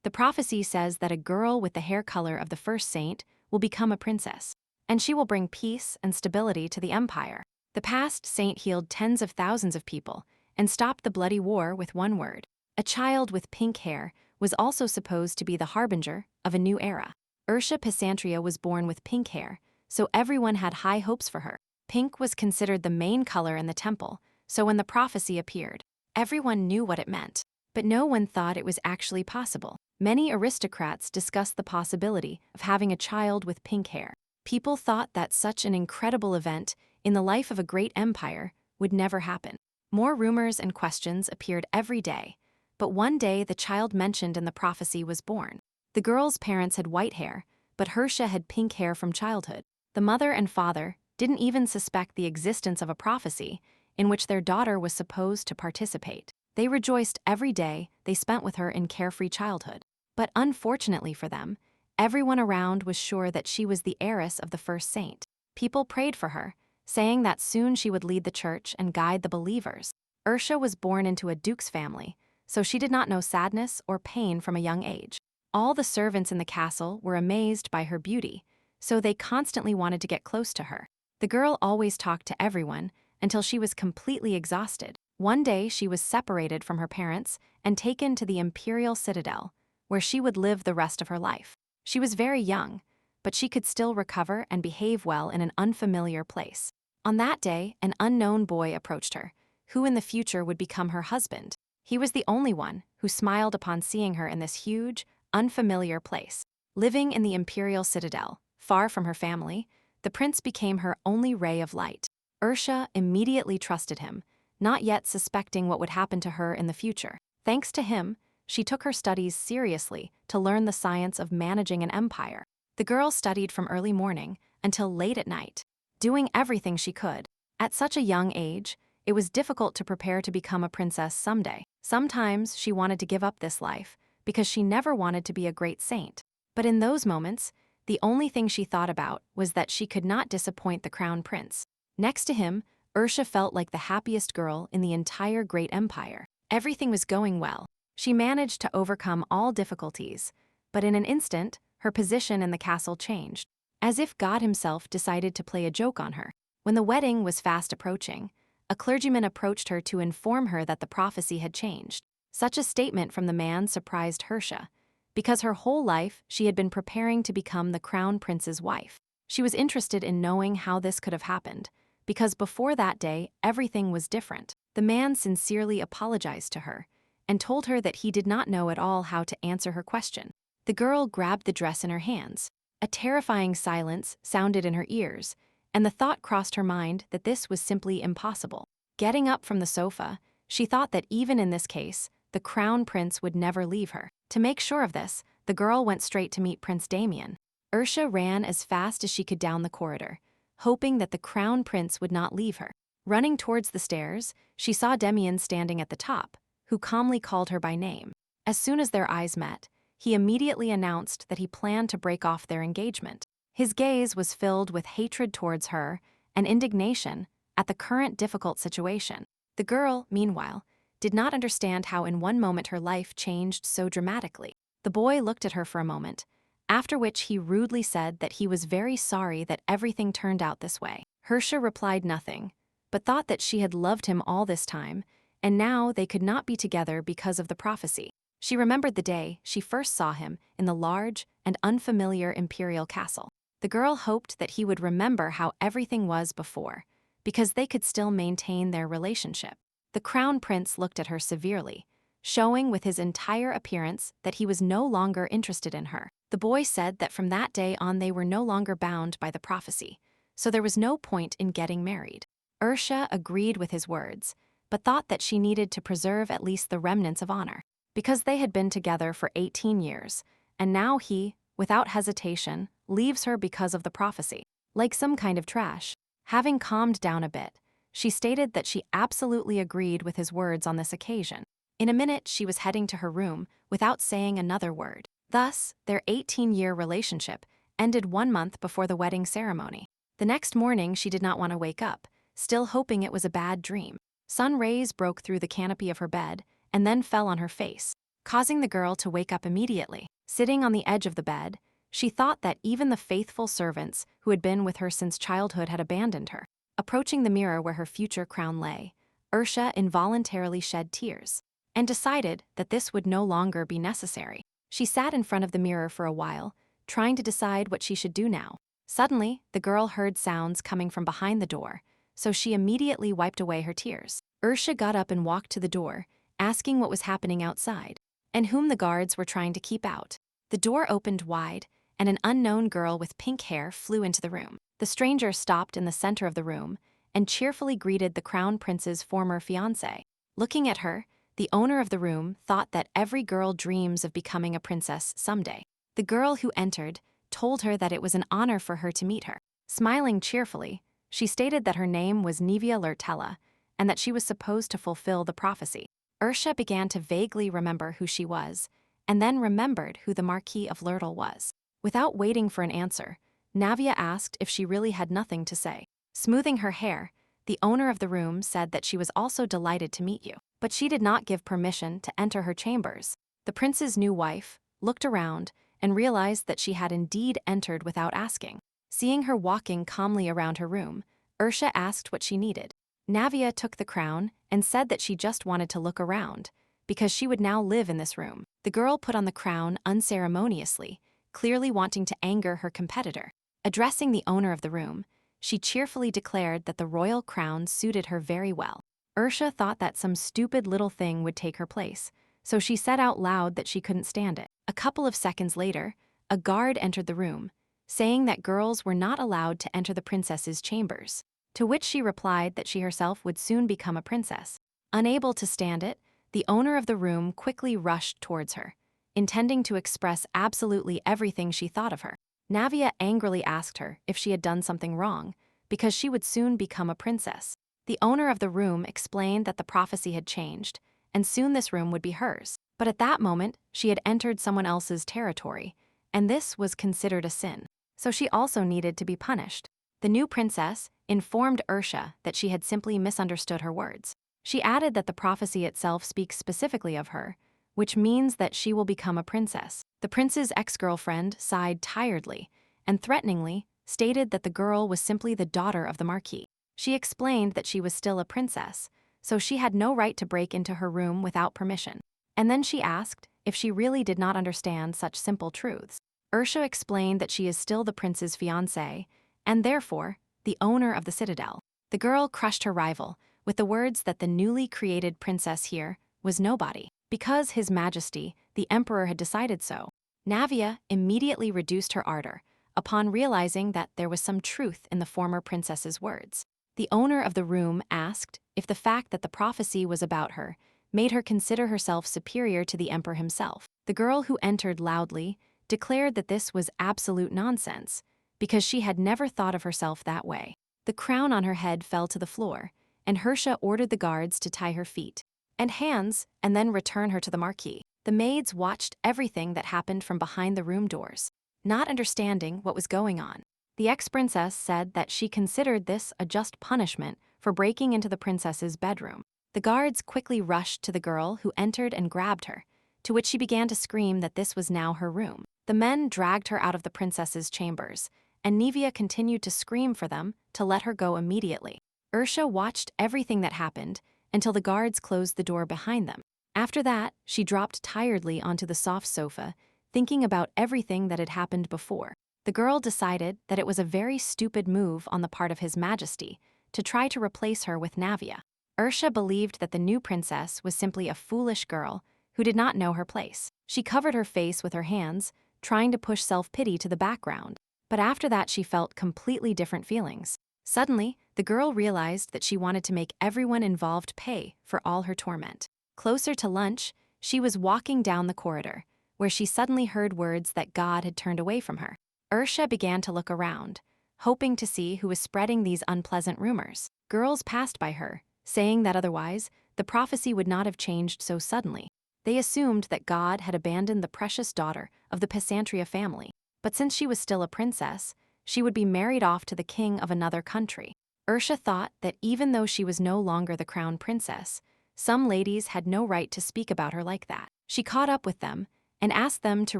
The prophecy says that a girl with the hair color of the first saint will become a princess, and she will bring peace and stability to the empire. The past saint healed tens of thousands of people and stopped the bloody war with one word. A child with pink hair was also supposed to be the harbinger of a new era. Ercia Pesantria was born with pink hair, so everyone had high hopes for her. Pink was considered the main color in the temple, so when the prophecy appeared, everyone knew what it meant. But no one thought it was actually possible. Many aristocrats discussed the possibility of having a child with pink hair. People thought that such an incredible event in the life of a great empire would never happen. More rumors and questions appeared every day, but one day the child mentioned in the prophecy was born. The girl's parents had white hair, but Ercia had pink hair from childhood. The mother and father didn't even suspect the existence of a prophecy in which their daughter was supposed to participate. They rejoiced every day they spent with her in carefree childhood. But unfortunately for them, everyone around was sure that she was the heiress of the first saint. People prayed for her, saying that soon she would lead the church and guide the believers. Ursa was born into a duke's family, so she did not know sadness or pain from a young age. All the servants in the castle were amazed by her beauty, so they constantly wanted to get close to her. The girl always talked to everyone until she was completely exhausted. One day she was separated from her parents and taken to the imperial citadel, where she would live the rest of her life. She was very young, but she could still recover and behave well in an unfamiliar place. On that day, an unknown boy approached her, who in the future would become her husband. He was the only one who smiled upon seeing her in this huge, unfamiliar place. Living in the imperial citadel, far from her family, the prince became her only ray of light. Ursa immediately trusted him, not yet suspecting what would happen to her in the future. Thanks to him, she took her studies seriously to learn the science of managing an empire. The girl studied from early morning until late at night, doing everything she could. At such a young age, it was difficult to prepare to become a princess someday. Sometimes she wanted to give up this life because she never wanted to be a great saint. But in those moments, the only thing she thought about was that she could not disappoint the crown prince. Next to him, Ursa felt like the happiest girl in the entire great empire. Everything was going well. She managed to overcome all difficulties, but in an instant, her position in the castle changed, as if God himself decided to play a joke on her. When the wedding was fast approaching, a clergyman approached her to inform her that the prophecy had changed. Such a statement from the man surprised Ursa, because her whole life she had been preparing to become the crown prince's wife. She was interested in knowing how this could have happened, because before that day, everything was different. The man sincerely apologized to her and told her that he did not know at all how to answer her question. The girl grabbed the dress in her hands. A terrifying silence sounded in her ears, and the thought crossed her mind that this was simply impossible. Getting up from the sofa, she thought that even in this case, the crown prince would never leave her. To make sure of this, the girl went straight to meet Prince Damian. Ursa ran as fast as she could down the corridor, hoping that the crown prince would not leave her. Running towards the stairs, she saw Damian standing at the top, who calmly called her by name. As soon as their eyes met, he immediately announced that he planned to break off their engagement. His gaze was filled with hatred towards her and indignation at the current difficult situation. The girl, meanwhile, did not understand how in one moment her life changed so dramatically. The boy looked at her for a moment, after which he rudely said that he was very sorry that everything turned out this way. Ursa replied nothing, but thought that she had loved him all this time, and now they could not be together because of the prophecy. She remembered the day she first saw him in the large and unfamiliar imperial castle. The girl hoped that he would remember how everything was before, because they could still maintain their relationship. The crown prince looked at her severely, showing with his entire appearance that he was no longer interested in her. The boy said that from that day on they were no longer bound by the prophecy, so there was no point in getting married. Ursa agreed with his words, but thought that she needed to preserve at least the remnants of honor, because they had been together for 18 years, and now he, without hesitation, leaves her because of the prophecy. Like some kind of trash. Having calmed down a bit, she stated that she absolutely agreed with his words on this occasion. In a minute, she was heading to her room without saying another word. Thus, their 18-year relationship ended 1 month before the wedding ceremony. The next morning, she did not want to wake up, still hoping it was a bad dream. Sun rays broke through the canopy of her bed and then fell on her face. causing the girl to wake up immediately. Sitting on the edge of the bed, she thought that even the faithful servants who had been with her since childhood had abandoned her. Approaching the mirror where her future crown lay, Ursa involuntarily shed tears and decided that this would no longer be necessary. She sat in front of the mirror for a while, trying to decide what she should do now. Suddenly, the girl heard sounds coming from behind the door, so she immediately wiped away her tears. Ursa got up and walked to the door, asking what was happening outside, and whom the guards were trying to keep out. The door opened wide, and an unknown girl with pink hair flew into the room. The stranger stopped in the center of the room and cheerfully greeted the crown prince's former fiancé. Looking at her, the owner of the room thought that every girl dreams of becoming a princess someday. The girl who entered told her that it was an honor for her to meet her. Smiling cheerfully, she stated that her name was Navia and that she was supposed to fulfill the prophecy. Ursa began to vaguely remember who she was, and then remembered who the Marquis of Lurtle was. Without waiting for an answer, Navia asked if she really had nothing to say. Smoothing her hair, the owner of the room said that she was also delighted to meet you, but she did not give permission to enter her chambers. The prince's new wife looked around and realized that she had indeed entered without asking. Seeing her walking calmly around her room, Ursa asked what she needed. Navia took the crown and said that she just wanted to look around, because she would now live in this room. The girl put on the crown unceremoniously, clearly wanting to anger her competitor. Addressing the owner of the room, she cheerfully declared that the royal crown suited her very well. Ursa thought that some stupid little thing would take her place, so she said out loud that she couldn't stand it. A couple of seconds later, a guard entered the room, saying that girls were not allowed to enter the princess's chambers, to which she replied that she herself would soon become a princess. Unable to stand it, the owner of the room quickly rushed towards her, intending to express absolutely everything she thought of her. Navia angrily asked her if she had done something wrong, because she would soon become a princess. The owner of the room explained that the prophecy had changed, and soon this room would be hers. But at that moment, she had entered someone else's territory, and this was considered a sin, so she also needed to be punished. The new princess informed Ursa that she had simply misunderstood her words. She added that the prophecy itself speaks specifically of her, which means that she will become a princess. The prince's ex-girlfriend sighed tiredly and threateningly stated that the girl was simply the daughter of the Marquis. She explained that she was still a princess, so she had no right to break into her room without permission. And then she asked if she really did not understand such simple truths. Ursa explained that she is still the prince's fiancé, and therefore, the owner of the citadel. The girl crushed her rival with the words that the newly created princess here was nobody, because His Majesty, the Emperor, had decided so. Navia immediately reduced her ardor upon realizing that there was some truth in the former princess's words. The owner of the room asked if the fact that the prophecy was about her made her consider herself superior to the emperor himself. The girl who entered loudly declared that this was absolute nonsense, because she had never thought of herself that way. The crown on her head fell to the floor, and Ursa ordered the guards to tie her feet and hands and then return her to the Marquis. The maids watched everything that happened from behind the room doors, not understanding what was going on. The ex-princess said that she considered this a just punishment for breaking into the princess's bedroom. The guards quickly rushed to the girl who entered and grabbed her, to which she began to scream that this was now her room. The men dragged her out of the princess's chambers, and Navia continued to scream for them to let her go immediately. Ursa watched everything that happened until the guards closed the door behind them. After that, she dropped tiredly onto the soft sofa, thinking about everything that had happened before. The girl decided that it was a very stupid move on the part of His Majesty to try to replace her with Navia. Ursa believed that the new princess was simply a foolish girl who did not know her place. She covered her face with her hands, trying to push self-pity to the background. But after that, she felt completely different feelings. Suddenly, the girl realized that she wanted to make everyone involved pay for all her torment. Closer to lunch, she was walking down the corridor, where she suddenly heard words that God had turned away from her. Ursa began to look around, hoping to see who was spreading these unpleasant rumors. Girls passed by her, saying that otherwise, the prophecy would not have changed so suddenly. They assumed that God had abandoned the precious daughter of the Pesantria family, but since she was still a princess, she would be married off to the king of another country. Ursa thought that even though she was no longer the crown princess, some ladies had no right to speak about her like that. She caught up with them and asked them to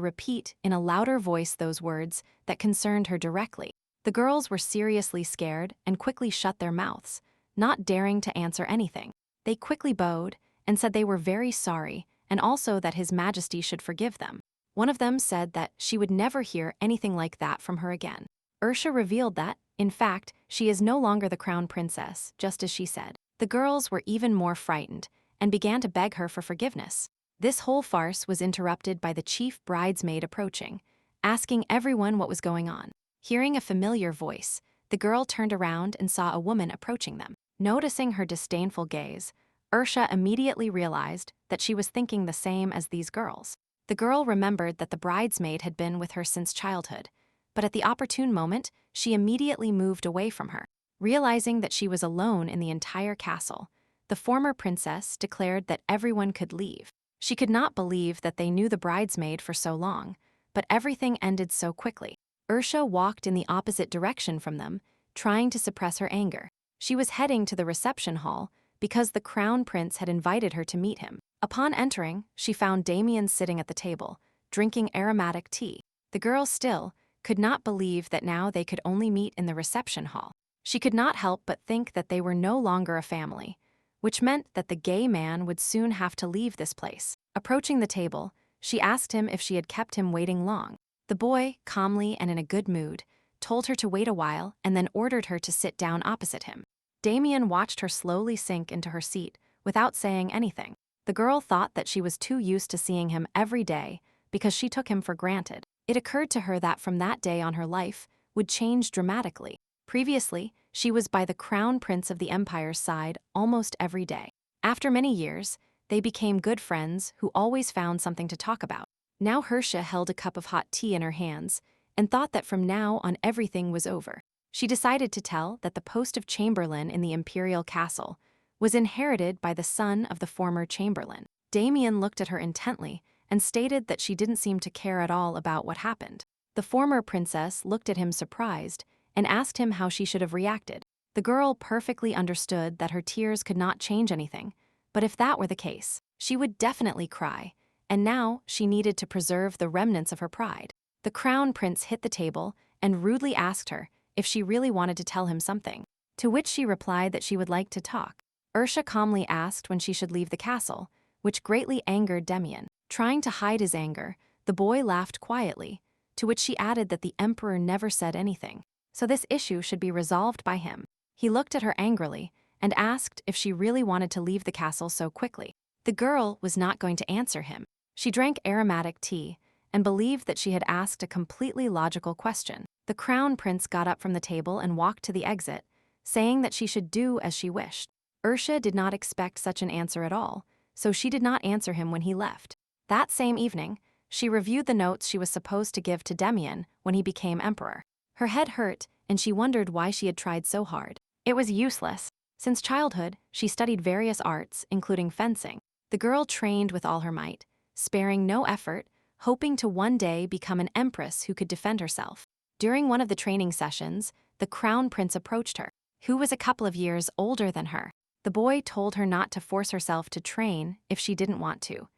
repeat in a louder voice those words that concerned her directly. The girls were seriously scared and quickly shut their mouths, not daring to answer anything. They quickly bowed and said they were very sorry and also that His Majesty should forgive them. One of them said that she would never hear anything like that from her again. Ursa revealed that, in fact, she is no longer the crown princess, just as she said. The girls were even more frightened and began to beg her for forgiveness. This whole farce was interrupted by the chief bridesmaid approaching, asking everyone what was going on. Hearing a familiar voice, the girl turned around and saw a woman approaching them. Noticing her disdainful gaze, Ursa immediately realized that she was thinking the same as these girls. The girl remembered that the bridesmaid had been with her since childhood, but at the opportune moment, she immediately moved away from her. Realizing that she was alone in the entire castle, the former princess declared that everyone could leave. She could not believe that they knew the bridesmaid for so long, but everything ended so quickly. Ursa walked in the opposite direction from them, trying to suppress her anger. She was heading to the reception hall because the crown prince had invited her to meet him. Upon entering, she found Damian sitting at the table, drinking aromatic tea. The girl still could not believe that now they could only meet in the reception hall. She could not help but think that they were no longer a family, which meant that the gay man would soon have to leave this place. Approaching the table, she asked him if she had kept him waiting long. The boy, calmly and in a good mood, told her to wait a while and then ordered her to sit down opposite him. Damian watched her slowly sink into her seat without saying anything. The girl thought that she was too used to seeing him every day because she took him for granted. It occurred to her that from that day on her life would change dramatically. Previously, she was by the crown prince of the empire's side almost every day. After many years, they became good friends who always found something to talk about. Now Ursa held a cup of hot tea in her hands and thought that from now on everything was over. She decided to tell that the post of chamberlain in the imperial castle was inherited by the son of the former chamberlain. Damian looked at her intently and stated that she didn't seem to care at all about what happened. The former princess looked at him surprised and asked him how she should have reacted. The girl perfectly understood that her tears could not change anything, but if that were the case, she would definitely cry, and now she needed to preserve the remnants of her pride. The crown prince hit the table and rudely asked her if she really wanted to tell him something, to which she replied that she would like to talk. Ursa calmly asked when she should leave the castle, which greatly angered Damian. Trying to hide his anger, the boy laughed quietly, to which she added that the emperor never said anything, so this issue should be resolved by him. He looked at her angrily and asked if she really wanted to leave the castle so quickly. The girl was not going to answer him. She drank aromatic tea and believed that she had asked a completely logical question. The crown prince got up from the table and walked to the exit, saying that she should do as she wished. Ursa did not expect such an answer at all, so she did not answer him when he left. That same evening, she reviewed the notes she was supposed to give to Damian when he became emperor. Her head hurt, and she wondered why she had tried so hard. It was useless. Since childhood, she studied various arts, including fencing. The girl trained with all her might, sparing no effort, hoping to one day become an empress who could defend herself. During one of the training sessions, the crown prince approached her, who was a couple of years older than her. The boy told her not to force herself to train if she didn't want to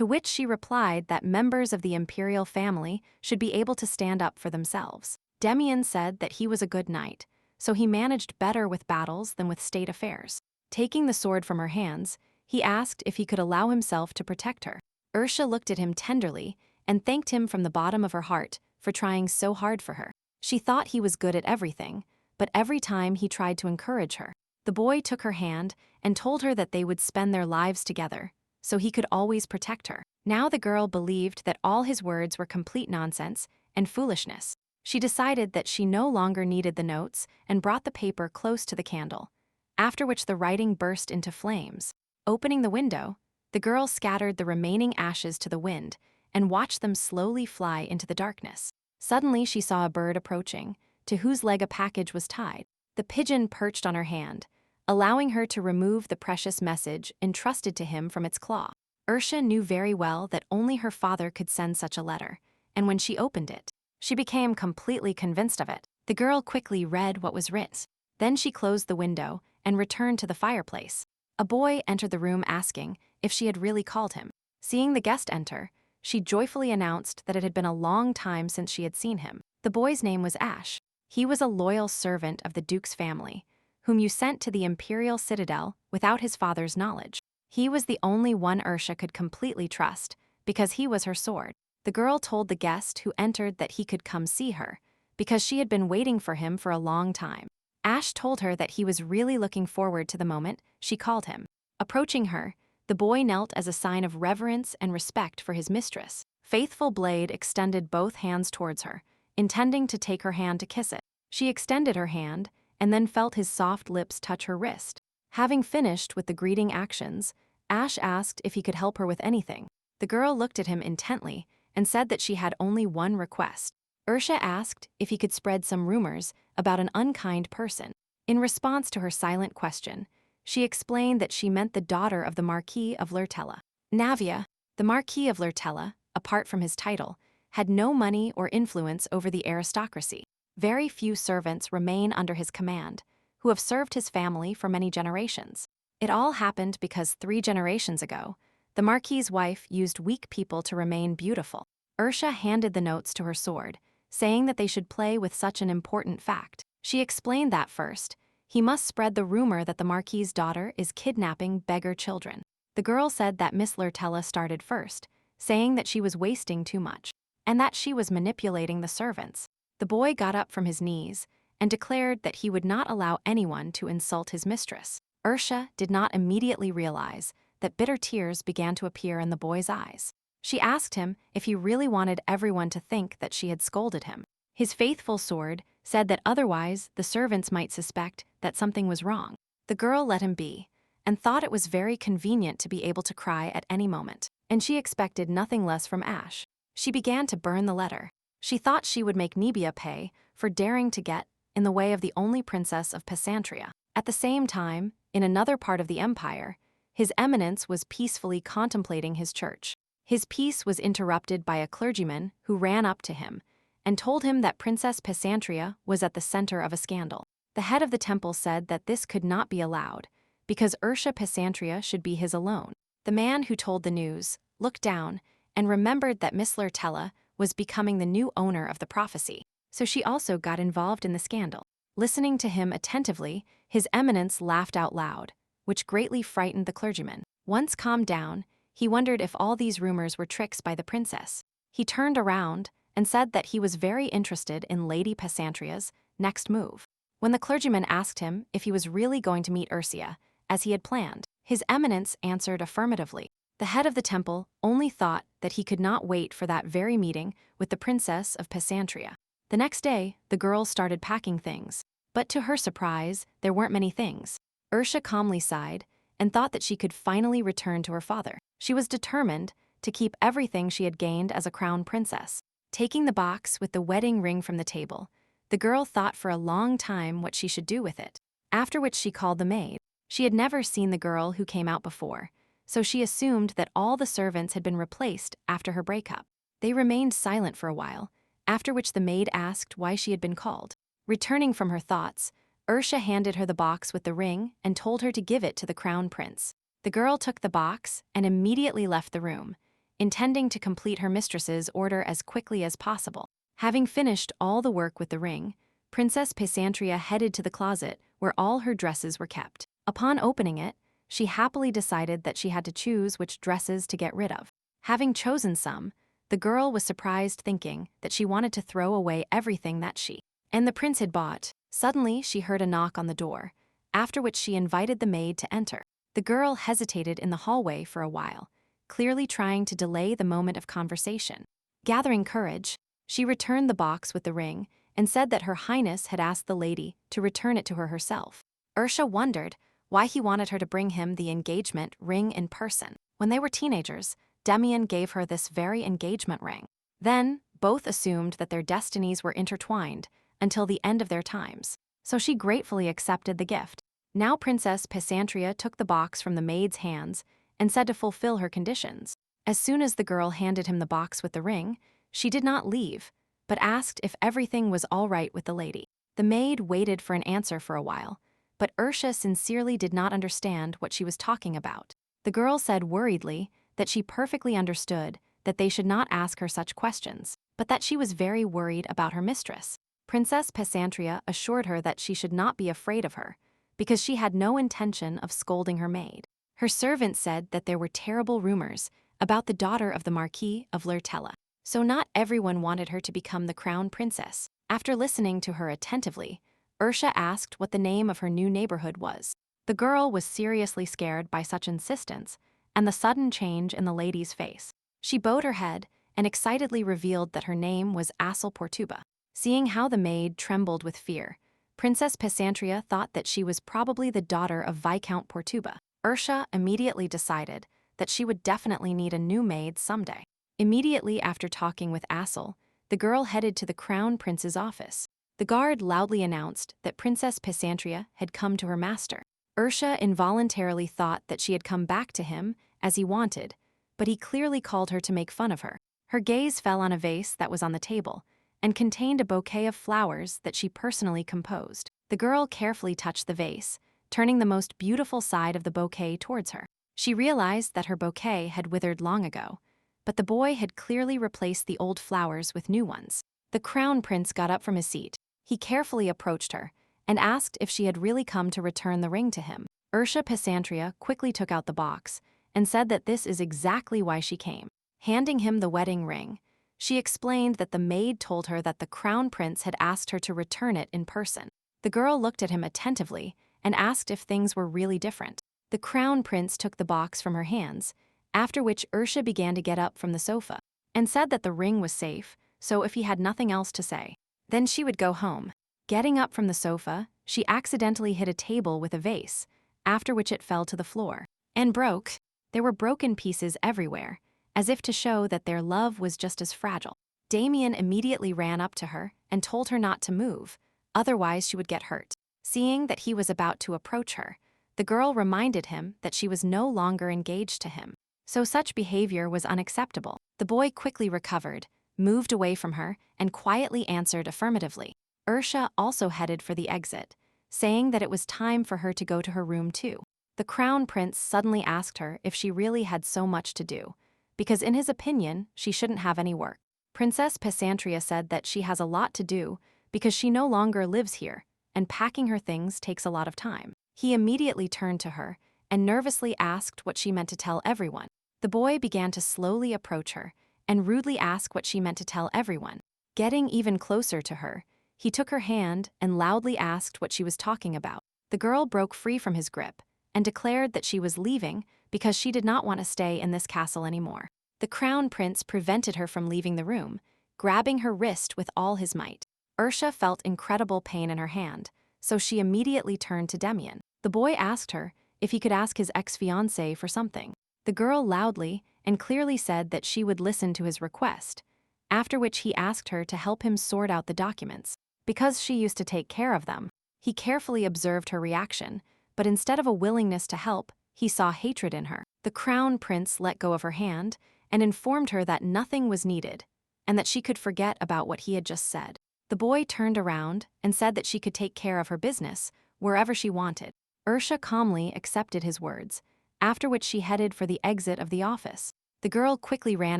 which she replied that members of the imperial family should be able to stand up for themselves. Damian said that he was a good knight, so he managed better with battles than with state affairs. Taking the sword from her hands, he asked if he could allow himself to protect her. Ursa looked at him tenderly and thanked him from the bottom of her heart for trying so hard for her. She thought he was good at everything, but every time he tried to encourage her. The boy took her hand and told her that they would spend their lives together, so he could always protect her. Now the girl believed that all his words were complete nonsense and foolishness. She decided that she no longer needed the notes and brought the paper close to the candle, after which the writing burst into flames. Opening the window, the girl scattered the remaining ashes to the wind and watched them slowly fly into the darkness. Suddenly she saw a bird approaching, to whose leg a package was tied. The pigeon perched on her hand, allowing her to remove the precious message entrusted to him from its claw. Ursa knew very well that only her father could send such a letter, and when she opened it, she became completely convinced of it. The girl quickly read what was written. Then she closed the window and returned to the fireplace. A boy entered the room asking if she had really called him. Seeing the guest enter, she joyfully announced that it had been a long time since she had seen him. The boy's name was Ash. He was a loyal servant of the Duke's family, whom you sent to the Imperial Citadel without his father's knowledge. He was the only one Ursa could completely trust, because he was her sword. The girl told the guest who entered that he could come see her, because she had been waiting for him for a long time. Ash told her that he was really looking forward to the moment she called him. Approaching her, the boy knelt as a sign of reverence and respect for his mistress. Faithful Blade extended both hands towards her, intending to take her hand to kiss it. She extended her hand, and then felt his soft lips touch her wrist. Having finished with the greeting actions, Ash asked if he could help her with anything. The girl looked at him intently and said that she had only one request. Ursa asked if he could spread some rumors about an unkind person. In response to her silent question, she explained that she meant the daughter of the Marquis of Lurtella. Navia, the Marquis of Lurtella, apart from his title, had no money or influence over the aristocracy. Very few servants remain under his command, who have served his family for many generations. It all happened because 3 generations ago, the Marquis's wife used weak people to remain beautiful. Ursa handed the notes to her sword, saying that they should play with such an important fact. She explained that first, he must spread the rumor that the Marquis's daughter is kidnapping beggar children. The girl said that Miss Lurtella started first, saying that she was wasting too much, and that she was manipulating the servants. The boy got up from his knees and declared that he would not allow anyone to insult his mistress. Ursa did not immediately realize that bitter tears began to appear in the boy's eyes. She asked him if he really wanted everyone to think that she had scolded him. His faithful sword said that otherwise the servants might suspect that something was wrong. The girl let him be, and thought it was very convenient to be able to cry at any moment, and she expected nothing less from Ash. She began to burn the letter. She thought she would make Navia pay for daring to get in the way of the only princess of Pesantria. At the same time, in another part of the empire, His Eminence was peacefully contemplating his church. His peace was interrupted by a clergyman who ran up to him and told him that Princess Pesantria was at the center of a scandal. The head of the temple said that this could not be allowed, because Ercia Pesantria should be his alone. The man who told the news looked down and remembered that Miss Lurtella was becoming the new owner of the prophecy, so she also got involved in the scandal. Listening to him attentively, His Eminence laughed out loud, which greatly frightened the clergyman. Once calmed down, he wondered if all these rumors were tricks by the princess. He turned around and said that he was very interested in Lady Pesantria's next move. When the clergyman asked him if he was really going to meet Ursa, as he had planned, His Eminence answered affirmatively. The head of the temple only thought that he could not wait for that very meeting with the Princess of Pesantria. The next day, the girl started packing things. But to her surprise, there weren't many things. Ursa calmly sighed and thought that she could finally return to her father. She was determined to keep everything she had gained as a crown princess. Taking the box with the wedding ring from the table, the girl thought for a long time what she should do with it, after which she called the maid. She had never seen the girl who came out before, so she assumed that all the servants had been replaced after her breakup. They remained silent for a while, after which the maid asked why she had been called. Returning from her thoughts, Ursa handed her the box with the ring and told her to give it to the crown prince. The girl took the box and immediately left the room, intending to complete her mistress's order as quickly as possible. Having finished all the work with the ring, Princess Pesantria headed to the closet where all her dresses were kept. Upon opening it, she happily decided that she had to choose which dresses to get rid of. Having chosen some, the girl was surprised, thinking that she wanted to throw away everything that she and the prince had bought. Suddenly, she heard a knock on the door, after which she invited the maid to enter. The girl hesitated in the hallway for a while, clearly trying to delay the moment of conversation. Gathering courage, she returned the box with the ring and said that Her Highness had asked the lady to return it to her herself. Ursa wondered why he wanted her to bring him the engagement ring in person. When they were teenagers, Damian gave her this very engagement ring. Then, both assumed that their destinies were intertwined until the end of their times, so she gratefully accepted the gift. Now Princess Pesantria took the box from the maid's hands and said to fulfill her conditions. As soon as the girl handed him the box with the ring, she did not leave, but asked if everything was all right with the lady. The maid waited for an answer for a while, but Ursa sincerely did not understand what she was talking about. The girl said worriedly that she perfectly understood that they should not ask her such questions, but that she was very worried about her mistress. Princess Pesantria assured her that she should not be afraid of her, because she had no intention of scolding her maid. Her servant said that there were terrible rumors about the daughter of the Marquis of Lurtella, so not everyone wanted her to become the crown princess. After listening to her attentively, Ursa asked what the name of her new neighborhood was. The girl was seriously scared by such insistence and the sudden change in the lady's face. She bowed her head and excitedly revealed that her name was Azreel Portuba. Seeing how the maid trembled with fear, Princess Pesantria thought that she was probably the daughter of Viscount Portuba. Ursa immediately decided that she would definitely need a new maid someday. Immediately after talking with Azreel, the girl headed to the crown prince's office. The guard loudly announced that Princess Pesantria had come to her master. Ursa involuntarily thought that she had come back to him as he wanted, but he clearly called her to make fun of her. Her gaze fell on a vase that was on the table and contained a bouquet of flowers that she personally composed. The girl carefully touched the vase, turning the most beautiful side of the bouquet towards her. She realized that her bouquet had withered long ago, but the boy had clearly replaced the old flowers with new ones. The crown prince got up from his seat. He carefully approached her and asked if she had really come to return the ring to him. Ercia Pesantria quickly took out the box and said that this is exactly why she came. Handing him the wedding ring, she explained that the maid told her that the crown prince had asked her to return it in person. The girl looked at him attentively and asked if things were really different. The crown prince took the box from her hands, after which Ursa began to get up from the sofa and said that the ring was safe, so if he had nothing else to say, then she would go home. Getting up from the sofa, she accidentally hit a table with a vase, after which it fell to the floor and broke. There were broken pieces everywhere, as if to show that their love was just as fragile. Damian immediately ran up to her and told her not to move, otherwise she would get hurt. Seeing that he was about to approach her, the girl reminded him that she was no longer engaged to him, so such behavior was unacceptable. The boy quickly recovered, moved away from her, and quietly answered affirmatively. Ursa also headed for the exit, saying that it was time for her to go to her room too. The crown prince suddenly asked her if she really had so much to do, because in his opinion, she shouldn't have any work. Princess Pesantria said that she has a lot to do because she no longer lives here, and packing her things takes a lot of time. He immediately turned to her and nervously asked what she meant to tell everyone. The boy began to slowly approach her and rudely ask what she meant to tell everyone. Getting even closer to her, he took her hand and loudly asked what she was talking about. The girl broke free from his grip and declared that she was leaving because she did not want to stay in this castle anymore. The crown prince prevented her from leaving the room, grabbing her wrist with all his might. Ursa felt incredible pain in her hand, so she immediately turned to Damian. The boy asked her if he could ask his ex-fiancé for something. The girl loudly and clearly said that she would listen to his request, after which he asked her to help him sort out the documents, because she used to take care of them. He carefully observed her reaction, but instead of a willingness to help, he saw hatred in her. The crown prince let go of her hand and informed her that nothing was needed and that she could forget about what he had just said. The boy turned around and said that she could take care of her business wherever she wanted. Ursa calmly accepted his words, after which she headed for the exit of the office. The girl quickly ran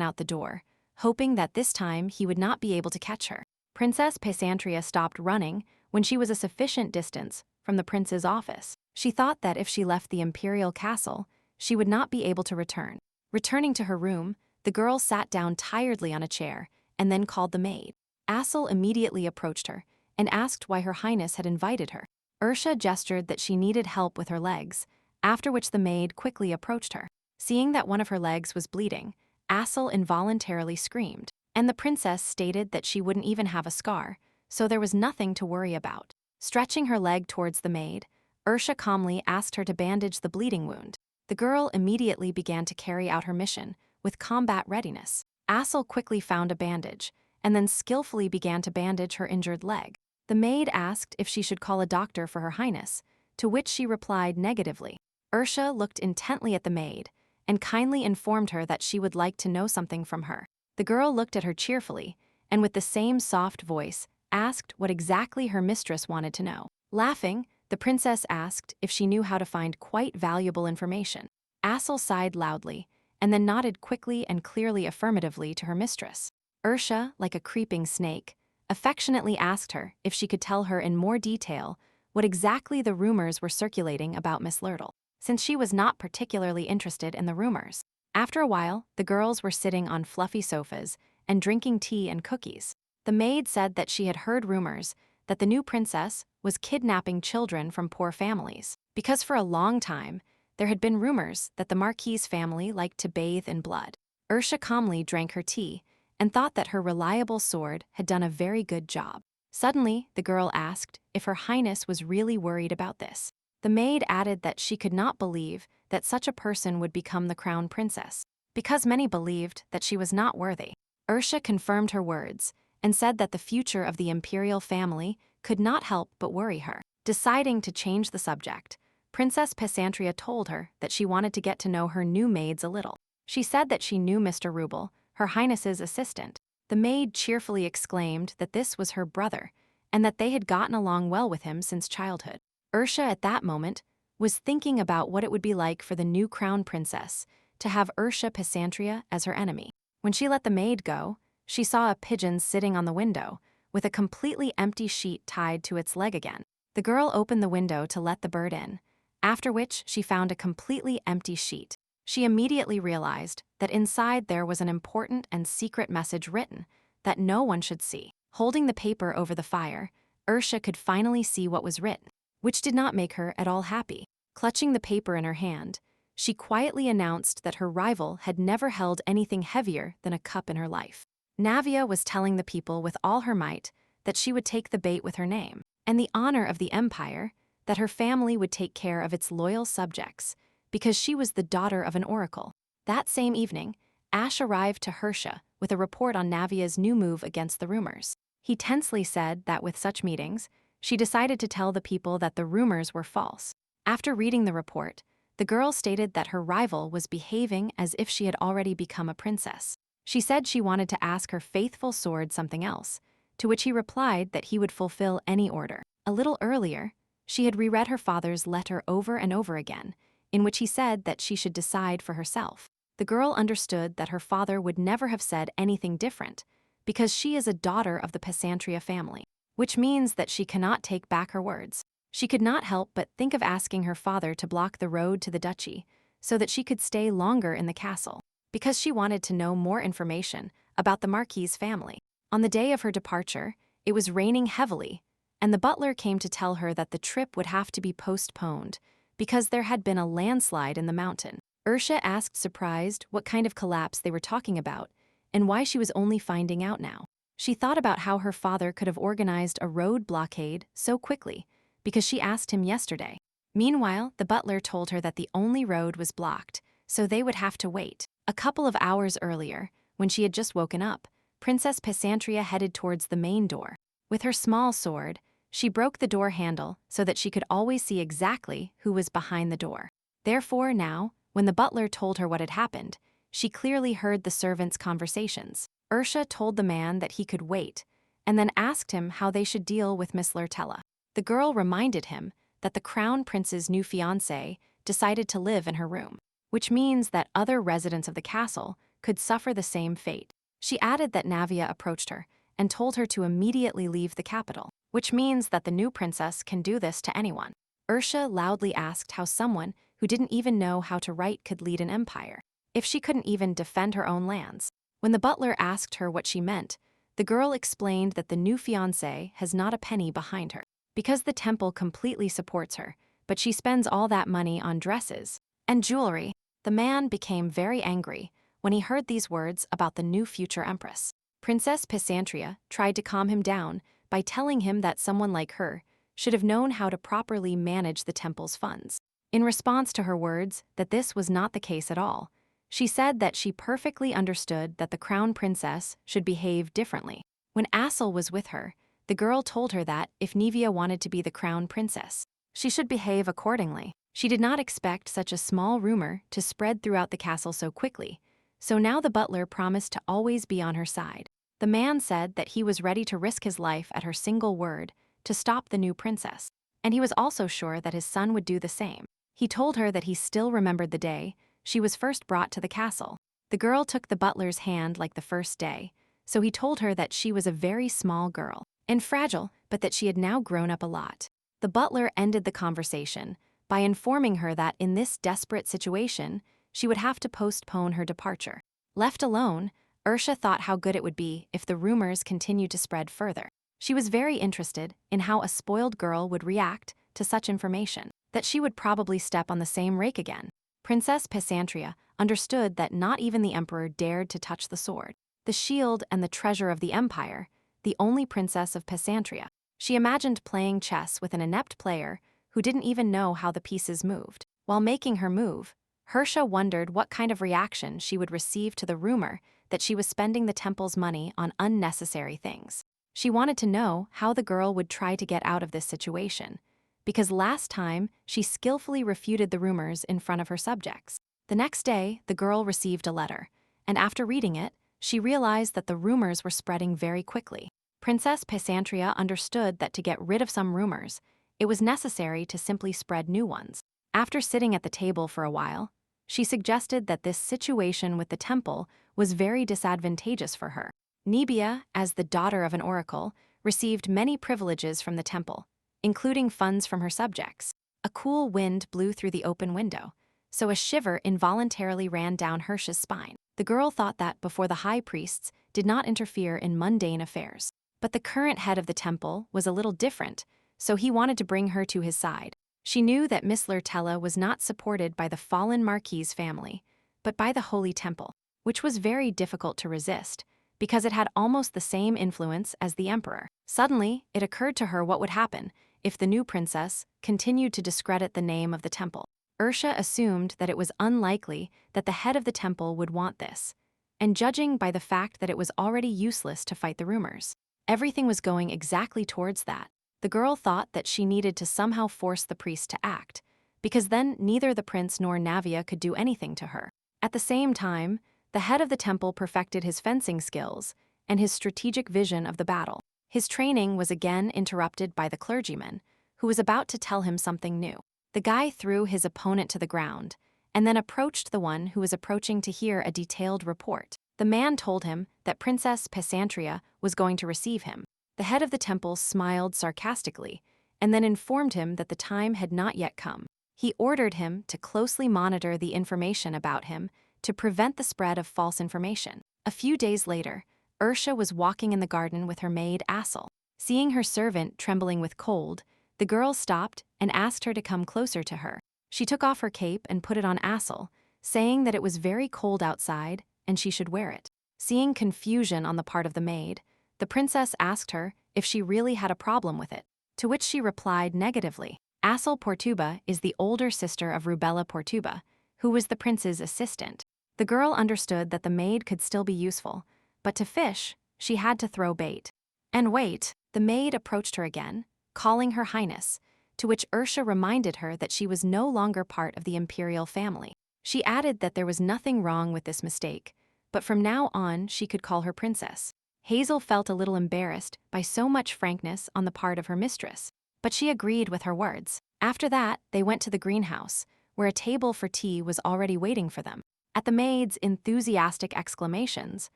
out the door, hoping that this time he would not be able to catch her. Princess Pesantria stopped running when she was a sufficient distance from the prince's office. She thought that if she left the imperial castle, she would not be able to return. Returning to her room, the girl sat down tiredly on a chair and then called the maid. Azreel immediately approached her and asked why Her Highness had invited her. Ursa gestured that she needed help with her legs, after which the maid quickly approached her. Seeing that one of her legs was bleeding, Azreel involuntarily screamed, and the princess stated that she wouldn't even have a scar, so there was nothing to worry about. Stretching her leg towards the maid, Ursa calmly asked her to bandage the bleeding wound. The girl immediately began to carry out her mission with combat readiness. Azreel quickly found a bandage and then skillfully began to bandage her injured leg. The maid asked if she should call a doctor for Her Highness, to which she replied negatively. Ursa looked intently at the maid and kindly informed her that she would like to know something from her. The girl looked at her cheerfully and with the same soft voice asked what exactly her mistress wanted to know. Laughing, the princess asked if she knew how to find quite valuable information. Azreel sighed loudly and then nodded quickly and clearly affirmatively to her mistress. Ursa, like a creeping snake, affectionately asked her if she could tell her in more detail what exactly the rumors were circulating about Miss Lurtle, since she was not particularly interested in the rumors. After a while, the girls were sitting on fluffy sofas and drinking tea and cookies. The maid said that she had heard rumors that the new princess was kidnapping children from poor families, because for a long time, there had been rumors that the Marquis's family liked to bathe in blood. Ursa calmly drank her tea and thought that her reliable sword had done a very good job. Suddenly, the girl asked if Her Highness was really worried about this. The maid added that she could not believe that such a person would become the crown princess, because many believed that she was not worthy. Ursa confirmed her words and said that the future of the imperial family could not help but worry her. Deciding to change the subject, Princess Pesantria told her that she wanted to get to know her new maids a little. She said that she knew Mr. Rubel, Her Highness's assistant. The maid cheerfully exclaimed that this was her brother, and that they had gotten along well with him since childhood. Ursa, at that moment, was thinking about what it would be like for the new crown princess to have Ercia Pesantria as her enemy. When she let the maid go, she saw a pigeon sitting on the window, with a completely empty sheet tied to its leg again. The girl opened the window to let the bird in, after which she found a completely empty sheet. She immediately realized that inside there was an important and secret message written that no one should see. Holding the paper over the fire, Ursa could finally see what was written, which did not make her at all happy. Clutching the paper in her hand, she quietly announced that her rival had never held anything heavier than a cup in her life. Navia was telling the people with all her might that she would take the bait with her name, and the honor of the empire, that her family would take care of its loyal subjects, because she was the daughter of an oracle. That same evening, Ash arrived to Hercia with a report on Navia's new move against the rumors. He tensely said that with such meetings, she decided to tell the people that the rumors were false. After reading the report, the girl stated that her rival was behaving as if she had already become a princess. She said she wanted to ask her faithful sword something else, to which he replied that he would fulfill any order. A little earlier, she had reread her father's letter over and over again, in which he said that she should decide for herself. The girl understood that her father would never have said anything different, because she is a daughter of the Pesantria family, which means that she cannot take back her words. She could not help but think of asking her father to block the road to the duchy, so that she could stay longer in the castle, because she wanted to know more information about the Marquis's family. On the day of her departure, it was raining heavily, and the butler came to tell her that the trip would have to be postponed because there had been a landslide in the mountain. Ursa asked, surprised, what kind of collapse they were talking about and why she was only finding out now. She thought about how her father could have organized a road blockade so quickly because she asked him yesterday. Meanwhile, the butler told her that the only road was blocked, so they would have to wait. A couple of hours earlier, when she had just woken up, Princess Pesantria headed towards the main door. With her small sword, she broke the door handle so that she could always see exactly who was behind the door. Therefore, now, when the butler told her what had happened, she clearly heard the servants' conversations. Ursa told the man that he could wait, and then asked him how they should deal with Miss Lurtella. The girl reminded him that the crown prince's new fiancé decided to live in her room, which means that other residents of the castle could suffer the same fate. She added that Navia approached her and told her to immediately leave the capital, which means that the new princess can do this to anyone. Ursa loudly asked how someone who didn't even know how to write could lead an empire, if she couldn't even defend her own lands. When the butler asked her what she meant, the girl explained that the new fiancé has not a penny behind her, because the temple completely supports her, but she spends all that money on dresses and jewelry. The man became very angry when he heard these words about the new future empress. Princess Pesantria tried to calm him down by telling him that someone like her should have known how to properly manage the temple's funds. In response to her words that this was not the case at all, she said that she perfectly understood that the crown princess should behave differently. When Azreel was with her, the girl told her that if Navia wanted to be the crown princess, she should behave accordingly. She did not expect such a small rumor to spread throughout the castle so quickly, so now the butler promised to always be on her side. The man said that he was ready to risk his life at her single word to stop the new princess, and he was also sure that his son would do the same. He told her that he still remembered the day she was first brought to the castle. The girl took the butler's hand like the first day, so he told her that she was a very small girl and fragile, but that she had now grown up a lot. The butler ended the conversation by informing her that in this desperate situation, she would have to postpone her departure. Left alone, Ursa thought how good it would be if the rumors continued to spread further. She was very interested in how a spoiled girl would react to such information, that she would probably step on the same rake again. Princess Pesantria understood that not even the emperor dared to touch the sword, the shield and the treasure of the empire, the only princess of Pesantria. She imagined playing chess with an inept player who didn't even know how the pieces moved. While making her move, Ursa wondered what kind of reaction she would receive to the rumor that she was spending the temple's money on unnecessary things. She wanted to know how the girl would try to get out of this situation, because last time she skillfully refuted the rumors in front of her subjects. The next day, the girl received a letter, and after reading it, she realized that the rumors were spreading very quickly. Princess Pesantria understood that to get rid of some rumors, it was necessary to simply spread new ones. After sitting at the table for a while, she suggested that this situation with the temple was very disadvantageous for her. Navia, as the daughter of an oracle, received many privileges from the temple, including funds from her subjects. A cool wind blew through the open window, so a shiver involuntarily ran down Ursa's spine. The girl thought that before the high priests did not interfere in mundane affairs. But the current head of the temple was a little different, so he wanted to bring her to his side. She knew that Miss Lurtella was not supported by the fallen Marquis family, but by the Holy Temple, which was very difficult to resist, because it had almost the same influence as the emperor. Suddenly, it occurred to her what would happen if the new princess continued to discredit the name of the temple. Ursa assumed that it was unlikely that the head of the temple would want this, and judging by the fact that it was already useless to fight the rumors, everything was going exactly towards that. The girl thought that she needed to somehow force the priest to act, because then neither the prince nor Navia could do anything to her. At the same time, the head of the temple perfected his fencing skills and his strategic vision of the battle. His training was again interrupted by the clergyman, who was about to tell him something new. The guy threw his opponent to the ground and then approached the one who was approaching to hear a detailed report. The man told him that Princess Pesantria was going to receive him. The head of the temple smiled sarcastically and then informed him that the time had not yet come. He ordered him to closely monitor the information about him to prevent the spread of false information. A few days later, Ursa was walking in the garden with her maid Azreel. Seeing her servant trembling with cold, the girl stopped and asked her to come closer to her. She took off her cape and put it on Azreel, saying that it was very cold outside and she should wear it. Seeing confusion on the part of the maid, the princess asked her if she really had a problem with it, to which she replied negatively. Azreel Portuba is the older sister of Rubella Portuba, who was the prince's assistant. The girl understood that the maid could still be useful, but to fish, she had to throw bait. And wait, the maid approached her again, calling her highness, to which Ursa reminded her that she was no longer part of the imperial family. She added that there was nothing wrong with this mistake, but from now on she could call her princess. Hazel felt a little embarrassed by so much frankness on the part of her mistress, but she agreed with her words. After that, they went to the greenhouse, where a table for tea was already waiting for them. At the maid's enthusiastic exclamations,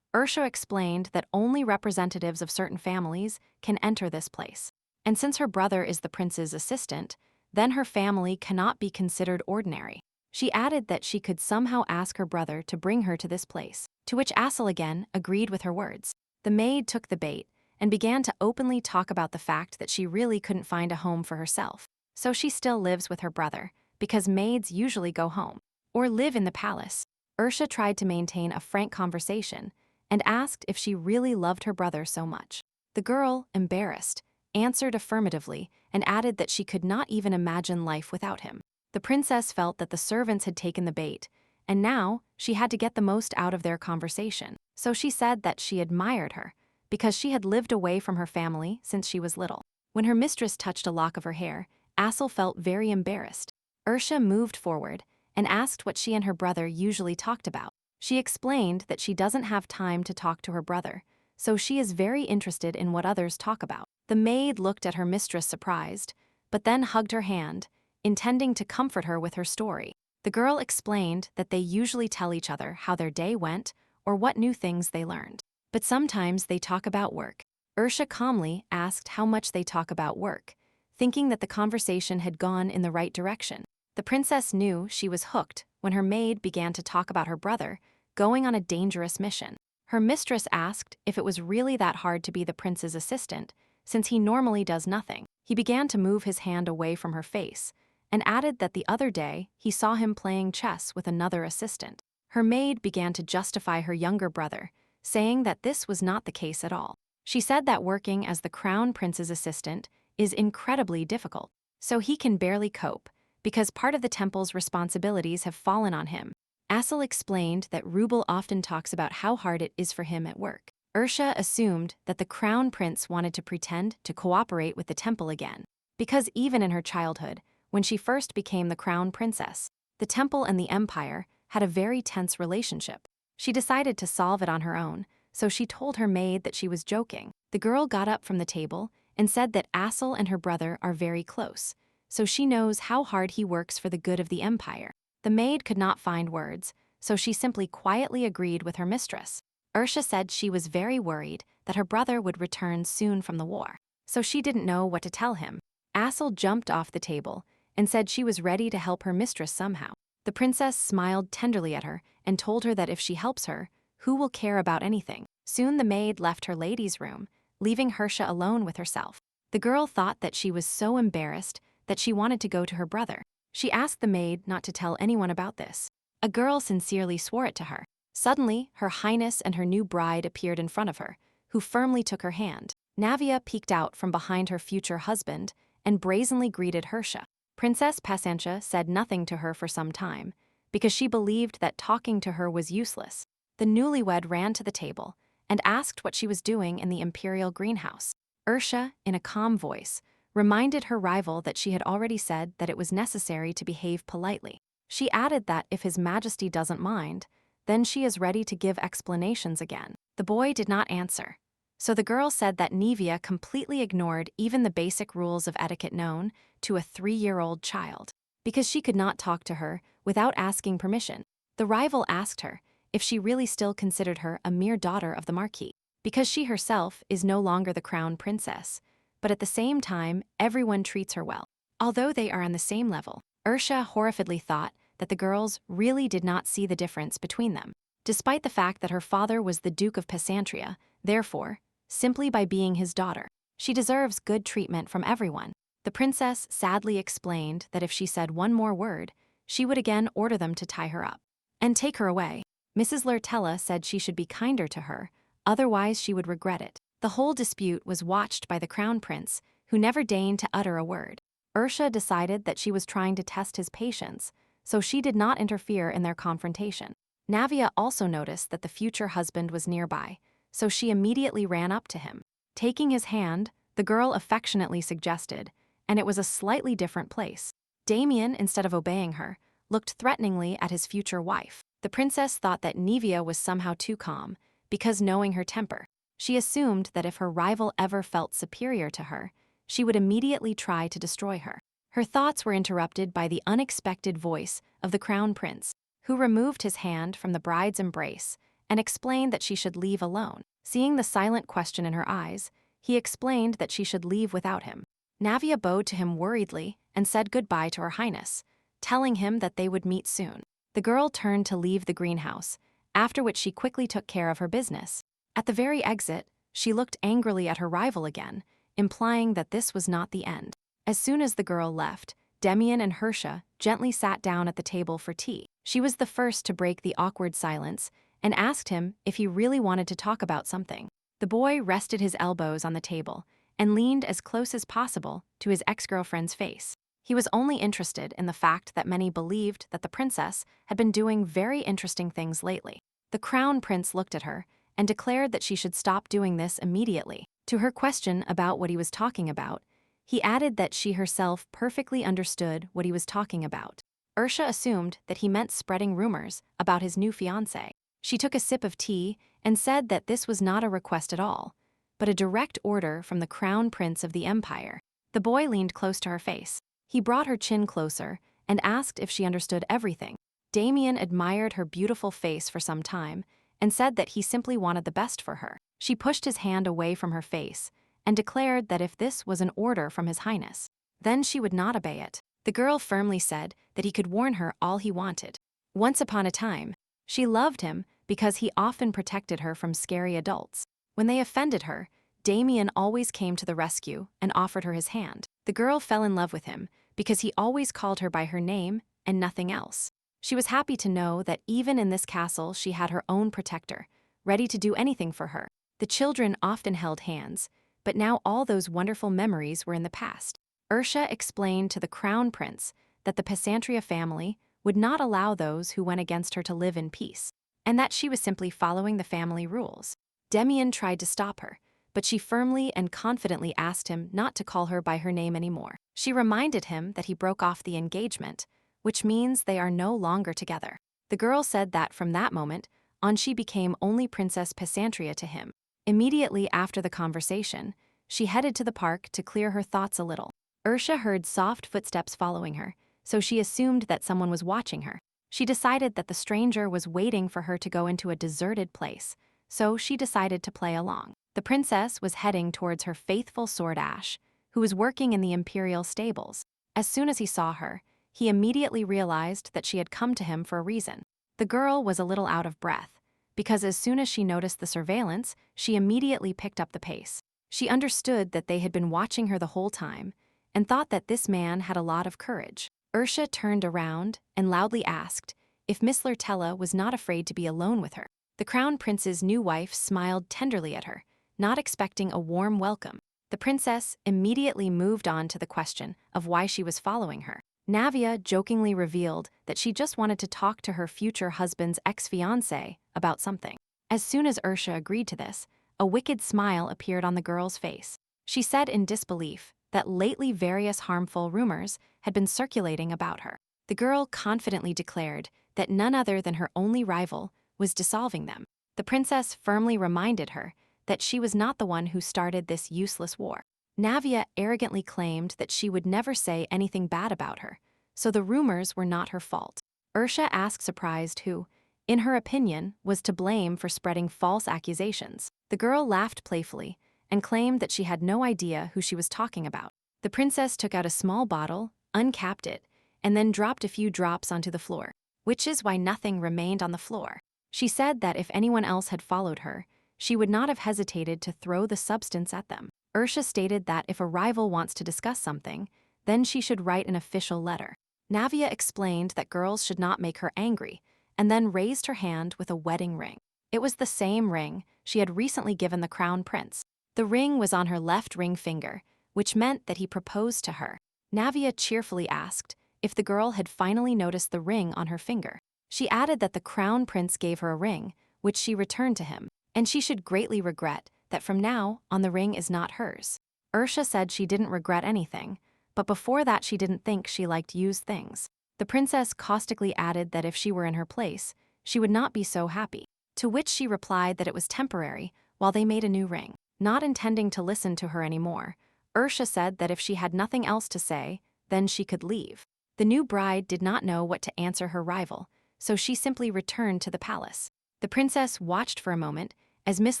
Ursa explained that only representatives of certain families can enter this place. And since her brother is the prince's assistant, then her family cannot be considered ordinary. She added that she could somehow ask her brother to bring her to this place, to which Azreel again agreed with her words. The maid took the bait and began to openly talk about the fact that she really couldn't find a home for herself. So she still lives with her brother, because maids usually go home or live in the palace. Ursa tried to maintain a frank conversation and asked if she really loved her brother so much. The girl, embarrassed, answered affirmatively and added that she could not even imagine life without him. The princess felt that the servants had taken the bait, and now she had to get the most out of their conversation. So she said that she admired her, because she had lived away from her family since she was little. When her mistress touched a lock of her hair, Azreel felt very embarrassed. Ursa moved forward and asked what she and her brother usually talked about. She explained that she doesn't have time to talk to her brother, so she is very interested in what others talk about. The maid looked at her mistress surprised, but then hugged her hand, intending to comfort her with her story. The girl explained that they usually tell each other how their day went or what new things they learned. But sometimes they talk about work. Ursa calmly asked how much they talk about work, thinking that the conversation had gone in the right direction. The princess knew she was hooked when her maid began to talk about her brother going on a dangerous mission. Her mistress asked if it was really that hard to be the prince's assistant, since he normally does nothing. He began to move his hand away from her face, and added that the other day he saw him playing chess with another assistant. Her maid began to justify her younger brother, saying that this was not the case at all. She said that working as the crown prince's assistant is incredibly difficult, so he can barely cope, because part of the temple's responsibilities have fallen on him. Azreel explained that Rubel often talks about how hard it is for him at work. Ursa assumed that the crown prince wanted to pretend to cooperate with the temple again, because even in her childhood, when she first became the crown princess, the temple and the empire had a very tense relationship. She decided to solve it on her own, so she told her maid that she was joking. The girl got up from the table and said that Azreel and her brother are very close, so she knows how hard he works for the good of the empire. The maid could not find words, so she simply quietly agreed with her mistress. Ursa said she was very worried that her brother would return soon from the war, so she didn't know what to tell him. Azreel jumped off the table and said she was ready to help her mistress somehow. The princess smiled tenderly at her and told her that if she helps her, who will care about anything? Soon the maid left her lady's room, leaving Ursa alone with herself. The girl thought that she was so embarrassed that she wanted to go to her brother. She asked the maid not to tell anyone about this. A girl sincerely swore it to her. Suddenly, Her Highness and her new bride appeared in front of her, who firmly took her hand. Navia peeked out from behind her future husband and brazenly greeted Ursa. Princess Pesantria said nothing to her for some time, because she believed that talking to her was useless. The newlywed ran to the table and asked what she was doing in the imperial greenhouse. Ursa, in a calm voice, reminded her rival that she had already said that it was necessary to behave politely. She added that if His Majesty doesn't mind, then she is ready to give explanations again. The boy did not answer, so the girl said that Navia completely ignored even the basic rules of etiquette known to a 3-year-old child, because she could not talk to her without asking permission. The rival asked her if she really still considered her a mere daughter of the Marquis, because she herself is no longer the crown princess, but at the same time, everyone treats her well. Although they are on the same level, Ursa horrifiedly thought that the girls really did not see the difference between them, despite the fact that her father was the Duke of Pesantria. Therefore, simply by being his daughter, she deserves good treatment from everyone. The princess sadly explained that if she said one more word, she would again order them to tie her up and take her away. Mrs. Lertella said she should be kinder to her, otherwise she would regret it. The whole dispute was watched by the crown prince, who never deigned to utter a word. Ursa decided that she was trying to test his patience, so she did not interfere in their confrontation. Navia also noticed that the future husband was nearby, so she immediately ran up to him. Taking his hand, the girl affectionately suggested, and it was a slightly different place. Damian, instead of obeying her, looked threateningly at his future wife. The princess thought that Navia was somehow too calm, because knowing her temper, she assumed that if her rival ever felt superior to her, she would immediately try to destroy her. Her thoughts were interrupted by the unexpected voice of the crown prince, who removed his hand from the bride's embrace and explained that she should leave alone. Seeing the silent question in her eyes, he explained that she should leave without him. Navia bowed to him worriedly and said goodbye to Her Highness, telling him that they would meet soon. The girl turned to leave the greenhouse, after which she quickly took care of her business. At the very exit, she looked angrily at her rival again, implying that this was not the end. As soon as the girl left, Damian and Ursa gently sat down at the table for tea. She was the first to break the awkward silence and asked him if he really wanted to talk about something. The boy rested his elbows on the table and leaned as close as possible to his ex-girlfriend's face. He was only interested in the fact that many believed that the princess had been doing very interesting things lately. The crown prince looked at her and declared that she should stop doing this immediately. To her question about what he was talking about, he added that she herself perfectly understood what he was talking about. Ursa assumed that he meant spreading rumors about his new fiancé. She took a sip of tea and said that this was not a request at all, but a direct order from the crown prince of the empire. The boy leaned close to her face. He brought her chin closer and asked if she understood everything. Damian admired her beautiful face for some time and said that he simply wanted the best for her. She pushed his hand away from her face and declared that if this was an order from His Highness, then she would not obey it. The girl firmly said that he could warn her all he wanted. Once upon a time, she loved him because he often protected her from scary adults. When they offended her, Damian always came to the rescue and offered her his hand. The girl fell in love with him because he always called her by her name and nothing else. She was happy to know that even in this castle she had her own protector, ready to do anything for her. The children often held hands, but now all those wonderful memories were in the past. Ursa explained to the crown prince that the Pesantria family would not allow those who went against her to live in peace, and that she was simply following the family rules. Damian tried to stop her, but she firmly and confidently asked him not to call her by her name anymore. She reminded him that he broke off the engagement, which means they are no longer together. The girl said that from that moment on she became only Princess Pesantria to him. Immediately after the conversation, she headed to the park to clear her thoughts a little. Ursa heard soft footsteps following her, so she assumed that someone was watching her. She decided that the stranger was waiting for her to go into a deserted place, so she decided to play along. The princess was heading towards her faithful sword Ash, who was working in the imperial stables. As soon as he saw her, he immediately realized that she had come to him for a reason. The girl was a little out of breath, because as soon as she noticed the surveillance, she immediately picked up the pace. She understood that they had been watching her the whole time, and thought that this man had a lot of courage. Ursa turned around and loudly asked if Miss Lurtella was not afraid to be alone with her. The crown prince's new wife smiled tenderly at her, not expecting a warm welcome. The princess immediately moved on to the question of why she was following her. Navia jokingly revealed that she just wanted to talk to her future husband's ex-fiancé about something. As soon as Ursa agreed to this, a wicked smile appeared on the girl's face. She said in disbelief that lately various harmful rumors had been circulating about her. The girl confidently declared that none other than her only rival was dissolving them. The princess firmly reminded her that she was not the one who started this useless war. Navia arrogantly claimed that she would never say anything bad about her, so the rumors were not her fault. Ursa asked surprised who, in her opinion, was to blame for spreading false accusations. The girl laughed playfully and claimed that she had no idea who she was talking about. The princess took out a small bottle, uncapped it, and then dropped a few drops onto the floor, which is why nothing remained on the floor. She said that if anyone else had followed her, she would not have hesitated to throw the substance at them. Ursa stated that if a rival wants to discuss something, then she should write an official letter. Navia explained that girls should not make her angry, and then raised her hand with a wedding ring. It was the same ring she had recently given the crown prince. The ring was on her left ring finger, which meant that he proposed to her. Navia cheerfully asked if the girl had finally noticed the ring on her finger. She added that the crown prince gave her a ring, which she returned to him, and she should greatly regret that from now on the ring is not hers. Ursa said she didn't regret anything, but before that she didn't think she liked used things. The princess caustically added that if she were in her place, she would not be so happy, to which she replied that it was temporary while they made a new ring. Not intending to listen to her anymore, Ursa said that if she had nothing else to say, then she could leave. The new bride did not know what to answer her rival, so she simply returned to the palace. The princess watched for a moment as Miss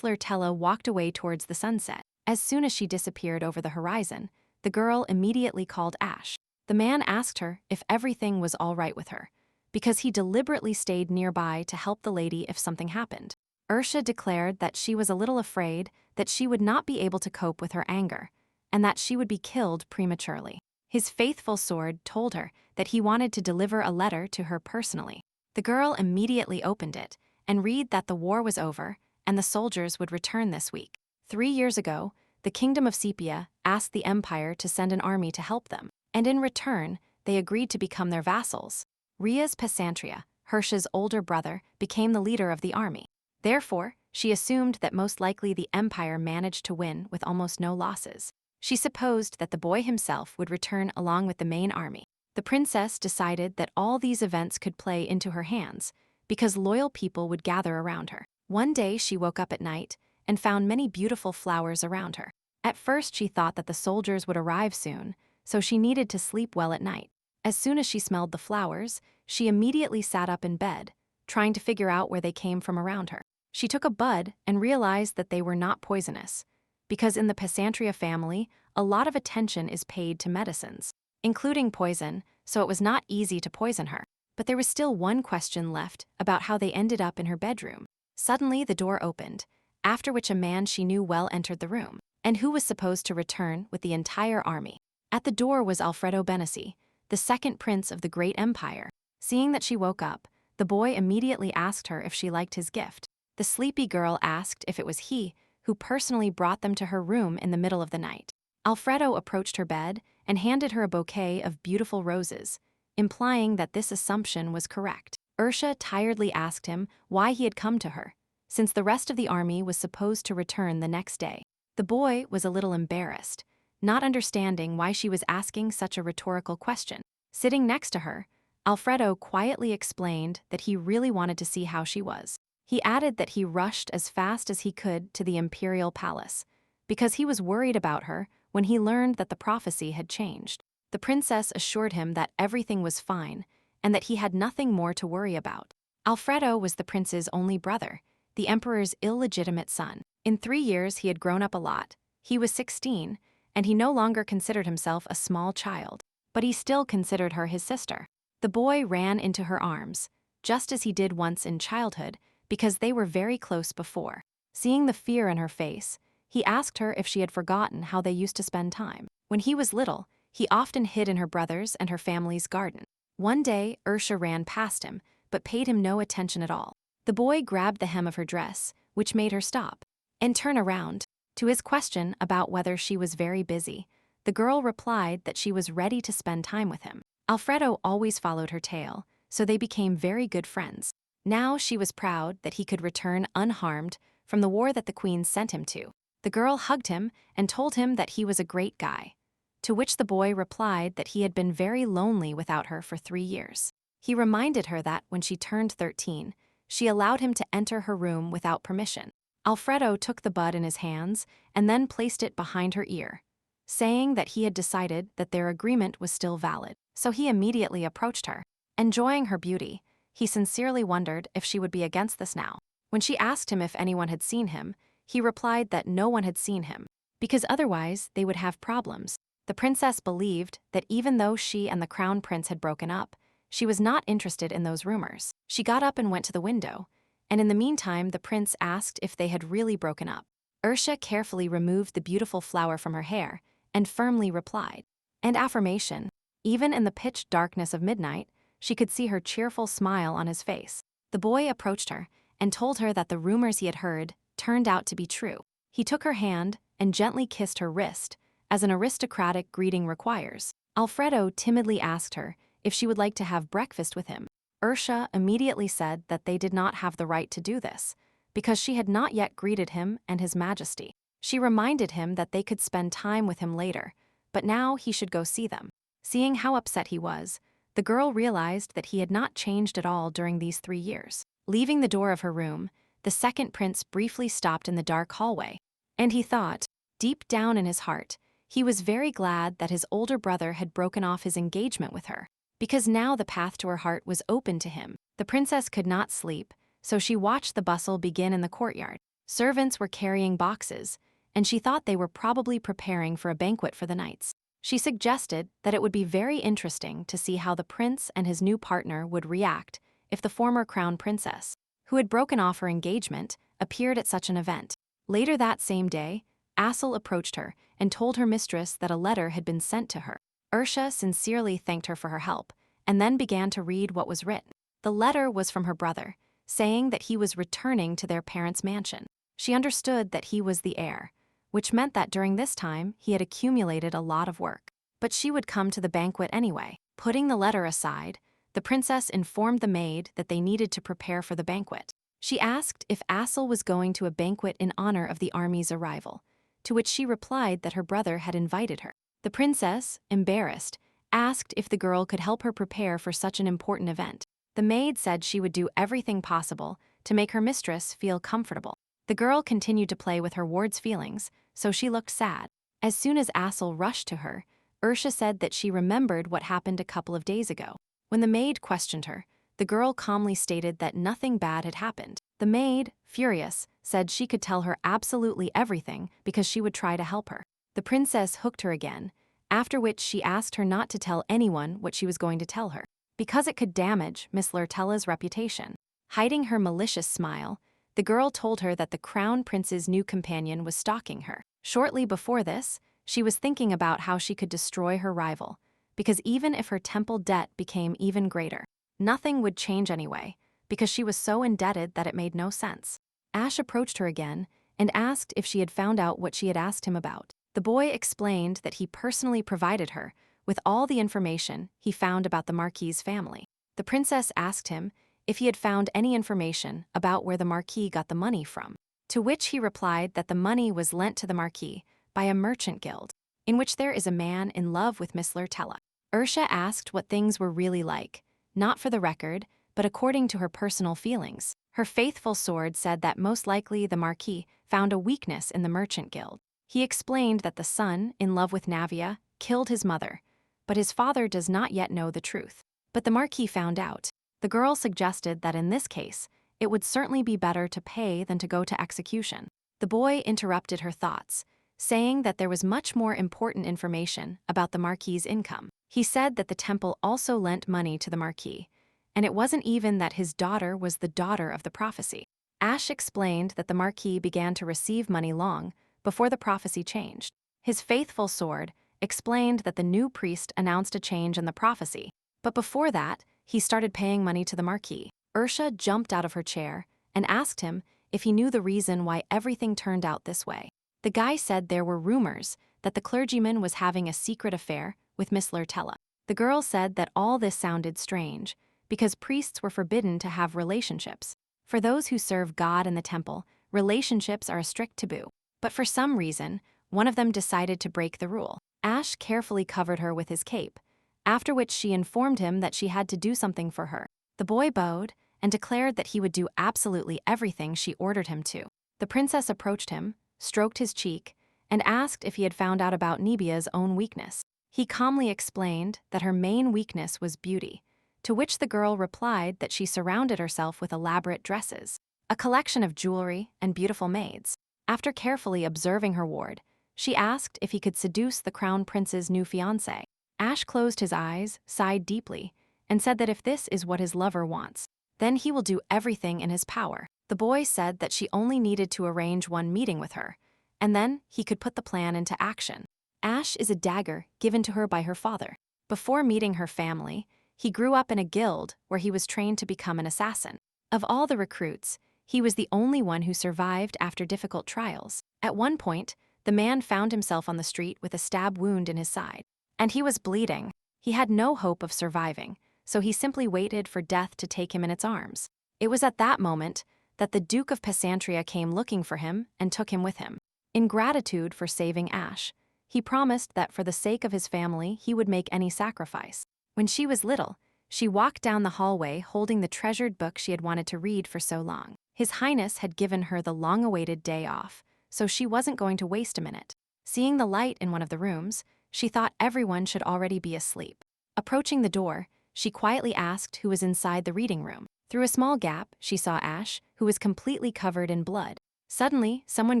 Lurtella walked away towards the sunset. As soon as she disappeared over the horizon, the girl immediately called Ash. The man asked her if everything was all right with her, because he deliberately stayed nearby to help the lady if something happened. Ursa declared that she was a little afraid that she would not be able to cope with her anger, and that she would be killed prematurely. His faithful sword told her that he wanted to deliver a letter to her personally. The girl immediately opened it and read that the war was over and the soldiers would return this week. 3 years ago, the Kingdom of Sepia asked the Empire to send an army to help them, and in return, they agreed to become their vassals. Riaz Pesantria, Hirsch's older brother, became the leader of the army. Therefore, she assumed that most likely the Empire managed to win with almost no losses. She supposed that the boy himself would return along with the main army. The princess decided that all these events could play into her hands, because loyal people would gather around her. One day she woke up at night and found many beautiful flowers around her. At first she thought that the soldiers would arrive soon, so she needed to sleep well at night. As soon as she smelled the flowers, she immediately sat up in bed, trying to figure out where they came from around her. She took a bud and realized that they were not poisonous, because in the Pesantria family, a lot of attention is paid to medicines, including poison, so it was not easy to poison her. But there was still one question left about how they ended up in her bedroom. Suddenly, the door opened, after which a man she knew well entered the room, and who was supposed to return with the entire army. At the door was Alfredo Benassi, the second prince of the great empire. Seeing that she woke up, the boy immediately asked her if she liked his gift. The sleepy girl asked if it was he who personally brought them to her room in the middle of the night. Alfredo approached her bed and handed her a bouquet of beautiful roses, implying that this assumption was correct. Ursa tiredly asked him why he had come to her, since the rest of the army was supposed to return the next day. The boy was a little embarrassed, not understanding why she was asking such a rhetorical question. Sitting next to her, Alfredo quietly explained that he really wanted to see how she was. He added that he rushed as fast as he could to the imperial palace, because he was worried about her when he learned that the prophecy had changed. The princess assured him that everything was fine and that he had nothing more to worry about. Alfredo was the prince's only brother, the emperor's illegitimate son. In 3 years, he had grown up a lot. He was 16, and he no longer considered himself a small child, but he still considered her his sister. The boy ran into her arms, just as he did once in childhood, because they were very close before. Seeing the fear in her face, he asked her if she had forgotten how they used to spend time. When he was little, he often hid in her brother's and her family's garden. One day, Ursa ran past him, but paid him no attention at all. The boy grabbed the hem of her dress, which made her stop and turn around. To his question about whether she was very busy, the girl replied that she was ready to spend time with him. Alfredo always followed her tail, so they became very good friends. Now she was proud that he could return unharmed from the war that the queen sent him to. The girl hugged him and told him that he was a great guy, to which the boy replied that he had been very lonely without her for 3 years. He reminded her that when she turned 13, she allowed him to enter her room without permission. Alfredo took the bud in his hands and then placed it behind her ear, saying that he had decided that their agreement was still valid. So he immediately approached her. Enjoying her beauty, he sincerely wondered if she would be against this now. When she asked him if anyone had seen him, he replied that no one had seen him, because otherwise they would have problems. The princess believed that even though she and the crown prince had broken up, she was not interested in those rumors. She got up and went to the window, and in the meantime the prince asked if they had really broken up. Ercia carefully removed the beautiful flower from her hair and firmly replied. And affirmation. Even in the pitch darkness of midnight, she could see her cheerful smile on his face. The boy approached her and told her that the rumors he had heard turned out to be true. He took her hand and gently kissed her wrist, as an aristocratic greeting requires. Alfredo timidly asked her if she would like to have breakfast with him. Ursa immediately said that they did not have the right to do this, because she had not yet greeted him and his majesty. She reminded him that they could spend time with him later, but now he should go see them. Seeing how upset he was, the girl realized that he had not changed at all during these 3 years. Leaving the door of her room, the second prince briefly stopped in the dark hallway, and he thought, deep down in his heart, he was very glad that his older brother had broken off his engagement with her, because now the path to her heart was open to him. The princess could not sleep, so she watched the bustle begin in the courtyard. Servants were carrying boxes, and she thought they were probably preparing for a banquet for the knights. She suggested that it would be very interesting to see how the prince and his new partner would react if the former crown princess, who had broken off her engagement, appeared at such an event. Later that same day, Azreel approached her and told her mistress that a letter had been sent to her. Ursa sincerely thanked her for her help and then began to read what was written. The letter was from her brother, saying that he was returning to their parents' mansion. She understood that he was the heir, which meant that during this time he had accumulated a lot of work. But she would come to the banquet anyway. Putting the letter aside, the princess informed the maid that they needed to prepare for the banquet. She asked if Azreel was going to a banquet in honor of the army's arrival, to which she replied that her brother had invited her. The princess, embarrassed, asked if the girl could help her prepare for such an important event. The maid said she would do everything possible to make her mistress feel comfortable. The girl continued to play with her ward's feelings, so she looked sad. As soon as Azreel rushed to her, Ursa said that she remembered what happened a couple of days ago. When the maid questioned her, the girl calmly stated that nothing bad had happened. The maid, furious, said she could tell her absolutely everything because she would try to help her. The princess hooked her again, after which she asked her not to tell anyone what she was going to tell her, because it could damage Miss Lortella's reputation. Hiding her malicious smile, the girl told her that the crown prince's new companion was stalking her. Shortly before this, she was thinking about how she could destroy her rival, because even if her temple debt became even greater, nothing would change anyway, because she was so indebted that it made no sense. Ash approached her again and asked if she had found out what she had asked him about. The boy explained that he personally provided her with all the information he found about the Marquis's family. The princess asked him if he had found any information about where the Marquis got the money from, to which he replied that the money was lent to the Marquis by a merchant guild, in which there is a man in love with Miss Lortella. Ursa asked what things were really like, not for the record, but according to her personal feelings. Her faithful sword said that most likely the Marquis found a weakness in the merchant guild. He explained that the son, in love with Navia, killed his mother, but his father does not yet know the truth. But the Marquis found out. The girl suggested that in this case, it would certainly be better to pay than to go to execution. The boy interrupted her thoughts, saying that there was much more important information about the Marquis's income. He said that the temple also lent money to the Marquis, and it wasn't even that his daughter was the daughter of the prophecy. Ash explained that the Marquis began to receive money long before the prophecy changed. His faithful sword explained that the new priest announced a change in the prophecy, but before that, he started paying money to the Marquis. Ursa jumped out of her chair and asked him if he knew the reason why everything turned out this way. The guy said there were rumors that the clergyman was having a secret affair with Miss Lortella. The girl said that all this sounded strange, because priests were forbidden to have relationships. For those who serve God in the temple, relationships are a strict taboo. But for some reason, one of them decided to break the rule. Ash carefully covered her with his cape, after which she informed him that she had to do something for her. The boy bowed and declared that he would do absolutely everything she ordered him to. The princess approached him, stroked his cheek, and asked if he had found out about Navia's own weakness. He calmly explained that her main weakness was beauty, to which the girl replied that she surrounded herself with elaborate dresses, a collection of jewelry and beautiful maids. After carefully observing her ward, she asked if he could seduce the crown prince's new fiancé. Ash closed his eyes, sighed deeply, and said that if this is what his lover wants, then he will do everything in his power. The boy said that she only needed to arrange one meeting with her, and then he could put the plan into action. Ash is a dagger given to her by her father. Before meeting her family, he grew up in a guild where he was trained to become an assassin. Of all the recruits, he was the only one who survived after difficult trials. At one point, the man found himself on the street with a stab wound in his side, and he was bleeding. He had no hope of surviving, so he simply waited for death to take him in its arms. It was at that moment that the Duke of Pesantria came looking for him and took him with him. In gratitude for saving Ash, he promised that for the sake of his family he would make any sacrifice. When she was little, she walked down the hallway holding the treasured book she had wanted to read for so long. His Highness had given her the long-awaited day off, so she wasn't going to waste a minute. Seeing the light in one of the rooms, she thought everyone should already be asleep. Approaching the door, she quietly asked who was inside the reading room. Through a small gap, she saw Ash, who was completely covered in blood. Suddenly, someone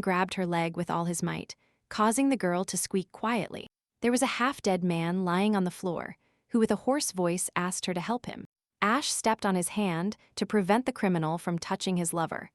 grabbed her leg with all his might, causing the girl to squeak quietly. There was a half-dead man lying on the floor, who with a hoarse voice asked her to help him. Ash stepped on his hand to prevent the criminal from touching his lover,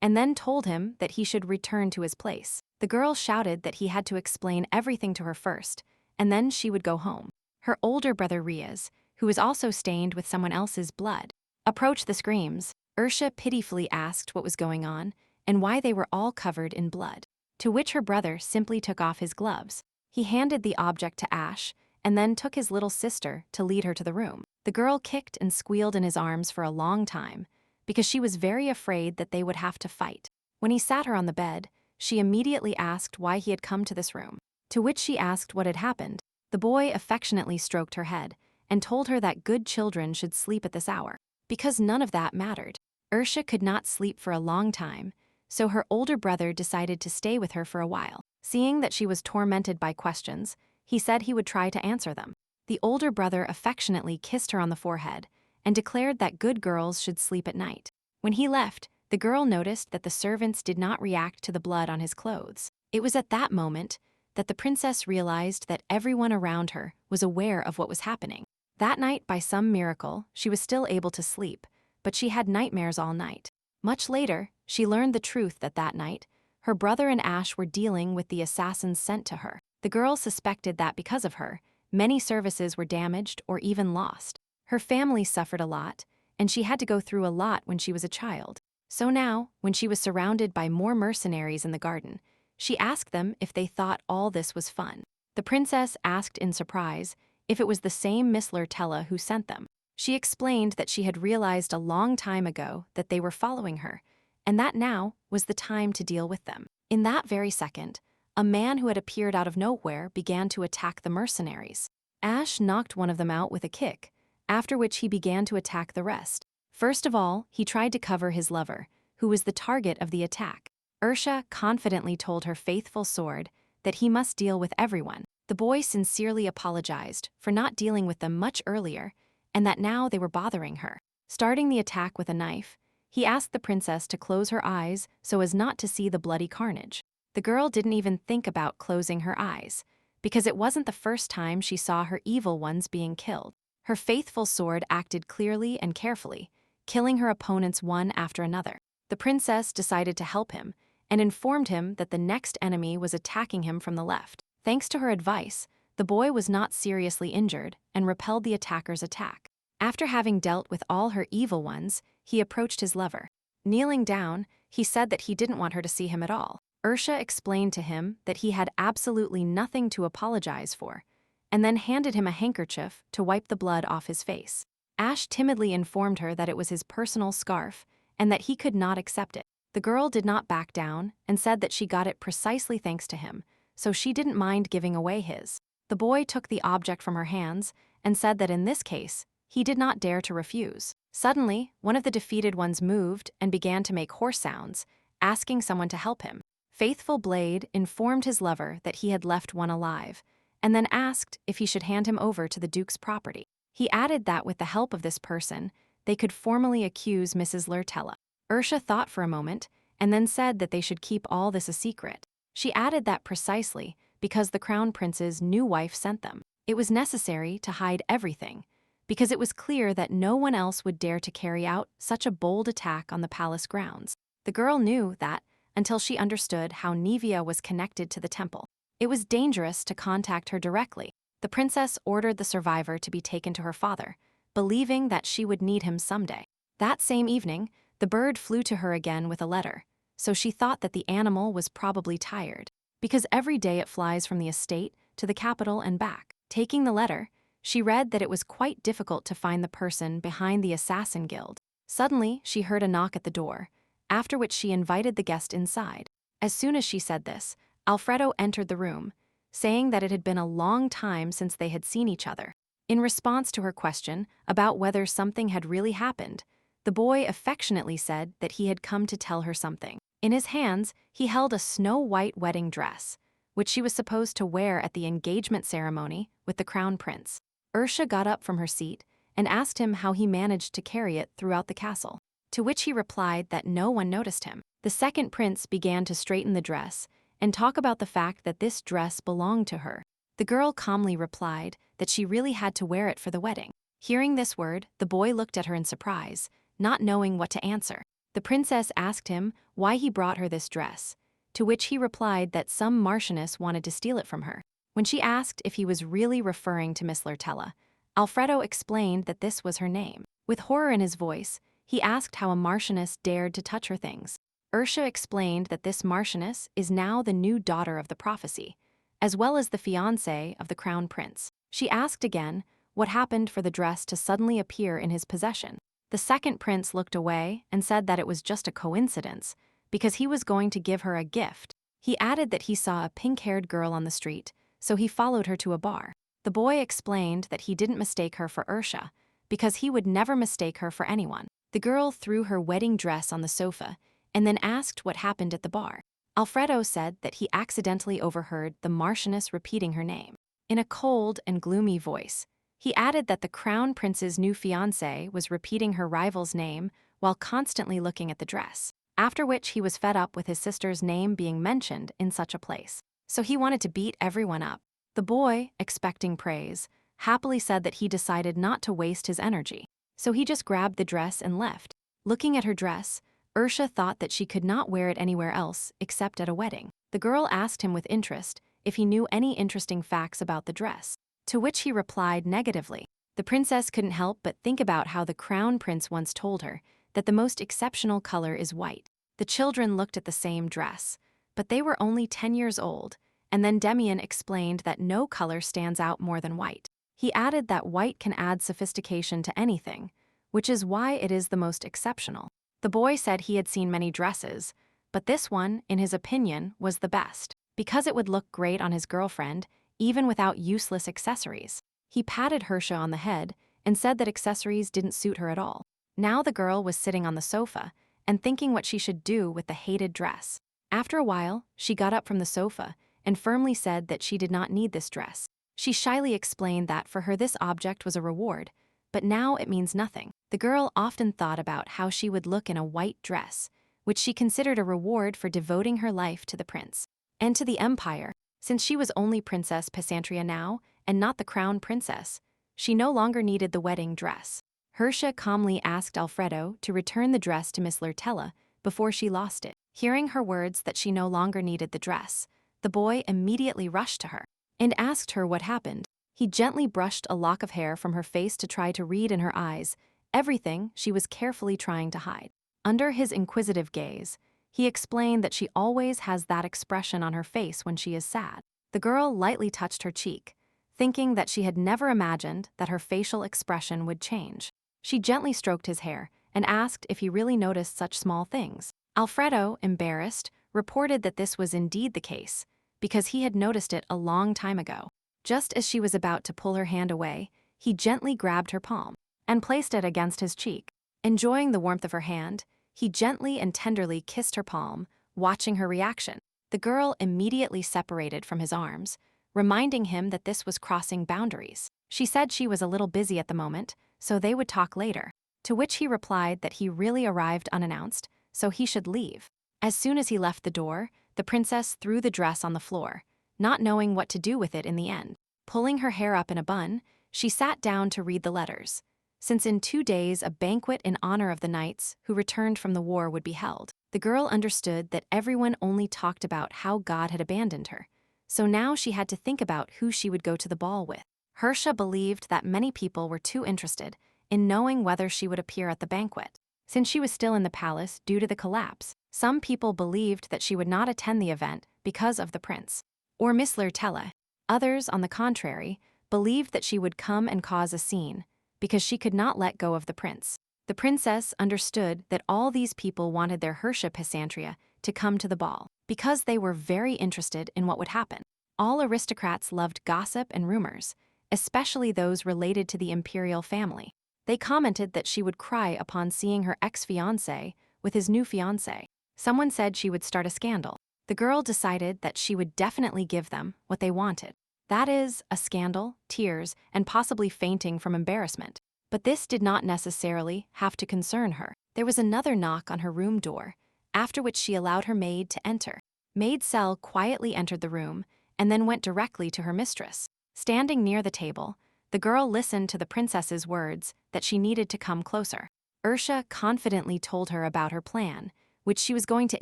and then told him that he should return to his place. The girl shouted that he had to explain everything to her first, and then she would go home. Her older brother Riaz, who was also stained with someone else's blood, approached the screams. Ursa pitifully asked what was going on and why they were all covered in blood, to which her brother simply took off his gloves. He handed the object to Ash and then took his little sister to lead her to the room. The girl kicked and squealed in his arms for a long time because she was very afraid that they would have to fight. When he sat her on the bed, she immediately asked why he had come to this room, to which she asked what had happened. The boy affectionately stroked her head and told her that good children should sleep at this hour, because none of that mattered. Ursa could not sleep for a long time, so her older brother decided to stay with her for a while. Seeing that she was tormented by questions, he said he would try to answer them. The older brother affectionately kissed her on the forehead and declared that good girls should sleep at night. When he left, the girl noticed that the servants did not react to the blood on his clothes. It was at that moment that the princess realized that everyone around her was aware of what was happening. That night, by some miracle, she was still able to sleep, but she had nightmares all night. Much later, she learned the truth that night, her brother and Ash were dealing with the assassins sent to her. The girl suspected that because of her, many services were damaged or even lost. Her family suffered a lot, and she had to go through a lot when she was a child. So now, when she was surrounded by more mercenaries in the garden, she asked them if they thought all this was fun. The princess asked in surprise if it was the same Miss Lurtella who sent them. She explained that she had realized a long time ago that they were following her, and that now was the time to deal with them. In that very second, a man who had appeared out of nowhere began to attack the mercenaries. Ash knocked one of them out with a kick, after which he began to attack the rest. First of all, he tried to cover his lover, who was the target of the attack. Ursa confidently told her faithful sword that he must deal with everyone. The boy sincerely apologized for not dealing with them much earlier, and that now they were bothering her. Starting the attack with a knife, he asked the princess to close her eyes so as not to see the bloody carnage. The girl didn't even think about closing her eyes, because it wasn't the first time she saw her evil ones being killed. Her faithful sword acted clearly and carefully, killing her opponents one after another. The princess decided to help him and informed him that the next enemy was attacking him from the left. Thanks to her advice, the boy was not seriously injured and repelled the attacker's attack. After having dealt with all her evil ones, he approached his lover. Kneeling down, he said that he didn't want her to see him at all. Ursa explained to him that he had absolutely nothing to apologize for, and then handed him a handkerchief to wipe the blood off his face. Ash timidly informed her that it was his personal scarf and that he could not accept it. The girl did not back down and said that she got it precisely thanks to him, so she didn't mind giving away his. The boy took the object from her hands and said that in this case, he did not dare to refuse. Suddenly, one of the defeated ones moved and began to make horse sounds, asking someone to help him. Faithful Blade informed his lover that he had left one alive, and then asked if he should hand him over to the Duke's property. He added that with the help of this person, they could formally accuse Mrs. Lurtella. Ursa thought for a moment, and then said that they should keep all this a secret. She added that precisely because the Crown Prince's new wife sent them. It was necessary to hide everything, because it was clear that no one else would dare to carry out such a bold attack on the palace grounds. The girl knew that until she understood how Navia was connected to the temple. It was dangerous to contact her directly. The princess ordered the survivor to be taken to her father, believing that she would need him someday. That same evening, the bird flew to her again with a letter, so she thought that the animal was probably tired, because every day it flies from the estate to the capital and back. Taking the letter, she read that it was quite difficult to find the person behind the assassin guild. Suddenly, she heard a knock at the door, after which she invited the guest inside. As soon as she said this, Alfredo entered the room, saying that it had been a long time since they had seen each other. In response to her question about whether something had really happened, the boy affectionately said that he had come to tell her something. In his hands, he held a snow-white wedding dress, which she was supposed to wear at the engagement ceremony with the crown prince. Ursa got up from her seat and asked him how he managed to carry it throughout the castle, to which he replied that no one noticed him. The second prince began to straighten the dress and talk about the fact that this dress belonged to her. The girl calmly replied that she really had to wear it for the wedding. Hearing this word, the boy looked at her in surprise, not knowing what to answer. The princess asked him why he brought her this dress, to which he replied that some marchioness wanted to steal it from her. When she asked if he was really referring to Miss Lurtella, Alfredo explained that this was her name. With horror in his voice, he asked how a marchioness dared to touch her things. Ursa explained that this marchioness is now the new daughter of the prophecy, as well as the fiancée of the crown prince. She asked again what happened for the dress to suddenly appear in his possession. The second prince looked away and said that it was just a coincidence, because he was going to give her a gift. He added that he saw a pink-haired girl on the street, so he followed her to a bar. The boy explained that he didn't mistake her for Ursa, because he would never mistake her for anyone. The girl threw her wedding dress on the sofa and then asked what happened at the bar. Alfredo said that he accidentally overheard the marchioness repeating her name. In a cold and gloomy voice, he added that the crown prince's new fiancée was repeating her rival's name while constantly looking at the dress, after which he was fed up with his sister's name being mentioned in such a place. So he wanted to beat everyone up. The boy, expecting praise, happily said that he decided not to waste his energy. So he just grabbed the dress and left. Looking at her dress, Ursa thought that she could not wear it anywhere else except at a wedding. The girl asked him with interest if he knew any interesting facts about the dress, to which he replied negatively. The princess couldn't help but think about how the crown prince once told her that the most exceptional color is white. The children looked at the same dress, but they were only 10 years old, and then Damian explained that no color stands out more than white. He added that white can add sophistication to anything, which is why it is the most exceptional. The boy said he had seen many dresses, but this one, in his opinion, was the best, because it would look great on his girlfriend, even without useless accessories. He patted Ercia on the head and said that accessories didn't suit her at all. Now the girl was sitting on the sofa and thinking what she should do with the hated dress. After a while, she got up from the sofa and firmly said that she did not need this dress. She shyly explained that for her this object was a reward, but now it means nothing. The girl often thought about how she would look in a white dress, which she considered a reward for devoting her life to the prince and to the empire. Since she was only Princess Pesantria now and not the crown princess, she no longer needed the wedding dress. Ercia calmly asked Alfredo to return the dress to Miss Lurtella before she lost it. Hearing her words that she no longer needed the dress, the boy immediately rushed to her and asked her what happened. He gently brushed a lock of hair from her face to try to read in her eyes everything she was carefully trying to hide. Under his inquisitive gaze, he explained that she always has that expression on her face when she is sad. The girl lightly touched her cheek, thinking that she had never imagined that her facial expression would change. She gently stroked his hair and asked if he really noticed such small things. Alfredo, embarrassed, reported that this was indeed the case, because he had noticed it a long time ago. Just as she was about to pull her hand away, he gently grabbed her palm and placed it against his cheek. Enjoying the warmth of her hand, he gently and tenderly kissed her palm, watching her reaction. The girl immediately separated from his arms, reminding him that this was crossing boundaries. She said she was a little busy at the moment, so they would talk later, to which he replied that he really arrived unannounced, so he should leave. As soon as he left the door, the princess threw the dress on the floor, not knowing what to do with it in the end. Pulling her hair up in a bun, she sat down to read the letters, since in 2 days a banquet in honor of the knights who returned from the war would be held. The girl understood that everyone only talked about how God had abandoned her, so now she had to think about who she would go to the ball with. Ercia believed that many people were too interested in knowing whether she would appear at the banquet. Since she was still in the palace due to the collapse, some people believed that she would not attend the event because of the prince or Miss Lurtella. Others, on the contrary, believed that she would come and cause a scene because she could not let go of the prince. The princess understood that all these people wanted their Ercia Pesantria to come to the ball because they were very interested in what would happen. All aristocrats loved gossip and rumors, especially those related to the imperial family. They commented that she would cry upon seeing her ex-fiancé with his new fiancé. Someone said she would start a scandal. The girl decided that she would definitely give them what they wanted. That is, a scandal, tears, and possibly fainting from embarrassment. But this did not necessarily have to concern her. There was another knock on her room door, after which she allowed her maid to enter. Maid Cell quietly entered the room and then went directly to her mistress. Standing near the table, the girl listened to the princess's words that she needed to come closer. Ursa confidently told her about her plan, which she was going to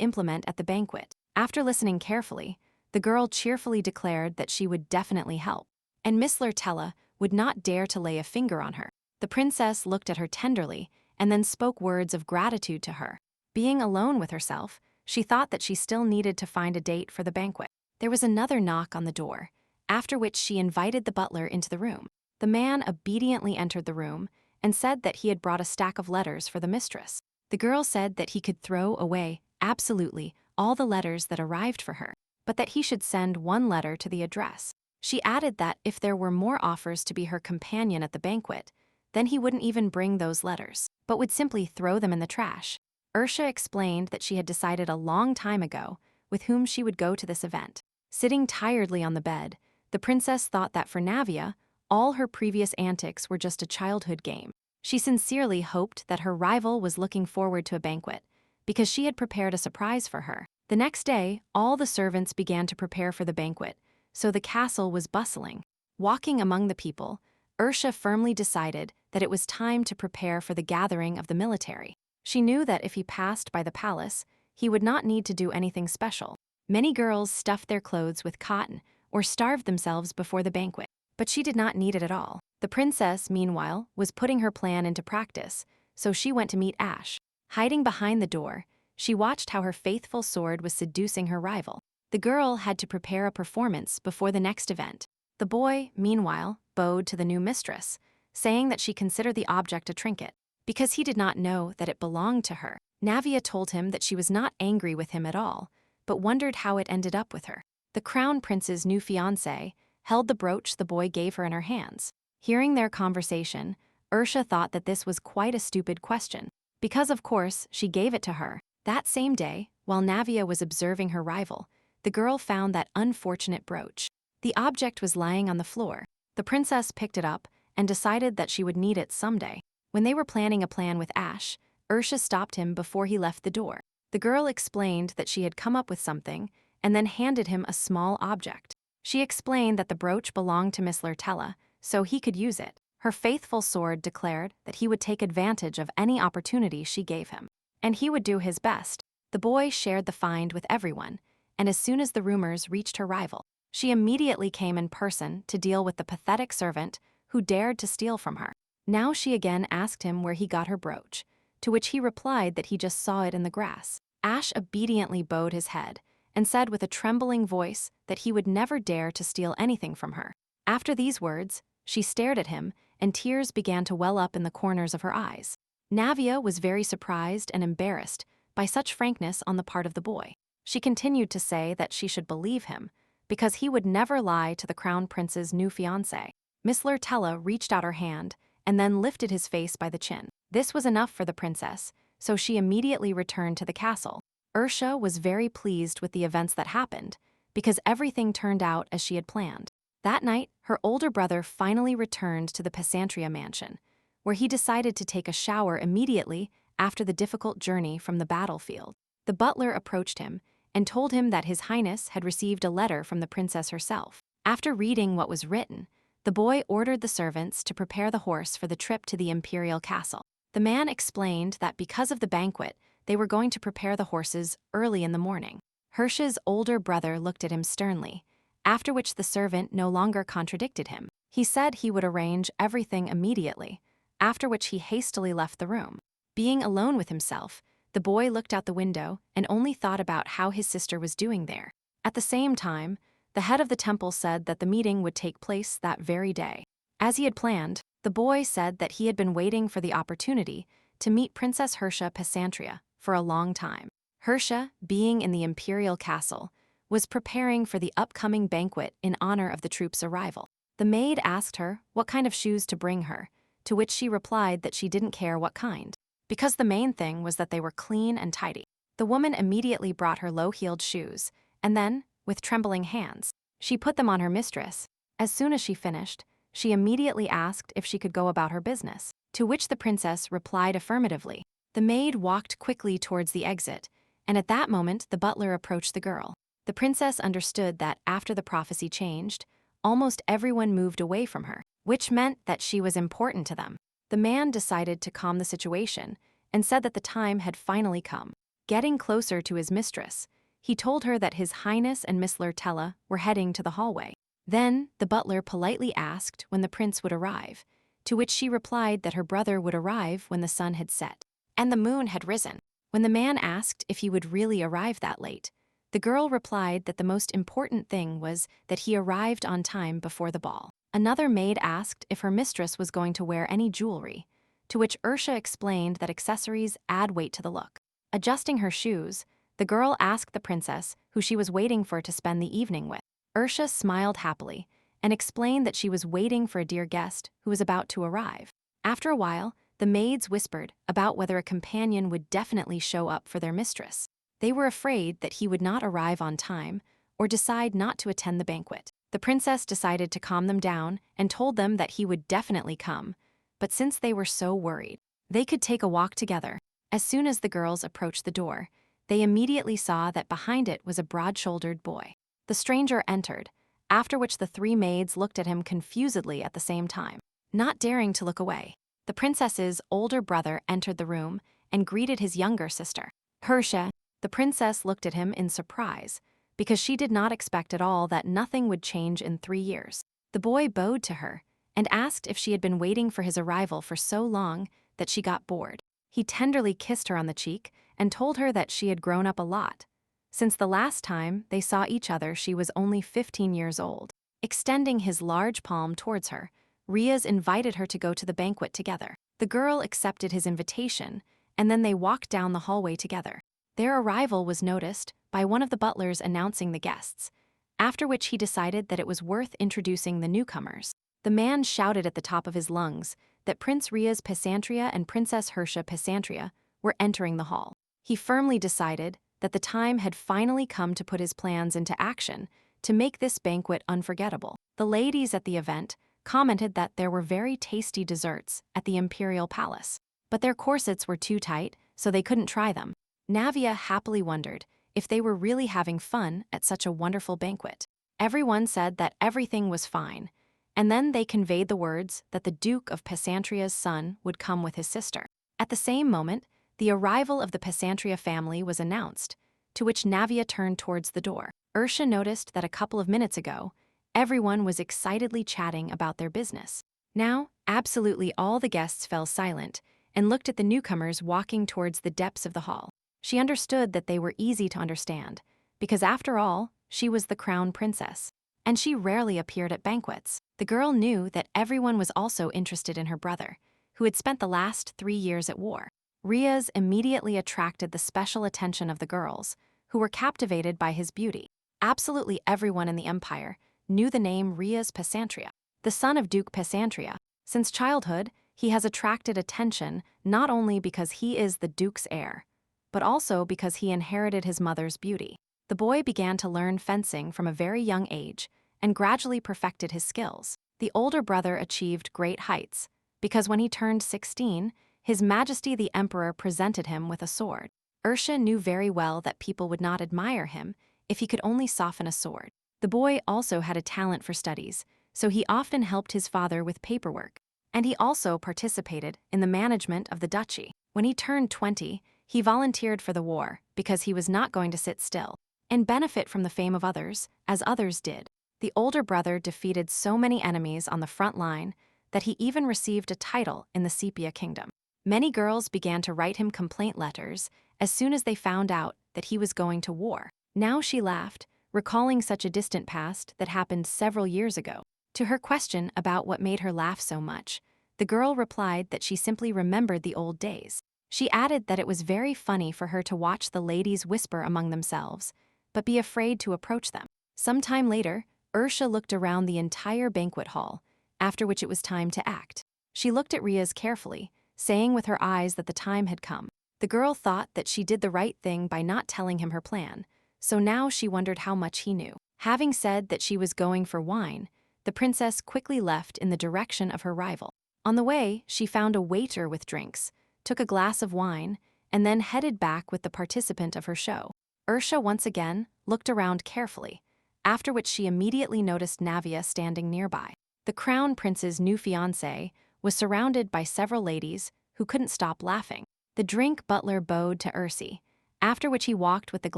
implement at the banquet. After listening carefully, the girl cheerfully declared that she would definitely help, and Miss Lurtella would not dare to lay a finger on her. The princess looked at her tenderly and then spoke words of gratitude to her. Being alone with herself, she thought that she still needed to find a date for the banquet. There was another knock on the door, after which she invited the butler into the room. The man obediently entered the room and said that he had brought a stack of letters for the mistress. The girl said that he could throw away, absolutely, all the letters that arrived for her, but that he should send one letter to the address. She added that if there were more offers to be her companion at the banquet, then he wouldn't even bring those letters, but would simply throw them in the trash. Ursa explained that she had decided a long time ago with whom she would go to this event. Sitting tiredly on the bed, the princess thought that for Navia, all her previous antics were just a childhood game. She sincerely hoped that her rival was looking forward to a banquet, because she had prepared a surprise for her. The next day, all the servants began to prepare for the banquet, so the castle was bustling. Walking among the people, Ursa firmly decided that it was time to prepare for the gathering of the military. She knew that if he passed by the palace, he would not need to do anything special. Many girls stuffed their clothes with cotton or starved themselves before the banquet, but she did not need it at all. The princess, meanwhile, was putting her plan into practice, so she went to meet Ash. Hiding behind the door, she watched how her faithful sword was seducing her rival. The girl had to prepare a performance before the next event. The boy, meanwhile, bowed to the new mistress, saying that she considered the object a trinket, because he did not know that it belonged to her. Navia told him that she was not angry with him at all, but wondered how it ended up with her. The crown prince's new fiancé held the brooch the boy gave her in her hands. Hearing their conversation, Ursa thought that this was quite a stupid question, because of course she gave it to her. That same day, while Navia was observing her rival, the girl found that unfortunate brooch. The object was lying on the floor. The princess picked it up and decided that she would need it someday. When they were planning a plan with Ash, Ursa stopped him before he left the door. The girl explained that she had come up with something and then handed him a small object. She explained that the brooch belonged to Miss Lurtella, so he could use it. Her faithful sword declared that he would take advantage of any opportunity she gave him, and he would do his best. The boy shared the find with everyone, and as soon as the rumors reached her rival, she immediately came in person to deal with the pathetic servant who dared to steal from her. Now she again asked him where he got her brooch, to which he replied that he just saw it in the grass. Ash obediently bowed his head and said with a trembling voice that he would never dare to steal anything from her. After these words, she stared at him, and tears began to well up in the corners of her eyes. Navia was very surprised and embarrassed by such frankness on the part of the boy. She continued to say that she should believe him, because he would never lie to the crown prince's new fiancé. Miss Lurtella reached out her hand and then lifted his face by the chin. This was enough for the princess, so she immediately returned to the castle. Ursa was very pleased with the events that happened, because everything turned out as she had planned. That night, her older brother finally returned to the Pesantria mansion, where he decided to take a shower immediately after the difficult journey from the battlefield. The butler approached him and told him that His Highness had received a letter from the princess herself. After reading what was written, the boy ordered the servants to prepare the horse for the trip to the imperial castle. The man explained that because of the banquet, they were going to prepare the horses early in the morning. Hirsch's older brother looked at him sternly, after which the servant no longer contradicted him. He said he would arrange everything immediately, after which he hastily left the room. Being alone with himself, the boy looked out the window and only thought about how his sister was doing there. At the same time, the head of the temple said that the meeting would take place that very day. As he had planned, the boy said that he had been waiting for the opportunity to meet Princess Ercia Pesantria for a long time. Ercia, being in the imperial castle, was preparing for the upcoming banquet in honor of the troops' arrival. The maid asked her what kind of shoes to bring her, to which she replied that she didn't care what kind, because the main thing was that they were clean and tidy. The woman immediately brought her low-heeled shoes, and then, with trembling hands, she put them on her mistress. As soon as she finished, she immediately asked if she could go about her business, to which the princess replied affirmatively. The maid walked quickly towards the exit, and at that moment the butler approached the girl. The princess understood that after the prophecy changed, almost everyone moved away from her, which meant that she was important to them. The man decided to calm the situation and said that the time had finally come. Getting closer to his mistress, he told her that His Highness and Miss Lurtella were heading to the hallway. Then, the butler politely asked when the prince would arrive, to which she replied that her brother would arrive when the sun had set and the moon had risen. When the man asked if he would really arrive that late, the girl replied that the most important thing was that he arrived on time before the ball. Another maid asked if her mistress was going to wear any jewelry, to which Ursa explained that accessories add weight to the look. Adjusting her shoes, the girl asked the princess who she was waiting for to spend the evening with. Ursa smiled happily and explained that she was waiting for a dear guest who was about to arrive. After a while, the maids whispered about whether a companion would definitely show up for their mistress. They were afraid that he would not arrive on time or decide not to attend the banquet. The The princess decided to calm them down and told them that he would definitely come, but since they were so worried, they could take a walk together. As soon as the girls approached the door, they immediately saw that behind it was a broad-shouldered boy. The stranger entered, after which the three maids looked at him confusedly at the same time, not daring to look away. The princess's older brother entered the room and greeted his younger sister. Ercia, the princess looked at him in surprise, because she did not expect at all that nothing would change in 3 years. The boy bowed to her and asked if she had been waiting for his arrival for so long that she got bored. He tenderly kissed her on the cheek and told her that she had grown up a lot. Since the last time they saw each other, she was only 15 years old. Extending his large palm towards her, Riaz invited her to go to the banquet together. The girl accepted his invitation, and then they walked down the hallway together. Their arrival was noticed by one of the butlers announcing the guests, after which he decided that it was worth introducing the newcomers. The man shouted at the top of his lungs that Prince Ercia Pesantria and Princess Ercia Pesantria were entering the hall. He firmly decided that the time had finally come to put his plans into action to make this banquet unforgettable. The ladies at the event commented that there were very tasty desserts at the imperial palace, but their corsets were too tight, so they couldn't try them. Navia happily wondered if they were really having fun at such a wonderful banquet. Everyone said that everything was fine, and then they conveyed the words that the Duke of Pesantria's son would come with his sister. At the same moment, the arrival of the Pesantria family was announced, to which Navia turned towards the door. Ursa noticed that a couple of minutes ago, everyone was excitedly chatting about their business. Now, absolutely all the guests fell silent and looked at the newcomers walking towards the depths of the hall. She understood that they were easy to understand, because after all, she was the crown princess, and she rarely appeared at banquets. The girl knew that everyone was also interested in her brother, who had spent the last 3 years at war. Riaz immediately attracted the special attention of the girls, who were captivated by his beauty. Absolutely everyone in the empire knew the name Riaz Pesantria, the son of Duke Pesantria. Since childhood, he has attracted attention not only because he is the duke's heir, but also because he inherited his mother's beauty. The boy began to learn fencing from a very young age and gradually perfected his skills. The older brother achieved great heights, because when he turned 16, His Majesty the Emperor presented him with a sword. Ursa knew very well that people would not admire him if he could only soften a sword. The boy also had a talent for studies, so he often helped his father with paperwork, and he also participated in the management of the duchy. When he turned 20, he volunteered for the war because he was not going to sit still and benefit from the fame of others, as others did. The older brother defeated so many enemies on the front line that he even received a title in the Sepia kingdom. Many girls began to write him complaint letters as soon as they found out that he was going to war. Now she laughed, recalling such a distant past that happened several years ago. To her question about what made her laugh so much, the girl replied that she simply remembered the old days. She added that it was very funny for her to watch the ladies whisper among themselves, but be afraid to approach them. Some time later, Ursa looked around the entire banquet hall, after which it was time to act. She looked at Riaz carefully, saying with her eyes that the time had come. The girl thought that she did the right thing by not telling him her plan, so now she wondered how much he knew. Having said that she was going for wine, the princess quickly left in the direction of her rival. On the way, she found a waiter with drinks, took a glass of wine, and then headed back with the participant of her show. Ursa once again looked around carefully, after which she immediately noticed Navia standing nearby. The crown prince's new fiancée was surrounded by several ladies who couldn't stop laughing. The drink butler bowed to Ursa, after which he walked with the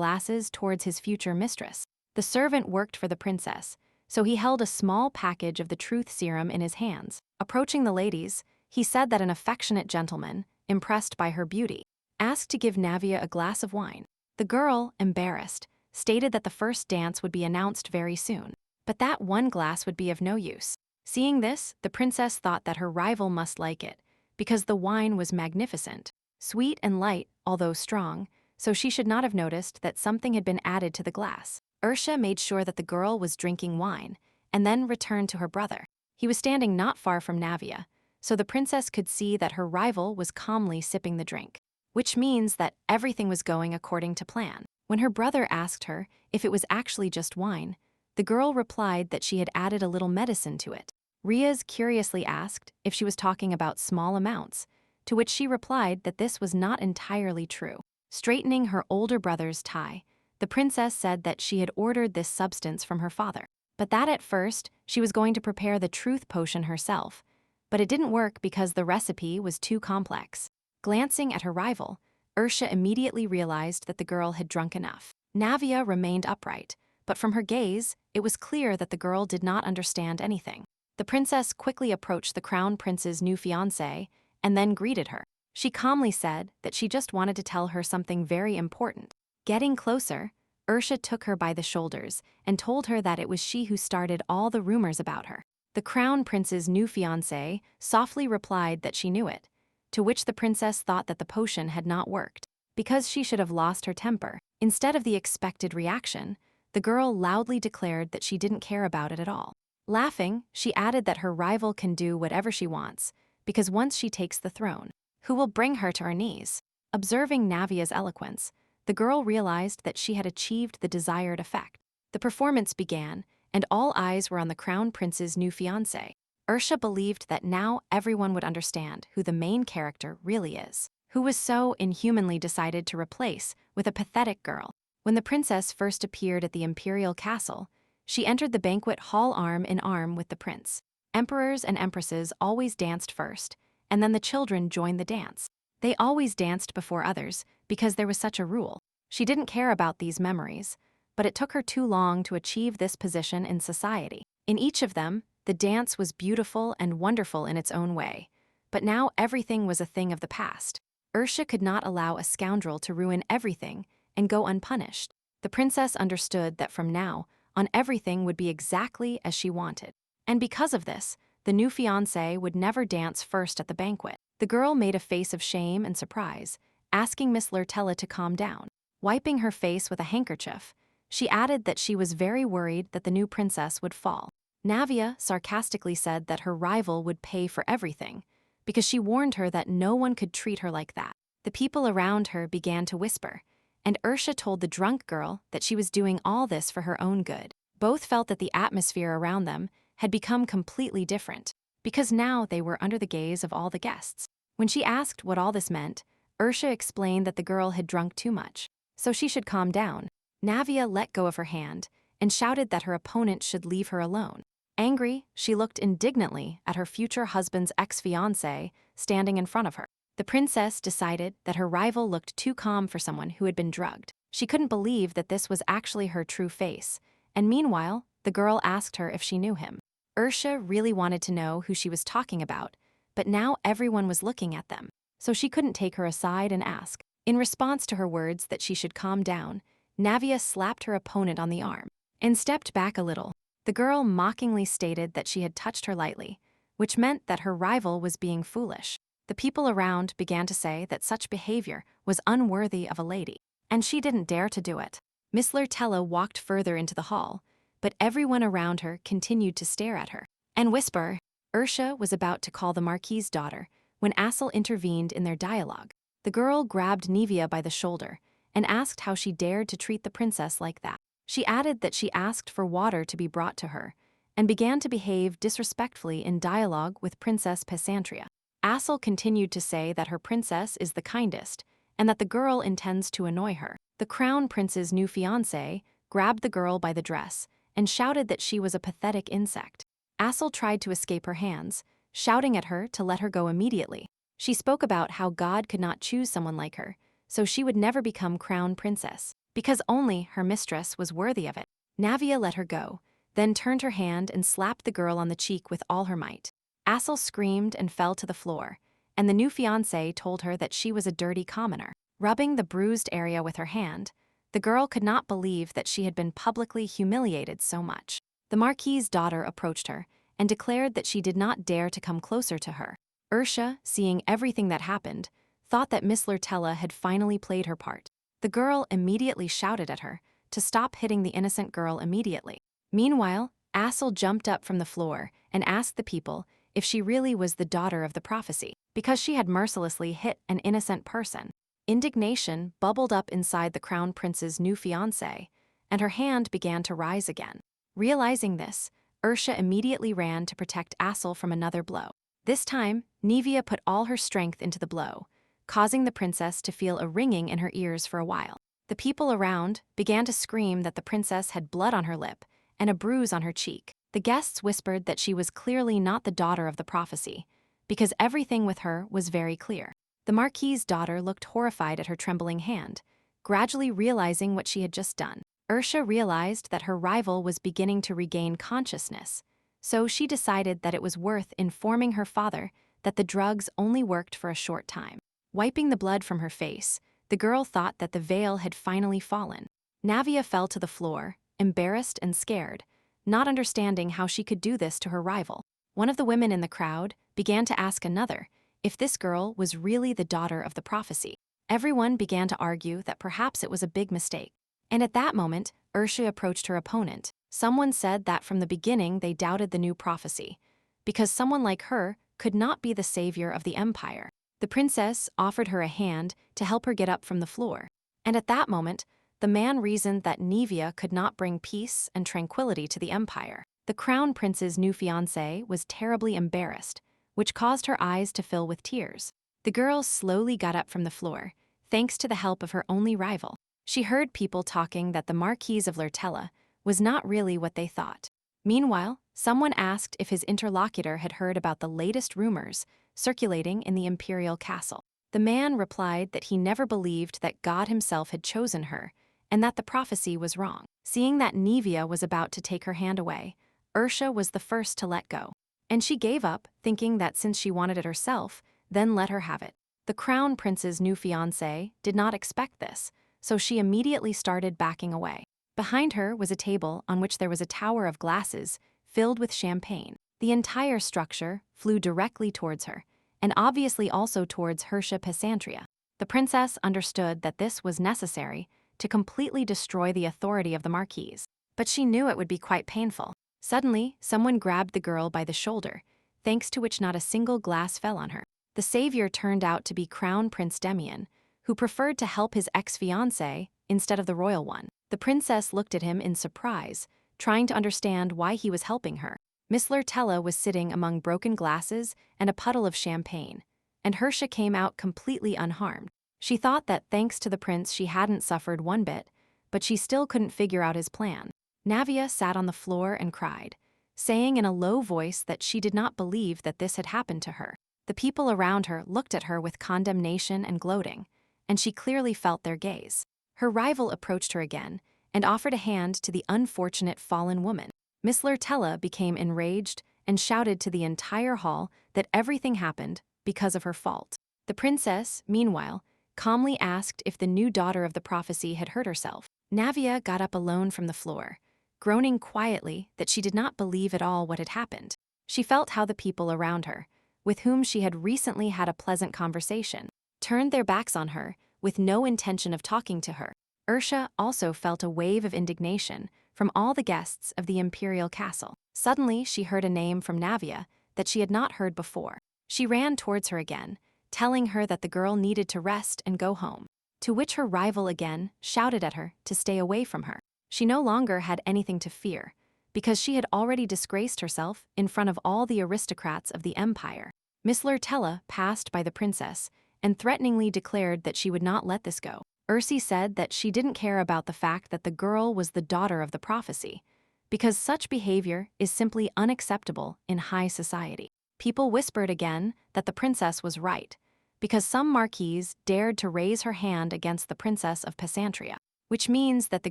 glasses towards his future mistress. The servant worked for the princess, so he held a small package of the truth serum in his hands. Approaching the ladies, he said that an affectionate gentleman, impressed by her beauty, asked to give Navia a glass of wine. The girl, embarrassed, stated that the first dance would be announced very soon, but that one glass would be of no use. Seeing this, the princess thought that her rival must like it, because the wine was magnificent, sweet and light, although strong, so she should not have noticed that something had been added to the glass. Ursa made sure that the girl was drinking wine, and then returned to her brother. He was standing not far from Navia, so the princess could see that her rival was calmly sipping the drink, which means that everything was going according to plan. When her brother asked her if it was actually just wine, The girl replied that she had added a little medicine to it. Riaz curiously asked if she was talking about small amounts, to which she replied that this was not entirely true. Straightening her older brother's tie, the princess said that she had ordered this substance from her father, but that at first she was going to prepare the truth potion herself, but it didn't work because the recipe was too complex. Glancing at her rival, Ursa immediately realized that the girl had drunk enough. Navia remained upright, but from her gaze, it was clear that the girl did not understand anything. The princess quickly approached the crown prince's new fiancé and then greeted her. She calmly said that she just wanted to tell her something very important. Getting closer, Ursa took her by the shoulders and told her that it was she who started all the rumors about her. The crown prince's new fiancé softly replied that she knew it, to which the princess thought that the potion had not worked, because she should have lost her temper. Instead of the expected reaction, the girl loudly declared that she didn't care about it at all. Laughing, she added that her rival can do whatever she wants, because once she takes the throne, who will bring her to her knees? Observing Navia's eloquence, the girl realized that she had achieved the desired effect. The performance began, and all eyes were on the crown prince's new fiancé. Ursa believed that now everyone would understand who the main character really is, who was so inhumanly decided to replace with a pathetic girl. When the princess first appeared at the imperial castle, she entered the banquet hall arm in arm with the prince. Emperors and empresses always danced first, and then the children joined the dance. They always danced before others because there was such a rule. She didn't care about these memories, but it took her too long to achieve this position in society. In each of them, the dance was beautiful and wonderful in its own way, but now everything was a thing of the past. Ursa could not allow a scoundrel to ruin everything and go unpunished. The princess understood that from now on everything would be exactly as she wanted. And because of this, the new fiancé would never dance first at the banquet. The girl made a face of shame and surprise, asking Miss Lurtella to calm down. Wiping her face with a handkerchief, she added that she was very worried that the new princess would fall. Navia sarcastically said that her rival would pay for everything, because she warned her that no one could treat her like that. The people around her began to whisper, and Ursa told the drunk girl that she was doing all this for her own good. Both felt that the atmosphere around them had become completely different, because now they were under the gaze of all the guests. When she asked what all this meant, Ursa explained that the girl had drunk too much, so she should calm down. Navia let go of her hand and shouted that her opponent should leave her alone. Angry, she looked indignantly at her future husband's ex-fiancé standing in front of her. The princess decided that her rival looked too calm for someone who had been drugged. She couldn't believe that this was actually her true face, and meanwhile, the girl asked her if she knew him. Ursa really wanted to know who she was talking about, but now everyone was looking at them, so she couldn't take her aside and ask. In response to her words that she should calm down, Navia slapped her opponent on the arm and stepped back a little. The girl mockingly stated that she had touched her lightly, which meant that her rival was being foolish. The people around began to say that such behavior was unworthy of a lady, and she didn't dare to do it. Miss Lurtella walked further into the hall, but everyone around her continued to stare at her and whisper. Ursa was about to call the Marquis's daughter when Azreel intervened in their dialogue. The girl grabbed Navia by the shoulder and asked how she dared to treat the princess like that. She added that she asked for water to be brought to her and began to behave disrespectfully in dialogue with Princess Pesantria. Azreel continued to say that her princess is the kindest and that the girl intends to annoy her. The crown prince's new fiancé grabbed the girl by the dress and shouted that she was a pathetic insect. Azreel tried to escape her hands, shouting at her to let her go immediately. She spoke about how God could not choose someone like her, so she would never become crown princess, because only her mistress was worthy of it. Navia let her go, then turned her hand and slapped the girl on the cheek with all her might. Azreel screamed and fell to the floor, and the new fiancé told her that she was a dirty commoner. Rubbing the bruised area with her hand, the girl could not believe that she had been publicly humiliated so much. The Marquis's daughter approached her and declared that she did not dare to come closer to her. Ursa, seeing everything that happened, thought that Miss Lurtella had finally played her part. The girl immediately shouted at her to stop hitting the innocent girl immediately. Meanwhile, Azreel jumped up from the floor and asked the people if she really was the daughter of the prophecy, because she had mercilessly hit an innocent person. Indignation bubbled up inside the crown prince's new fiancé, and her hand began to rise again. Realizing this, Ursa immediately ran to protect Azreel from another blow. This time, Navia put all her strength into the blow, causing the princess to feel a ringing in her ears for a while. The people around began to scream that the princess had blood on her lip and a bruise on her cheek. The guests whispered that she was clearly not the daughter of the prophecy, because everything with her was very clear. The Marquis's daughter looked horrified at her trembling hand, gradually realizing what she had just done. Ursa realized that her rival was beginning to regain consciousness, so she decided that it was worth informing her father that the drugs only worked for a short time. Wiping the blood from her face, the girl thought that the veil had finally fallen. Navia fell to the floor, embarrassed and scared, not understanding how she could do this to her rival. One of the women in the crowd began to ask another if this girl was really the daughter of the prophecy. Everyone began to argue that perhaps it was a big mistake. And at that moment, Ursa approached her opponent. Someone said that from the beginning they doubted the new prophecy, because someone like her could not be the savior of the empire. The princess offered her a hand to help her get up from the floor. And at that moment, the man reasoned that Navia could not bring peace and tranquility to the empire. The crown prince's new fiancée was terribly embarrassed, which caused her eyes to fill with tears. The girl slowly got up from the floor, thanks to the help of her only rival. She heard people talking that the Marquis of Lurtella was not really what they thought. Meanwhile, someone asked if his interlocutor had heard about the latest rumors circulating in the imperial castle. The man replied that he never believed that God himself had chosen her, and that the prophecy was wrong. Seeing that Navia was about to take her hand away, Ursa was the first to let go. And she gave up, thinking that since she wanted it herself, then let her have it. The crown prince's new fiancée did not expect this, so she immediately started backing away. Behind her was a table on which there was a tower of glasses filled with champagne. The entire structure flew directly towards her, and obviously also towards Ercia Pesantria. The princess understood that this was necessary to completely destroy the authority of the Marquis, but she knew it would be quite painful. Suddenly, someone grabbed the girl by the shoulder, thanks to which not a single glass fell on her. The savior turned out to be Crown Prince Damian, who preferred to help his ex-fiancée instead of the royal one. The princess looked at him in surprise, trying to understand why he was helping her. Miss Lurtella was sitting among broken glasses and a puddle of champagne, and Ercia came out completely unharmed. She thought that thanks to the prince she hadn't suffered one bit, but she still couldn't figure out his plan. Navia sat on the floor and cried, saying in a low voice that she did not believe that this had happened to her. The people around her looked at her with condemnation and gloating, and she clearly felt their gaze. Her rival approached her again and offered a hand to the unfortunate fallen woman. Miss Lurtella became enraged and shouted to the entire hall that everything happened because of her fault. The princess, meanwhile, calmly asked if the new daughter of the prophecy had hurt herself. Navia got up alone from the floor, groaning quietly that she did not believe at all what had happened. She felt how the people around her, with whom she had recently had a pleasant conversation, turned their backs on her with no intention of talking to her. Ursa also felt a wave of indignation from all the guests of the imperial castle. Suddenly, she heard a name from Navia that she had not heard before. She ran towards her again, telling her that the girl needed to rest and go home, to which her rival again shouted at her to stay away from her. She no longer had anything to fear, because she had already disgraced herself in front of all the aristocrats of the empire. Miss Lurtella passed by the princess and threateningly declared that she would not let this go. Ursa said that she didn't care about the fact that the girl was the daughter of the prophecy, because such behavior is simply unacceptable in high society. People whispered again that the princess was right, because some marquise dared to raise her hand against the princess of Pesantria, which means that the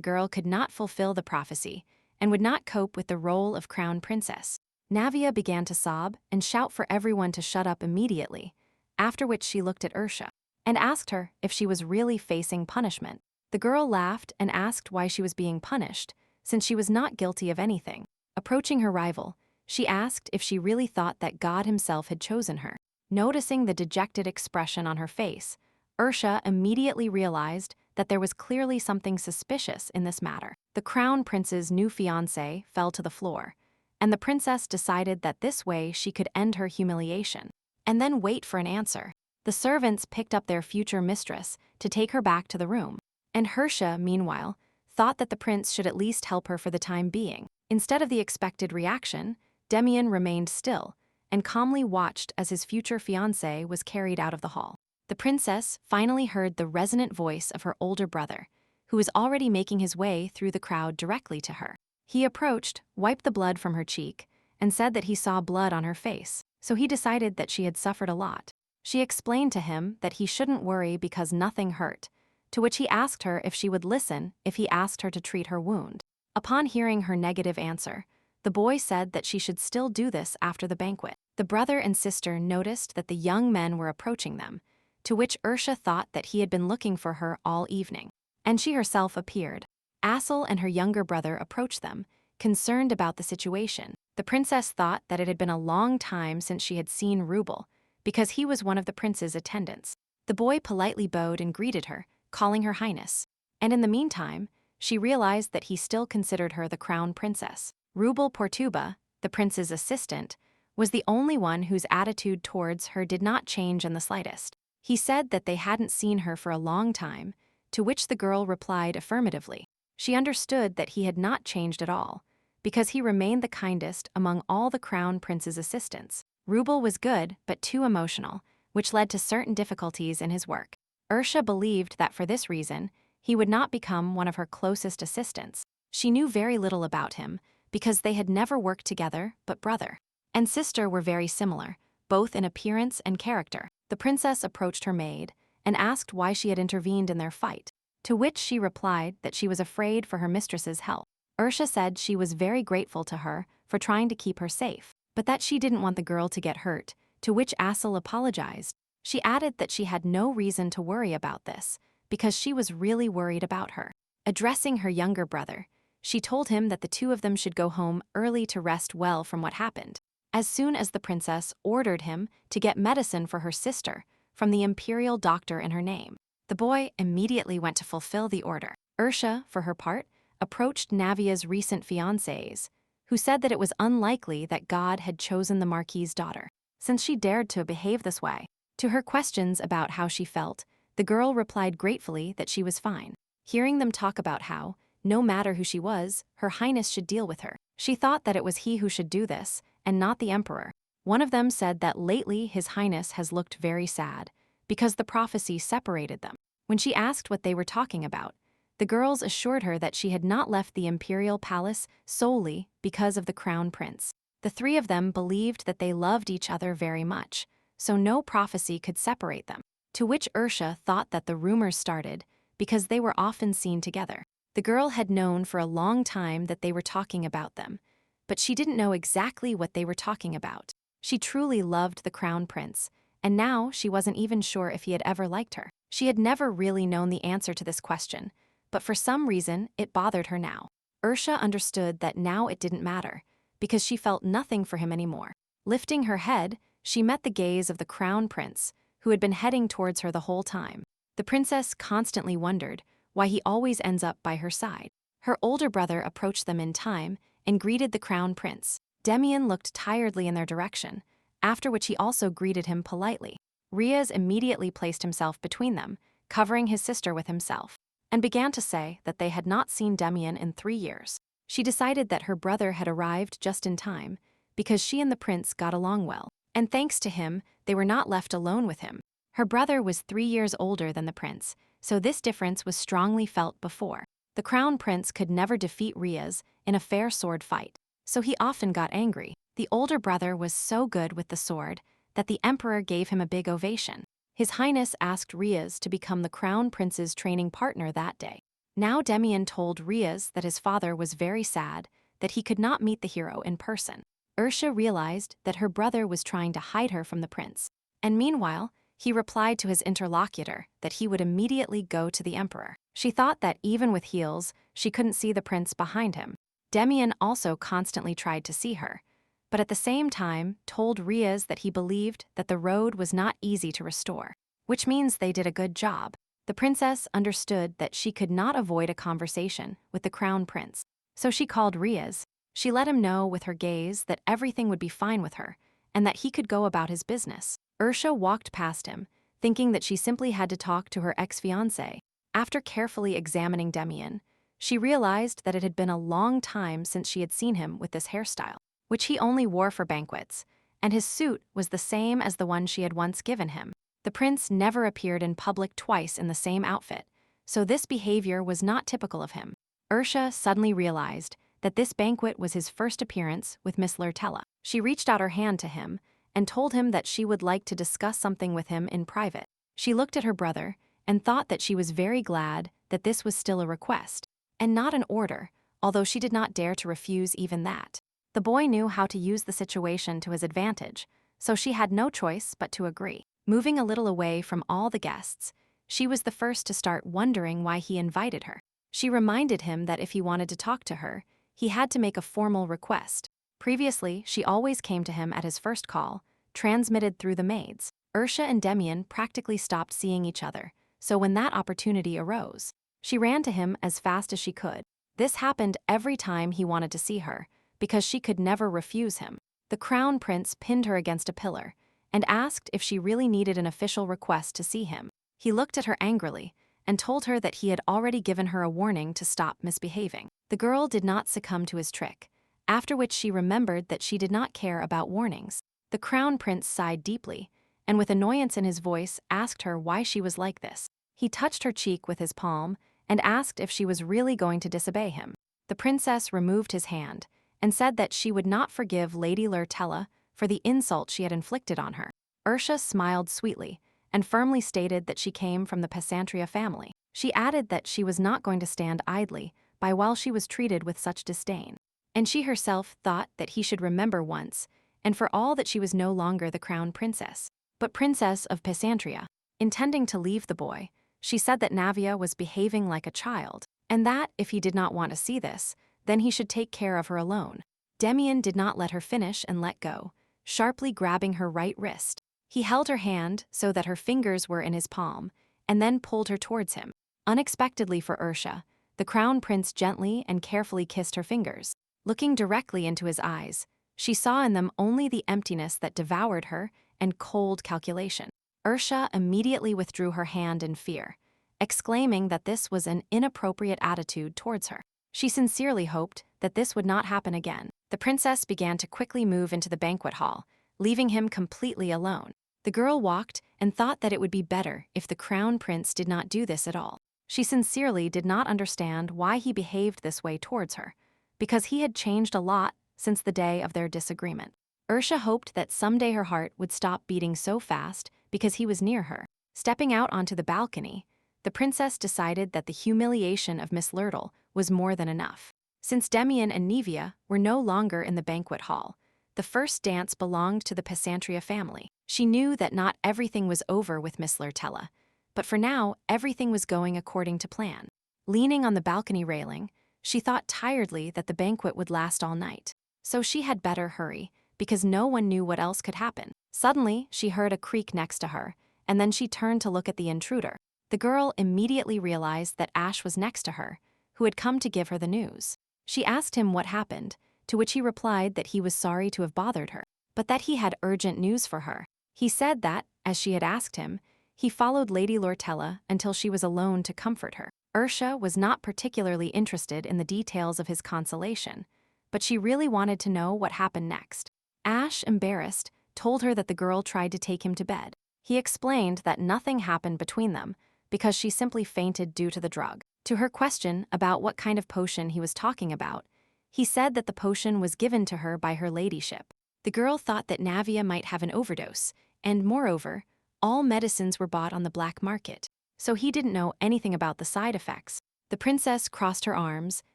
girl could not fulfill the prophecy and would not cope with the role of crown princess. Navia began to sob and shout for everyone to shut up immediately, after which she looked at Ursa and asked her if she was really facing punishment. The girl laughed and asked why she was being punished, since she was not guilty of anything. Approaching her rival, she asked if she really thought that God himself had chosen her. Noticing the dejected expression on her face, Ursa immediately realized that there was clearly something suspicious in this matter. The crown prince's new fiancé fell to the floor, and the princess decided that this way she could end her humiliation, and then wait for an answer. The servants picked up their future mistress to take her back to the room, and Ursa, meanwhile, thought that the prince should at least help her for the time being. Instead of the expected reaction, Damian remained still and calmly watched as his future fiancé was carried out of the hall. The princess finally heard the resonant voice of her older brother, who was already making his way through the crowd directly to her. He approached, wiped the blood from her cheek, and said that he saw blood on her face, so he decided that she had suffered a lot. She explained to him that he shouldn't worry because nothing hurt, to which he asked her if she would listen if he asked her to treat her wound. Upon hearing her negative answer, the boy said that she should still do this after the banquet. The brother and sister noticed that the young men were approaching them, to which Ursa thought that he had been looking for her all evening. And she herself appeared. Azreel and her younger brother approached them, concerned about the situation. The princess thought that it had been a long time since she had seen Rubel, because he was one of the prince's attendants. The boy politely bowed and greeted her, calling her highness. And in the meantime, she realized that he still considered her the crown princess. Rubel Portuba, the prince's assistant, was the only one whose attitude towards her did not change in the slightest. He said that they hadn't seen her for a long time, to which the girl replied affirmatively. She understood that he had not changed at all, because he remained the kindest among all the crown prince's assistants. Rubel was good but too emotional, which led to certain difficulties in his work. Ursa believed that for this reason, he would not become one of her closest assistants. She knew very little about him, because they had never worked together, but brother and sister were very similar, both in appearance and character. The princess approached her maid and asked why she had intervened in their fight, to which she replied that she was afraid for her mistress's health. Ursa said she was very grateful to her for trying to keep her safe, but that she didn't want the girl to get hurt, to which Azreel apologized. She added that she had no reason to worry about this, because she was really worried about her. Addressing her younger brother, she told him that the two of them should go home early to rest well from what happened. As soon as the princess ordered him to get medicine for her sister from the imperial doctor in her name, the boy immediately went to fulfill the order. Ursa, for her part, approached Navia's recent fiancés, who said that it was unlikely that God had chosen the Marquis's daughter, since she dared to behave this way. To her questions about how she felt, the girl replied gratefully that she was fine. Hearing them talk about how, no matter who she was, her highness should deal with her, she thought that it was he who should do this, and not the emperor. One of them said that lately his highness has looked very sad, because the prophecy separated them. When she asked what they were talking about, the girls assured her that she had not left the imperial palace solely because of the crown prince. The three of them believed that they loved each other very much, so no prophecy could separate them, to which Ursa thought that the rumors started because they were often seen together. The girl had known for a long time that they were talking about them, but she didn't know exactly what they were talking about. She truly loved the crown prince, and now she wasn't even sure if he had ever liked her. She had never really known the answer to this question, but for some reason it bothered her now. Ursa understood that now it didn't matter, because she felt nothing for him anymore. Lifting her head, she met the gaze of the crown prince, who had been heading towards her the whole time. The princess constantly wondered why he always ends up by her side. Her older brother approached them in time and greeted the crown prince. Damian looked tiredly in their direction, after which he also greeted him politely. Riaz immediately placed himself between them, covering his sister with himself, and began to say that they had not seen Damian in 3 years. She decided that her brother had arrived just in time, because she and the prince got along well, and thanks to him, they were not left alone with him. Her brother was 3 years older than the prince, so this difference was strongly felt before. The crown prince could never defeat Riaz in a fair sword fight, so he often got angry. The older brother was so good with the sword that the emperor gave him a big ovation. His highness asked Riaz to become the crown prince's training partner that day. Now Damian told Riaz that his father was very sad that he could not meet the hero in person. Ursa realized that her brother was trying to hide her from the prince, and meanwhile, he replied to his interlocutor that he would immediately go to the emperor. She thought that even with heels, she couldn't see the prince behind him. Damian also constantly tried to see her, but at the same time told Riaz that he believed that the road was not easy to restore, which means they did a good job. The princess understood that she could not avoid a conversation with the crown prince, so she called Riaz. She let him know with her gaze that everything would be fine with her, and that he could go about his business. Ursa walked past him, thinking that she simply had to talk to her ex-fiancé. After carefully examining Damian, She realized that it had been a long time since she had seen him with this hairstyle, which he only wore for banquets, and his suit was the same as the one she had once given him. The prince never appeared in public twice in the same outfit, so this behavior was not typical of him. Ursa suddenly realized that this banquet was his first appearance with Miss Lurtella. She reached out her hand to him and told him that she would like to discuss something with him in private. She looked at her brother and thought that she was very glad that this was still a request, and not an order, although she did not dare to refuse even that. The boy knew how to use the situation to his advantage, so she had no choice but to agree. Moving a little away from all the guests, she was the first to start wondering why he invited her. She reminded him that if he wanted to talk to her, he had to make a formal request. Previously, she always came to him at his first call, transmitted through the maids. Ercia and Damian practically stopped seeing each other, so when that opportunity arose, she ran to him as fast as she could. This happened every time he wanted to see her, because she could never refuse him. The crown prince pinned her against a pillar and asked if she really needed an official request to see him. He looked at her angrily and told her that he had already given her a warning to stop misbehaving. The girl did not succumb to his trick, after which she remembered that she did not care about warnings. The crown prince sighed deeply and with annoyance in his voice asked her why she was like this. He touched her cheek with his palm and asked if she was really going to disobey him. The princess removed his hand and said that she would not forgive Lady Lurtella for the insult she had inflicted on her. Ursa smiled sweetly and firmly stated that she came from the Pesantria family. She added that she was not going to stand idly by while she was treated with such disdain, and she herself thought that he should remember once and for all that she was no longer the crown princess, but princess of Pesantria. Intending to leave the boy, she said that Navia was behaving like a child, and that if he did not want to see this, then he should take care of her alone. Damian did not let her finish and let go, sharply grabbing her right wrist. He held her hand so that her fingers were in his palm, and then pulled her towards him. Unexpectedly for Ursa, the crown prince gently and carefully kissed her fingers. Looking directly into his eyes, she saw in them only the emptiness that devoured her and cold calculation. Ursa immediately withdrew her hand in fear, exclaiming that this was an inappropriate attitude towards her. She sincerely hoped that this would not happen again. The princess began to quickly move into the banquet hall, leaving him completely alone. The girl walked and thought that it would be better if the crown prince did not do this at all. She sincerely did not understand why he behaved this way towards her, because he had changed a lot since the day of their disagreement. Ursa hoped that someday her heart would stop beating so fast because he was near her. Stepping out onto the balcony, the princess decided that the humiliation of Miss Lurtle was more than enough. Since Damian and Navia were no longer in the banquet hall, the first dance belonged to the Pesantria family. She knew that not everything was over with Miss Lurtella, but for now everything was going according to plan. Leaning on the balcony railing, she thought tiredly that the banquet would last all night, so she had better hurry, because no one knew what else could happen. Suddenly, she heard a creak next to her, and then she turned to look at the intruder. The girl immediately realized that Ash was next to her, who had come to give her the news. She asked him what happened, to which he replied that he was sorry to have bothered her, but that he had urgent news for her. He said that, as she had asked him, he followed Lady Lurtella until she was alone to comfort her. Ursa was not particularly interested in the details of his consolation, but she really wanted to know what happened next. Ash, embarrassed, told her that the girl tried to take him to bed. He explained that nothing happened between them because she simply fainted due to the drug. To her question about what kind of potion he was talking about, he said that the potion was given to her by her ladyship. The girl thought that Navia might have an overdose, and moreover, all medicines were bought on the black market, so he didn't know anything about the side effects. The princess crossed her arms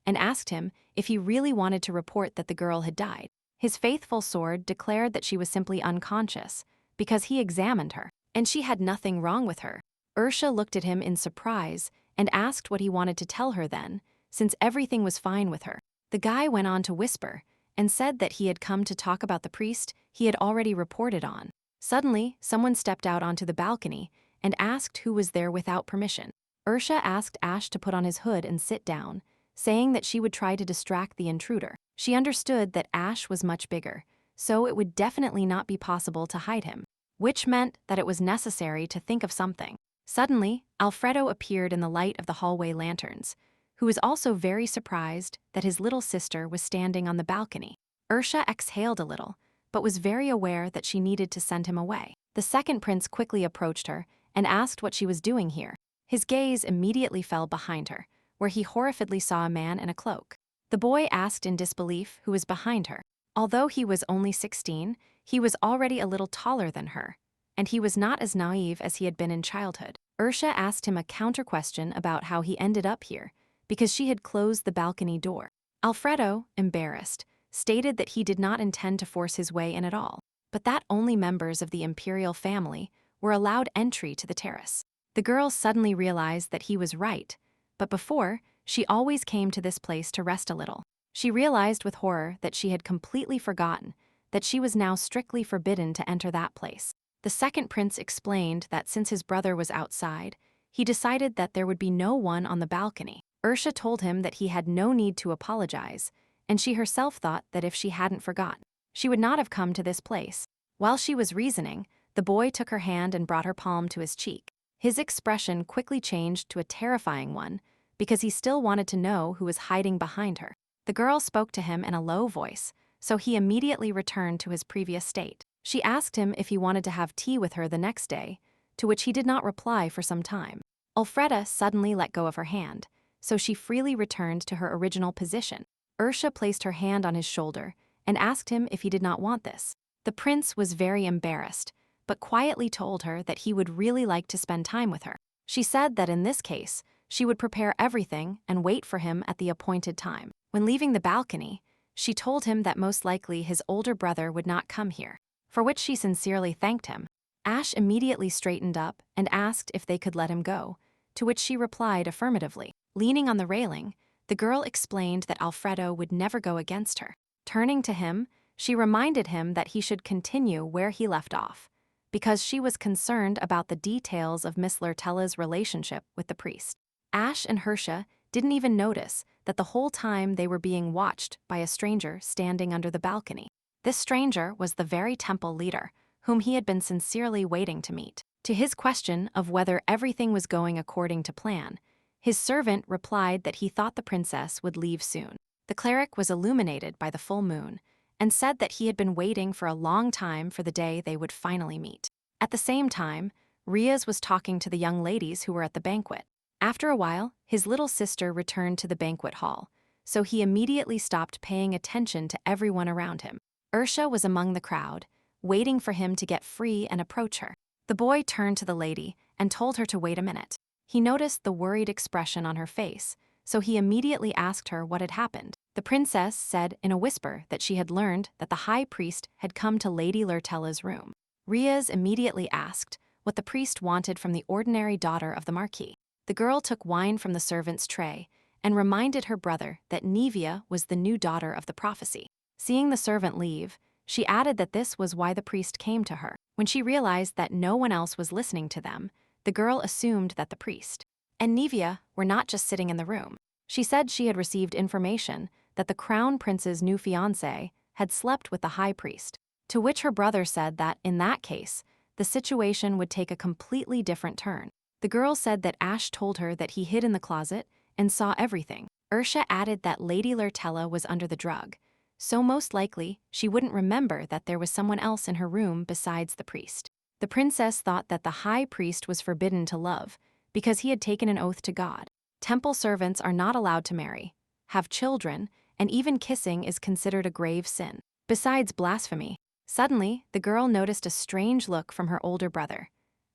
and asked him if he really wanted to report that the girl had died. His faithful sword declared that she was simply unconscious because he examined her, and she had nothing wrong with her. Ursa looked at him in surprise and asked what he wanted to tell her then, since everything was fine with her. The guy went on to whisper and said that he had come to talk about the priest he had already reported on. Suddenly, someone stepped out onto the balcony and asked who was there without permission. Ursa asked Ash to put on his hood and sit down, saying that she would try to distract the intruder. She understood that Ash was much bigger, so it would definitely not be possible to hide him, which meant that it was necessary to think of something. Suddenly, Alfredo appeared in the light of the hallway lanterns, who was also very surprised that his little sister was standing on the balcony. Ursa exhaled a little, but was very aware that she needed to send him away. The second prince quickly approached her and asked what she was doing here. His gaze immediately fell behind her, where he horrifiedly saw a man in a cloak. The boy asked in disbelief who was behind her. Although he was only 16, he was already a little taller than her, and he was not as naive as he had been in childhood. Ursa asked him a counter-question about how he ended up here, because she had closed the balcony door. Alfredo, embarrassed, stated that he did not intend to force his way in at all, but that only members of the imperial family were allowed entry to the terrace. The girl suddenly realized that he was right, but before, she always came to this place to rest a little. She realized with horror that she had completely forgotten that she was now strictly forbidden to enter that place. The second prince explained that since his brother was outside, he decided that there would be no one on the balcony. Ursa told him that he had no need to apologize, and she herself thought that if she hadn't forgotten, she would not have come to this place. While she was reasoning, the boy took her hand and brought her palm to his cheek. His expression quickly changed to a terrifying one, because he still wanted to know who was hiding behind her. The girl spoke to him in a low voice, so he immediately returned to his previous state. She asked him if he wanted to have tea with her the next day, to which he did not reply for some time. Alfreda suddenly let go of her hand, so she freely returned to her original position. Ursa placed her hand on his shoulder and asked him if he did not want this. The prince was very embarrassed, but quietly told her that he would really like to spend time with her. She said that in this case, she would prepare everything and wait for him at the appointed time. When leaving the balcony, she told him that most likely his older brother would not come here, for which she sincerely thanked him. Ash immediately straightened up and asked if they could let him go, to which she replied affirmatively. Leaning on the railing, the girl explained that Alfredo would never go against her. Turning to him, she reminded him that he should continue where he left off, because she was concerned about the details of Miss Lurtella's relationship with the priest. Ash and Hercia didn't even notice that the whole time they were being watched by a stranger standing under the balcony. This stranger was the very temple leader, whom he had been sincerely waiting to meet. To his question of whether everything was going according to plan, his servant replied that he thought the princess would leave soon. The cleric was illuminated by the full moon and said that he had been waiting for a long time for the day they would finally meet. At the same time, Riaz was talking to the young ladies who were at the banquet. After a while, his little sister returned to the banquet hall, so he immediately stopped paying attention to everyone around him. Ursa was among the crowd, waiting for him to get free and approach her. The boy turned to the lady and told her to wait a minute. He noticed the worried expression on her face, so he immediately asked her what had happened. The princess said in a whisper that she had learned that the high priest had come to Lady Lurtella's room. Riaz immediately asked what the priest wanted from the ordinary daughter of the marquis. The girl took wine from the servant's tray and reminded her brother that Navia was the new daughter of the prophecy. Seeing the servant leave, she added that this was why the priest came to her. When she realized that no one else was listening to them, the girl assumed that the priest and Navia were not just sitting in the room. She said she had received information that the crown prince's new fiancé had slept with the high priest, to which her brother said that, in that case, the situation would take a completely different turn. The girl said that Ash told her that he hid in the closet and saw everything. Ursa added that Lady Lurtella was under the drug, so most likely she wouldn't remember that there was someone else in her room besides the priest. The princess thought that the high priest was forbidden to love because he had taken an oath to God. Temple servants are not allowed to marry, have children, and even kissing is considered a grave sin, besides blasphemy. Suddenly, the girl noticed a strange look from her older brother,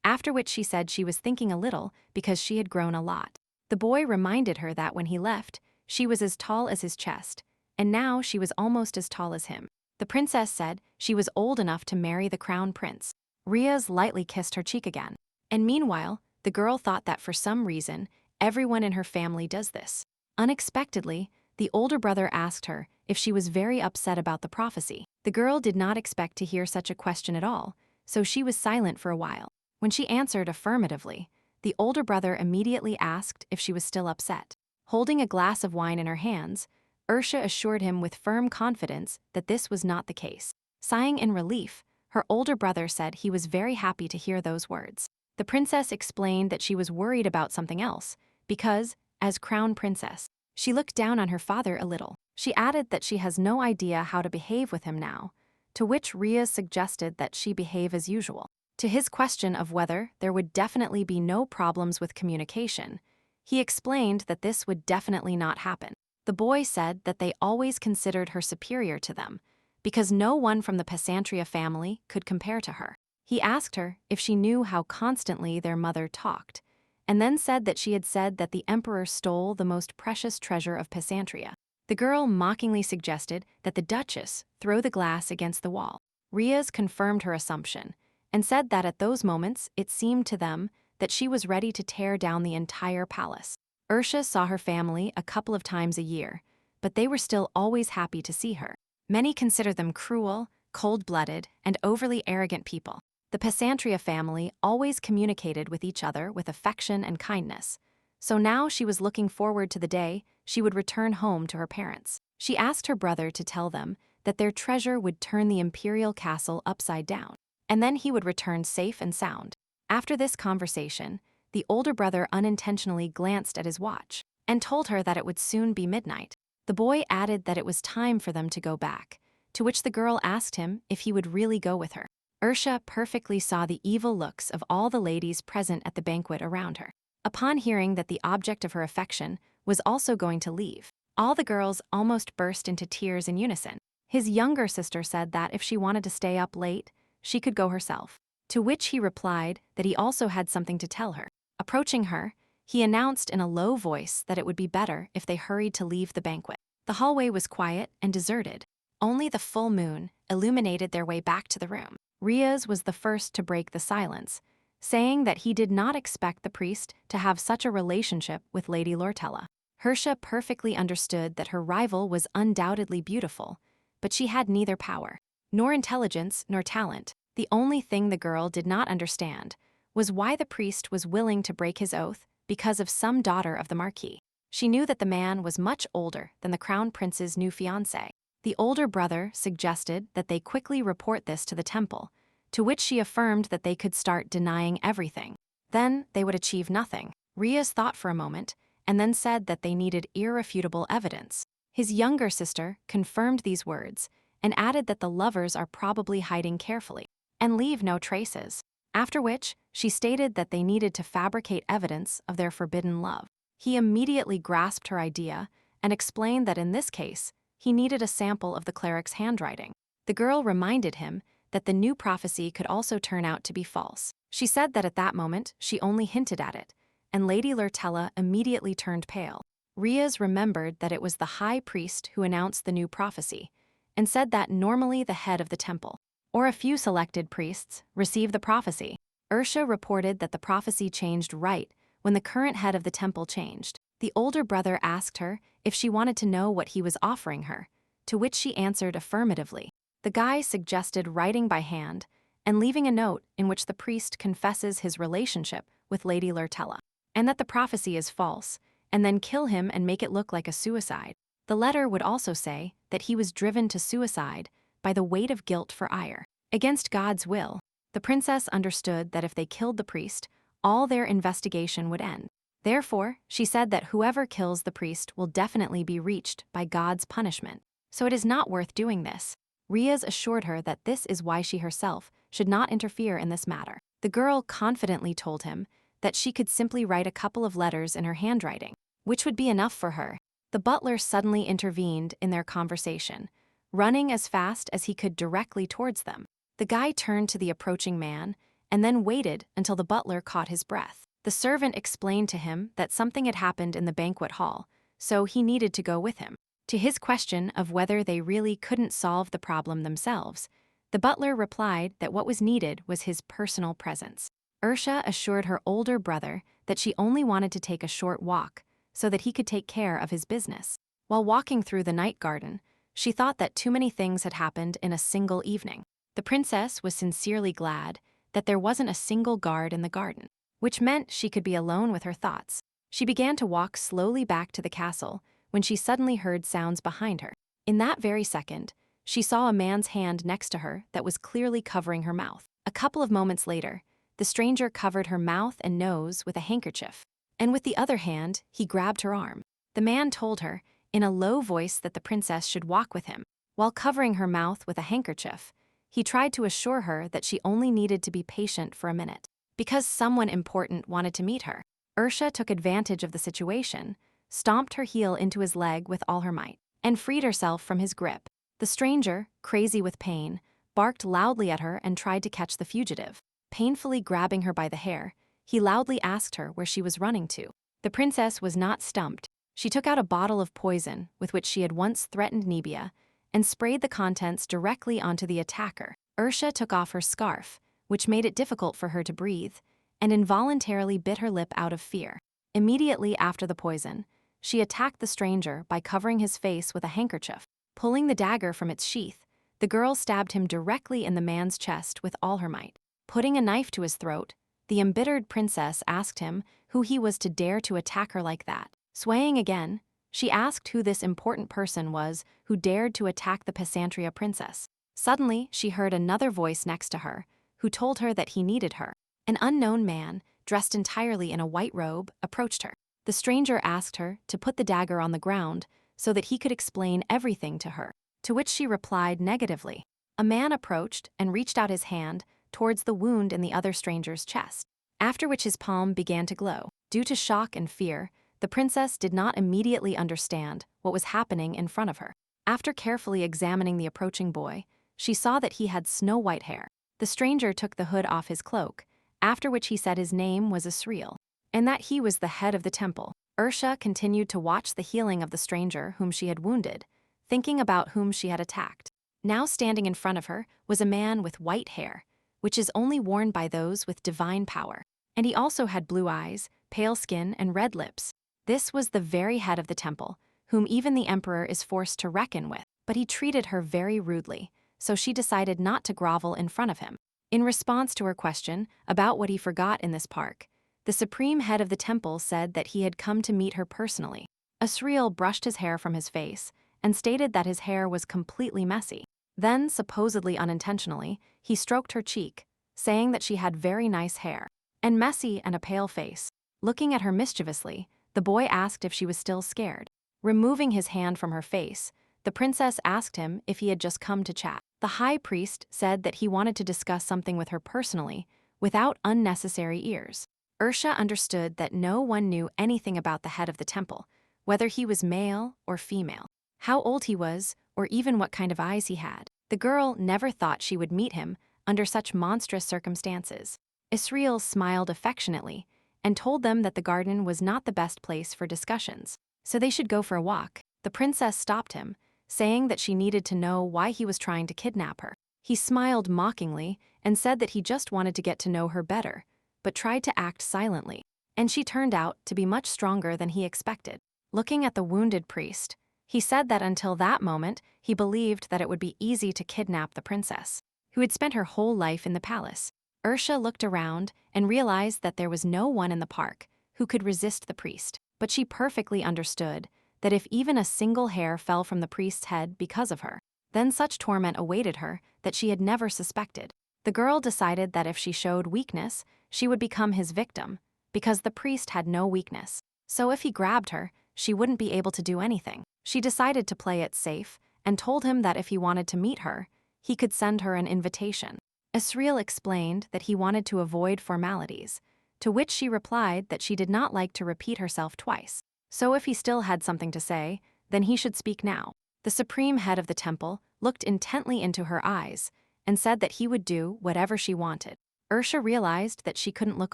after which she said she was thinking a little because she had grown a lot. The boy reminded her that when he left, she was as tall as his chest, and now she was almost as tall as him. The princess said she was old enough to marry the crown prince. Riaz lightly kissed her cheek again. And meanwhile, the girl thought that for some reason, everyone in her family does this. Unexpectedly, the older brother asked her if she was very upset about the prophecy. The girl did not expect to hear such a question at all, so she was silent for a while. When she answered affirmatively, the older brother immediately asked if she was still upset. Holding a glass of wine in her hands, Ursa assured him with firm confidence that this was not the case. Sighing in relief, her older brother said he was very happy to hear those words. The princess explained that she was worried about something else, because, as crown princess, She looked down on her father a little. She added that she has no idea how to behave with him now, to which Riaz suggested that she behave as usual. To his question of whether there would definitely be no problems with communication, he explained that this would definitely not happen. The boy said that they always considered her superior to them, because no one from the Pesantria family could compare to her. He asked her if she knew how constantly their mother talked, and then said that she had said that the emperor stole the most precious treasure of Pesantria. The girl mockingly suggested that the duchess throw the glass against the wall. Riaz confirmed her assumption, and said that at those moments it seemed to them that she was ready to tear down the entire palace. Ursa saw her family a couple of times a year, but they were still always happy to see her. Many consider them cruel, cold-blooded, and overly arrogant people. The Pesantria family always communicated with each other with affection and kindness, so now she was looking forward to the day she would return home to her parents. She asked her brother to tell them that their treasure would turn the imperial castle upside down, and then he would return safe and sound. After this conversation, the older brother unintentionally glanced at his watch and told her that it would soon be midnight. The boy added that it was time for them to go back, to which the girl asked him if he would really go with her. Ursa perfectly saw the evil looks of all the ladies present at the banquet around her. Upon hearing that the object of her affection was also going to leave, all the girls almost burst into tears in unison. His younger sister said that if she wanted to stay up late, she could go herself, to which he replied that he also had something to tell her. Approaching her, he announced in a low voice that it would be better if they hurried to leave the banquet. The hallway was quiet and deserted. Only the full moon illuminated their way back to the room. Riaz was the first to break the silence, saying that he did not expect the priest to have such a relationship with Lady Lortella. Ursa perfectly understood that her rival was undoubtedly beautiful, but she had neither power, nor intelligence, nor talent. The only thing the girl did not understand was why the priest was willing to break his oath because of some daughter of the Marquis. She knew that the man was much older than the crown prince's new fiancé. The older brother suggested that they quickly report this to the temple, to which she affirmed that they could start denying everything. Then they would achieve nothing. Riaz thought for a moment, and then said that they needed irrefutable evidence. His younger sister confirmed these words, and added that the lovers are probably hiding carefully and leave no traces. After which, she stated that they needed to fabricate evidence of their forbidden love. He immediately grasped her idea and explained that in this case, he needed a sample of the cleric's handwriting. The girl reminded him that the new prophecy could also turn out to be false. She said that at that moment, she only hinted at it, and Lady Lortella immediately turned pale. Riaz remembered that it was the high priest who announced the new prophecy, and said that normally the head of the temple, or a few selected priests, receive the prophecy. Ursa reported that the prophecy changed right when the current head of the temple changed. The older brother asked her if she wanted to know what he was offering her, to which she answered affirmatively. The guy suggested writing by hand and leaving a note in which the priest confesses his relationship with Lady Lortella, and that the prophecy is false, and then kill him and make it look like a suicide. The letter would also say that he was driven to suicide by the weight of guilt for ire. Against God's will, the princess understood that if they killed the priest, all their investigation would end. Therefore, she said that whoever kills the priest will definitely be reached by God's punishment, so it is not worth doing this. Riaz assured her that this is why she herself should not interfere in this matter. The girl confidently told him that she could simply write a couple of letters in her handwriting, which would be enough for her. The butler suddenly intervened in their conversation, running as fast as he could directly towards them. The guy turned to the approaching man and then waited until the butler caught his breath. The servant explained to him that something had happened in the banquet hall, so he needed to go with him. To his question of whether they really couldn't solve the problem themselves, the butler replied that what was needed was his personal presence. Ursa assured her older brother that she only wanted to take a short walk so that he could take care of his business. While walking through the night garden, she thought that too many things had happened in a single evening. The princess was sincerely glad that there wasn't a single guard in the garden, which meant she could be alone with her thoughts. She began to walk slowly back to the castle when she suddenly heard sounds behind her. In that very second, she saw a man's hand next to her that was clearly covering her mouth. A couple of moments later, the stranger covered her mouth and nose with a handkerchief, and with the other hand, he grabbed her arm. The man told her, in a low voice, that the princess should walk with him. While covering her mouth with a handkerchief, he tried to assure her that she only needed to be patient for a minute, because someone important wanted to meet her. Ursa took advantage of the situation, stomped her heel into his leg with all her might, and freed herself from his grip. The stranger, crazy with pain, barked loudly at her and tried to catch the fugitive. Painfully grabbing her by the hair, he loudly asked her where she was running to. The princess was not stumped. She took out a bottle of poison with which she had once threatened Navia and sprayed the contents directly onto the attacker. Ursa took off her scarf, which made it difficult for her to breathe, and involuntarily bit her lip out of fear. Immediately after the poison, she attacked the stranger by covering his face with a handkerchief. Pulling the dagger from its sheath, the girl stabbed him directly in the man's chest with all her might. Putting a knife to his throat, the embittered princess asked him who he was to dare to attack her like that. Swaying again, she asked who this important person was who dared to attack the Pesantria princess. Suddenly, she heard another voice next to her, who told her that he needed her. An unknown man, dressed entirely in a white robe, approached her. The stranger asked her to put the dagger on the ground so that he could explain everything to her, to which she replied negatively. A man approached and reached out his hand towards the wound in the other stranger's chest, after which his palm began to glow. Due to shock and fear, the princess did not immediately understand what was happening in front of her. After carefully examining the approaching boy, she saw that he had snow-white hair. The stranger took the hood off his cloak, after which he said his name was Azreel, and that he was the head of the temple. Ursa continued to watch the healing of the stranger whom she had wounded, thinking about whom she had attacked. Now standing in front of her was a man with white hair, which is only worn by those with divine power, and he also had blue eyes, pale skin, and red lips. This was the very head of the temple, whom even the emperor is forced to reckon with, but he treated her very rudely, so she decided not to grovel in front of him. In response to her question about what he forgot in this park, the supreme head of the temple said that he had come to meet her personally. Azreel brushed his hair from his face and stated that his hair was completely messy. Then, supposedly unintentionally, he stroked her cheek, saying that she had very nice hair, and messy and a pale face. Looking at her mischievously, the boy asked if she was still scared. Removing his hand from her face, the princess asked him if he had just come to chat. The high priest said that he wanted to discuss something with her personally, without unnecessary ears. Ursa understood that no one knew anything about the head of the temple, whether he was male or female, how old he was, or even what kind of eyes he had. The girl never thought she would meet him under such monstrous circumstances. Azreel smiled affectionately and told them that the garden was not the best place for discussions, so they should go for a walk. The princess stopped him, saying that she needed to know why he was trying to kidnap her. He smiled mockingly and said that he just wanted to get to know her better, but tried to act silently, and she turned out to be much stronger than he expected. Looking at the wounded priest, he said that until that moment, he believed that it would be easy to kidnap the princess, who had spent her whole life in the palace. Ursa looked around and realized that there was no one in the park who could resist the priest, but she perfectly understood that if even a single hair fell from the priest's head because of her, then such torment awaited her that she had never suspected. The girl decided that if she showed weakness, she would become his victim, because the priest had no weakness. So if he grabbed her, she wouldn't be able to do anything. She decided to play it safe and told him that if he wanted to meet her, he could send her an invitation. Azreel explained that he wanted to avoid formalities, to which she replied that she did not like to repeat herself twice. So if he still had something to say, then he should speak now. The supreme head of the temple looked intently into her eyes and said that he would do whatever she wanted. Ursa realized that she couldn't look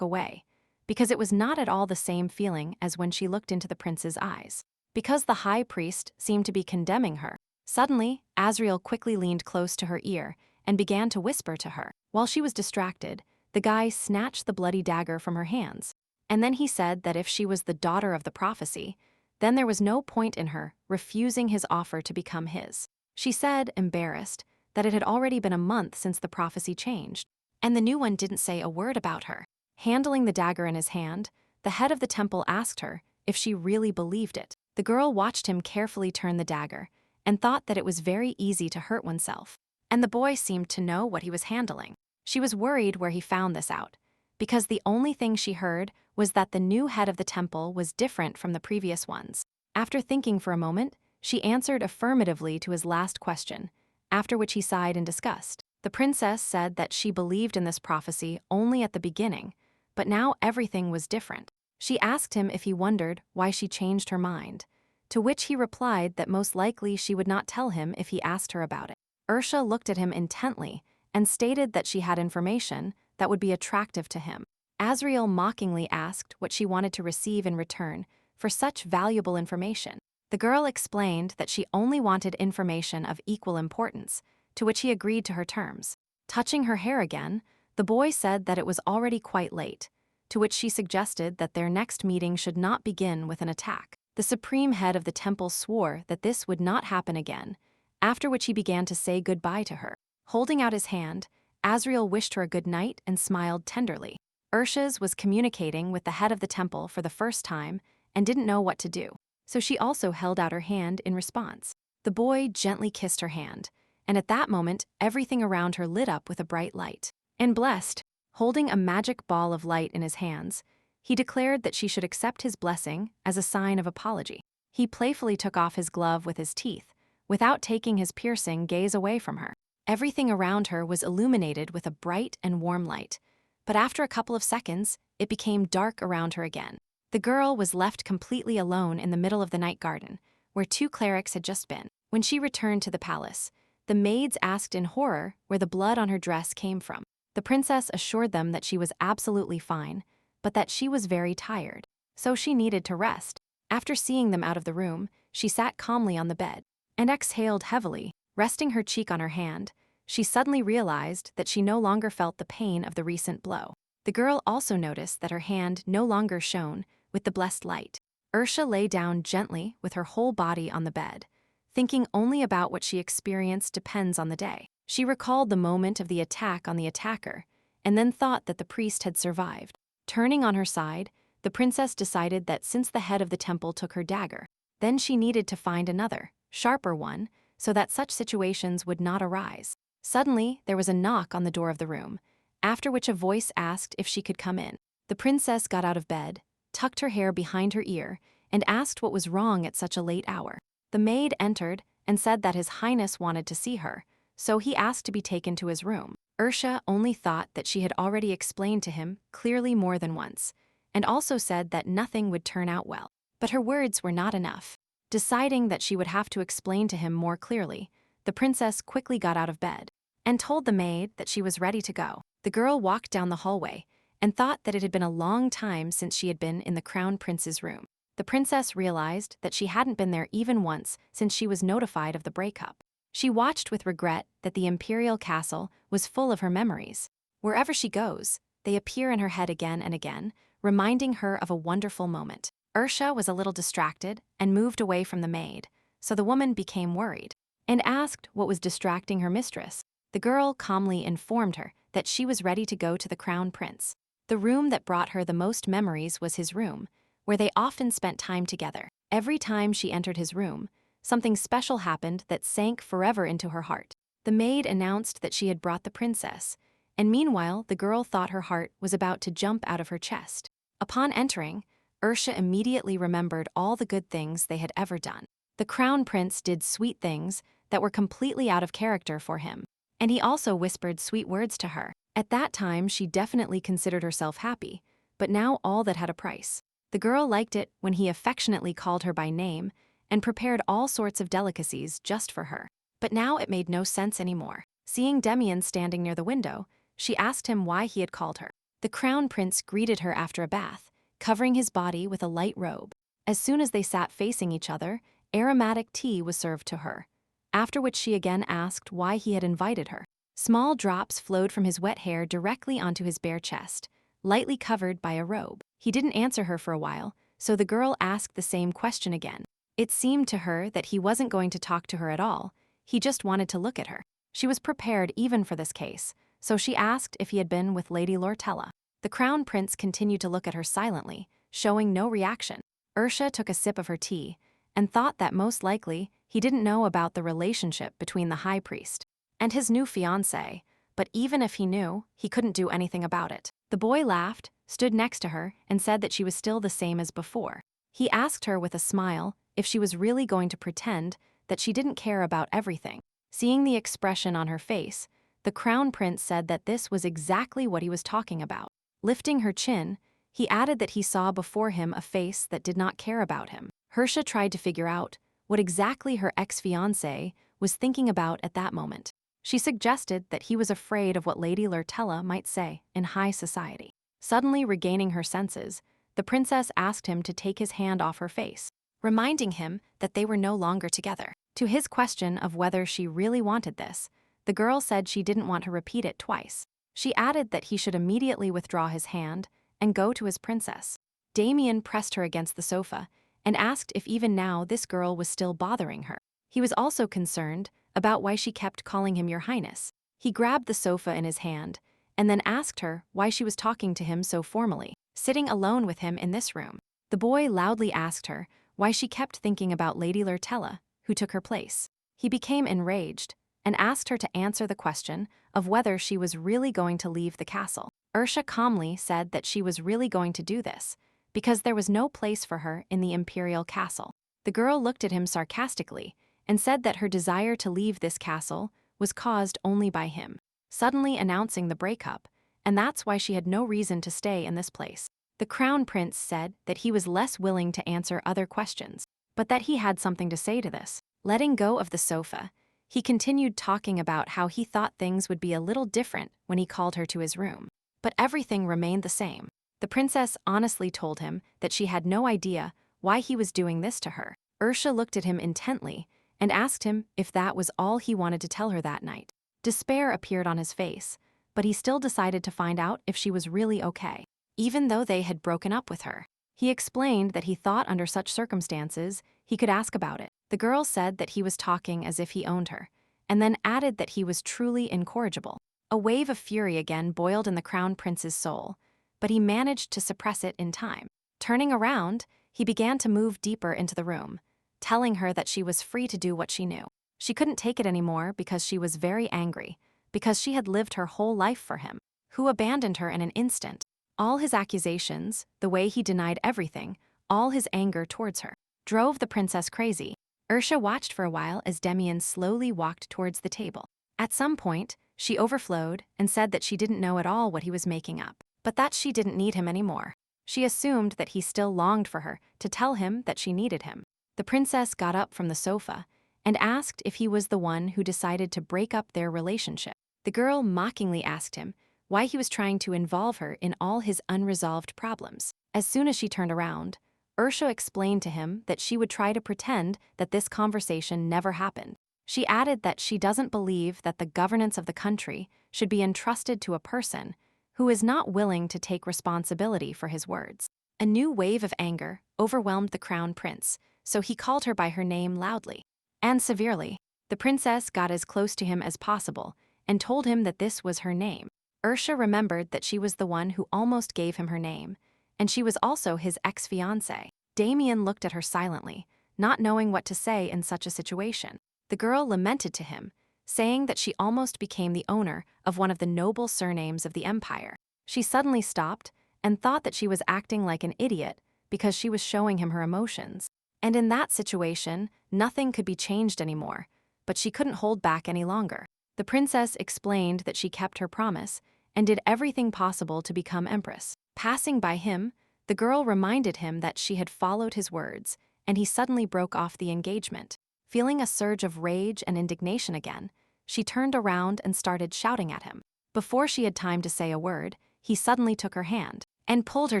away, because it was not at all the same feeling as when she looked into the prince's eyes, because the high priest seemed to be condemning her. Suddenly, Azreel quickly leaned close to her ear and began to whisper to her. While she was distracted, the guy snatched the bloody dagger from her hands, and then he said that if she was the daughter of the prophecy, then there was no point in her refusing his offer to become his. She said, embarrassed, that it had already been a month since the prophecy changed, and the new one didn't say a word about her. Handling the dagger in his hand, the head of the temple asked her if she really believed it. The girl watched him carefully turn the dagger and thought that it was very easy to hurt oneself, and the boy seemed to know what he was handling. She was worried where he found this out, because the only thing she heard was that the new head of the temple was different from the previous ones. After thinking for a moment, she answered affirmatively to his last question, after which he sighed in disgust. The princess said that she believed in this prophecy only at the beginning, but now everything was different. She asked him if he wondered why she changed her mind, to which he replied that most likely she would not tell him if he asked her about it. Ursa looked at him intently and stated that she had information that would be attractive to him. Azreel mockingly asked what she wanted to receive in return for such valuable information. The girl explained that she only wanted information of equal importance, to which he agreed to her terms. Touching her hair again, the boy said that it was already quite late, to which she suggested that their next meeting should not begin with an attack. The supreme head of the temple swore that this would not happen again, after which he began to say goodbye to her. Holding out his hand, Azreel wished her a good night and smiled tenderly. Ursa was communicating with the head of the temple for the first time and didn't know what to do, so she also held out her hand in response. The boy gently kissed her hand, and at that moment everything around her lit up with a bright light. And blessed, holding a magic ball of light in his hands, he declared that she should accept his blessing as a sign of apology. He playfully took off his glove with his teeth, without taking his piercing gaze away from her. Everything around her was illuminated with a bright and warm light, but after a couple of seconds, it became dark around her again. The girl was left completely alone in the middle of the night garden, where two clerics had just been. When she returned to the palace, the maids asked in horror where the blood on her dress came from. The princess assured them that she was absolutely fine, but that she was very tired, so she needed to rest. After seeing them out of the room, she sat calmly on the bed and exhaled heavily, resting her cheek on her hand. She suddenly realized that she no longer felt the pain of the recent blow. The girl also noticed that her hand no longer shone with the blessed light. Ursa lay down gently with her whole body on the bed, thinking only about what she experienced depends on the day. She recalled the moment of the attack on the attacker, and then thought that the priest had survived. Turning on her side, the princess decided that since the head of the temple took her dagger, then she needed to find another, sharper one, so that such situations would not arise. Suddenly, there was a knock on the door of the room, after which a voice asked if she could come in. The princess got out of bed, tucked her hair behind her ear, and asked what was wrong at such a late hour. The maid entered and said that His Highness wanted to see her, so he asked to be taken to his room. Ursa only thought that she had already explained to him clearly more than once, and also said that nothing would turn out well. But her words were not enough. Deciding that she would have to explain to him more clearly, the princess quickly got out of bed and told the maid that she was ready to go. The girl walked down the hallway and thought that it had been a long time since she had been in the crown prince's room. The princess realized that she hadn't been there even once since she was notified of the breakup. She watched with regret that the imperial castle was full of her memories. Wherever she goes, they appear in her head again and again, reminding her of a wonderful moment. Ursa was a little distracted and moved away from the maid, so the woman became worried and asked what was distracting her mistress. The girl calmly informed her that she was ready to go to the crown prince. The room that brought her the most memories was his room, where they often spent time together. Every time she entered his room, something special happened that sank forever into her heart. The maid announced that she had brought the princess, and meanwhile the girl thought her heart was about to jump out of her chest. Upon entering, Ursa immediately remembered all the good things they had ever done. The crown prince did sweet things that were completely out of character for him, and he also whispered sweet words to her. At that time, she definitely considered herself happy, but now all that had a price. The girl liked it when he affectionately called her by name and prepared all sorts of delicacies just for her. But now it made no sense anymore. Seeing Damian standing near the window, she asked him why he had called her. The crown prince greeted her after a bath, covering his body with a light robe. As soon as they sat facing each other, aromatic tea was served to her, after which she again asked why he had invited her. Small drops flowed from his wet hair directly onto his bare chest, lightly covered by a robe. He didn't answer her for a while, so the girl asked the same question again. It seemed to her that he wasn't going to talk to her at all, he just wanted to look at her. She was prepared even for this case, so she asked if he had been with Lady Lortella. The crown prince continued to look at her silently, showing no reaction. Ursa took a sip of her tea and thought that most likely he didn't know about the relationship between the high priest and his new fiancée, but even if he knew, he couldn't do anything about it. The boy laughed, stood next to her, and said that she was still the same as before. He asked her with a smile if she was really going to pretend that she didn't care about everything. Seeing the expression on her face, the crown prince said that this was exactly what he was talking about. Lifting her chin, he added that he saw before him a face that did not care about him. Ursa tried to figure out what exactly her ex-fiancé was thinking about at that moment. She suggested that he was afraid of what Lady Lortella might say in high society. Suddenly regaining her senses, the princess asked him to take his hand off her face, reminding him that they were no longer together. To his question of whether she really wanted this, the girl said she didn't want to repeat it twice. She added that he should immediately withdraw his hand and go to his princess. Damian pressed her against the sofa and asked if even now this girl was still bothering her. He was also concerned about why she kept calling him Your Highness. He grabbed the sofa in his hand and then asked her why she was talking to him so formally, sitting alone with him in this room. The boy loudly asked her why she kept thinking about Lady Lortella, who took her place. He became enraged and asked her to answer the question of whether she was really going to leave the castle. Ursa calmly said that she was really going to do this, because there was no place for her in the imperial castle. The girl looked at him sarcastically and said that her desire to leave this castle was caused only by him, suddenly announcing the breakup, and that's why she had no reason to stay in this place. The crown prince said that he was less willing to answer other questions, but that he had something to say to this. Letting go of the sofa, he continued talking about how he thought things would be a little different when he called her to his room. But everything remained the same. The princess honestly told him that she had no idea why he was doing this to her. Ursa looked at him intently and asked him if that was all he wanted to tell her that night. Despair appeared on his face, but he still decided to find out if she was really okay, even though they had broken up with her. He explained that he thought under such circumstances he could ask about it. The girl said that he was talking as if he owned her, and then added that he was truly incorrigible. A wave of fury again boiled in the crown prince's soul, but he managed to suppress it in time. Turning around, he began to move deeper into the room, telling her that she was free to do what she knew. She couldn't take it anymore because she was very angry, because she had lived her whole life for him, who abandoned her in an instant. All his accusations, the way he denied everything, all his anger towards her, drove the princess crazy. Ursa watched for a while as Damian slowly walked towards the table. At some point, she overflowed and said that she didn't know at all what he was making up, but that she didn't need him anymore. She assumed that he still longed for her to tell him that she needed him. The princess got up from the sofa and asked if he was the one who decided to break up their relationship. The girl mockingly asked him why he was trying to involve her in all his unresolved problems. As soon as she turned around, Ursa explained to him that she would try to pretend that this conversation never happened. She added that she doesn't believe that the governance of the country should be entrusted to a person who is not willing to take responsibility for his words. A new wave of anger overwhelmed the crown prince, so he called her by her name loudly and severely. The princess got as close to him as possible and told him that this was her name. Ursa remembered that she was the one who almost gave him her name, and she was also his ex-fiancé. Damian looked at her silently, not knowing what to say in such a situation. The girl lamented to him, saying that she almost became the owner of one of the noble surnames of the empire. She suddenly stopped and thought that she was acting like an idiot because she was showing him her emotions. And in that situation, nothing could be changed anymore, but she couldn't hold back any longer. The princess explained that she kept her promise and did everything possible to become empress. Passing by him, the girl reminded him that she had followed his words, and he suddenly broke off the engagement. Feeling a surge of rage and indignation again, she turned around and started shouting at him. Before she had time to say a word, he suddenly took her hand and pulled her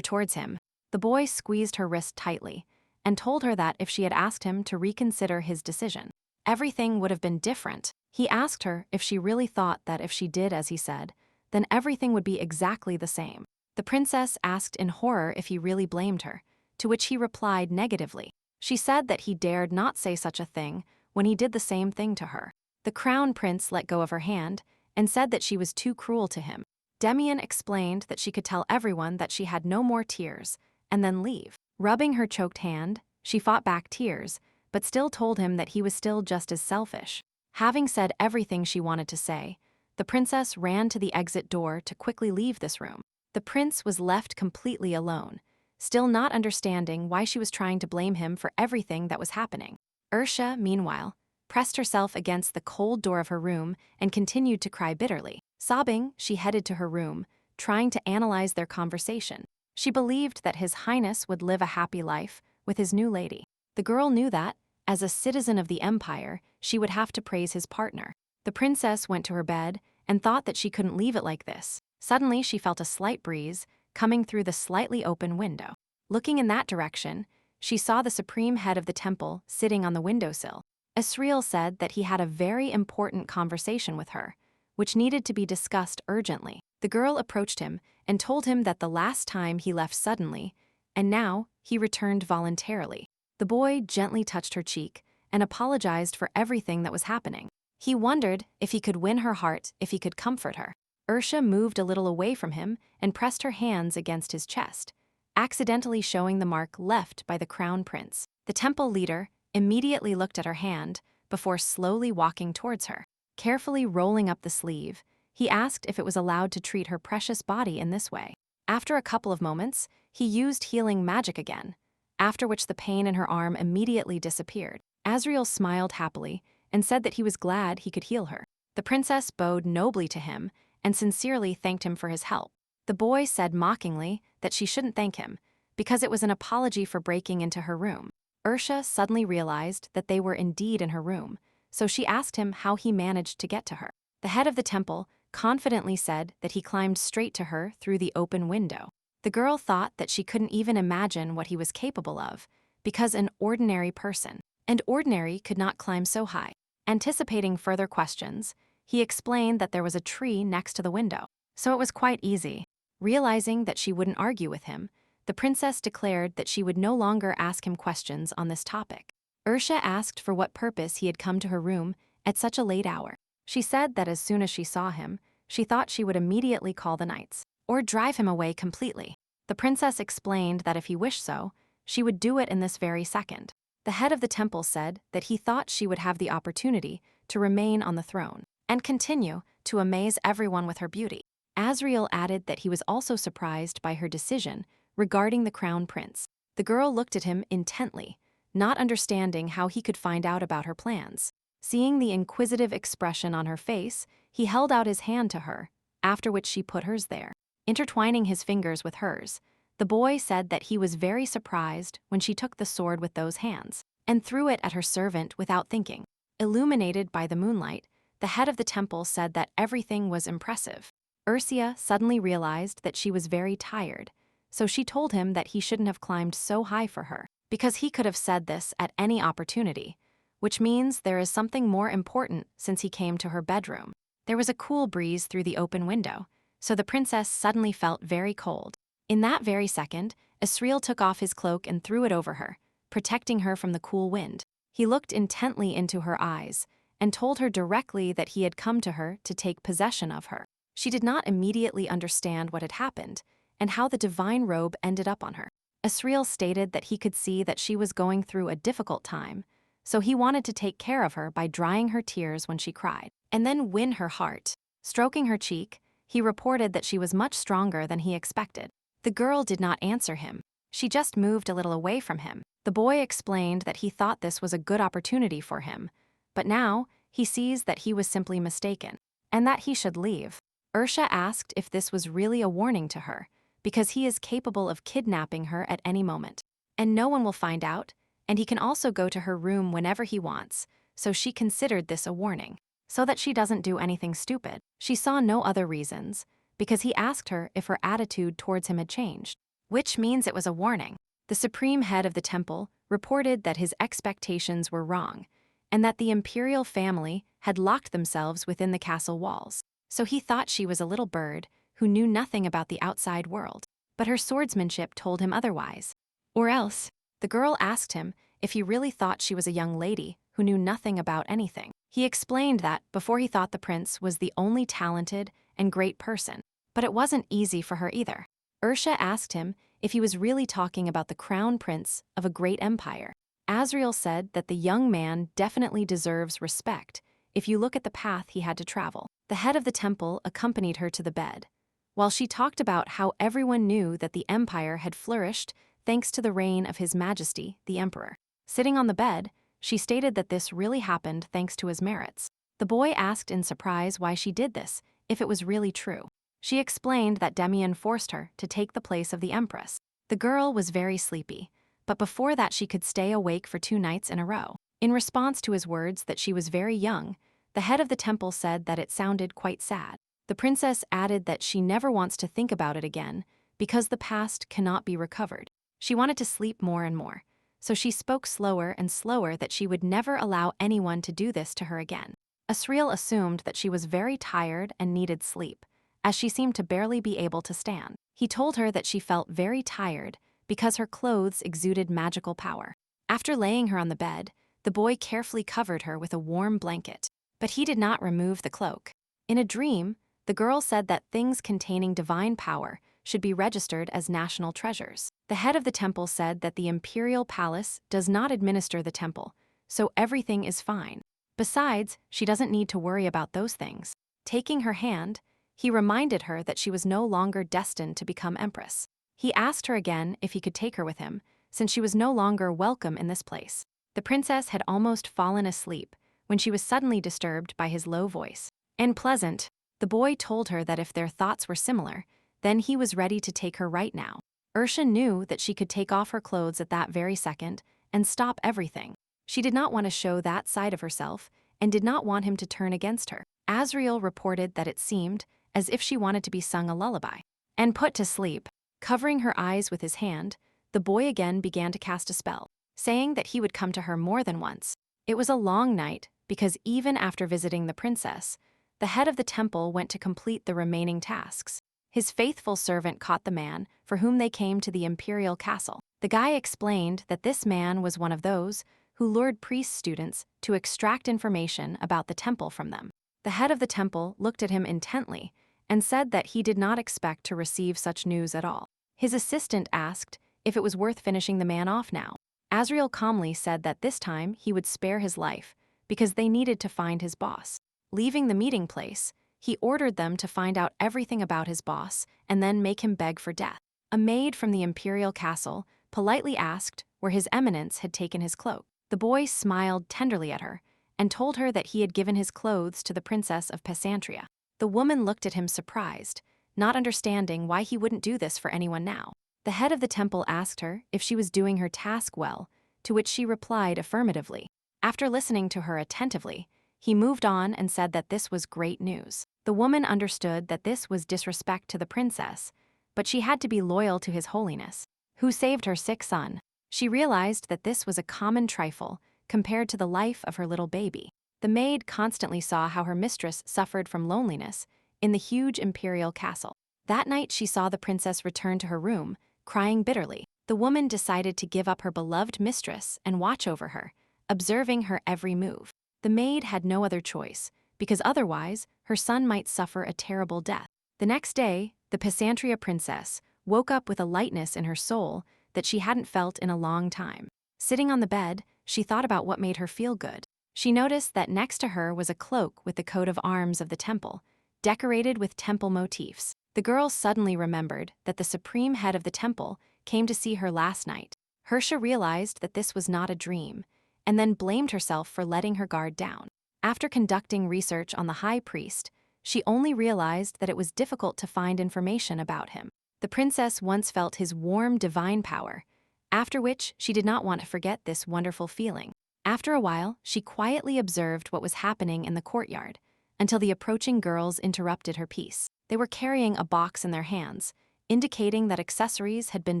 towards him. The boy squeezed her wrist tightly and told her that if she had asked him to reconsider his decision, everything would have been different. He asked her if she really thought that if she did as he said, then everything would be exactly the same. The princess asked in horror if he really blamed her, to which he replied negatively. She said that he dared not say such a thing when he did the same thing to her. The crown prince let go of her hand and said that she was too cruel to him. Damian explained that she could tell everyone that she had no more tears and then leave. Rubbing her choked hand, she fought back tears, but still told him that he was still just as selfish. Having said everything she wanted to say, the princess ran to the exit door to quickly leave this room. The prince was left completely alone, still not understanding why she was trying to blame him for everything that was happening. Ursa, meanwhile, pressed herself against the cold door of her room and continued to cry bitterly. Sobbing, she headed to her room, trying to analyze their conversation. She believed that His Highness would live a happy life with his new lady. The girl knew that, as a citizen of the empire, she would have to praise his partner. The princess went to her bed and thought that she couldn't leave it like this. Suddenly, she felt a slight breeze coming through the slightly open window. Looking in that direction, she saw the supreme head of the temple sitting on the windowsill. Azreel said that he had a very important conversation with her, which needed to be discussed urgently. The girl approached him and told him that the last time he left suddenly, and now he returned voluntarily. The boy gently touched her cheek and apologized for everything that was happening. He wondered if he could win her heart, if he could comfort her. Ursa moved a little away from him and pressed her hands against his chest, accidentally showing the mark left by the crown prince. The temple leader immediately looked at her hand before slowly walking towards her. Carefully rolling up the sleeve, he asked if it was allowed to treat her precious body in this way. After a couple of moments, he used healing magic again, after which the pain in her arm immediately disappeared. Azreel smiled happily and said that he was glad he could heal her. The princess bowed nobly to him and sincerely thanked him for his help. The boy said mockingly that she shouldn't thank him, because it was an apology for breaking into her room. Ursa suddenly realized that they were indeed in her room, so she asked him how he managed to get to her. The head of the temple confidently said that he climbed straight to her through the open window. The girl thought that she couldn't even imagine what he was capable of, because an ordinary person, and ordinary could not climb so high. Anticipating further questions, he explained that there was a tree next to the window, so it was quite easy. Realizing that she wouldn't argue with him, the princess declared that she would no longer ask him questions on this topic. Ursa asked for what purpose he had come to her room at such a late hour. She said that as soon as she saw him, she thought she would immediately call the knights, or drive him away completely. The princess explained that if he wished so, she would do it in this very second. The head of the temple said that he thought she would have the opportunity to remain on the throne and continue to amaze everyone with her beauty. Azreel added that he was also surprised by her decision regarding the crown prince. The girl looked at him intently, not understanding how he could find out about her plans. Seeing the inquisitive expression on her face, he held out his hand to her, after which she put hers there. Intertwining his fingers with hers, the boy said that he was very surprised when she took the sword with those hands and threw it at her servant without thinking. Illuminated by the moonlight, the head of the temple said that everything was impressive. Ercia suddenly realized that she was very tired, so she told him that he shouldn't have climbed so high for her, because he could have said this at any opportunity, which means there is something more important since he came to her bedroom. There was a cool breeze through the open window, so the princess suddenly felt very cold. In that very second, Azreel took off his cloak and threw it over her, protecting her from the cool wind. He looked intently into her eyes and told her directly that he had come to her to take possession of her. She did not immediately understand what had happened and how the divine robe ended up on her. Azreel stated that he could see that she was going through a difficult time, so he wanted to take care of her by drying her tears when she cried, and then win her heart. Stroking her cheek, he reported that she was much stronger than he expected. The girl did not answer him. She just moved a little away from him. The boy explained that he thought this was a good opportunity for him, but now he sees that he was simply mistaken, and that he should leave. Ursa asked if this was really a warning to her, because he is capable of kidnapping her at any moment, and no one will find out, and he can also go to her room whenever he wants, so she considered this a warning, so that she doesn't do anything stupid. She saw no other reasons, because he asked her if her attitude towards him had changed, which means it was a warning. The supreme head of the temple reported that his expectations were wrong, and that the imperial family had locked themselves within the castle walls, so he thought she was a little bird who knew nothing about the outside world. But her swordsmanship told him otherwise. Or else, the girl asked him if he really thought she was a young lady who knew nothing about anything. He explained that before he thought the prince was the only talented and great person, but it wasn't easy for her either. Ursa asked him if he was really talking about the crown prince of a great empire. Azreel said that the young man definitely deserves respect if you look at the path he had to travel. The head of the temple accompanied her to the bed. While she talked about how everyone knew that the empire had flourished thanks to the reign of His Majesty, the Emperor. Sitting on the bed, she stated that this really happened thanks to his merits. The boy asked in surprise why she did this, if it was really true. She explained that Damian forced her to take the place of the empress. The girl was very sleepy, but before that she could stay awake for 2 nights in a row. In response to his words that she was very young, the head of the temple said that it sounded quite sad. The princess added that she never wants to think about it again because the past cannot be recovered. She wanted to sleep more and more, so she spoke slower and slower that she would never allow anyone to do this to her again. Azreel assumed that she was very tired and needed sleep, as she seemed to barely be able to stand. He told her that she felt very tired because her clothes exuded magical power. After laying her on the bed, the boy carefully covered her with a warm blanket, but he did not remove the cloak. In a dream, the girl said that things containing divine power should be registered as national treasures. The head of the temple said that the imperial palace does not administer the temple, so everything is fine. Besides, she doesn't need to worry about those things. Taking her hand, he reminded her that she was no longer destined to become empress. He asked her again if he could take her with him, since she was no longer welcome in this place. The princess had almost fallen asleep when she was suddenly disturbed by his low voice. And pleasant, the boy told her that if their thoughts were similar, then he was ready to take her right now. Ursa knew that she could take off her clothes at that very second and stop everything. She did not want to show that side of herself and did not want him to turn against her. Azreel reported that it seemed as if she wanted to be sung a lullaby and put to sleep. Covering her eyes with his hand, the boy again began to cast a spell, saying that he would come to her more than once. It was a long night because even after visiting the princess, the head of the temple went to complete the remaining tasks. His faithful servant caught the man for whom they came to the imperial castle. The guy explained that this man was one of those who lured priest students to extract information about the temple from them. The head of the temple looked at him intently and said that he did not expect to receive such news at all. His assistant asked if it was worth finishing the man off now. Azreel calmly said that this time he would spare his life because they needed to find his boss. Leaving the meeting place, he ordered them to find out everything about his boss and then make him beg for death. A maid from the imperial castle politely asked where His Eminence had taken his cloak. The boy smiled tenderly at her and told her that he had given his clothes to the Princess of Pesantria. The woman looked at him surprised, not understanding why he wouldn't do this for anyone now. The head of the temple asked her if she was doing her task well, to which she replied affirmatively. After listening to her attentively, he moved on and said that this was great news. The woman understood that this was disrespect to the princess, but she had to be loyal to His Holiness, who saved her sick son. She realized that this was a common trifle compared to the life of her little baby. The maid constantly saw how her mistress suffered from loneliness in the huge imperial castle. That night she saw the princess return to her room, crying bitterly. The woman decided to give up her beloved mistress and watch over her, observing her every move. The maid had no other choice, because otherwise her son might suffer a terrible death. The next day, the Pesantria princess woke up with a lightness in her soul that she hadn't felt in a long time. Sitting on the bed, she thought about what made her feel good. She noticed that next to her was a cloak with the coat of arms of the temple, decorated with temple motifs. The girl suddenly remembered that the supreme head of the temple came to see her last night. Ercia realized that this was not a dream, and then blamed herself for letting her guard down. After conducting research on the high priest, she only realized that it was difficult to find information about him. The princess once felt his warm divine power, after which she did not want to forget this wonderful feeling. After a while, she quietly observed what was happening in the courtyard, until the approaching girls interrupted her peace. They were carrying a box in their hands, indicating that accessories had been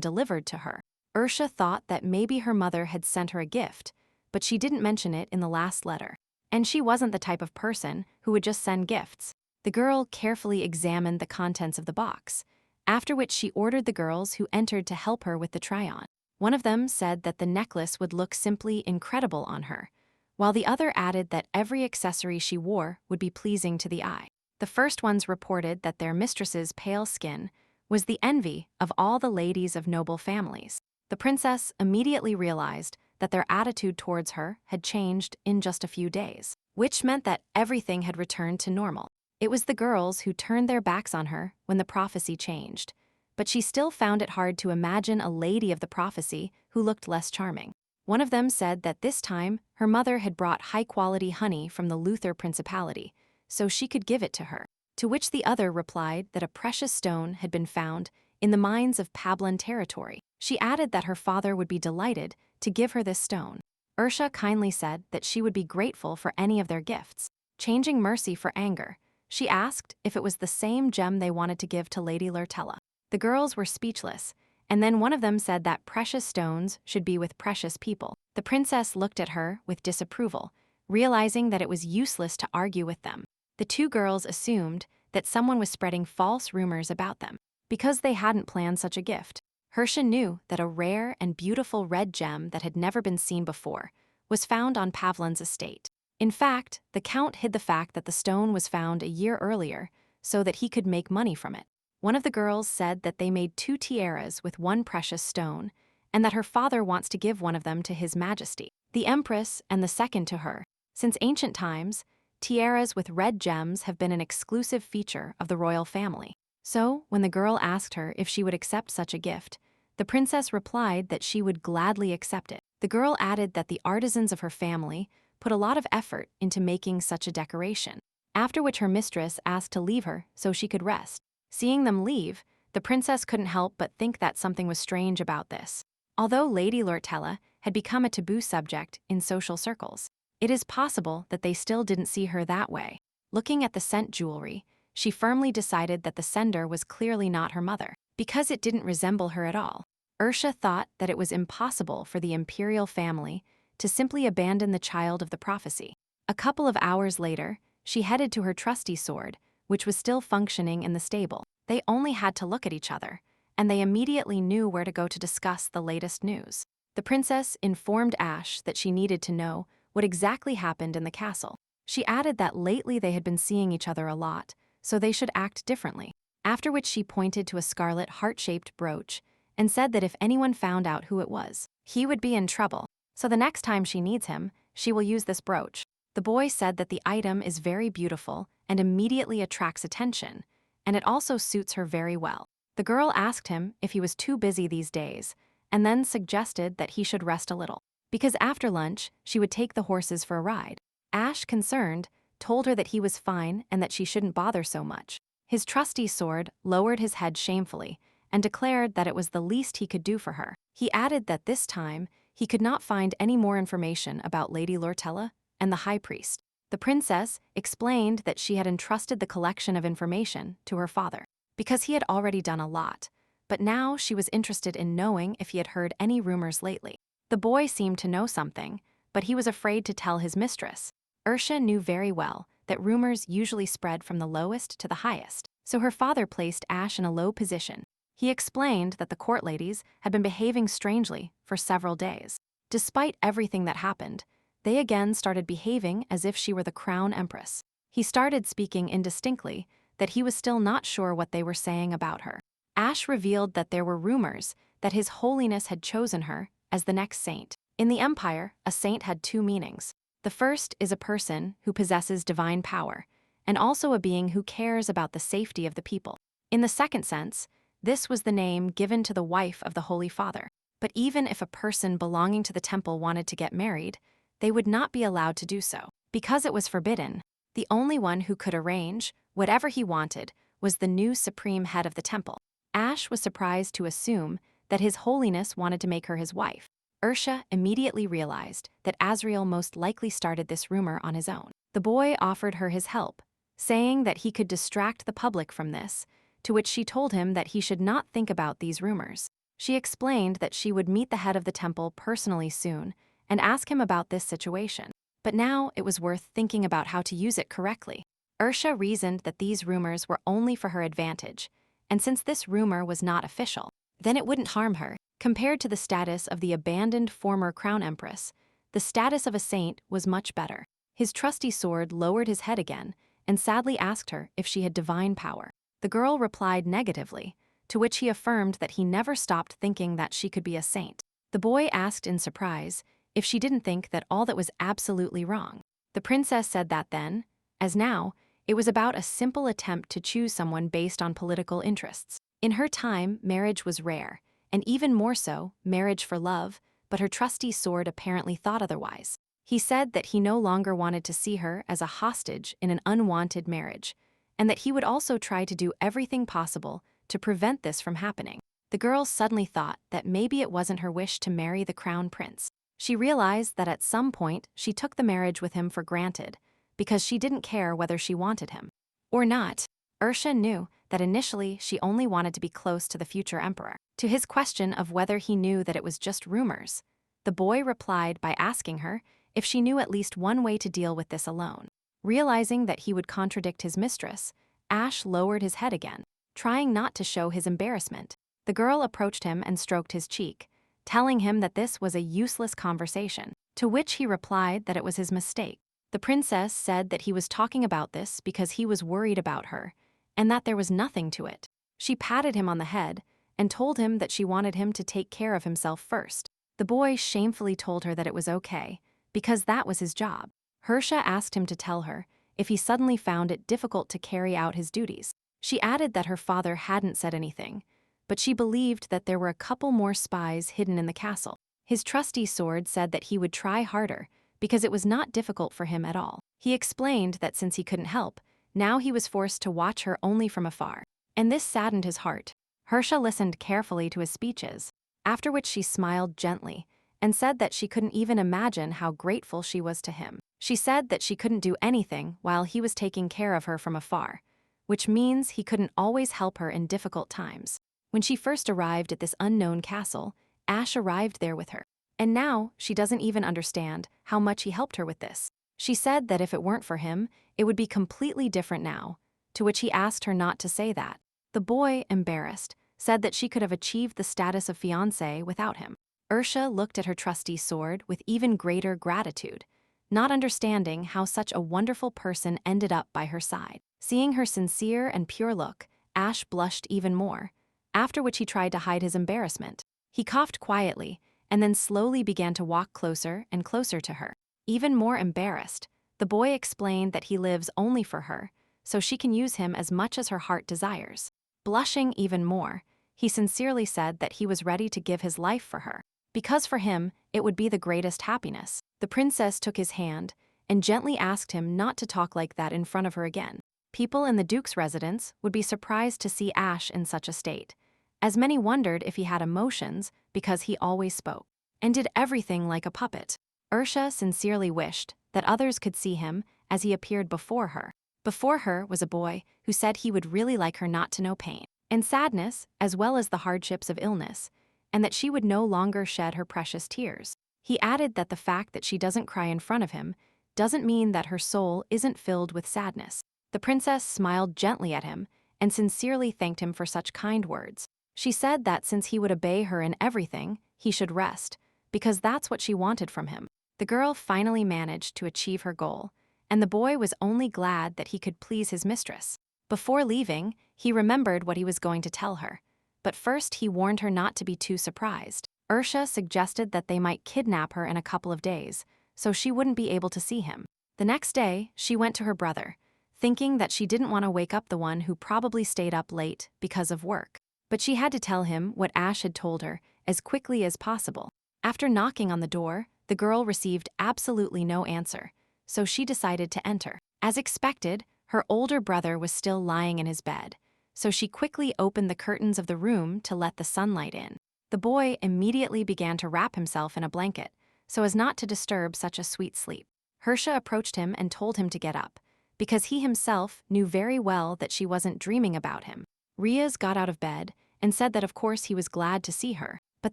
delivered to her. Ursa thought that maybe her mother had sent her a gift, but she didn't mention it in the last letter. And she wasn't the type of person who would just send gifts. The girl carefully examined the contents of the box, after which she ordered the girls who entered to help her with the try-on. One of them said that the necklace would look simply incredible on her, while the other added that every accessory she wore would be pleasing to the eye. The first ones reported that their mistress's pale skin was the envy of all the ladies of noble families. The princess immediately realized that their attitude towards her had changed in just a few days, which meant that everything had returned to normal. It was the girls who turned their backs on her when the prophecy changed, but she still found it hard to imagine a lady of the prophecy who looked less charming. One of them said that this time her mother had brought high-quality honey from the Luther Principality, so she could give it to her. To which the other replied that a precious stone had been found in the mines of Pablan territory. She added that her father would be delighted to give her this stone. Ursa kindly said that she would be grateful for any of their gifts. Changing mercy for anger, she asked if it was the same gem they wanted to give to Lady Lortella. The girls were speechless, and then one of them said that precious stones should be with precious people. The princess looked at her with disapproval, realizing that it was useless to argue with them. The two girls assumed that someone was spreading false rumors about them, because they hadn't planned such a gift. Ursa knew that a rare and beautiful red gem that had never been seen before was found on Pavlin's estate. In fact, the count hid the fact that the stone was found a year earlier so that he could make money from it. One of the girls said that they made 2 tiaras with 1 precious stone, and that her father wants to give one of them to His Majesty, the Empress, and the second to her. Since ancient times, tiaras with red gems have been an exclusive feature of the royal family. So, when the girl asked her if she would accept such a gift, the princess replied that she would gladly accept it. The girl added that the artisans of her family put a lot of effort into making such a decoration, after which her mistress asked to leave her so she could rest. Seeing them leave, the princess couldn't help but think that something was strange about this. Although Lady Lortella had become a taboo subject in social circles, it is possible that they still didn't see her that way. Looking at the sent jewelry, she firmly decided that the sender was clearly not her mother, because it didn't resemble her at all. Ursa thought that it was impossible for the imperial family to simply abandon the child of the prophecy. A couple of hours later, she headed to her trusty sword, which was still functioning in the stable. They only had to look at each other, and they immediately knew where to go to discuss the latest news. The princess informed Ash that she needed to know what exactly happened in the castle. She added that lately they had been seeing each other a lot, so they should act differently. After which she pointed to a scarlet heart-shaped brooch and said that if anyone found out who it was, he would be in trouble. So the next time she needs him, she will use this brooch. The boy said that the item is very beautiful and immediately attracts attention, and it also suits her very well. The girl asked him if he was too busy these days, and then suggested that he should rest a little, because after lunch, she would take the horses for a ride. Ash, concerned, told her that he was fine and that she shouldn't bother so much. His trusty sword lowered his head shamefully and declared that it was the least he could do for her. He added that this time, he could not find any more information about Lady Lortella and the high priest. The princess explained that she had entrusted the collection of information to her father, because he had already done a lot, but now she was interested in knowing if he had heard any rumors lately. The boy seemed to know something, but he was afraid to tell his mistress. Ursa knew very well that rumors usually spread from the lowest to the highest, so her father placed Ash in a low position. He explained that the court ladies had been behaving strangely for several days. Despite everything that happened, they again started behaving as if she were the crown empress. He started speaking indistinctly that he was still not sure what they were saying about her. Ash revealed that there were rumors that His Holiness had chosen her as the next saint. In the Empire, a saint had 2 meanings. The first is a person who possesses divine power, and also a being who cares about the safety of the people. In the second sense, this was the name given to the wife of the Holy Father. But even if a person belonging to the temple wanted to get married, they would not be allowed to do so, because it was forbidden. The only one who could arrange whatever he wanted was the new supreme head of the temple. Ash was surprised to assume that His Holiness wanted to make her his wife. Ursa immediately realized that Azreel most likely started this rumor on his own. The boy offered her his help, saying that he could distract the public from this, to which she told him that he should not think about these rumors. She explained that she would meet the head of the temple personally soon and ask him about this situation. But now it was worth thinking about how to use it correctly. Ursa reasoned that these rumors were only for her advantage, and since this rumor was not official, then it wouldn't harm her. Compared to the status of the abandoned former crown empress, the status of a saint was much better. His trusty sword lowered his head again and sadly asked her if she had divine power. The girl replied negatively, to which he affirmed that he never stopped thinking that she could be a saint. The boy asked in surprise if she didn't think that all that was absolutely wrong. The princess said that then, as now, it was about a simple attempt to choose someone based on political interests. In her time, marriage was rare, and even more so, marriage for love, but her trusty sword apparently thought otherwise. He said that he no longer wanted to see her as a hostage in an unwanted marriage, and that he would also try to do everything possible to prevent this from happening. The girl suddenly thought that maybe it wasn't her wish to marry the crown prince. She realized that at some point she took the marriage with him for granted, because she didn't care whether she wanted him or not. Ursa knew that initially she only wanted to be close to the future emperor. To his question of whether he knew that it was just rumors, the boy replied by asking her if she knew at least one way to deal with this alone. Realizing that he would contradict his mistress, Ash lowered his head again, trying not to show his embarrassment. The girl approached him and stroked his cheek, telling him that this was a useless conversation, to which he replied that it was his mistake. The princess said that he was talking about this because he was worried about her, and that there was nothing to it. She patted him on the head and told him that she wanted him to take care of himself first. The boy shamefully told her that it was okay, because that was his job. Ursa asked him to tell her if he suddenly found it difficult to carry out his duties. She added that her father hadn't said anything, but she believed that there were a couple more spies hidden in the castle. His trusty sword said that he would try harder, because it was not difficult for him at all. He explained that since he couldn't help, now he was forced to watch her only from afar. And this saddened his heart. Ursa listened carefully to his speeches, after which she smiled gently and said that she couldn't even imagine how grateful she was to him. She said that she couldn't do anything while he was taking care of her from afar, which means he couldn't always help her in difficult times. When she first arrived at this unknown castle, Ash arrived there with her. And now she doesn't even understand how much he helped her with this. She said that if it weren't for him, it would be completely different now, to which he asked her not to say that. The boy, embarrassed, said that she could have achieved the status of fiancé without him. Ursa looked at her trusty sword with even greater gratitude, not understanding how such a wonderful person ended up by her side. Seeing her sincere and pure look, Ash blushed even more, after which he tried to hide his embarrassment. He coughed quietly, and then slowly began to walk closer and closer to her. Even more embarrassed, the boy explained that he lives only for her, so she can use him as much as her heart desires. Blushing even more, he sincerely said that he was ready to give his life for her, because for him, it would be the greatest happiness. The princess took his hand and gently asked him not to talk like that in front of her again. People in the duke's residence would be surprised to see Ash in such a state, as many wondered if he had emotions because he always spoke and did everything like a puppet. Ursa sincerely wished that others could see him as he appeared before her. Before her was a boy who said he would really like her not to know pain and sadness, as well as the hardships of illness, and that she would no longer shed her precious tears. He added that the fact that she doesn't cry in front of him doesn't mean that her soul isn't filled with sadness. The princess smiled gently at him and sincerely thanked him for such kind words. She said that since he would obey her in everything, he should rest, because that's what she wanted from him. The girl finally managed to achieve her goal, and the boy was only glad that he could please his mistress. Before leaving, he remembered what he was going to tell her, but first he warned her not to be too surprised. Ursa suggested that they might kidnap her in a couple of days, so she wouldn't be able to see him. The next day, she went to her brother, thinking that she didn't want to wake up the one who probably stayed up late because of work. But she had to tell him what Ash had told her as quickly as possible. After knocking on the door, the girl received absolutely no answer, so she decided to enter. As expected, her older brother was still lying in his bed, so she quickly opened the curtains of the room to let the sunlight in. The boy immediately began to wrap himself in a blanket, so as not to disturb such a sweet sleep. Ursa approached him and told him to get up, because he himself knew very well that she wasn't dreaming about him. Riaz got out of bed and said that of course he was glad to see her, but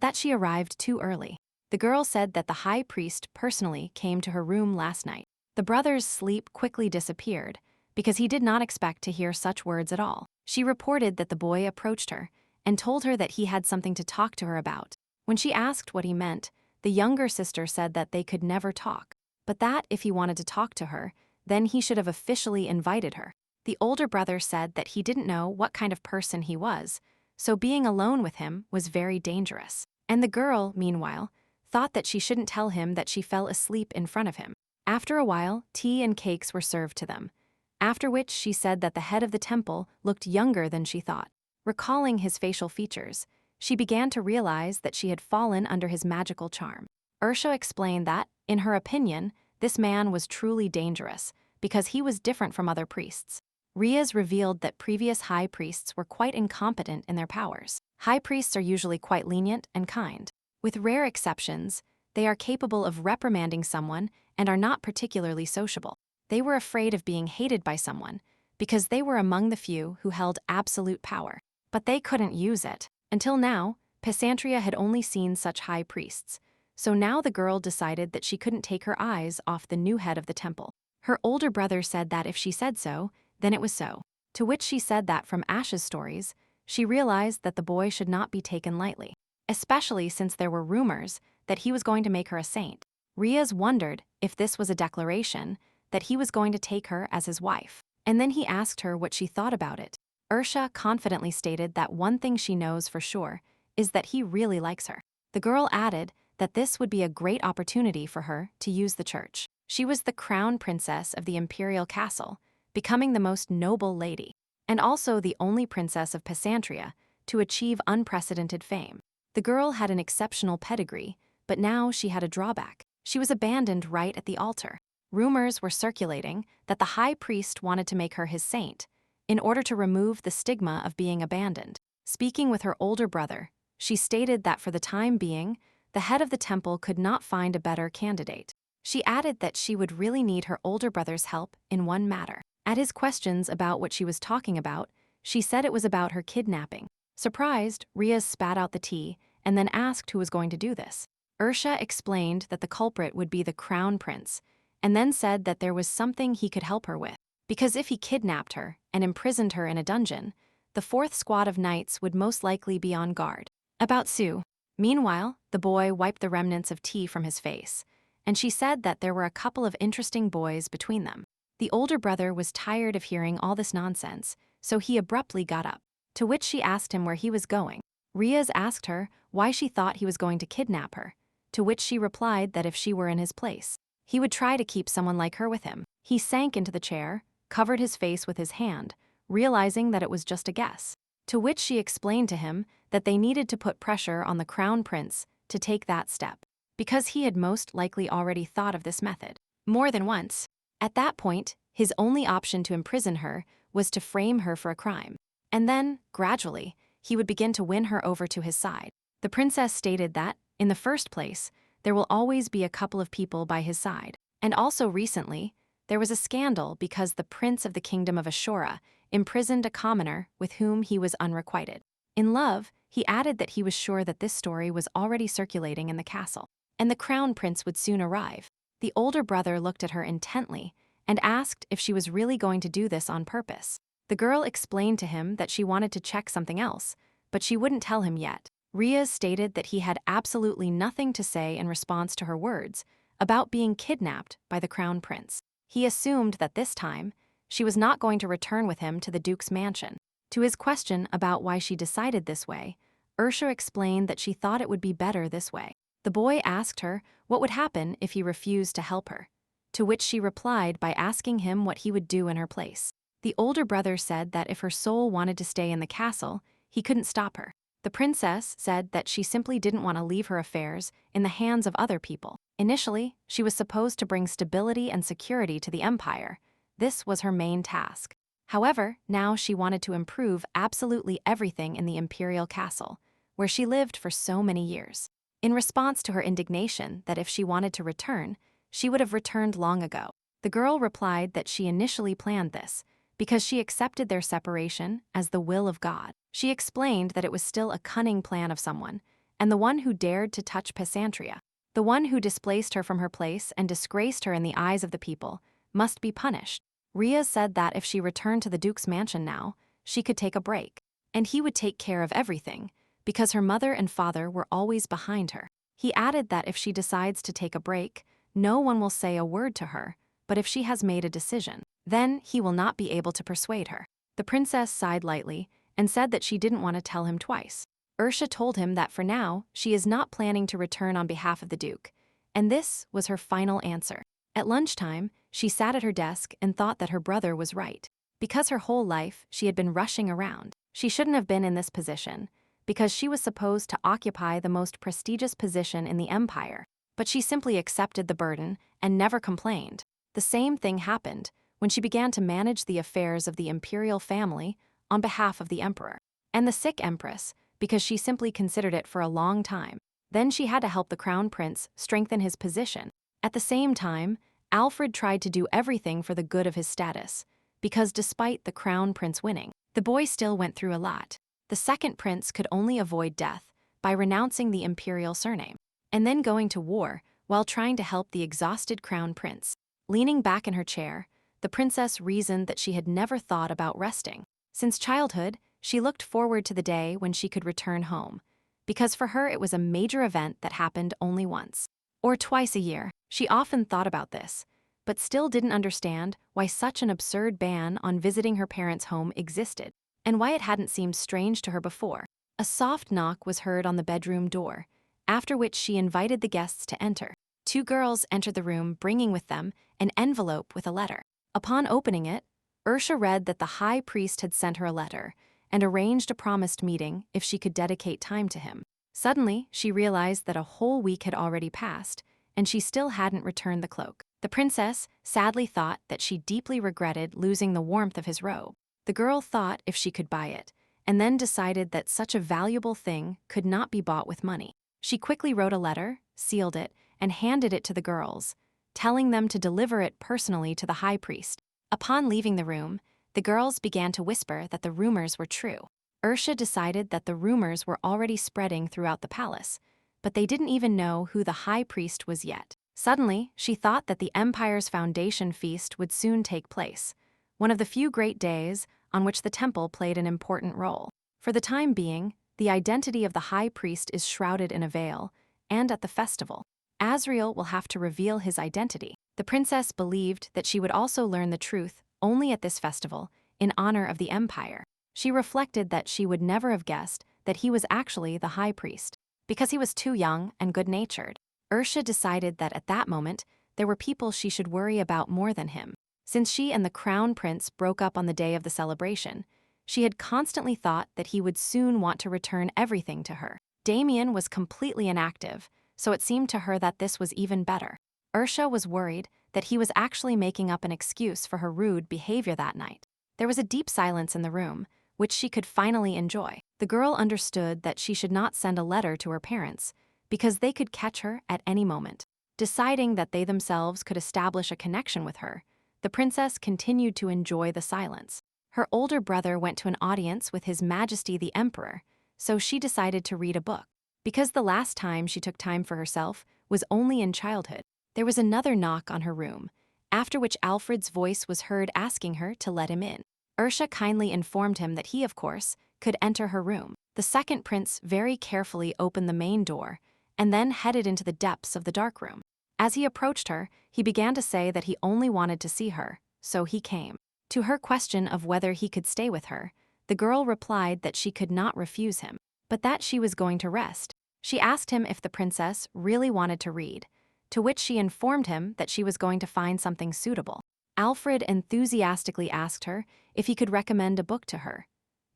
that she arrived too early. The girl said that the high priest personally came to her room last night. The brother's sleep quickly disappeared, because he did not expect to hear such words at all. She reported that the boy approached her and told her that he had something to talk to her about. When she asked what he meant, the younger sister said that they could never talk, but that if he wanted to talk to her, then he should have officially invited her. The older brother said that he didn't know what kind of person he was, so being alone with him was very dangerous. And the girl, meanwhile, thought that she shouldn't tell him that she fell asleep in front of him. After a while, tea and cakes were served to them, after which she said that the head of the temple looked younger than she thought. Recalling his facial features, she began to realize that she had fallen under his magical charm. Ursa explained that, in her opinion, this man was truly dangerous because he was different from other priests. Riaz revealed that previous high priests were quite incompetent in their powers. High priests are usually quite lenient and kind. With rare exceptions, they are capable of reprimanding someone and are not particularly sociable. They were afraid of being hated by someone because they were among the few who held absolute power. But they couldn't use it. Until now, Pesantria had only seen such high priests, so now the girl decided that she couldn't take her eyes off the new head of the temple. Her older brother said that if she said so, then it was so. To which she said that from Ash's stories, she realized that the boy should not be taken lightly, especially since there were rumors that he was going to make her a saint. Riaz wondered if this was a declaration that he was going to take her as his wife, and then he asked her what she thought about it. Ursa confidently stated that one thing she knows for sure is that he really likes her. The girl added that this would be a great opportunity for her to use the church. She was the crown princess of the imperial castle, becoming the most noble lady, and also the only princess of Pesantria to achieve unprecedented fame. The girl had an exceptional pedigree, but now she had a drawback. She was abandoned right at the altar. Rumors were circulating that the high priest wanted to make her his saint, in order to remove the stigma of being abandoned. Speaking with her older brother, she stated that for the time being, the head of the temple could not find a better candidate. She added that she would really need her older brother's help in one matter. At his questions about what she was talking about, she said it was about her kidnapping. Surprised, Riaz spat out the tea and then asked who was going to do this. Ursa explained that the culprit would be the crown prince, and then said that there was something he could help her with. Because if he kidnapped her and imprisoned her in a dungeon, the fourth squad of knights would most likely be on guard. About Sue. Meanwhile, the boy wiped the remnants of tea from his face, and she said that there were a couple of interesting boys between them. The older brother was tired of hearing all this nonsense, so he abruptly got up, to which she asked him where he was going. Riaz asked her why she thought he was going to kidnap her, to which she replied that if she were in his place, he would try to keep someone like her with him. He sank into the chair, covered his face with his hand, realizing that it was just a guess. To which she explained to him that they needed to put pressure on the crown prince to take that step, because he had most likely already thought of this method more than once. At that point, his only option to imprison her was to frame her for a crime. And then, gradually, he would begin to win her over to his side. The princess stated that, in the first place, there will always be a couple of people by his side. And also recently, there was a scandal because the prince of the kingdom of Ashura imprisoned a commoner with whom he was unrequited. In love, he added that he was sure that this story was already circulating in the castle, and the crown prince would soon arrive. The older brother looked at her intently and asked if she was really going to do this on purpose. The girl explained to him that she wanted to check something else, but she wouldn't tell him yet. Riaz stated that he had absolutely nothing to say in response to her words about being kidnapped by the crown prince. He assumed that this time, she was not going to return with him to the duke's mansion. To his question about why she decided this way, Ursa explained that she thought it would be better this way. The boy asked her what would happen if he refused to help her, to which she replied by asking him what he would do in her place. The older brother said that if her soul wanted to stay in the castle, he couldn't stop her. The princess said that she simply didn't want to leave her affairs in the hands of other people. Initially, she was supposed to bring stability and security to the empire. This was her main task. However, now she wanted to improve absolutely everything in the imperial castle, where she lived for so many years. In response to her indignation that if she wanted to return, she would have returned long ago, the girl replied that she initially planned this because she accepted their separation as the will of God. She explained that it was still a cunning plan of someone, and the one who dared to touch Pesantria, the one who displaced her from her place and disgraced her in the eyes of the people, must be punished. Riaz said that if she returned to the duke's mansion now, she could take a break, and he would take care of everything, because her mother and father were always behind her. He added that if she decides to take a break, no one will say a word to her, but if she has made a decision, then he will not be able to persuade her. The princess sighed lightly and said that she didn't want to tell him twice. Ursa told him that for now, she is not planning to return on behalf of the duke, and this was her final answer. At lunchtime, she sat at her desk and thought that her brother was right. Because her whole life she had been rushing around, She shouldn't have been in this position, because she was supposed to occupy the most prestigious position in the empire, but she simply accepted the burden and never complained. The same thing happened when she began to manage the affairs of the imperial family on behalf of the emperor and the sick empress, because she simply considered it for a long time. Then she had to help the crown prince strengthen his position. At the same time, Alfred tried to do everything for the good of his status, because despite the crown prince winning, the boy still went through a lot. The second prince could only avoid death by renouncing the imperial surname and then going to war while trying to help the exhausted crown prince. Leaning back in her chair, the princess reasoned that she had never thought about resting. Since childhood, she looked forward to the day when she could return home, because for her it was a major event that happened only once or twice a year. She often thought about this, but still didn't understand why such an absurd ban on visiting her parents' home existed, and why it hadn't seemed strange to her before. A soft knock was heard on the bedroom door, after which she invited the guests to enter. Two girls entered the room bringing with them an envelope with a letter. Upon opening it, Ursa read that the high priest had sent her a letter and arranged a promised meeting if she could dedicate time to him. Suddenly, she realized that a whole week had already passed, and she still hadn't returned the cloak. The princess sadly thought that she deeply regretted losing the warmth of his robe. The girl thought if she could buy it, and then decided that such a valuable thing could not be bought with money. She quickly wrote a letter, sealed it, and handed it to the girls, telling them to deliver it personally to the high priest. Upon leaving the room, the girls began to whisper that the rumors were true. Ursa decided that the rumors were already spreading throughout the palace, but they didn't even know who the high priest was yet. Suddenly, she thought that the empire's foundation feast would soon take place, one of the few great days on which the temple played an important role. For the time being, the identity of the high priest is shrouded in a veil, and at the festival, Azreel will have to reveal his identity. The princess believed that she would also learn the truth only at this festival, in honor of the empire. She reflected that she would never have guessed that he was actually the high priest, because he was too young and good-natured. Ursa decided that at that moment, there were people she should worry about more than him. Since she and the crown prince broke up on the day of the celebration, she had constantly thought that he would soon want to return everything to her. Damian was completely inactive, so it seemed to her that this was even better. Ursa was worried that he was actually making up an excuse for her rude behavior that night. There was a deep silence in the room, which she could finally enjoy. The girl understood that she should not send a letter to her parents, because they could catch her at any moment. Deciding that they themselves could establish a connection with her, the princess continued to enjoy the silence. Her older brother went to an audience with His Majesty the Emperor, so she decided to read a book. Because the last time she took time for herself was only in childhood. There was another knock on her room, after which Alfred's voice was heard asking her to let him in. Ursa kindly informed him that he, of course, could enter her room. The second prince very carefully opened the main door and then headed into the depths of the dark room. As he approached her, he began to say that he only wanted to see her, so he came. To her question of whether he could stay with her, the girl replied that she could not refuse him, but that she was going to rest. She asked him if the princess really wanted to read, to which she informed him that she was going to find something suitable. Alfred enthusiastically asked her if he could recommend a book to her,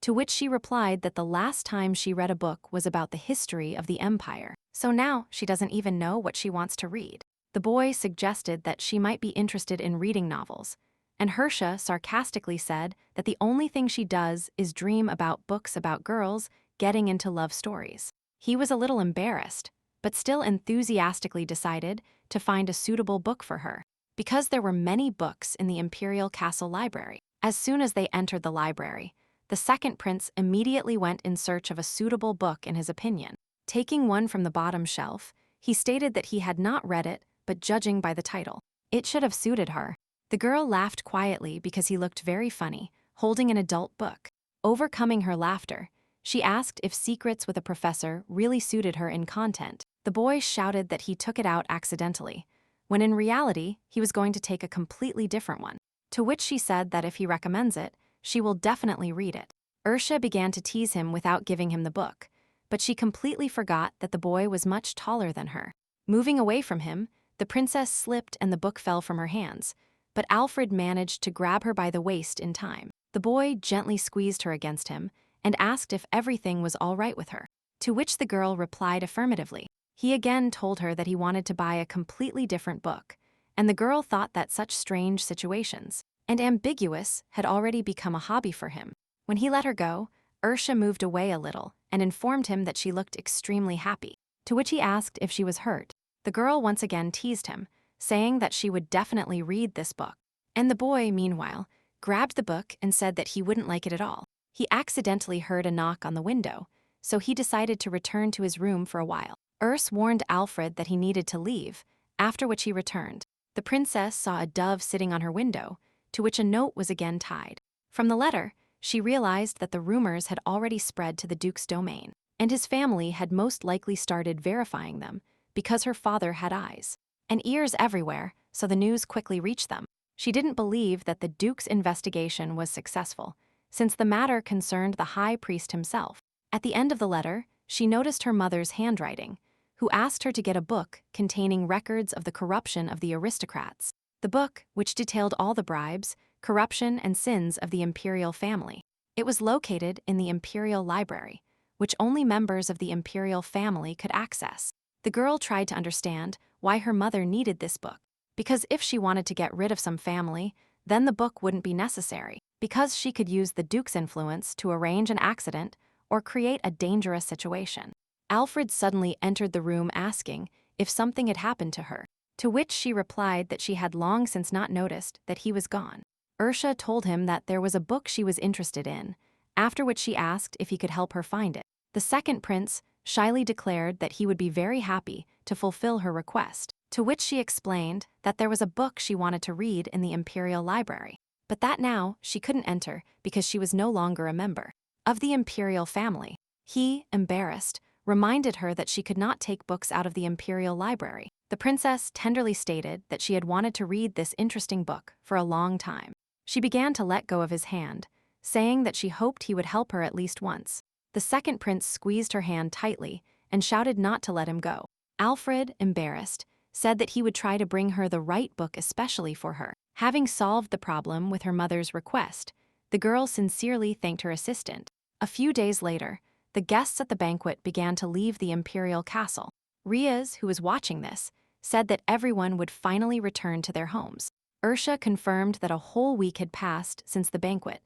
to which she replied that the last time she read a book was about the history of the empire, so now she doesn't even know what she wants to read. The boy suggested that she might be interested in reading novels, and Ursa sarcastically said that the only thing she does is dream about books about girls getting into love stories. He was a little embarrassed, but still enthusiastically decided to find a suitable book for her, because there were many books in the imperial castle library. As soon as they entered the library, the second prince immediately went in search of a suitable book in his opinion. Taking one from the bottom shelf, he stated that he had not read it, but judging by the title, it should have suited her. The girl laughed quietly because he looked very funny, holding an adult book. Overcoming her laughter, she asked if Secrets with a Professor really suited her in content. The boy shouted that he took it out accidentally, when in reality, he was going to take a completely different one, to which she said that if he recommends it, she will definitely read it. Ursa began to tease him without giving him the book, but she completely forgot that the boy was much taller than her. Moving away from him, the princess slipped and the book fell from her hands, but Alfred managed to grab her by the waist in time. The boy gently squeezed her against him and asked if everything was all right with her, to which the girl replied affirmatively. He again told her that he wanted to buy a completely different book, and the girl thought that such strange situations and ambiguous had already become a hobby for him. When he let her go, Ursa moved away a little and informed him that she looked extremely happy, to which he asked if she was hurt. The girl once again teased him, saying that she would definitely read this book. And the boy, meanwhile, grabbed the book and said that he wouldn't like it at all. He accidentally heard a knock on the window, so he decided to return to his room for a while. Ursa warned Alfred that he needed to leave, after which he returned. The princess saw a dove sitting on her window, to which a note was again tied. From the letter, she realized that the rumors had already spread to the Duke's domain, and his family had most likely started verifying them because her father had eyes and ears everywhere, so the news quickly reached them. She didn't believe that the Duke's investigation was successful, since the matter concerned the high priest himself. At the end of the letter, she noticed her mother's handwriting, who asked her to get a book containing records of the corruption of the aristocrats. The book, which detailed all the bribes, corruption, and sins of the imperial family. It was located in the imperial library, which only members of the imperial family could access. The girl tried to understand why her mother needed this book, because if she wanted to get rid of some family, then the book wouldn't be necessary, because she could use the Duke's influence to arrange an accident or create a dangerous situation. Alfred suddenly entered the room asking if something had happened to her, to which she replied that she had long since not noticed that he was gone. Ursa told him that there was a book she was interested in, after which she asked if he could help her find it. The second prince shyly declared that he would be very happy to fulfill her request, to which she explained that there was a book she wanted to read in the imperial library, but that now she couldn't enter because she was no longer a member of the imperial family. He, embarrassed, reminded her that she could not take books out of the imperial library. The princess tenderly stated that she had wanted to read this interesting book for a long time. She began to let go of his hand, saying that she hoped he would help her at least once. The second prince squeezed her hand tightly and shouted not to let him go. Alfred, embarrassed, said that he would try to bring her the right book especially for her. Having solved the problem with her mother's request, the girl sincerely thanked her assistant. A few days later, the guests at the banquet began to leave the imperial castle. Riaz, who was watching this, said that everyone would finally return to their homes. Ursa confirmed that a whole week had passed since the banquet,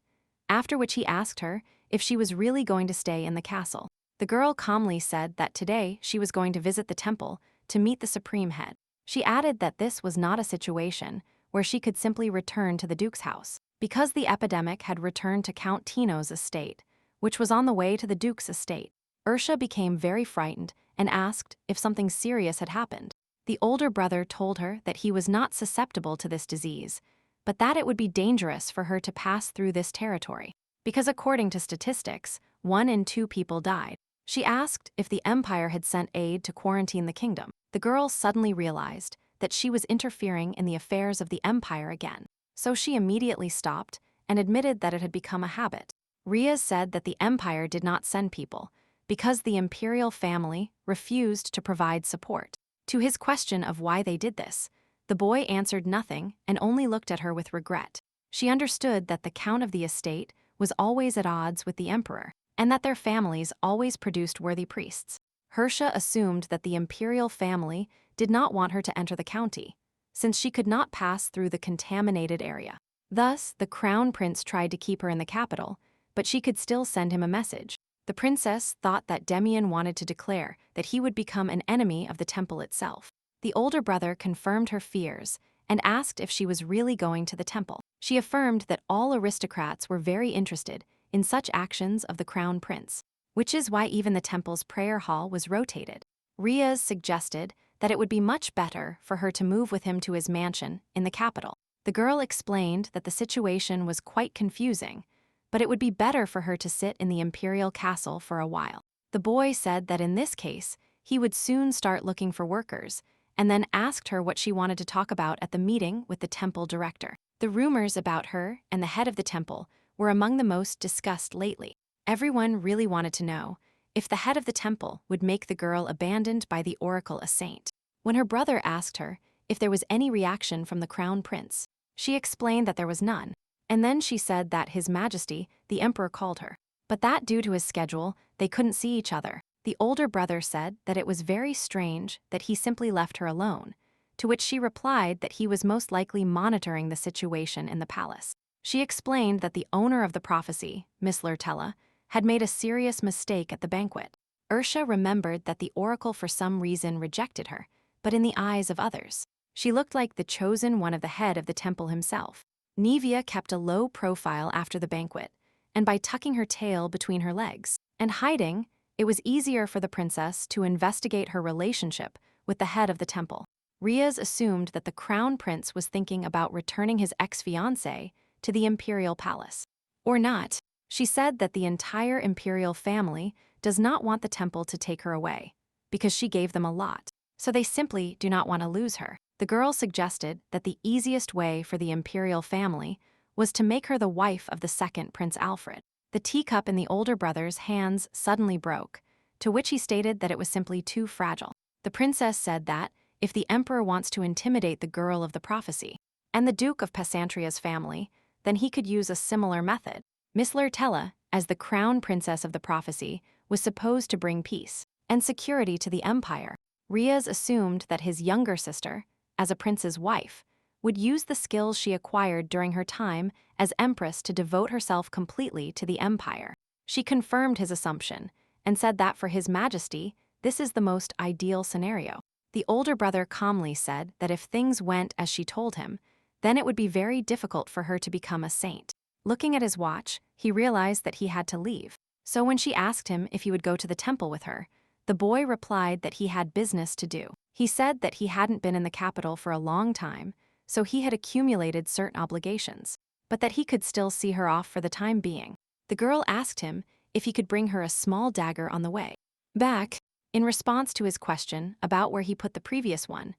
after which he asked her if she was really going to stay in the castle. The girl calmly said that today she was going to visit the temple to meet the supreme head. She added that this was not a situation where she could simply return to the Duke's house, because the epidemic had returned to Count Tino's estate, which was on the way to the Duke's estate. Ursa became very frightened and asked if something serious had happened. The older brother told her that he was not susceptible to this disease, but that it would be dangerous for her to pass through this territory, because according to statistics, 1 in 2 people died. She asked if the Empire had sent aid to quarantine the kingdom. The girl suddenly realized that she was interfering in the affairs of the Empire again, so she immediately stopped and admitted that it had become a habit. Riaz said that the Empire did not send people because the imperial family refused to provide support. To his question of why they did this, the boy answered nothing and only looked at her with regret. She understood that the count of the estate was always at odds with the emperor, and that their families always produced worthy priests. Ursa assumed that the imperial family did not want her to enter the county, since she could not pass through the contaminated area. Thus, the crown prince tried to keep her in the capital, but she could still send him a message. The princess thought that Damian wanted to declare that he would become an enemy of the temple itself. The older brother confirmed her fears and asked if she was really going to the temple. She affirmed that all aristocrats were very interested in such actions of the crown prince, which is why even the temple's prayer hall was rotated. Riaz suggested that it would be much better for her to move with him to his mansion in the capital. The girl explained that the situation was quite confusing, but it would be better for her to sit in the imperial castle for a while. The boy said that in this case, he would soon start looking for workers, and then asked her what she wanted to talk about at the meeting with the temple director. The rumors about her and the head of the temple were among the most discussed lately. Everyone really wanted to know if the head of the temple would make the girl abandoned by the oracle a saint. When her brother asked her if there was any reaction from the crown prince, she explained that there was none, and then she said that His Majesty, the Emperor, called her. but that due to his schedule, they couldn't see each other. The older brother said that it was very strange that he simply left her alone, to which she replied that he was most likely monitoring the situation in the palace. She explained that the owner of the prophecy, Miss Lurtella, had made a serious mistake at the banquet. Ursa remembered that the oracle for some reason rejected her, but in the eyes of others, she looked like the chosen one of the head of the temple himself. Navia kept a low profile after the banquet, and by tucking her tail between her legs and hiding, it was easier for the princess to investigate her relationship with the head of the temple. Riaz assumed that the crown prince was thinking about returning his ex-fiancée to the imperial palace. Or not. She said that the entire imperial family does not want the temple to take her away, because she gave them a lot, so they simply do not want to lose her. The girl suggested that the easiest way for the imperial family was to make her the wife of the second Prince Alfred. The teacup in the older brother's hands suddenly broke, to which he stated that it was simply too fragile. The princess said that, if the emperor wants to intimidate the girl of the prophecy and the Duke of Pesantria's family, then he could use a similar method. Miss Lurtella, as the crown princess of the prophecy, was supposed to bring peace and security to the empire. Riaz assumed that his younger sister, as a prince's wife, would use the skills she acquired during her time as empress to devote herself completely to the empire. She confirmed his assumption and said that for His Majesty, this is the most ideal scenario. The older brother calmly said that if things went as she told him, then it would be very difficult for her to become a saint. Looking at his watch, he realized that he had to leave. So when she asked him if he would go to the temple with her, the boy replied that he had business to do. He said that he hadn't been in the capital for a long time, so he had accumulated certain obligations, but that he could still see her off for the time being. The girl asked him if he could bring her a small dagger on the way back. In response to his question about where he put the previous one,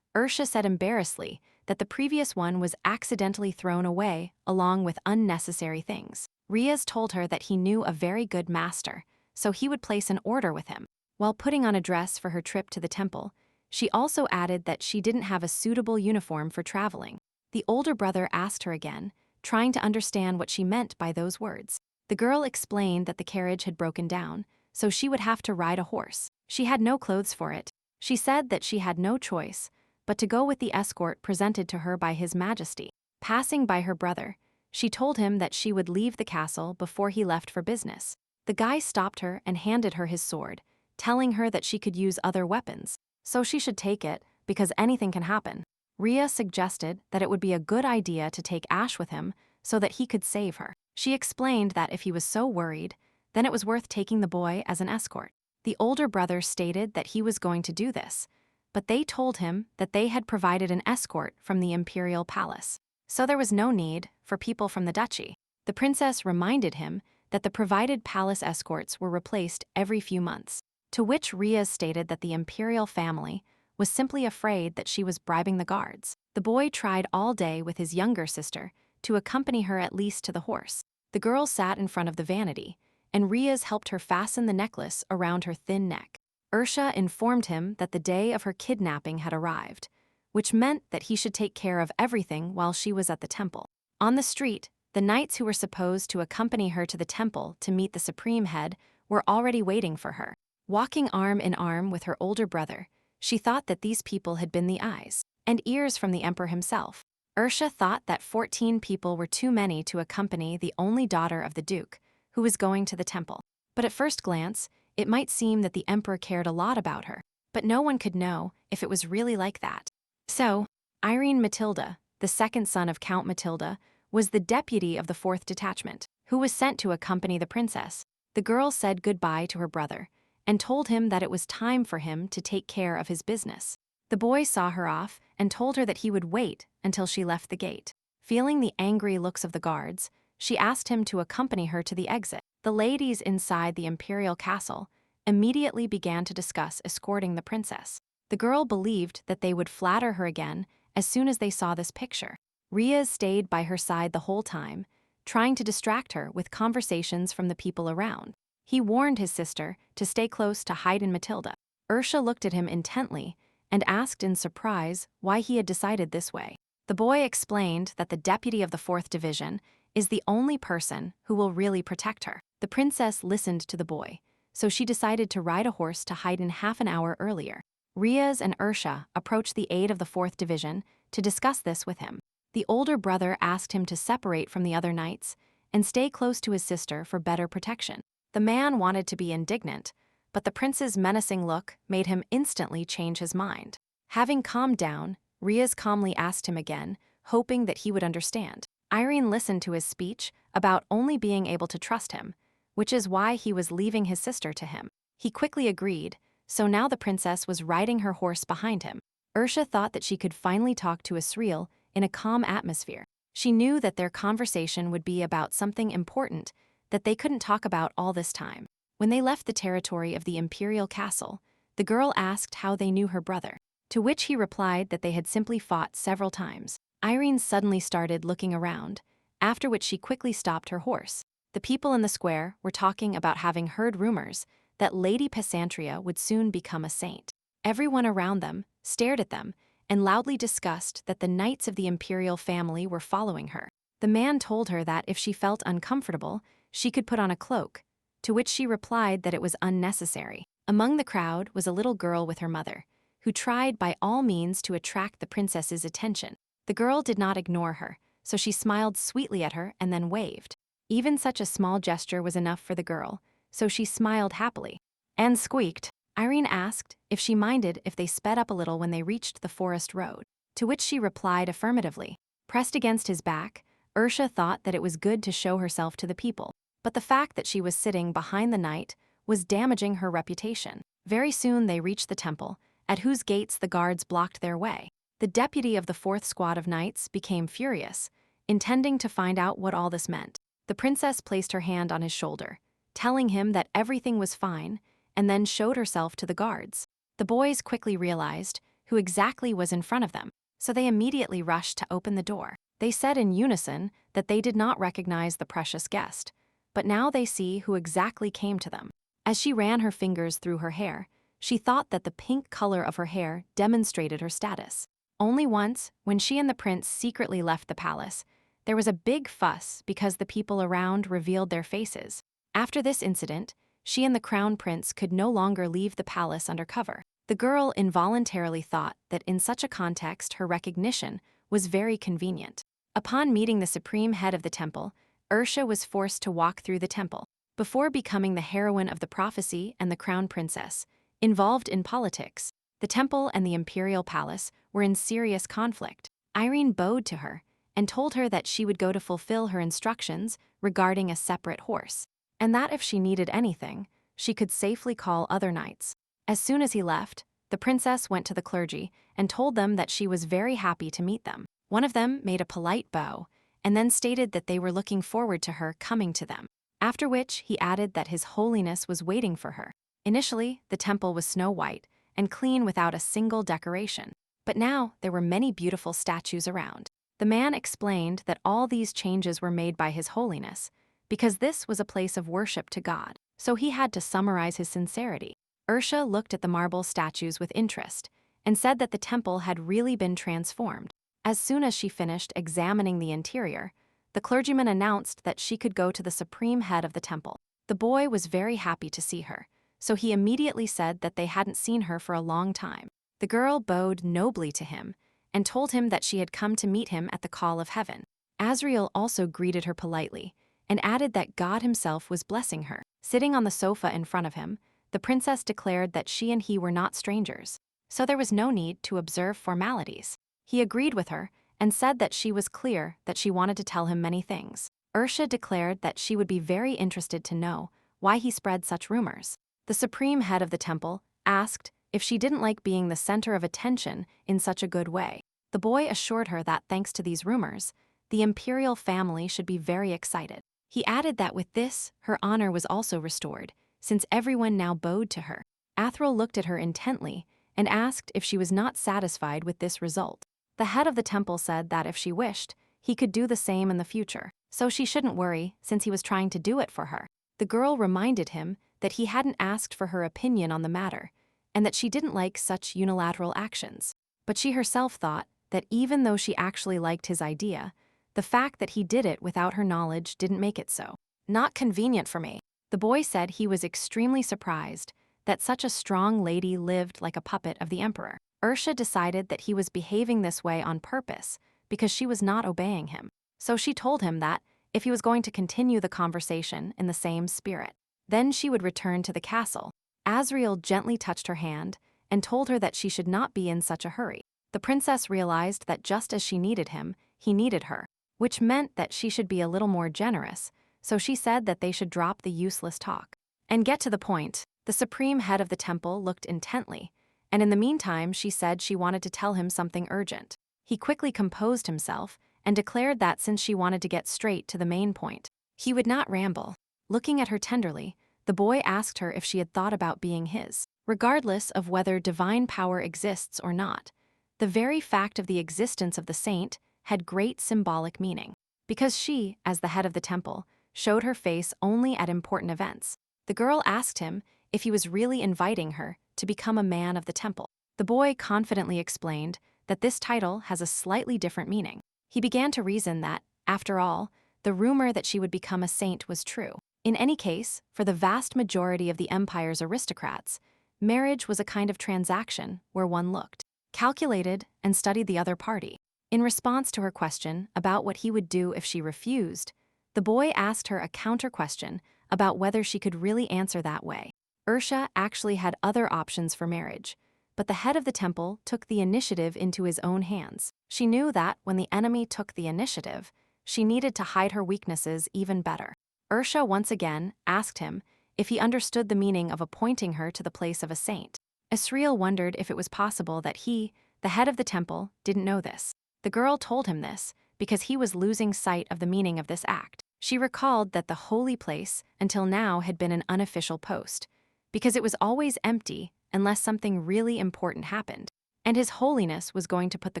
Ursa said embarrassedly that the previous one was accidentally thrown away along with unnecessary things. Riaz told her that he knew a very good master, so he would place an order with him. While putting on a dress for her trip to the temple, she also added that she didn't have a suitable uniform for traveling. The older brother asked her again, trying to understand what she meant by those words. The girl explained that the carriage had broken down, so she would have to ride a horse. She had no clothes for it. She said that she had no choice but to go with the escort presented to her by His Majesty. Passing by her brother, she told him that she would leave the castle before he left for business. The guy stopped her and handed her his sword, telling her that she could use other weapons, so she should take it because anything can happen. Riaz suggested that it would be a good idea to take Ash with him so that he could save her. She explained that if he was so worried, then it was worth taking the boy as an escort. The older brother stated that he was going to do this, but they told him that they had provided an escort from the imperial palace, so there was no need for people from the duchy. The princess reminded him that the provided palace escorts were replaced every few months, to which Riaz stated that the imperial family was simply afraid that she was bribing the guards. The boy tried all day with his younger sister to accompany her at least to the horse. The girl sat in front of the vanity, and Riaz helped her fasten the necklace around her thin neck. Ursa informed him that the day of her kidnapping had arrived, which meant that he should take care of everything while she was at the temple. On the street, the knights who were supposed to accompany her to the temple to meet the supreme head were already waiting for her. Walking arm in arm with her older brother, she thought that these people had been the eyes and ears from the emperor himself. Ursa thought that 14 people were too many to accompany the only daughter of the duke, who was going to the temple. But at first glance, it might seem that the emperor cared a lot about her, but no one could know if it was really like that. So, Irene Matilda, the second son of Count Matilda, was the deputy of the 4th detachment, who was sent to accompany the princess. The girl said goodbye to her brother and told him that it was time for him to take care of his business. The boy saw her off and told her that he would wait until she left the gate. Feeling the angry looks of the guards, she asked him to accompany her to the exit. The ladies inside the imperial castle immediately began to discuss escorting the princess. The girl believed that they would flatter her again as soon as they saw this picture. Riaz stayed by her side the whole time, trying to distract her with conversations from the people around. He warned his sister to stay close to hide in Matilda. Ursa looked at him intently and asked in surprise why he had decided this way. The boy explained that the deputy of the 4th division is the only person who will really protect her. The princess listened to the boy, so she decided to ride a horse to hide in half an hour earlier. Riaz and Ursa approached the aide of the 4th Division to discuss this with him. The older brother asked him to separate from the other knights and stay close to his sister for better protection. The man wanted to be indignant, but the prince's menacing look made him instantly change his mind. Having calmed down, Riaz calmly asked him again, hoping that he would understand. Irene listened to his speech about only being able to trust him, which is why he was leaving his sister to him. He quickly agreed, so now the princess was riding her horse behind him. Ursa thought that she could finally talk to Azreel in a calm atmosphere. She knew that their conversation would be about something important that they couldn't talk about all this time. When they left the territory of the imperial castle, the girl asked how they knew her brother, to which he replied that they had simply fought several times. Irene suddenly started looking around, after which she quickly stopped her horse. The people in the square were talking about having heard rumors that Lady Pesantria would soon become a saint. Everyone around them stared at them and loudly discussed that the knights of the imperial family were following her. The man told her that if she felt uncomfortable, she could put on a cloak, to which she replied that it was unnecessary. Among the crowd was a little girl with her mother, who tried by all means to attract the princess's attention. The girl did not ignore her, so she smiled sweetly at her and then waved. Even such a small gesture was enough for the girl, so she smiled happily and squeaked. Irene asked if she minded if they sped up a little when they reached the forest road, to which she replied affirmatively. Pressed against his back, Ursa thought that it was good to show herself to the people, but the fact that she was sitting behind the knight was damaging her reputation. Very soon they reached the temple, at whose gates the guards blocked their way. The deputy of the 4th squad of knights became furious, intending to find out what all this meant. The princess placed her hand on his shoulder, telling him that everything was fine, and then showed herself to the guards. The boys quickly realized who exactly was in front of them, so they immediately rushed to open the door. They said in unison that they did not recognize the precious guest, but now they see who exactly came to them. As she ran her fingers through her hair, she thought that the pink color of her hair demonstrated her status. Only once, when she and the prince secretly left the palace, there was a big fuss because the people around revealed their faces. After this incident, she and the crown prince could no longer leave the palace under cover. The girl involuntarily thought that in such a context her recognition was very convenient. Upon meeting the supreme head of the temple, Ursa was forced to walk through the temple. Before becoming the heroine of the prophecy and the crown princess, involved in politics, the temple and the imperial palace were in serious conflict. Irene bowed to her and told her that she would go to fulfill her instructions regarding a separate horse, and that if she needed anything, she could safely call other knights. As soon as he left, the princess went to the clergy and told them that she was very happy to meet them. One of them made a polite bow and then stated that they were looking forward to her coming to them, after which he added that His Holiness was waiting for her. Initially, the temple was snow-white and clean without a single decoration, but now there were many beautiful statues around. The man explained that all these changes were made by His Holiness because this was a place of worship to God, so he had to summarize his sincerity. Ursa looked at the marble statues with interest and said that the temple had really been transformed. As soon as she finished examining the interior, the clergyman announced that she could go to the supreme head of the temple. The boy was very happy to see her, so he immediately said that they hadn't seen her for a long time. The girl bowed nobly to him and told him that she had come to meet him at the call of heaven. Azreel also greeted her politely and added that God himself was blessing her. Sitting on the sofa in front of him, the princess declared that she and he were not strangers, so there was no need to observe formalities. He agreed with her and said that she was clear that she wanted to tell him many things. Ursa declared that she would be very interested to know why he spread such rumors. The supreme head of the temple asked if she didn't like being the center of attention in such a good way. The boy assured her that thanks to these rumors, the imperial family should be very excited. He added that with this, her honor was also restored, since everyone now bowed to her. Azreel looked at her intently and asked if she was not satisfied with this result. The head of the temple said that if she wished, he could do the same in the future, so she shouldn't worry since he was trying to do it for her. The girl reminded him that he hadn't asked for her opinion on the matter, and that she didn't like such unilateral actions. But she herself thought that even though she actually liked his idea, the fact that he did it without her knowledge didn't make it so. Not convenient for me. The boy said he was extremely surprised that such a strong lady lived like a puppet of the emperor. Ursa decided that he was behaving this way on purpose because she was not obeying him. So she told him that if he was going to continue the conversation in the same spirit, then she would return to the castle. Azreel gently touched her hand and told her that she should not be in such a hurry. The princess realized that just as she needed him, he needed her, which meant that she should be a little more generous, so she said that they should drop the useless talk and get to the point. The supreme head of the temple looked intently, and in the meantime she said she wanted to tell him something urgent. He quickly composed himself and declared that since she wanted to get straight to the main point, he would not ramble. Looking at her tenderly, the boy asked her if she had thought about being his. Regardless of whether divine power exists or not, the very fact of the existence of the saint had great symbolic meaning, because she, as the head of the temple, showed her face only at important events. The girl asked him if he was really inviting her to become a man of the temple. The boy confidently explained that this title has a slightly different meaning. He began to reason that, after all, the rumor that she would become a saint was true. In any case, for the vast majority of the empire's aristocrats, marriage was a kind of transaction where one looked, calculated, and studied the other party. In response to her question about what he would do if she refused, the boy asked her a counter-question about whether she could really answer that way. Ursa actually had other options for marriage, but the head of the temple took the initiative into his own hands. She knew that when the enemy took the initiative, she needed to hide her weaknesses even better. Ursa once again asked him if he understood the meaning of appointing her to the place of a saint. Azreel wondered if it was possible that he, the head of the temple, didn't know this. The girl told him this because he was losing sight of the meaning of this act. She recalled that the holy place until now had been an unofficial post, because it was always empty unless something really important happened, and His Holiness was going to put the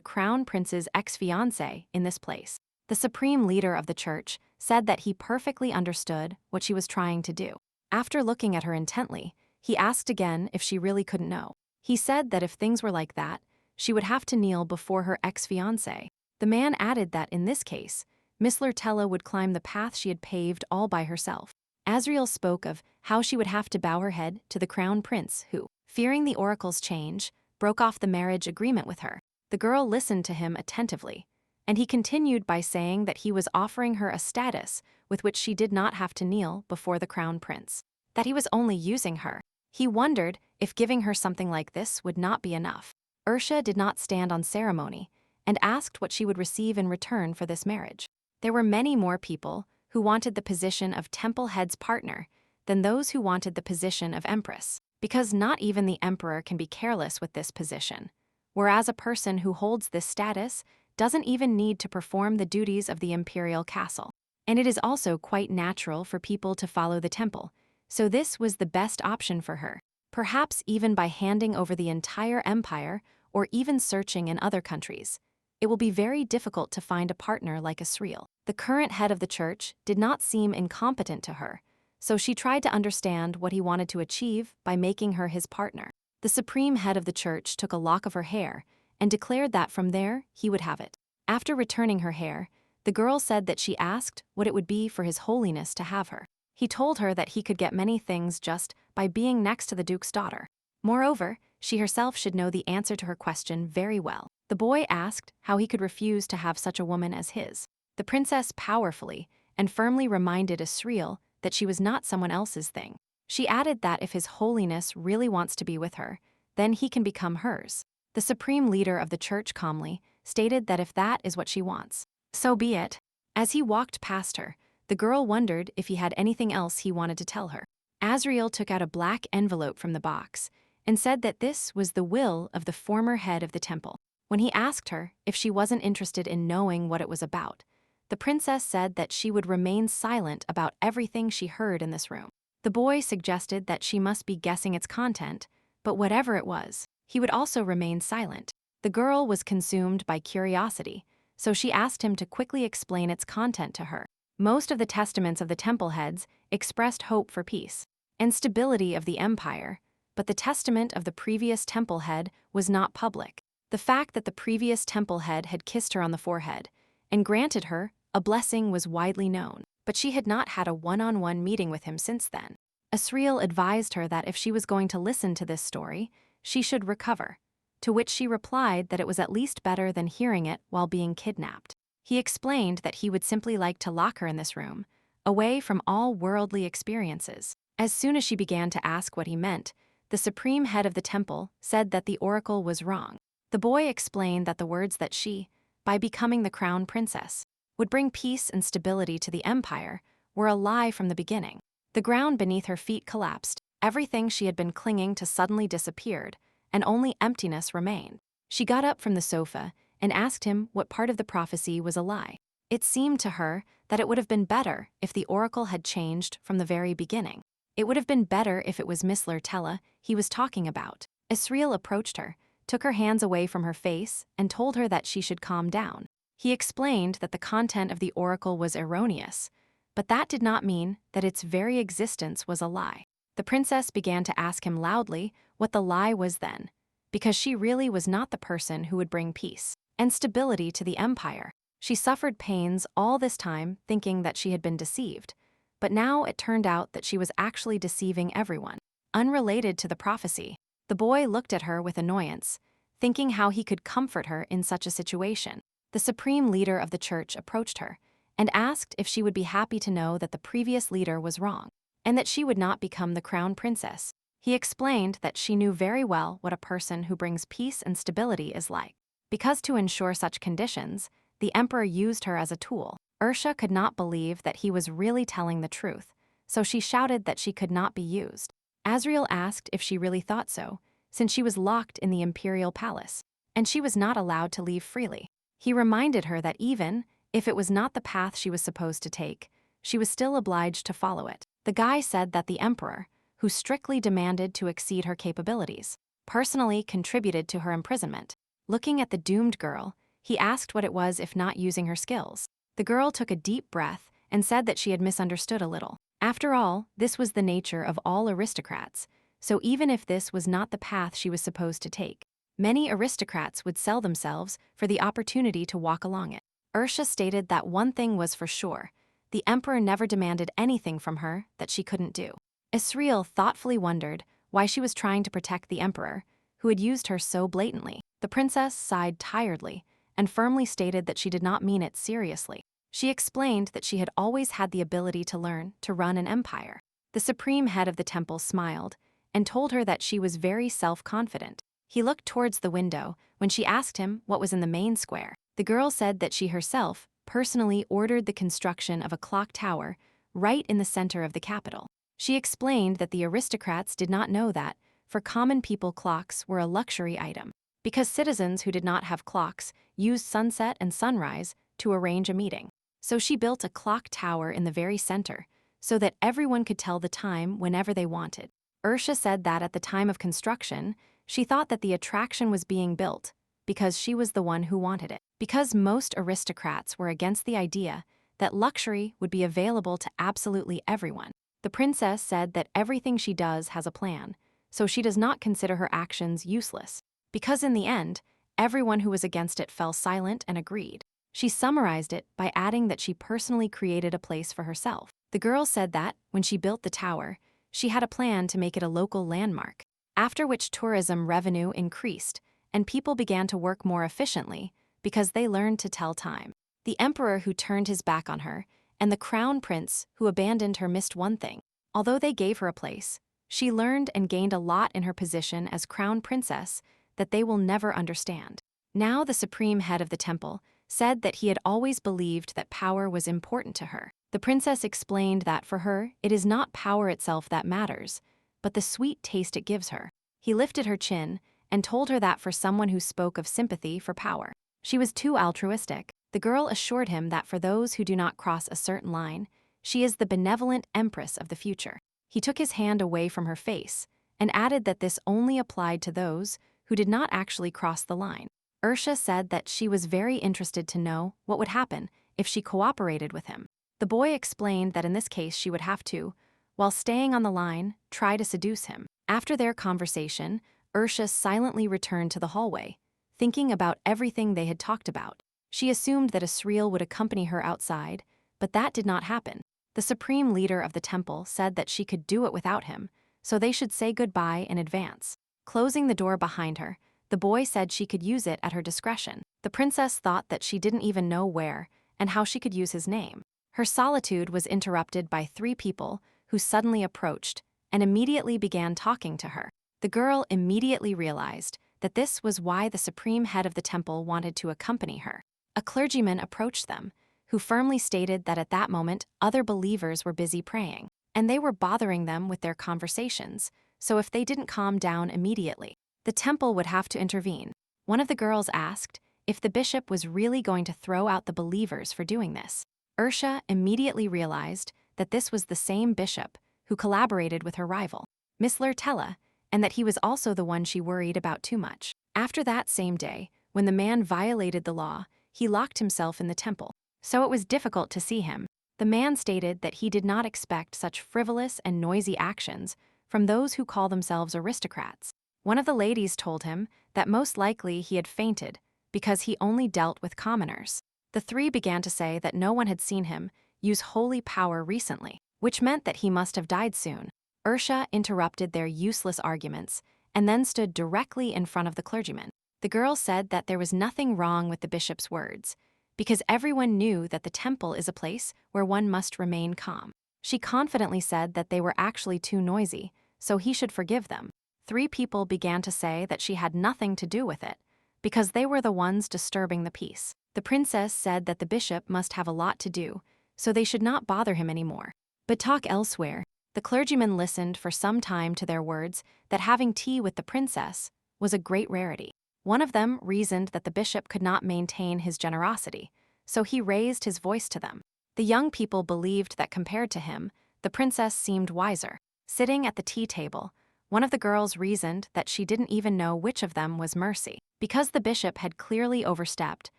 crown prince's ex-fiancée in this place. The supreme leader of the church said that he perfectly understood what she was trying to do. After looking at her intently, he asked again if she really couldn't know. He said that if things were like that, she would have to kneel before her ex-fiancé. The man added that in this case, Miss Lurtella would climb the path she had paved all by herself. Azreel spoke of how she would have to bow her head to the crown prince who, fearing the oracle's change, broke off the marriage agreement with her. The girl listened to him attentively, and he continued by saying that he was offering her a status with which she did not have to kneel before the crown prince, that he was only using her. He wondered if giving her something like this would not be enough. Ursa did not stand on ceremony and asked what she would receive in return for this marriage. There were many more people who wanted the position of temple head's partner than those who wanted the position of empress, because not even the emperor can be careless with this position, whereas a person who holds this status doesn't even need to perform the duties of the imperial castle. And it is also quite natural for people to follow the temple, so this was the best option for her, perhaps even by handing over the entire empire or even searching in other countries. It will be very difficult to find a partner like Azreel. The current head of the church did not seem incompetent to her, so she tried to understand what he wanted to achieve by making her his partner. The supreme head of the church took a lock of her hair and declared that from there he would have it. After returning her hair, the girl said that she asked what it would be for His Holiness to have her. He told her that he could get many things just by being next to the duke's daughter. Moreover, she herself should know the answer to her question very well. The boy asked how he could refuse to have such a woman as his. The princess powerfully and firmly reminded Azreel that she was not someone else's thing. She added that if His Holiness really wants to be with her, then he can become hers. The supreme leader of the church calmly stated that if that is what she wants, so be it. As he walked past her, the girl wondered if he had anything else he wanted to tell her. Azreel took out a black envelope from the box and said that this was the will of the former head of the temple. When he asked her if she wasn't interested in knowing what it was about, the princess said that she would remain silent about everything she heard in this room. The boy suggested that she must be guessing its content, but whatever it was, he would also remain silent. The girl was consumed by curiosity, so she asked him to quickly explain its content to her. Most of the testaments of the temple heads expressed hope for peace and stability of the empire, but the testament of the previous temple head was not public. The fact that the previous temple head had kissed her on the forehead and granted her a blessing was widely known. but she had not had a one-on-one meeting with him since then. Azreel advised her that if she was going to listen to this story, she should recover, to which she replied that it was at least better than hearing it while being kidnapped. He explained that he would simply like to lock her in this room, away from all worldly experiences. As soon as she began to ask what he meant, the supreme head of the temple said that the oracle was wrong. The boy explained that the words that she, by becoming the crown princess, would bring peace and stability to the empire were a lie from the beginning. The ground beneath her feet collapsed, everything she had been clinging to suddenly disappeared, and only emptiness remained. She got up from the sofa and asked him what part of the prophecy was a lie. It seemed to her that it would have been better if the oracle had changed from the very beginning. It would have been better if it was Miss Lurtella he was talking about. Azreel approached her, took her hands away from her face, and told her that she should calm down. He explained that the content of the oracle was erroneous, but that did not mean that its very existence was a lie. The princess began to ask him loudly what the lie was then, because she really was not the person who would bring peace and stability to the empire. She suffered pains all this time thinking that she had been deceived, but now it turned out that she was actually deceiving everyone, unrelated to the prophecy. The boy looked at her with annoyance, thinking how he could comfort her in such a situation. The supreme leader of the church approached her and asked if she would be happy to know that the previous leader was wrong, and that she would not become the crown princess. He explained that she knew very well what a person who brings peace and stability is like, because to ensure such conditions, the emperor used her as a tool. Ursa could not believe that he was really telling the truth, so she shouted that she could not be used. Azreel asked if she really thought so, since she was locked in the imperial palace, and she was not allowed to leave freely. He reminded her that even if it was not the path she was supposed to take, she was still obliged to follow it. The guy said that the emperor, who strictly demanded to exceed her capabilities, personally contributed to her imprisonment. Looking at the doomed girl, he asked what it was if not using her skills. The girl took a deep breath and said that she had misunderstood a little. After all, this was the nature of all aristocrats, so even if this was not the path she was supposed to take, many aristocrats would sell themselves for the opportunity to walk along it. Ursa stated that one thing was for sure: the emperor never demanded anything from her that she couldn't do. Azreel thoughtfully wondered why she was trying to protect the emperor, who had used her so blatantly. The princess sighed tiredly and firmly stated that she did not mean it seriously. She explained that she had always had the ability to learn to run an empire. The supreme head of the temple smiled and told her that she was very self-confident. He looked towards the window when she asked him what was in the main square. The girl said that she herself personally ordered the construction of a clock tower right in the center of the capital. She explained that the aristocrats did not know that, for common people, clocks were a luxury item, because citizens who did not have clocks used sunset and sunrise to arrange a meeting. So she built a clock tower in the very center, so that everyone could tell the time whenever they wanted. Ursa said that at the time of construction, she thought that the attraction was being built because she was the one who wanted it. Because most aristocrats were against the idea that luxury would be available to absolutely everyone. The princess said that everything she does has a plan, so she does not consider her actions useless, because in the end, everyone who was against it fell silent and agreed. She summarized it by adding that she personally created a place for herself. The girl said that, when she built the tower, she had a plan to make it a local landmark, after which tourism revenue increased and people began to work more efficiently because they learned to tell time. The emperor who turned his back on her and the crown prince who abandoned her missed one thing. Although they gave her a place, she learned and gained a lot in her position as crown princess that they will never understand. Now the supreme head of the temple said that he had always believed that power was important to her. The princess explained that for her, it is not power itself that matters, but the sweet taste it gives her. He lifted her chin and told her that for someone who spoke of sympathy for power, she was too altruistic. The girl assured him that for those who do not cross a certain line, she is the benevolent empress of the future. He took his hand away from her face and added that this only applied to those who did not actually cross the line. Ursa said that she was very interested to know what would happen if she cooperated with him. The boy explained that in this case she would have to, while staying on the line, try to seduce him. After their conversation, Ursa silently returned to the hallway, thinking about everything they had talked about. She assumed that Azreel would accompany her outside, but that did not happen. The supreme leader of the temple said that she could do it without him, so they should say goodbye in advance. Closing the door behind her, the boy said she could use it at her discretion. The princess thought that she didn't even know where and how she could use his name. Her solitude was interrupted by 3 people who suddenly approached and immediately began talking to her. The girl immediately realized that this was why the supreme head of the temple wanted to accompany her. A clergyman approached them, who firmly stated that at that moment other believers were busy praying, and they were bothering them with their conversations, so if they didn't calm down immediately, the temple would have to intervene. One of the girls asked if the bishop was really going to throw out the believers for doing this. Ursa immediately realized that this was the same bishop who collaborated with her rival, Miss Lurtella, and that he was also the one she worried about too much. After that same day, when the man violated the law, he locked himself in the temple, so it was difficult to see him. The man stated that he did not expect such frivolous and noisy actions from those who call themselves aristocrats. One of the ladies told him that most likely he had fainted because he only dealt with commoners. The 3 began to say that no one had seen him use holy power recently, which meant that he must have died soon. Ursa interrupted their useless arguments and then stood directly in front of the clergyman. The girl said that there was nothing wrong with the bishop's words, because everyone knew that the temple is a place where one must remain calm. She confidently said that they were actually too noisy, so he should forgive them. 3 people began to say that she had nothing to do with it, because they were the ones disturbing the peace. The princess said that the bishop must have a lot to do, so they should not bother him anymore, but talk elsewhere. The clergyman listened for some time to their words that having tea with the princess was a great rarity. One of them reasoned that the bishop could not maintain his generosity, so he raised his voice to them. The young people believed that compared to him, the princess seemed wiser. Sitting at the tea table, one of the girls reasoned that she didn't even know which of them was Mercy, because the bishop had clearly overstepped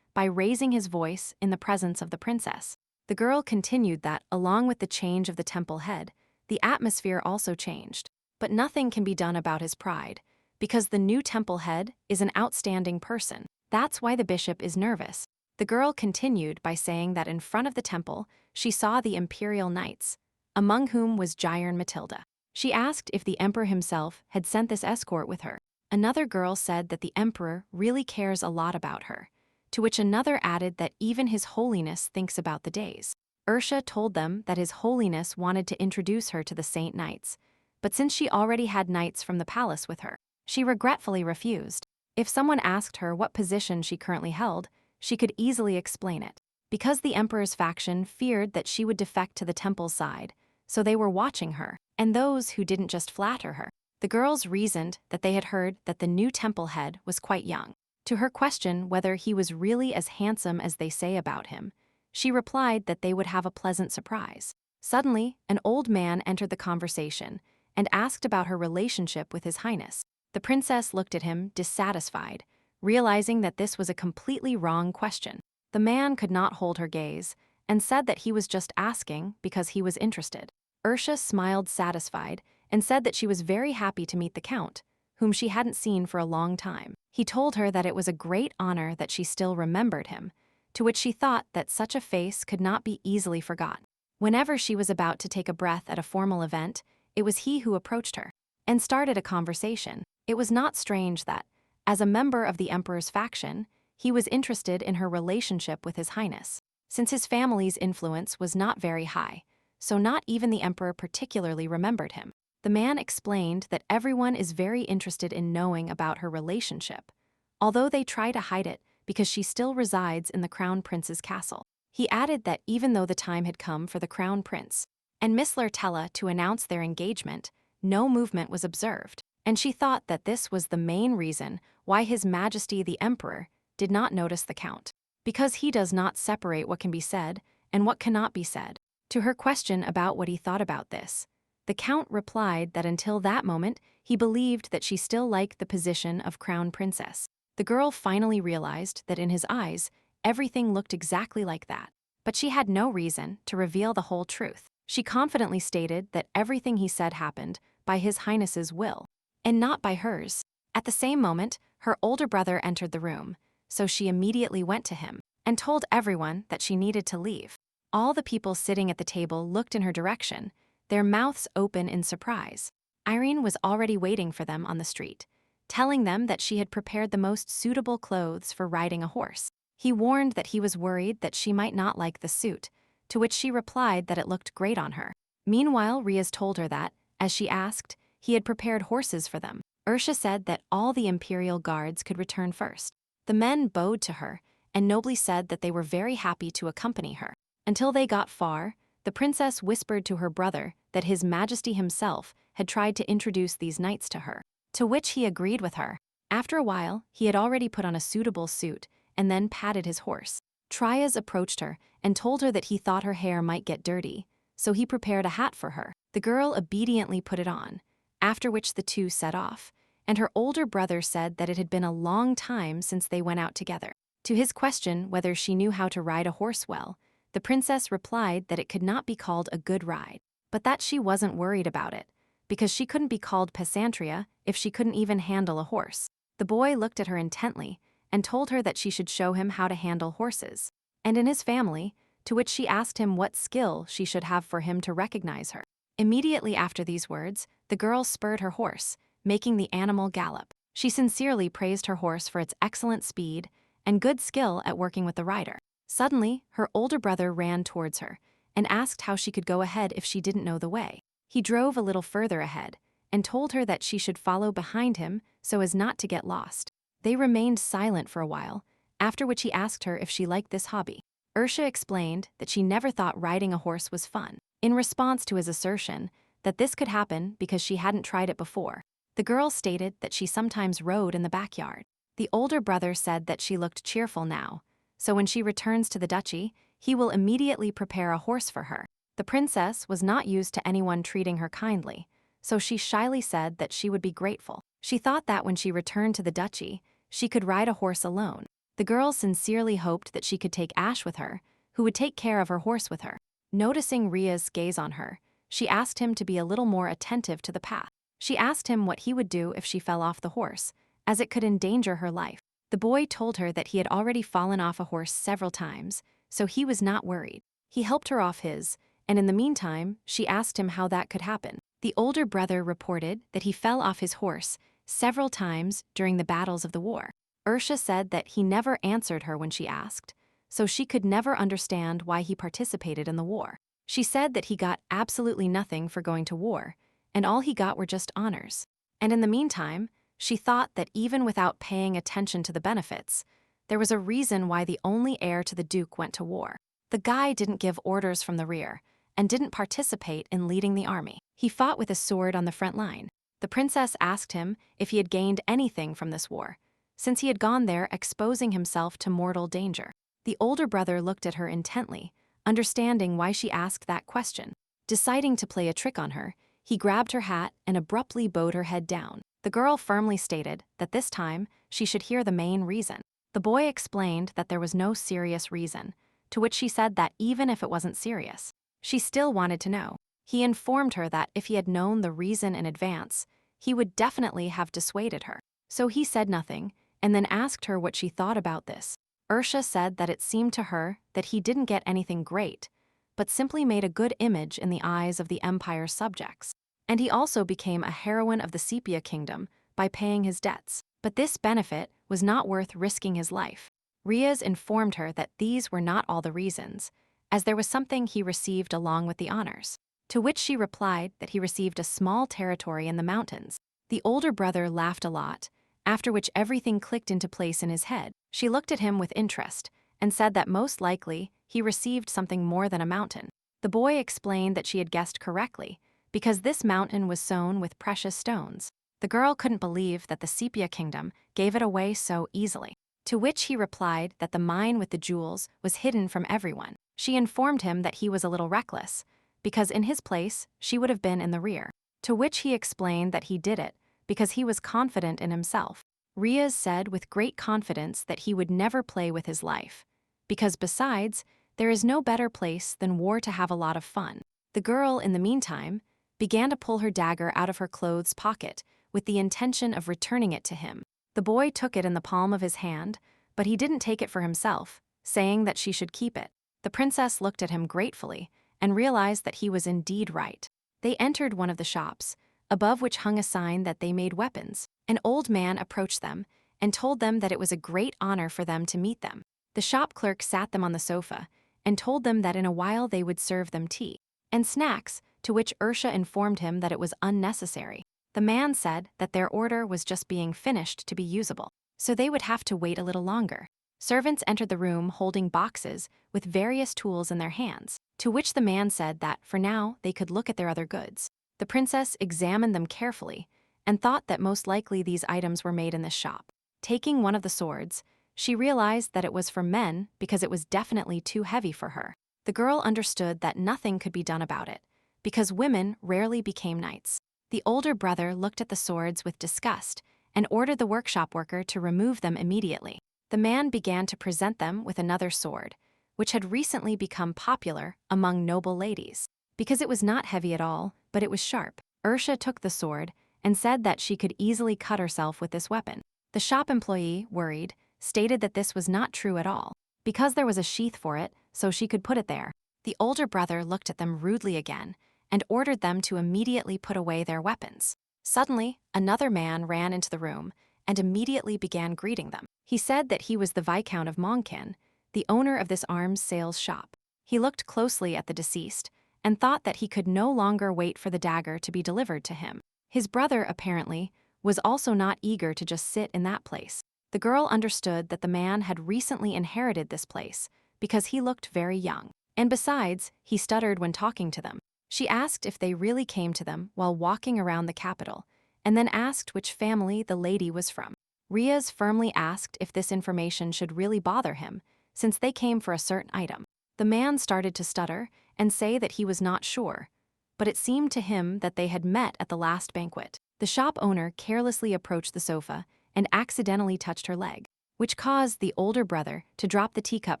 by raising his voice in the presence of the princess. The girl continued that, along with the change of the temple head, the atmosphere also changed. But nothing can be done about his pride, because the new temple head is an outstanding person. That's why the bishop is nervous. The girl continued by saying that in front of the temple, she saw the imperial knights, among whom was Giern Matilda. She asked if the emperor himself had sent this escort with her. Another girl said that the emperor really cares a lot about her, to which another added that even His Holiness thinks about the days. Ursa told them that His Holiness wanted to introduce her to the Saint Knights, but since she already had knights from the palace with her, she regretfully refused. If someone asked her what position she currently held, she could easily explain it. Because the emperor's faction feared that she would defect to the temple's side, so they were watching her, and those who didn't just flatter her. The girls reasoned that they had heard that the new temple head was quite young. To her question whether he was really as handsome as they say about him, she replied that they would have a pleasant surprise. Suddenly, an old man entered the conversation and asked about her relationship with His Highness. The princess looked at him, dissatisfied, realizing that this was a completely wrong question. The man could not hold her gaze and said that he was just asking because he was interested. Ursa smiled satisfied and said that she was very happy to meet the count, whom she hadn't seen for a long time. He told her that it was a great honor that she still remembered him, to which she thought that such a face could not be easily forgotten. Whenever she was about to take a breath at a formal event, it was he who approached her and started a conversation. It was not strange that, as a member of the emperor's faction, he was interested in her relationship with His Highness, since his family's influence was not very high, so not even the emperor particularly remembered him. The man explained that everyone is very interested in knowing about her relationship, although they try to hide it because she still resides in the crown prince's castle. He added that even though the time had come for the crown prince and Miss Lurtella to announce their engagement, no movement was observed, and she thought that this was the main reason why His Majesty the Emperor did not notice the count, because he does not separate what can be said and what cannot be said. To her question about what he thought about this, the count replied that until that moment he believed that she still liked the position of crown princess. The girl finally realized that in his eyes, everything looked exactly like that, but she had no reason to reveal the whole truth. She confidently stated that everything he said happened by His Highness's will, and not by hers. At the same moment, her older brother entered the room, so she immediately went to him and told everyone that she needed to leave. All the people sitting at the table looked in her direction, their mouths open in surprise. Irene was already waiting for them on the street, telling them that she had prepared the most suitable clothes for riding a horse. He warned that he was worried that she might not like the suit, to which she replied that it looked great on her. Meanwhile, Riaz told her that, as she asked, he had prepared horses for them. Ursa said that all the imperial guards could return first. The men bowed to her and nobly said that they were very happy to accompany her. Until they got far, the princess whispered to her brother that His Majesty himself had tried to introduce these knights to her, to which he agreed with her. After a while, he had already put on a suitable suit and then patted his horse. Riaz approached her and told her that he thought her hair might get dirty, so he prepared a hat for her. The girl obediently put it on, after which the two set off, and her older brother said that it had been a long time since they went out together. To his question whether she knew how to ride a horse well, the princess replied that it could not be called a good ride, but that she wasn't worried about it, because she couldn't be called Pesantria if she couldn't even handle a horse. The boy looked at her intently and told her that she should show him how to handle horses, and in his family, to which she asked him what skill she should have for him to recognize her. Immediately after these words, the girl spurred her horse, making the animal gallop. She sincerely praised her horse for its excellent speed and good skill at working with the rider. Suddenly, her older brother ran towards her and asked how she could go ahead if she didn't know the way. He drove a little further ahead and told her that she should follow behind him so as not to get lost. They remained silent for a while, after which he asked her if she liked this hobby. Ursa explained that she never thought riding a horse was fun, in response to his assertion that this could happen because she hadn't tried it before. The girl stated that she sometimes rode in the backyard. The older brother said that she looked cheerful now, so when she returns to the duchy, he will immediately prepare a horse for her. The princess was not used to anyone treating her kindly, so she shyly said that she would be grateful. She thought that when she returned to the duchy, she could ride a horse alone. The girl sincerely hoped that she could take Ash with her, who would take care of her horse with her. Noticing Riaz's gaze on her, she asked him to be a little more attentive to the path. She asked him what he would do if she fell off the horse, as it could endanger her life. The boy told her that he had already fallen off a horse several times, so he was not worried. He helped her off his, and in the meantime, she asked him how that could happen. The older brother reported that he fell off his horse several times during the battles of the war. Ursa said that he never answered her when she asked, so she could never understand why he participated in the war. She said that he got absolutely nothing for going to war, and all he got were just honors. And in the meantime, she thought that even without paying attention to the benefits, there was a reason why the only heir to the duke went to war. The guy didn't give orders from the rear and didn't participate in leading the army. He fought with a sword on the front line. The princess asked him if he had gained anything from this war, since he had gone there exposing himself to mortal danger. The older brother looked at her intently, understanding why she asked that question. Deciding to play a trick on her, he grabbed her hat and abruptly bowed her head down. The girl firmly stated that this time she should hear the main reason. The boy explained that there was no serious reason, to which she said that even if it wasn't serious, she still wanted to know. He informed her that if he had known the reason in advance, he would definitely have dissuaded her. So he said nothing, and then asked her what she thought about this. Ursa said that it seemed to her that he didn't get anything great, but simply made a good image in the eyes of the empire's subjects. And he also became a heroine of the Sepia kingdom by paying his debts. But this benefit was not worth risking his life. Riaz informed her that these were not all the reasons, as there was something he received along with the honors. To which she replied that he received a small territory in the mountains. The older brother laughed a lot, after which everything clicked into place in his head. She looked at him with interest and said that most likely he received something more than a mountain. The boy explained that she had guessed correctly, because this mountain was sown with precious stones. The girl couldn't believe that the Sepia kingdom gave it away so easily. To which he replied that the mine with the jewels was hidden from everyone. She informed him that he was a little reckless, because in his place, she would have been in the rear. To which he explained that he did it because he was confident in himself. Riaz said with great confidence that he would never play with his life, because besides, there is no better place than war to have a lot of fun. The girl, in the meantime, began to pull her dagger out of her clothes pocket with the intention of returning it to him. The boy took it in the palm of his hand, but he didn't take it for himself, saying that she should keep it. The The princess looked at him gratefully and realized that he was indeed right. They entered one of the shops, above which hung a sign that they made weapons. An old man approached them and told them that it was a great honor for them to meet them. The shop clerk sat them on the sofa and told them that in a while they would serve them tea and snacks, to which Ursa informed him that it was unnecessary. The man said that their order was just being finished to be usable, so they would have to wait a little longer. Servants entered the room holding boxes with various tools in their hands, to which the man said that for now they could look at their other goods. The princess examined them carefully and thought that most likely these items were made in this shop. Taking one of the swords, she realized that it was for men because it was definitely too heavy for her. The girl understood that nothing could be done about it, because women rarely became knights. The older brother looked at the swords with disgust and ordered the workshop worker to remove them immediately. The man began to present them with another sword, which had recently become popular among noble ladies, because it was not heavy at all, but it was sharp. Ursa took the sword and said that she could easily cut herself with this weapon. The shop employee, worried, stated that this was not true at all, because there was a sheath for it, so she could put it there. The older brother looked at them rudely again and ordered them to immediately put away their weapons. Suddenly, another man ran into the room and immediately began greeting them. He said that he was the Viscount of Monkin, the owner of this arms sales shop. He looked closely at the deceased and thought that he could no longer wait for the dagger to be delivered to him. His brother, apparently, was also not eager to just sit in that place. The girl understood that the man had recently inherited this place because he looked very young, and besides, he stuttered when talking to them. She asked if they really came to them while walking around the capital, and then asked which family the lady was from. Riaz firmly asked if this information should really bother him, since they came for a certain item. The man started to stutter and say that he was not sure, but it seemed to him that they had met at the last banquet. The shop owner carelessly approached the sofa and accidentally touched her leg, which caused the older brother to drop the teacup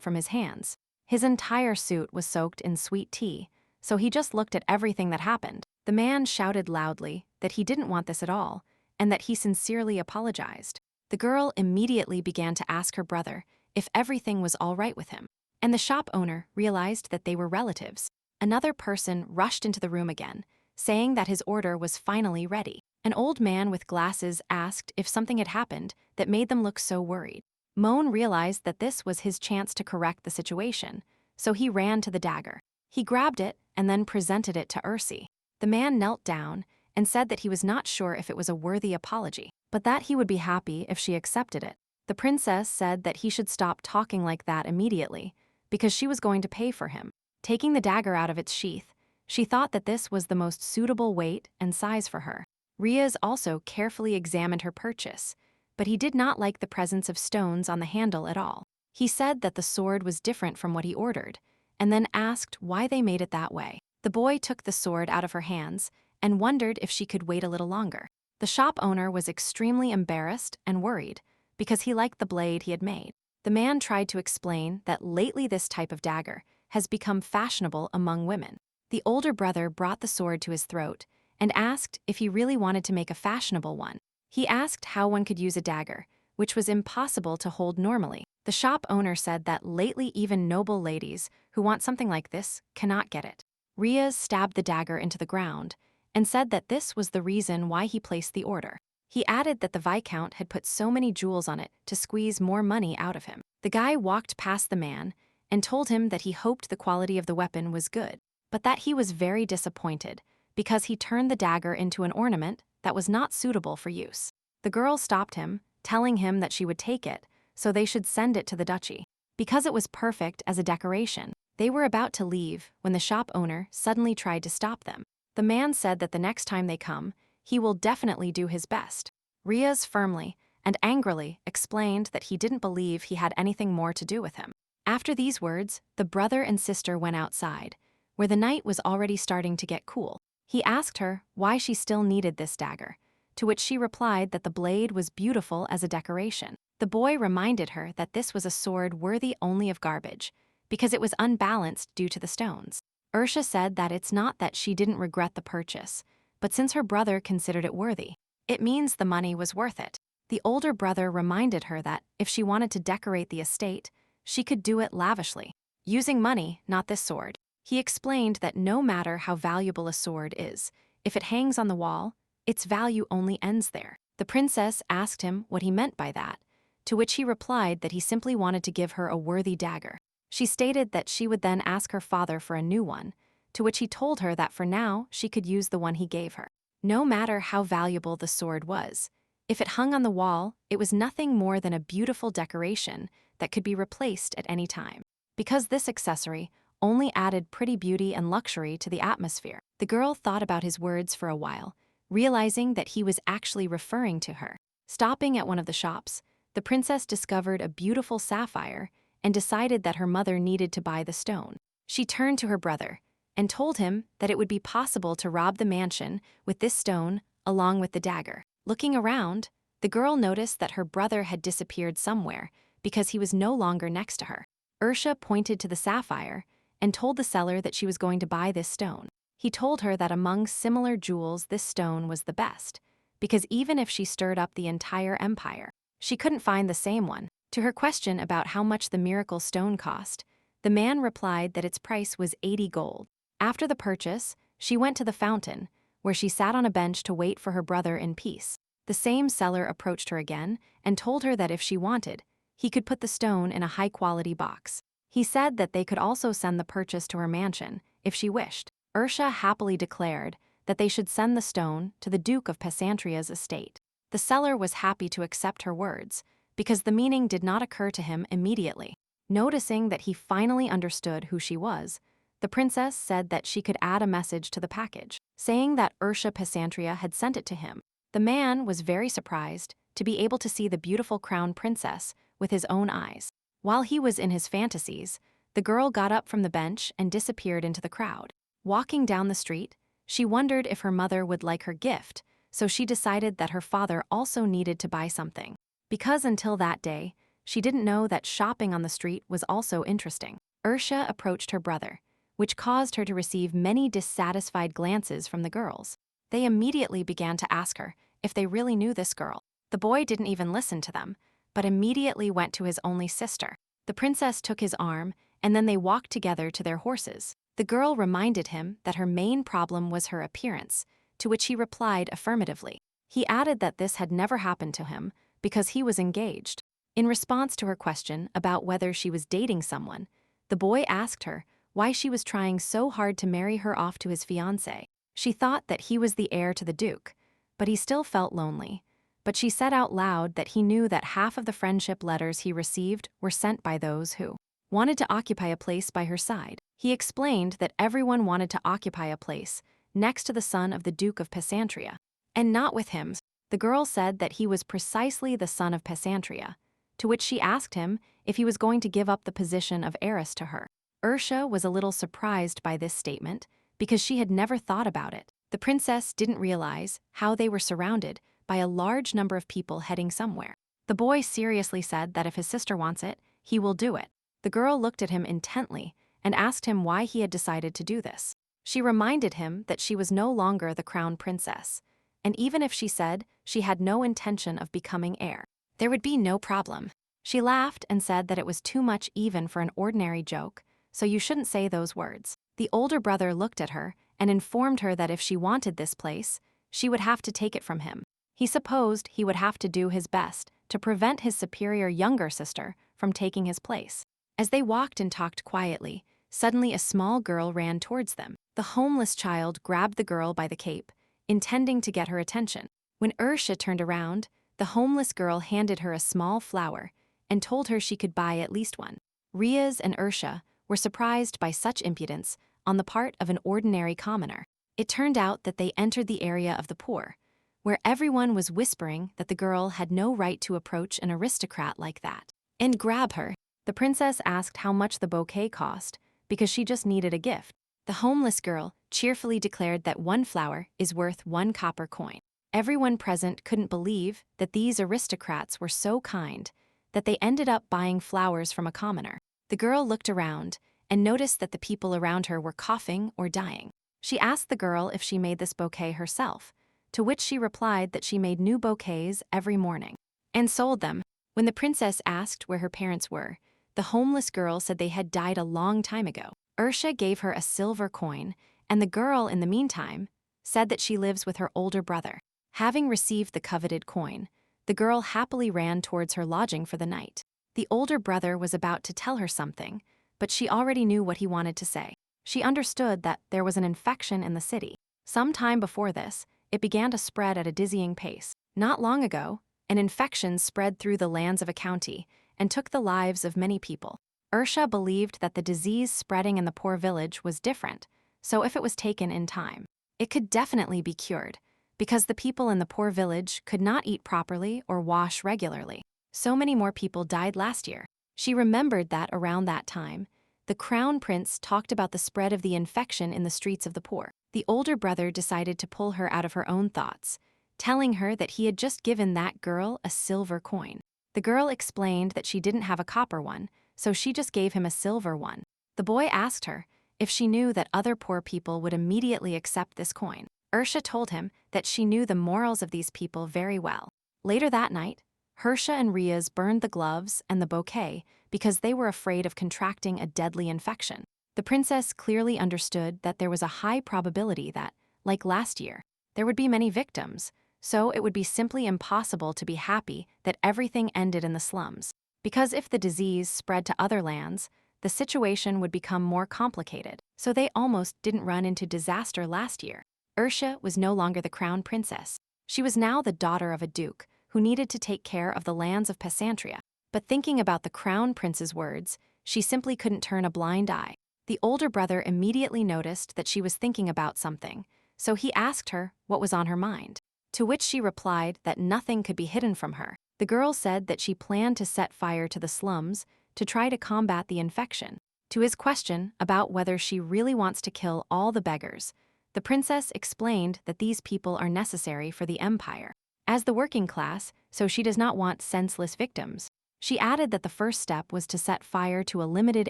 from his hands. His entire suit was soaked in sweet tea, so he just looked at everything that happened. The man shouted loudly that he didn't want this at all, and that he sincerely apologized. The girl immediately began to ask her brother if everything was all right with him, and the shop owner realized that they were relatives. Another person rushed into the room again, saying that his order was finally ready. An old man with glasses asked if something had happened that made them look so worried. Moan realized that this was his chance to correct the situation, so he ran to the dagger. He grabbed it and then presented it to Ursa. The man knelt down and said that he was not sure if it was a worthy apology, but that he would be happy if she accepted it. The princess said that he should stop talking like that immediately, because she was going to pay for him. Taking the dagger out of its sheath, she thought that this was the most suitable weight and size for her. Riaz also carefully examined her purchase, but he did not like the presence of stones on the handle at all. He said that the sword was different from what he ordered, and then asked why they made it that way. The boy took the sword out of her hands and wondered if she could wait a little longer. The shop owner was extremely embarrassed and worried because he liked the blade he had made. The man tried to explain that lately this type of dagger has become fashionable among women. The older brother brought the sword to his throat and asked if he really wanted to make a fashionable one. He asked how one could use a dagger, which was impossible to hold normally. The shop owner said that lately even noble ladies who want something like this cannot get it. Riaz stabbed the dagger into the ground and said that this was the reason why he placed the order. He added that the Viscount had put so many jewels on it to squeeze more money out of him. The guy walked past the man and told him that he hoped the quality of the weapon was good, but that he was very disappointed because he turned the dagger into an ornament that was not suitable for use. The girl stopped him, telling him that she would take it, so they should send it to the duchy, because it was perfect as a decoration. They were about to leave when the shop owner suddenly tried to stop them. The man said that the next time they come, he will definitely do his best. Riaz firmly and angrily explained that he didn't believe he had anything more to do with him. After these words, the brother and sister went outside, where the night was already starting to get cool. He asked her why she still needed this dagger, to which she replied that the blade was beautiful as a decoration. The boy reminded her that this was a sword worthy only of garbage, because it was unbalanced due to the stones. Ursa said that it's not that she didn't regret the purchase, but since her brother considered it worthy, it means the money was worth it. The older brother reminded her that if she wanted to decorate the estate, she could do it lavishly. using money, not this sword. He explained that no matter how valuable a sword is, if it hangs on the wall, its value only ends there. The princess asked him what he meant by that, to which he replied that he simply wanted to give her a worthy dagger. She stated that she would then ask her father for a new one, to which he told her that for now she could use the one he gave her. No matter how valuable the sword was, if it hung on the wall, it was nothing more than a beautiful decoration that could be replaced at any time. Because this accessory only added pretty beauty and luxury to the atmosphere, the girl thought about his words for a while, realizing that he was actually referring to her. Stopping at one of the shops, the princess discovered a beautiful sapphire and decided that her mother needed to buy the stone. She turned to her brother and told him that it would be possible to rob the mansion with this stone along with the dagger. Looking around, the girl noticed that her brother had disappeared somewhere because he was no longer next to her. Ursa pointed to the sapphire and told the seller that she was going to buy this stone. He told her that among similar jewels, this stone was the best, because even if she stirred up the entire empire, she couldn't find the same one. To her question about how much the miracle stone cost, the man replied that its price was 80 gold. After the purchase, she went to the fountain, where she sat on a bench to wait for her brother in peace. The same seller approached her again and told her that if she wanted, he could put the stone in a high-quality box. He said that they could also send the purchase to her mansion, if she wished. Ercia happily declared that they should send the stone to the Duke of Pesantria's estate. The seller was happy to accept her words, because the meaning did not occur to him immediately. Noticing that he finally understood who she was, the princess said that she could add a message to the package, saying that Ercia Pesantria had sent it to him. The man was very surprised to be able to see the beautiful crown princess with his own eyes. While he was in his fantasies, the girl got up from the bench and disappeared into the crowd. Walking down the street, she wondered if her mother would like her gift, so she decided that her father also needed to buy something. Because until that day, she didn't know that shopping on the street was also interesting. Ercia approached her brother, which caused her to receive many dissatisfied glances from the girls. They immediately began to ask her if they really knew this girl. The boy didn't even listen to them, but immediately went to his only sister. The princess took his arm, and then they walked together to their horses. The girl reminded him that her main problem was her appearance, to which he replied affirmatively. He added that this had never happened to him because he was engaged. In response to her question about whether she was dating someone, the boy asked her why she was trying so hard to marry her off to his fiancé. She thought that he was the heir to the duke, but he still felt lonely. But she said out loud that he knew that half of the friendship letters he received were sent by those who wanted to occupy a place by her side. He explained that everyone wanted to occupy a place next to the son of the Duke of Pesantria, and not with him. The girl said that he was precisely the son of Pesantria, to which she asked him if he was going to give up the position of heiress to her. Ursa was a little surprised by this statement because she had never thought about it. The princess didn't realize how they were surrounded by a large number of people heading somewhere. The boy seriously said that if his sister wants it, he will do it. The girl looked at him intently and asked him why he had decided to do this. She reminded him that she was no longer the crown princess, and even if she said she had no intention of becoming heir, there would be no problem. She laughed and said that it was too much even for an ordinary joke, so you shouldn't say those words. The older brother looked at her and informed her that if she wanted this place, she would have to take it from him. He supposed he would have to do his best to prevent his superior younger sister from taking his place. As they walked and talked quietly, suddenly a small girl ran towards them. The homeless child grabbed the girl by the cape, intending to get her attention. When Ursa turned around, the homeless girl handed her a small flower and told her she could buy at least one. Riaz and Ursa were surprised by such impudence on the part of an ordinary commoner. It turned out that they entered the area of the poor, where everyone was whispering that the girl had no right to approach an aristocrat like that and grab her. The princess asked how much the bouquet cost because she just needed a gift. The homeless girl cheerfully declared that one flower is worth 1 copper coin. Everyone present couldn't believe that these aristocrats were so kind that they ended up buying flowers from a commoner. The girl looked around and noticed that the people around her were coughing or dying. She asked the girl if she made this bouquet herself, to which she replied that she made new bouquets every morning and sold them. When the princess asked where her parents were, The homeless girl said they had died a long time ago. Ursa gave her a silver coin, and the girl, in the meantime, said that she lives with her older brother. Having received the coveted coin, the girl happily ran towards her lodging for the night. The older brother was about to tell her something, but she already knew what he wanted to say. She understood that there was an infection in the city. Some time before this, it began to spread at a dizzying pace. Not long ago, an infection spread through the lands of a county and took the lives of many people. Ursa believed that the disease spreading in the poor village was different, so if it was taken in time, it could definitely be cured, because the people in the poor village could not eat properly or wash regularly. So many more people died last year. She remembered that around that time, the crown prince talked about the spread of the infection in the streets of the poor. The older brother decided to pull her out of her own thoughts, telling her that he had just given that girl a silver coin. The girl explained that she didn't have a copper one, so she just gave him a silver one. The boy asked her if she knew that other poor people would immediately accept this coin. Ursa told him that she knew the morals of these people very well. Later that night, Ursa and Riaz burned the gloves and the bouquet because they were afraid of contracting a deadly infection. The princess clearly understood that there was a high probability that, like last year, there would be many victims, so it would be simply impossible to be happy that everything ended in the slums. Because if the disease spread to other lands, the situation would become more complicated, so they almost didn't run into disaster last year. Ursa was no longer the crown princess. She was now the daughter of a duke who needed to take care of the lands of Pesantria. But thinking about the crown prince's words, she simply couldn't turn a blind eye. The older brother immediately noticed that she was thinking about something, so he asked her what was on her mind. To which she replied that nothing could be hidden from her. The girl said that she planned to set fire to the slums to try to combat the infection. To his question about whether she really wants to kill all the beggars, the princess explained that these people are necessary for the empire as the working class, so she does not want senseless victims. She added that the first step was to set fire to a limited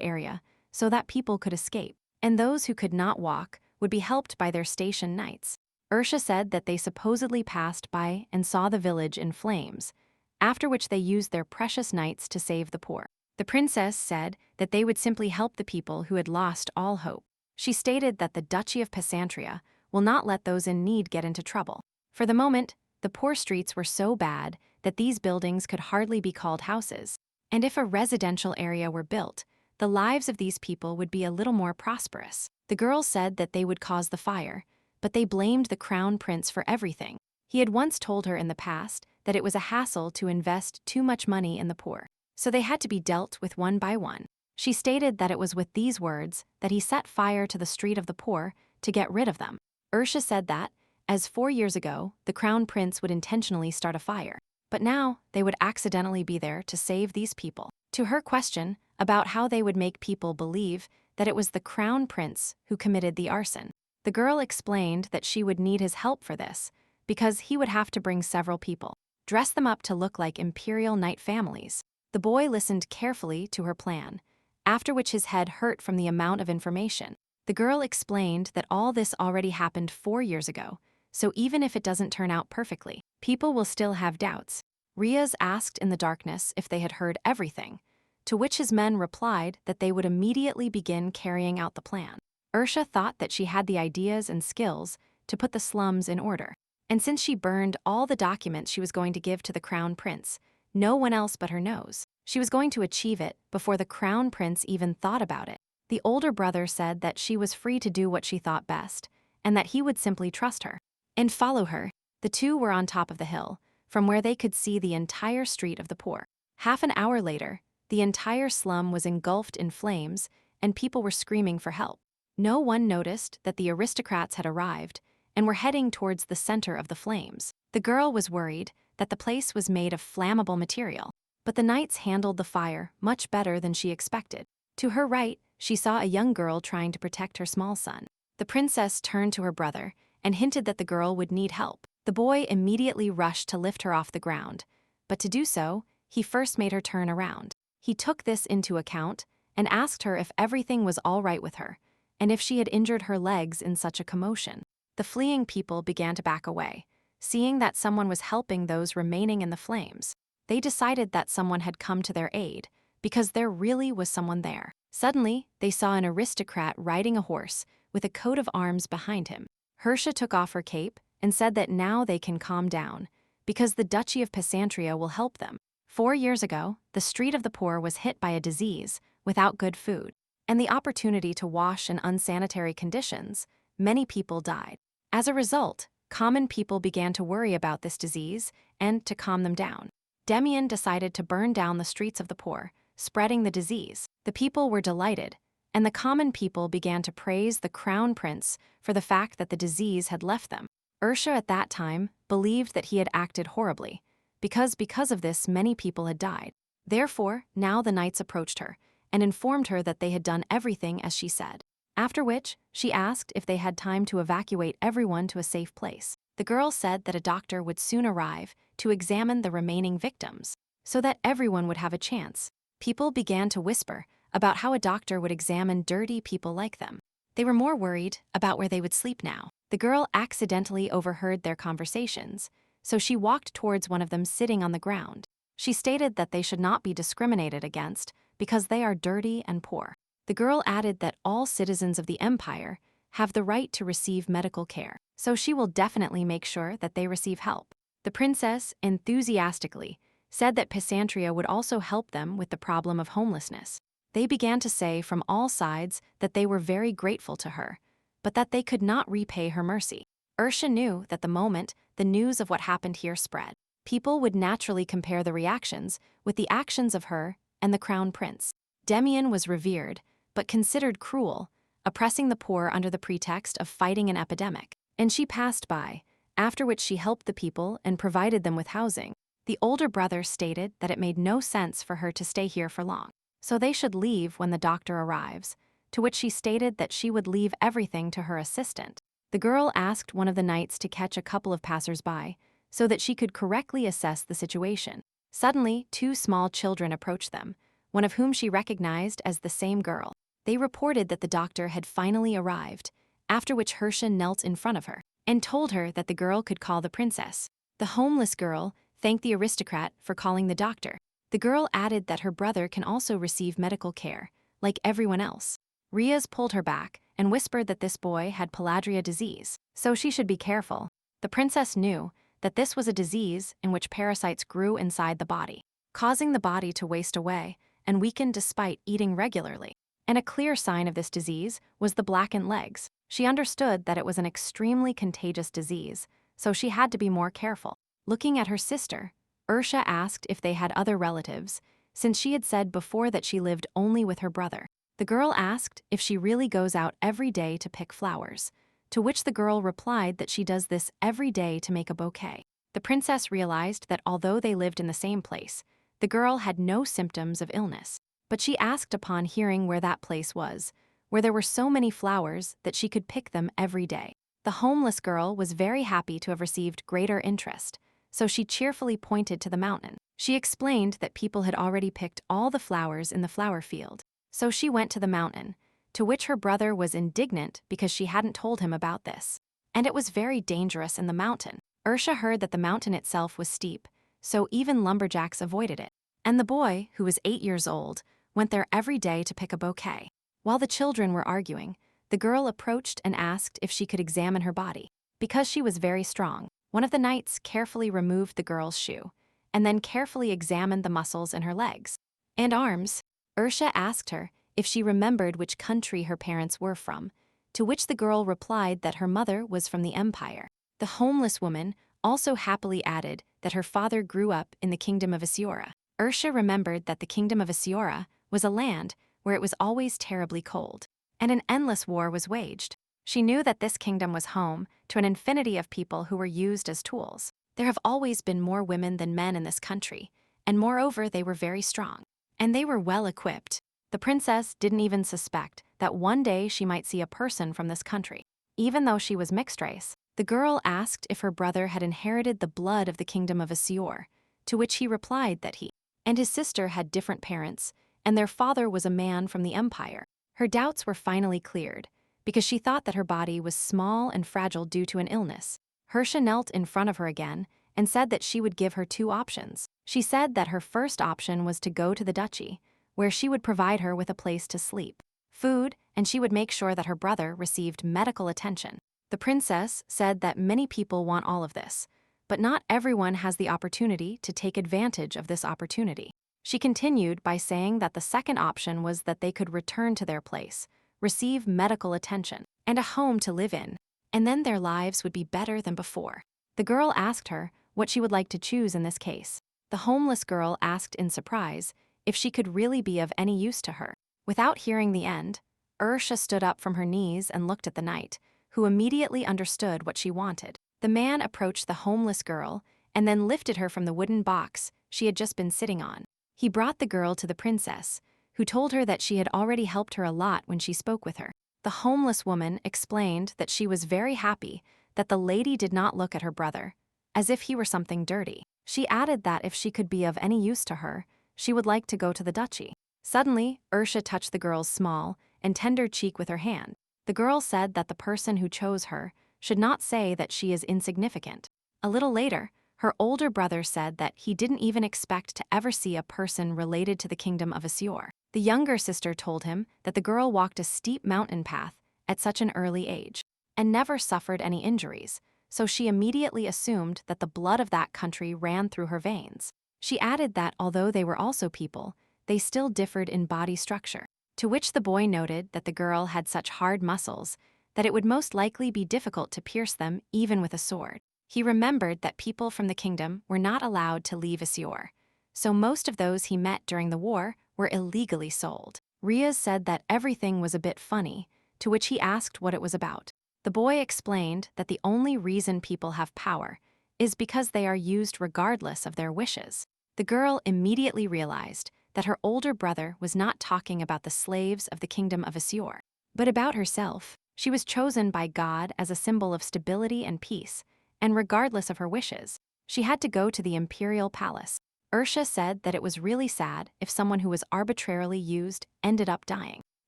area so that people could escape, and those who could not walk would be helped by their station knights. Ursa said that they supposedly passed by and saw the village in flames, after which they used their precious knights to save the poor. The princess said that they would simply help the people who had lost all hope. She stated that the Duchy of Pesantria will not let those in need get into trouble. For the moment, the poor streets were so bad that these buildings could hardly be called houses. And if a residential area were built, the lives of these people would be a little more prosperous. The girls said that they would cause the fire, but they blamed the crown prince for everything. He had once told her in the past that it was a hassle to invest too much money in the poor, so they had to be dealt with one by one. She stated that it was with these words that he set fire to the street of the poor to get rid of them. Ursa said that, as 4 years ago, the crown prince would intentionally start a fire, but now they would accidentally be there to save these people. To her question about how they would make people believe that it was the crown prince who committed the arson, the girl explained that she would need his help for this, because he would have to bring several people, dress them up to look like imperial knight families. The boy listened carefully to her plan, after which his head hurt from the amount of information. The girl explained that all this already happened 4 years ago, so even if it doesn't turn out perfectly, people will still have doubts. Riaz asked in the darkness if they had heard everything, to which his men replied that they would immediately begin carrying out the plan. Ursa thought that she had the ideas and skills to put the slums in order, and since she burned all the documents she was going to give to the crown prince, no one else but her knows, she was going to achieve it before the crown prince even thought about it. The older brother said that she was free to do what she thought best, and that he would simply trust her and follow her. The two were on top of the hill, from where they could see the entire street of the poor. Half an hour later, the entire slum was engulfed in flames, and people were screaming for help. No one noticed that the aristocrats had arrived and were heading towards the center of the flames. The girl was worried that the place was made of flammable material, but the knights handled the fire much better than she expected. To her right, she saw a young girl trying to protect her small son. The princess turned to her brother and hinted that the girl would need help. The boy immediately rushed to lift her off the ground, but to do so, he first made her turn around. He took this into account and asked her if everything was all right with her, and if she had injured her legs in such a commotion. The fleeing people began to back away, seeing that someone was helping those remaining in the flames. They decided that someone had come to their aid, because there really was someone there. Suddenly, they saw an aristocrat riding a horse with a coat of arms behind him. Ercia took off her cape and said that now they can calm down, because the Duchy of Pesantria will help them. 4 years ago, the Street of the Poor was hit by a disease without good food, and the opportunity to wash in unsanitary conditions. Many people died. As a result, common people began to worry about this disease and to calm them down. Damian decided to burn down the streets of the poor, spreading the disease. The people were delighted, and the common people began to praise the crown prince for the fact that the disease had left them. Ursa at that time believed that he had acted horribly, because of this many people had died. Therefore, now the knights approached her and informed her that they had done everything as she said. After which, she asked if they had time to evacuate everyone to a safe place. The girl said that a doctor would soon arrive to examine the remaining victims, so that everyone would have a chance. People began to whisper about how a doctor would examine dirty people like them. They were more worried about where they would sleep now. The girl accidentally overheard their conversations, so she walked towards one of them sitting on the ground. She stated that they should not be discriminated against because they are dirty and poor. The girl added that all citizens of the empire have the right to receive medical care, so she will definitely make sure that they receive help. The princess enthusiastically said that Pesantria would also help them with the problem of homelessness. They began to say from all sides that they were very grateful to her, but that they could not repay her mercy. Ursa knew that the moment the news of what happened here spread, people would naturally compare the reactions with the actions of her and the crown prince. Damian was revered, but considered cruel, oppressing the poor under the pretext of fighting an epidemic. And she passed by, after which she helped the people and provided them with housing. The older brother stated that it made no sense for her to stay here for long, so they should leave when the doctor arrives, to which she stated that she would leave everything to her assistant. The girl asked one of the knights to catch a couple of passers-by so that she could correctly assess the situation. Suddenly, 2 small children approached them, one of whom she recognized as the same girl. They reported that the doctor had finally arrived, after which Ursa knelt in front of her and told her that the girl could call the princess. The homeless girl thanked the aristocrat for calling the doctor. The girl added that her brother can also receive medical care, like everyone else. Riaz pulled her back and whispered that this boy had peladria disease, so she should be careful. The princess knew that this was a disease in which parasites grew inside the body, causing the body to waste away and weaken despite eating regularly. And a clear sign of this disease was the blackened legs. She understood that it was an extremely contagious disease, so she had to be more careful. Looking at her sister, Ursa asked if they had other relatives, since she had said before that she lived only with her brother. The girl asked if she really goes out every day to pick flowers, to which the girl replied that she does this every day to make a bouquet. The princess realized that although they lived in the same place, the girl had no symptoms of illness. But she asked upon hearing where that place was, where there were so many flowers that she could pick them every day. The homeless girl was very happy to have received greater interest, so she cheerfully pointed to the mountain. She explained that people had already picked all the flowers in the flower field, so she went to the mountain, to which her brother was indignant because she hadn't told him about this. And it was very dangerous in the mountain. Ursa heard that the mountain itself was steep, so even lumberjacks avoided it. And the boy, who was 8 years old, went there every day to pick a bouquet. While the children were arguing, the girl approached and asked if she could examine her body. Because she was very strong, one of the knights carefully removed the girl's shoe, and then carefully examined the muscles in her legs and arms. Ursa asked her if she remembered which country her parents were from, to which the girl replied that her mother was from the empire. The homeless woman also happily added that her father grew up in the kingdom of Asiora. Ursa remembered that the kingdom of Asiora was a land where it was always terribly cold, and an endless war was waged. She knew that this kingdom was home to an infinity of people who were used as tools. There have always been more women than men in this country, and moreover they were very strong. And they were well equipped. The princess didn't even suspect that one day she might see a person from this country. Even though she was mixed race, the girl asked if her brother had inherited the blood of the kingdom of Asior, to which he replied that he and his sister had different parents, and their father was a man from the empire. Her doubts were finally cleared, because she thought that her body was small and fragile due to an illness. Ursa knelt in front of her again and said that she would give her 2 options. She said that her first option was to go to the duchy, where she would provide her with a place to sleep, food, and she would make sure that her brother received medical attention. The princess said that many people want all of this, but not everyone has the opportunity to take advantage of this opportunity. She continued by saying that the second option was that they could return to their place, receive medical attention, and a home to live in, and then their lives would be better than before. The girl asked her what she would like to choose in this case. The homeless girl asked in surprise if she could really be of any use to her. Without hearing the end, Ursa stood up from her knees and looked at the knight, who immediately understood what she wanted. The man approached the homeless girl and then lifted her from the wooden box she had just been sitting on. He brought the girl to the princess, who told her that she had already helped her a lot when she spoke with her. The homeless woman explained that she was very happy that the lady did not look at her brother, as if he were something dirty. She added that if she could be of any use to her, she would like to go to the duchy. Suddenly, Ursa touched the girl's small and tender cheek with her hand. The girl said that the person who chose her should not say that she is insignificant. A little later, her older brother said that he didn't even expect to ever see a person related to the kingdom of Azreel. The younger sister told him that the girl walked a steep mountain path at such an early age and never suffered any injuries, so she immediately assumed that the blood of that country ran through her veins. She added that although they were also people, they still differed in body structure, to which the boy noted that the girl had such hard muscles that it would most likely be difficult to pierce them even with a sword. He remembered that people from the kingdom were not allowed to leave Azreel, so most of those he met during the war were illegally sold. Riaz said that everything was a bit funny, to which he asked what it was about. The boy explained that the only reason people have power is because they are used regardless of their wishes. The girl immediately realized that her older brother was not talking about the slaves of the kingdom of Azreel, but about herself. She was chosen by God as a symbol of stability and peace, and regardless of her wishes, she had to go to the imperial palace. Ursa said that it was really sad if someone who was arbitrarily used ended up dying.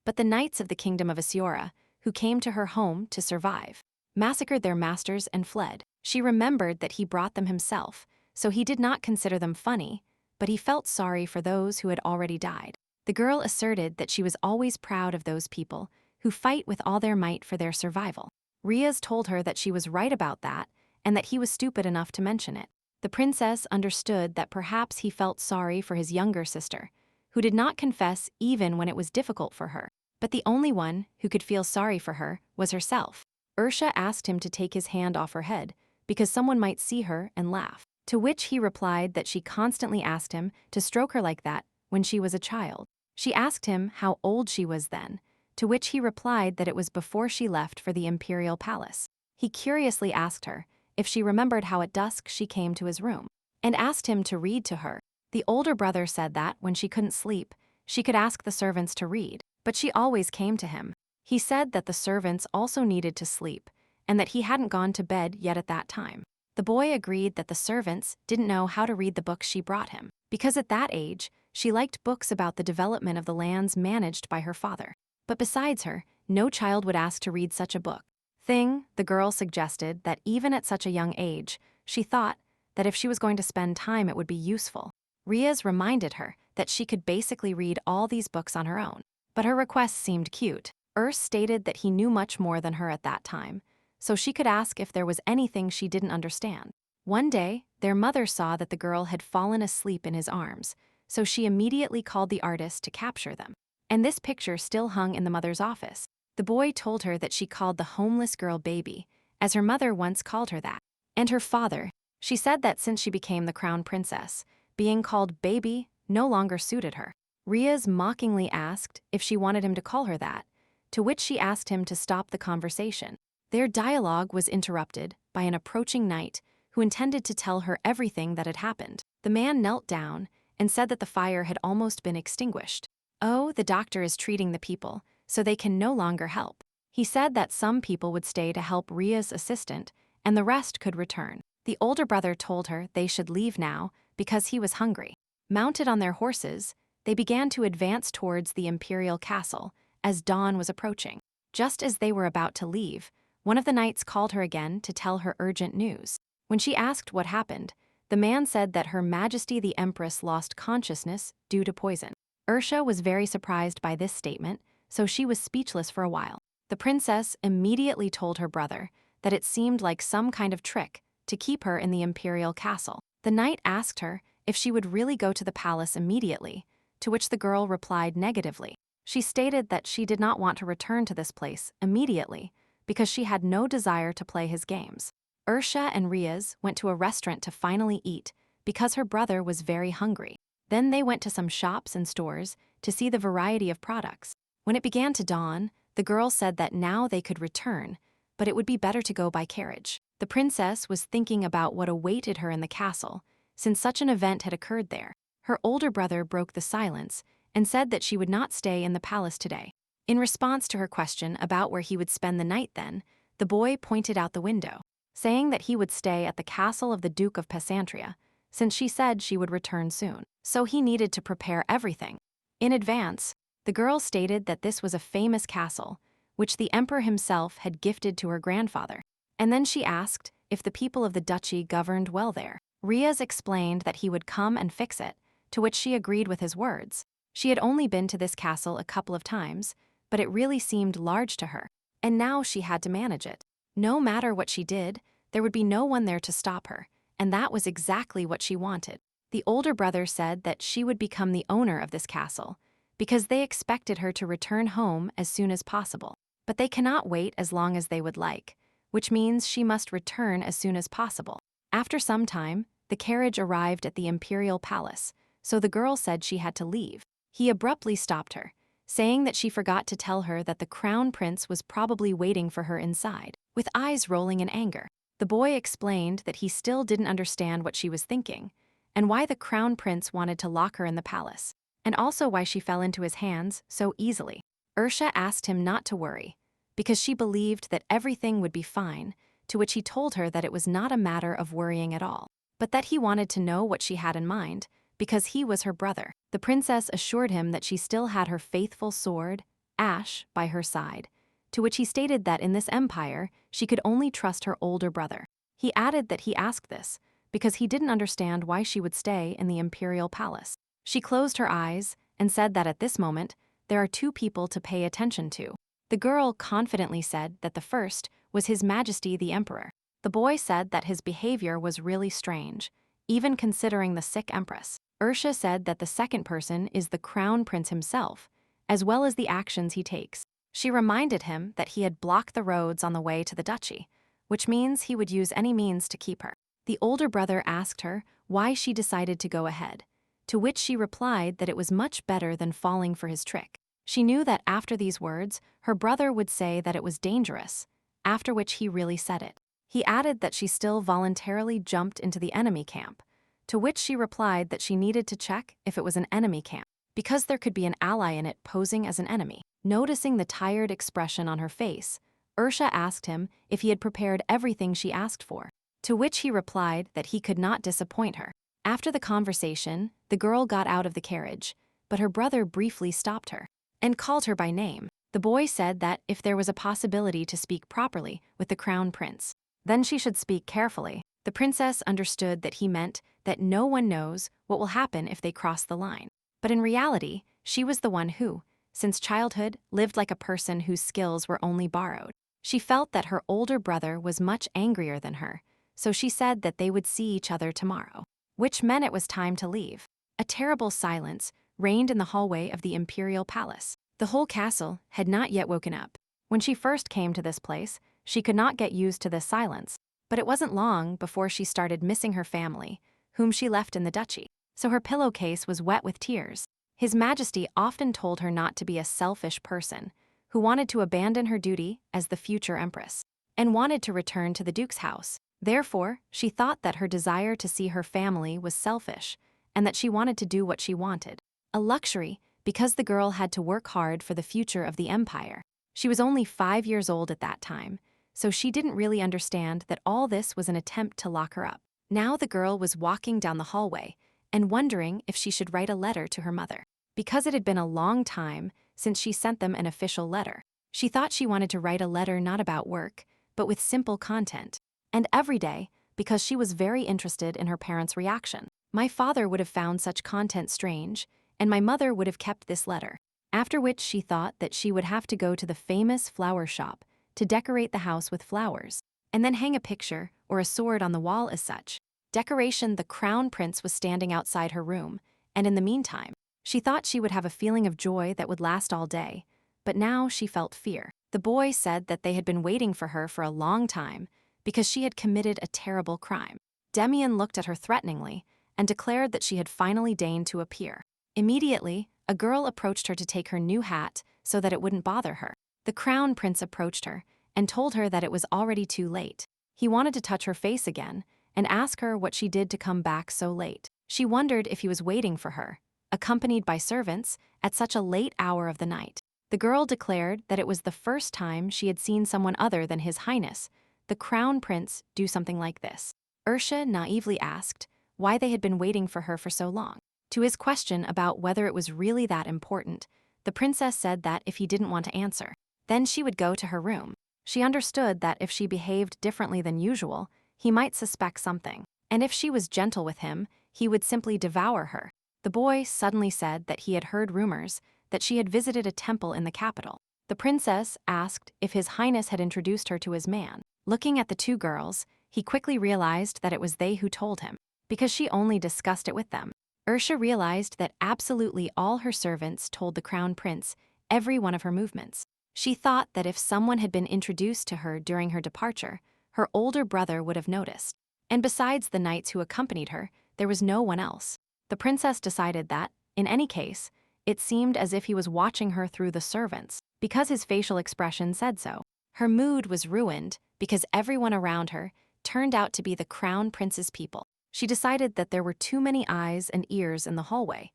But the knights of the kingdom of Azreel, who came to her home to survive, massacred their masters and fled. She remembered that he brought them himself, so he did not consider them funny, but he felt sorry for those who had already died. The girl asserted that she was always proud of those people who fight with all their might for their survival. Riaz told her that she was right about that and that he was stupid enough to mention it. The princess understood that perhaps he felt sorry for his younger sister, who did not confess even when it was difficult for her. But the only one who could feel sorry for her was herself. Ursa asked him to take his hand off her head because someone might see her and laugh, to which he replied that she constantly asked him to stroke her like that when she was a child. She asked him how old she was then, to which he replied that it was before she left for the imperial palace. He curiously asked her if she remembered how at dusk she came to his room, and asked him to read to her. The older brother said that when she couldn't sleep, she could ask the servants to read, but she always came to him. He said that the servants also needed to sleep, and that he hadn't gone to bed yet at that time. The boy agreed that the servants didn't know how to read the books she brought him, because at that age, she liked books about the development of the lands managed by her father. But besides her, no child would ask to read such a book. The girl suggested that even at such a young age, she thought that if she was going to spend time it would be useful. Riaz reminded her that she could basically read all these books on her own, but her request seemed cute. Ursa stated that he knew much more than her at that time, so she could ask if there was anything she didn't understand. One day, their mother saw that the girl had fallen asleep in his arms, so she immediately called the artist to capture them. And this picture still hung in the mother's office. The boy told her that she called the homeless girl baby, as her mother once called her that. And her father, she said that since she became the crown princess, being called baby no longer suited her. Riaz mockingly asked if she wanted him to call her that, to which she asked him to stop the conversation. Their dialogue was interrupted by an approaching knight who intended to tell her everything that had happened. The man knelt down and said that the fire had almost been extinguished. Oh, the doctor is treating the people, so they can no longer help. He said that some people would stay to help Riaz's assistant, and the rest could return. The older brother told her they should leave now because he was hungry. Mounted on their horses, they began to advance towards the imperial castle as dawn was approaching. Just as they were about to leave, one of the knights called her again to tell her urgent news. When she asked what happened, the man said that Her Majesty the Empress lost consciousness due to poison. Ursa was very surprised by this statement, so she was speechless for a while. The princess immediately told her brother that it seemed like some kind of trick to keep her in the imperial castle. The knight asked her if she would really go to the palace immediately, to which the girl replied negatively. She stated that she did not want to return to this place immediately because she had no desire to play his games. Ercia and Riaz went to a restaurant to finally eat because her brother was very hungry. Then they went to some shops and stores to see the variety of products. When it began to dawn, the girl said that now they could return, but it would be better to go by carriage. The princess was thinking about what awaited her in the castle, since such an event had occurred there. Her older brother broke the silence and said that she would not stay in the palace today. In response to her question about where he would spend the night then, the boy pointed out the window, saying that he would stay at the castle of the Duke of Pesantria, since she said she would return soon. So he needed to prepare everything in advance. The girl stated that this was a famous castle, which the emperor himself had gifted to her grandfather. And then she asked if the people of the duchy governed well there. Riaz explained that he would come and fix it, to which she agreed with his words. She had only been to this castle a couple of times, but it really seemed large to her, and now she had to manage it. No matter what she did, there would be no one there to stop her, and that was exactly what she wanted. The older brother said that she would become the owner of this castle, because they expected her to return home as soon as possible. But they cannot wait as long as they would like, which means she must return as soon as possible. After some time, the carriage arrived at the imperial palace, so the girl said she had to leave. He abruptly stopped her, saying that she forgot to tell her that the crown prince was probably waiting for her inside, with eyes rolling in anger. The boy explained that he still didn't understand what she was thinking, and why the crown prince wanted to lock her in the palace, and also why she fell into his hands so easily. Ursa asked him not to worry, because she believed that everything would be fine, to which he told her that it was not a matter of worrying at all, but that he wanted to know what she had in mind, because he was her brother. The princess assured him that she still had her faithful sword, Ash, by her side, to which he stated that in this empire, she could only trust her older brother. He added that he asked this because he didn't understand why she would stay in the imperial palace. She closed her eyes and said that at this moment, there are two people to pay attention to. The girl confidently said that the first was His Majesty the Emperor. The boy said that his behavior was really strange, even considering the sick empress. Ursa said that the second person is the crown prince himself, as well as the actions he takes. She reminded him that he had blocked the roads on the way to the duchy, which means he would use any means to keep her. The older brother asked her why she decided to go ahead, to which she replied that it was much better than falling for his trick. She knew that after these words, her brother would say that it was dangerous, after which he really said it. He added that she still voluntarily jumped into the enemy camp, to which she replied that she needed to check if it was an enemy camp, because there could be an ally in it posing as an enemy. Noticing the tired expression on her face, Ursa asked him if he had prepared everything she asked for, to which he replied that he could not disappoint her. After the conversation, the girl got out of the carriage, but her brother briefly stopped her and called her by name. The boy said that if there was a possibility to speak properly with the crown prince, then she should speak carefully. The princess understood that he meant that no one knows what will happen if they cross the line. But in reality, she was the one who, since childhood, lived like a person whose skills were only borrowed. She felt that her older brother was much angrier than her, so she said that they would see each other tomorrow, which meant it was time to leave. A terrible silence reigned in the hallway of the imperial palace. The whole castle had not yet woken up. When she first came to this place, she could not get used to this silence, but it wasn't long before she started missing her family, whom she left in the duchy, so her pillowcase was wet with tears. His Majesty often told her not to be a selfish person, who wanted to abandon her duty as the future empress, and wanted to return to the duke's house. Therefore, she thought that her desire to see her family was selfish, and that she wanted to do what she wanted. A luxury, because the girl had to work hard for the future of the empire. She was only 5 years old at that time, so she didn't really understand that all this was an attempt to lock her up. Now the girl was walking down the hallway and wondering if she should write a letter to her mother. Because it had been a long time since she sent them an official letter, she thought she wanted to write a letter not about work, but with simple content. And every day, because she was very interested in her parents' reaction. My father would have found such content strange, and my mother would have kept this letter. After which she thought that she would have to go to the famous flower shop to decorate the house with flowers, and then hang a picture or a sword on the wall as such. Decoration: the crown prince was standing outside her room, and in the meantime, she thought she would have a feeling of joy that would last all day, but now she felt fear. The boy said that they had been waiting for her for a long time because she had committed a terrible crime. Damian looked at her threateningly and declared that she had finally deigned to appear. Immediately, a girl approached her to take her new hat so that it wouldn't bother her. The crown prince approached her and told her that it was already too late. He wanted to touch her face again and ask her what she did to come back so late. She wondered if he was waiting for her, accompanied by servants, at such a late hour of the night. The girl declared that it was the first time she had seen someone other than His Highness, the crown prince, do something like this. Ursa naively asked why they had been waiting for her for so long. To his question about whether it was really that important, the princess said that if he didn't want to answer, then she would go to her room. She understood that if she behaved differently than usual, he might suspect something, and if she was gentle with him, he would simply devour her. The boy suddenly said that he had heard rumors that she had visited a temple in the capital. The princess asked if His Highness had introduced her to his man. Looking at the two girls, he quickly realized that it was they who told him, because she only discussed it with them. Ursa realized that absolutely all her servants told the crown prince every one of her movements. She thought that if someone had been introduced to her during her departure, her older brother would have noticed. And besides the knights who accompanied her, there was no one else. The princess decided that, in any case, it seemed as if he was watching her through the servants, because his facial expression said so. Her mood was ruined because everyone around her turned out to be the crown prince's people. She decided that there were too many eyes and ears in the hallway,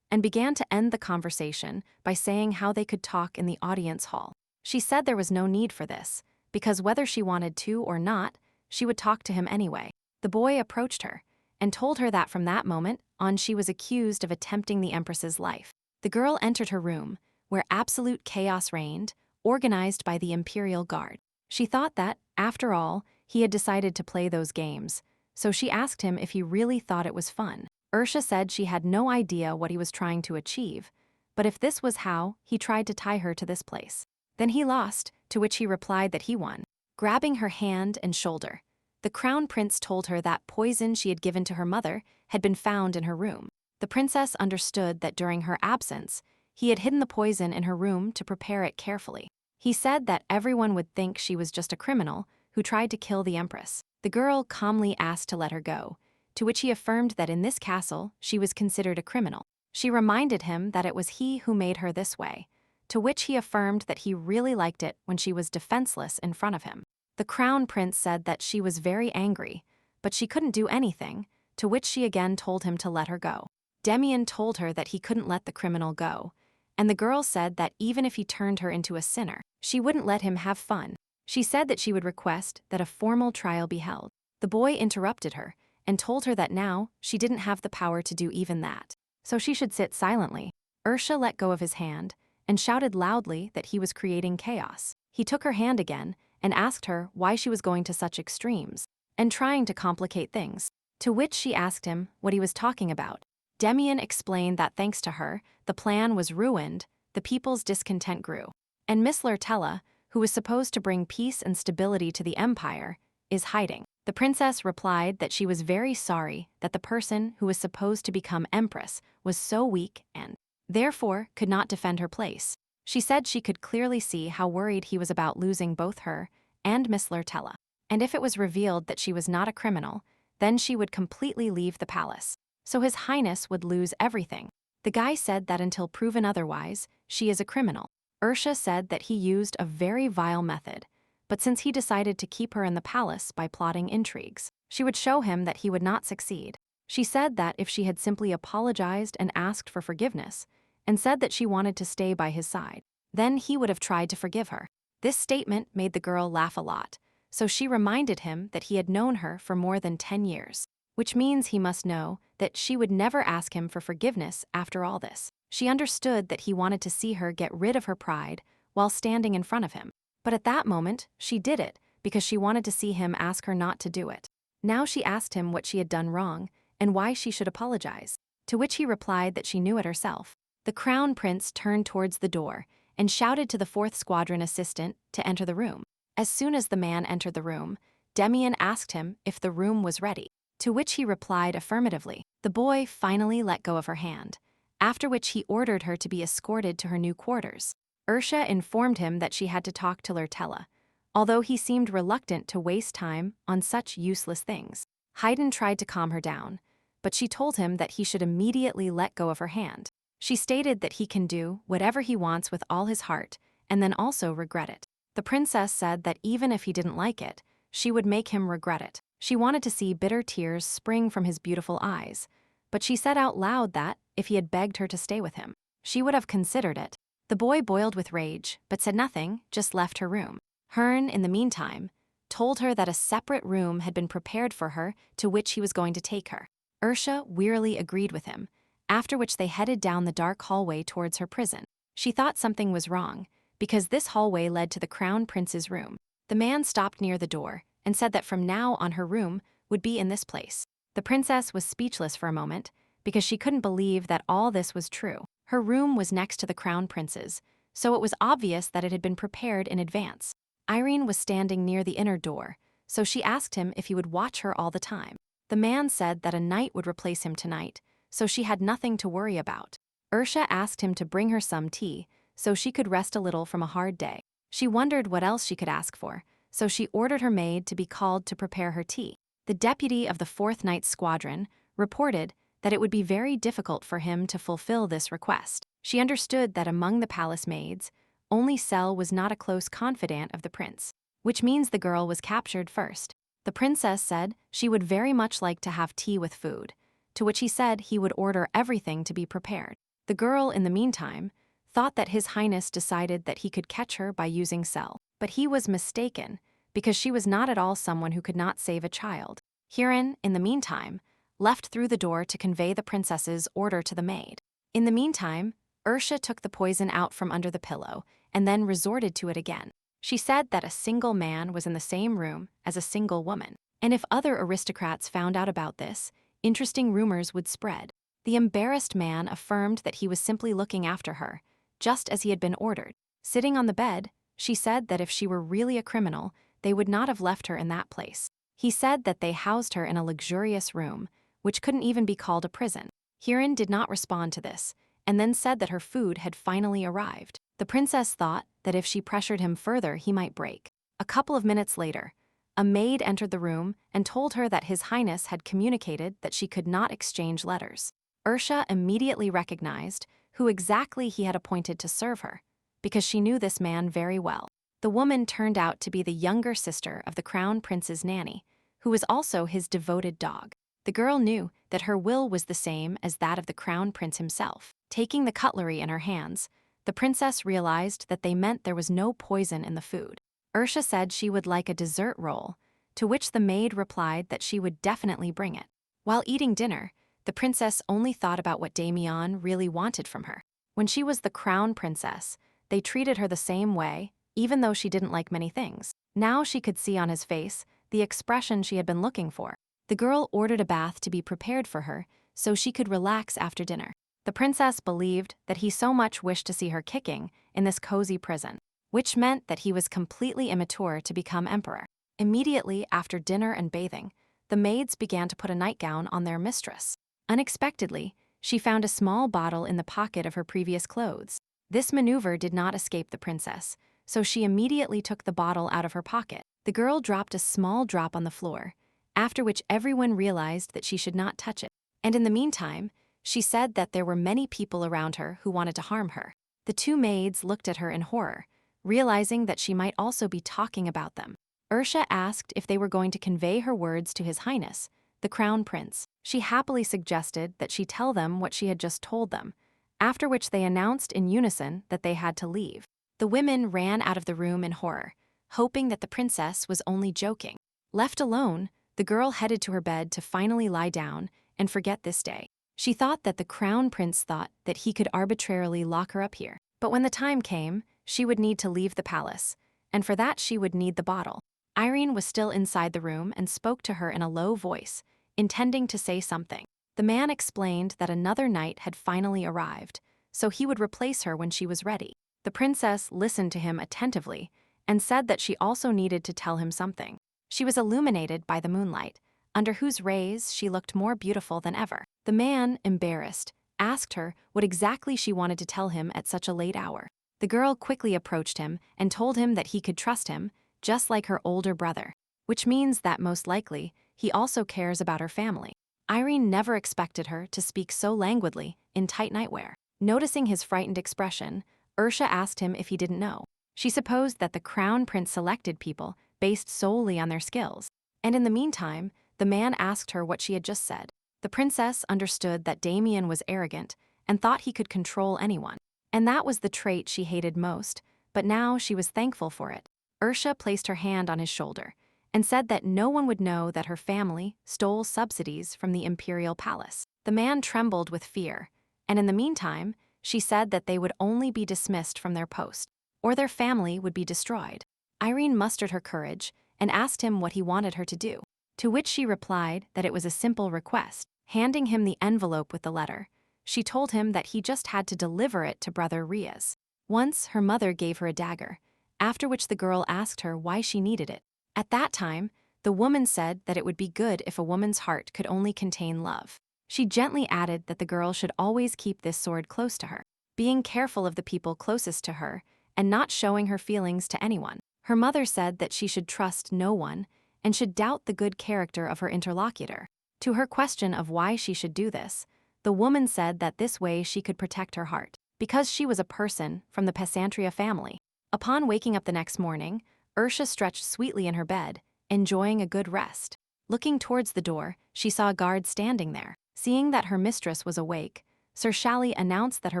and began to end the conversation by saying how they could talk in the audience hall. She said there was no need for this, because whether she wanted to or not, she would talk to him anyway. The boy approached her and told her that from that moment on she was accused of attempting the empress's life. The girl entered her room, where absolute chaos reigned, organized by the imperial guard. She thought that, after all, he had decided to play those games, so she asked him if he really thought it was fun. Ursa said she had no idea what he was trying to achieve, but if this was how he tried to tie her to this place, then he lost, to which he replied that he won. Grabbing her hand and shoulder, the crown prince told her that poison she had given to her mother had been found in her room. The princess understood that during her absence, he had hidden the poison in her room to prepare it carefully. He said that everyone would think she was just a criminal who tried to kill the empress. The girl calmly asked to let her go, to which he affirmed that in this castle she was considered a criminal. She reminded him that it was he who made her this way, to which he affirmed that he really liked it when she was defenseless in front of him. The crown prince said that she was very angry, but she couldn't do anything, to which she again told him to let her go. Damian told her that he couldn't let the criminal go, and the girl said that even if he turned her into a sinner, she wouldn't let him have fun. She said that she would request that a formal trial be held. The boy interrupted her and told her that now she didn't have the power to do even that, so she should sit silently. Ursa let go of his hand and shouted loudly that he was creating chaos. He took her hand again and asked her why she was going to such extremes and trying to complicate things, to which she asked him what he was talking about. Damian explained that thanks to her, the plan was ruined, the people's discontent grew, and Miss Lurtella, who was supposed to bring peace and stability to the empire, is hiding. The princess replied that she was very sorry that the person who was supposed to become empress was so weak and, therefore, could not defend her place. She said she could clearly see how worried he was about losing both her and Miss Lurtella, and if it was revealed that she was not a criminal, then she would completely leave the palace, so His Highness would lose everything. The guy said that until proven otherwise, she is a criminal. Ursa said that he used a very vile method, but since he decided to keep her in the palace by plotting intrigues, she would show him that he would not succeed. She said that if she had simply apologized and asked for forgiveness, and said that she wanted to stay by his side, then he would have tried to forgive her. This statement made the girl laugh a lot, so she reminded him that he had known her for more than 10 years, which means he must know that she would never ask him for forgiveness after all this. She understood that he wanted to see her get rid of her pride while standing in front of him. But at that moment, she did it because she wanted to see him ask her not to do it. Now she asked him what she had done wrong and why she should apologize. to which he replied that she knew it herself. The crown prince turned towards the door and shouted to the 4th Squadron assistant to enter the room. As soon as the man entered the room, Damian asked him if the room was ready, to which he replied affirmatively. The boy finally let go of her hand, after which he ordered her to be escorted to her new quarters. Ursa informed him that she had to talk to Lurtella, although he seemed reluctant to waste time on such useless things. Haydn tried to calm her down, but she told him that he should immediately let go of her hand. She stated that he can do whatever he wants with all his heart and then also regret it. The princess said that even if he didn't like it, she would make him regret it. She wanted to see bitter tears spring from his beautiful eyes, but she said out loud that, if he had begged her to stay with him, she would have considered it. The boy boiled with rage, but said nothing, just left her room. Hearn, in the meantime, told her that a separate room had been prepared for her to which he was going to take her. Ursa wearily agreed with him, after which they headed down the dark hallway towards her prison. She thought something was wrong, because this hallway led to the crown prince's room. The man stopped near the door and said that from now on her room would be in this place. The princess was speechless for a moment, because she couldn't believe that all this was true. Her room was next to the crown prince's, so it was obvious that it had been prepared in advance. Irene was standing near the inner door, so she asked him if he would watch her all the time. The man said that a night would replace him tonight, so she had nothing to worry about. Ursa asked him to bring her some tea, so she could rest a little from a hard day. She wondered what else she could ask for, so she ordered her maid to be called to prepare her tea. The deputy of the 4th Night Squadron reported that it would be very difficult for him to fulfill this request. She understood that among the palace maids, only Sel was not a close confidant of the prince, which means the girl was captured first. The princess said she would very much like to have tea with food, to which he said he would order everything to be prepared. The girl, in the meantime, thought that His Highness decided that he could catch her by using Sel, but he was mistaken, because she was not at all someone who could not save a child. Huron, in the meantime, left through the door to convey the princess's order to the maid. In the meantime, Ursa took the poison out from under the pillow and then resorted to it again. She said that a single man was in the same room as a single woman, and if other aristocrats found out about this, interesting rumors would spread. The embarrassed man affirmed that he was simply looking after her, just as he had been ordered. Sitting on the bed, she said that if she were really a criminal, they would not have left her in that place. He said that they housed her in a luxurious room, which couldn't even be called a prison. Huron did not respond to this, and then said that her food had finally arrived. The princess thought that if she pressured him further, he might break. A couple of minutes later, a maid entered the room and told her that His Highness had communicated that she could not exchange letters. Ursa immediately recognized who exactly he had appointed to serve her, because she knew this man very well. The woman turned out to be the younger sister of the crown prince's nanny, who was also his devoted dog. The girl knew that her will was the same as that of the crown prince himself. Taking the cutlery in her hands, the princess realized that they meant there was no poison in the food. Ursa said she would like a dessert roll, to which the maid replied that she would definitely bring it. While eating dinner, the princess only thought about what Damian really wanted from her. When she was the crown princess, they treated her the same way, even though she didn't like many things. Now she could see on his face the expression she had been looking for. The girl ordered a bath to be prepared for her so she could relax after dinner. The princess believed that he so much wished to see her kicking in this cozy prison, which meant that he was completely immature to become emperor. Immediately after dinner and bathing, the maids began to put a nightgown on their mistress. Unexpectedly, she found a small bottle in the pocket of her previous clothes. This maneuver did not escape the princess, so she immediately took the bottle out of her pocket. The girl dropped a small drop on the floor, after which everyone realized that she should not touch it. And in the meantime, she said that there were many people around her who wanted to harm her. The two maids looked at her in horror, realizing that she might also be talking about them. Ursa asked if they were going to convey her words to His Highness, the crown prince. She happily suggested that she tell them what she had just told them, after which they announced in unison that they had to leave. The women ran out of the room in horror, hoping that the princess was only joking. Left alone, the girl headed to her bed to finally lie down and forget this day. She thought that the crown prince thought that he could arbitrarily lock her up here. But when the time came, she would need to leave the palace, and for that she would need the bottle. Irene was still inside the room and spoke to her in a low voice, intending to say something. The man explained that another knight had finally arrived, so he would replace her when she was ready. The princess listened to him attentively and said that she also needed to tell him something. She was illuminated by the moonlight, under whose rays she looked more beautiful than ever. The man, embarrassed, asked her what exactly she wanted to tell him at such a late hour. The girl quickly approached him and told him that he could trust him, just like her older brother, which means that most likely he also cares about her family. Irene never expected her to speak so languidly in tight nightwear. Noticing his frightened expression, Ursa asked him if he didn't know. She supposed that the crown prince selected people based solely on their skills, and in the meantime, the man asked her what she had just said. The princess understood that Damian was arrogant and thought he could control anyone, and that was the trait she hated most, but now she was thankful for it. Ursa placed her hand on his shoulder and said that no one would know that her family stole subsidies from the imperial palace. The man trembled with fear, and in the meantime, she said that they would only be dismissed from their post, or their family would be destroyed. Irene mustered her courage and asked him what he wanted her to do, to which she replied that it was a simple request. Handing him the envelope with the letter, she told him that he just had to deliver it to brother Riaz. Once, her mother gave her a dagger, after which the girl asked her why she needed it. At that time, the woman said that it would be good if a woman's heart could only contain love. She gently added that the girl should always keep this sword close to her, being careful of the people closest to her and not showing her feelings to anyone. Her mother said that she should trust no one and should doubt the good character of her interlocutor. To her question of why she should do this, the woman said that this way she could protect her heart, because she was a person from the Pesantria family. Upon waking up the next morning, Ursa stretched sweetly in her bed, enjoying a good rest. Looking towards the door, she saw a guard standing there. Seeing that her mistress was awake, Sir Shally announced that her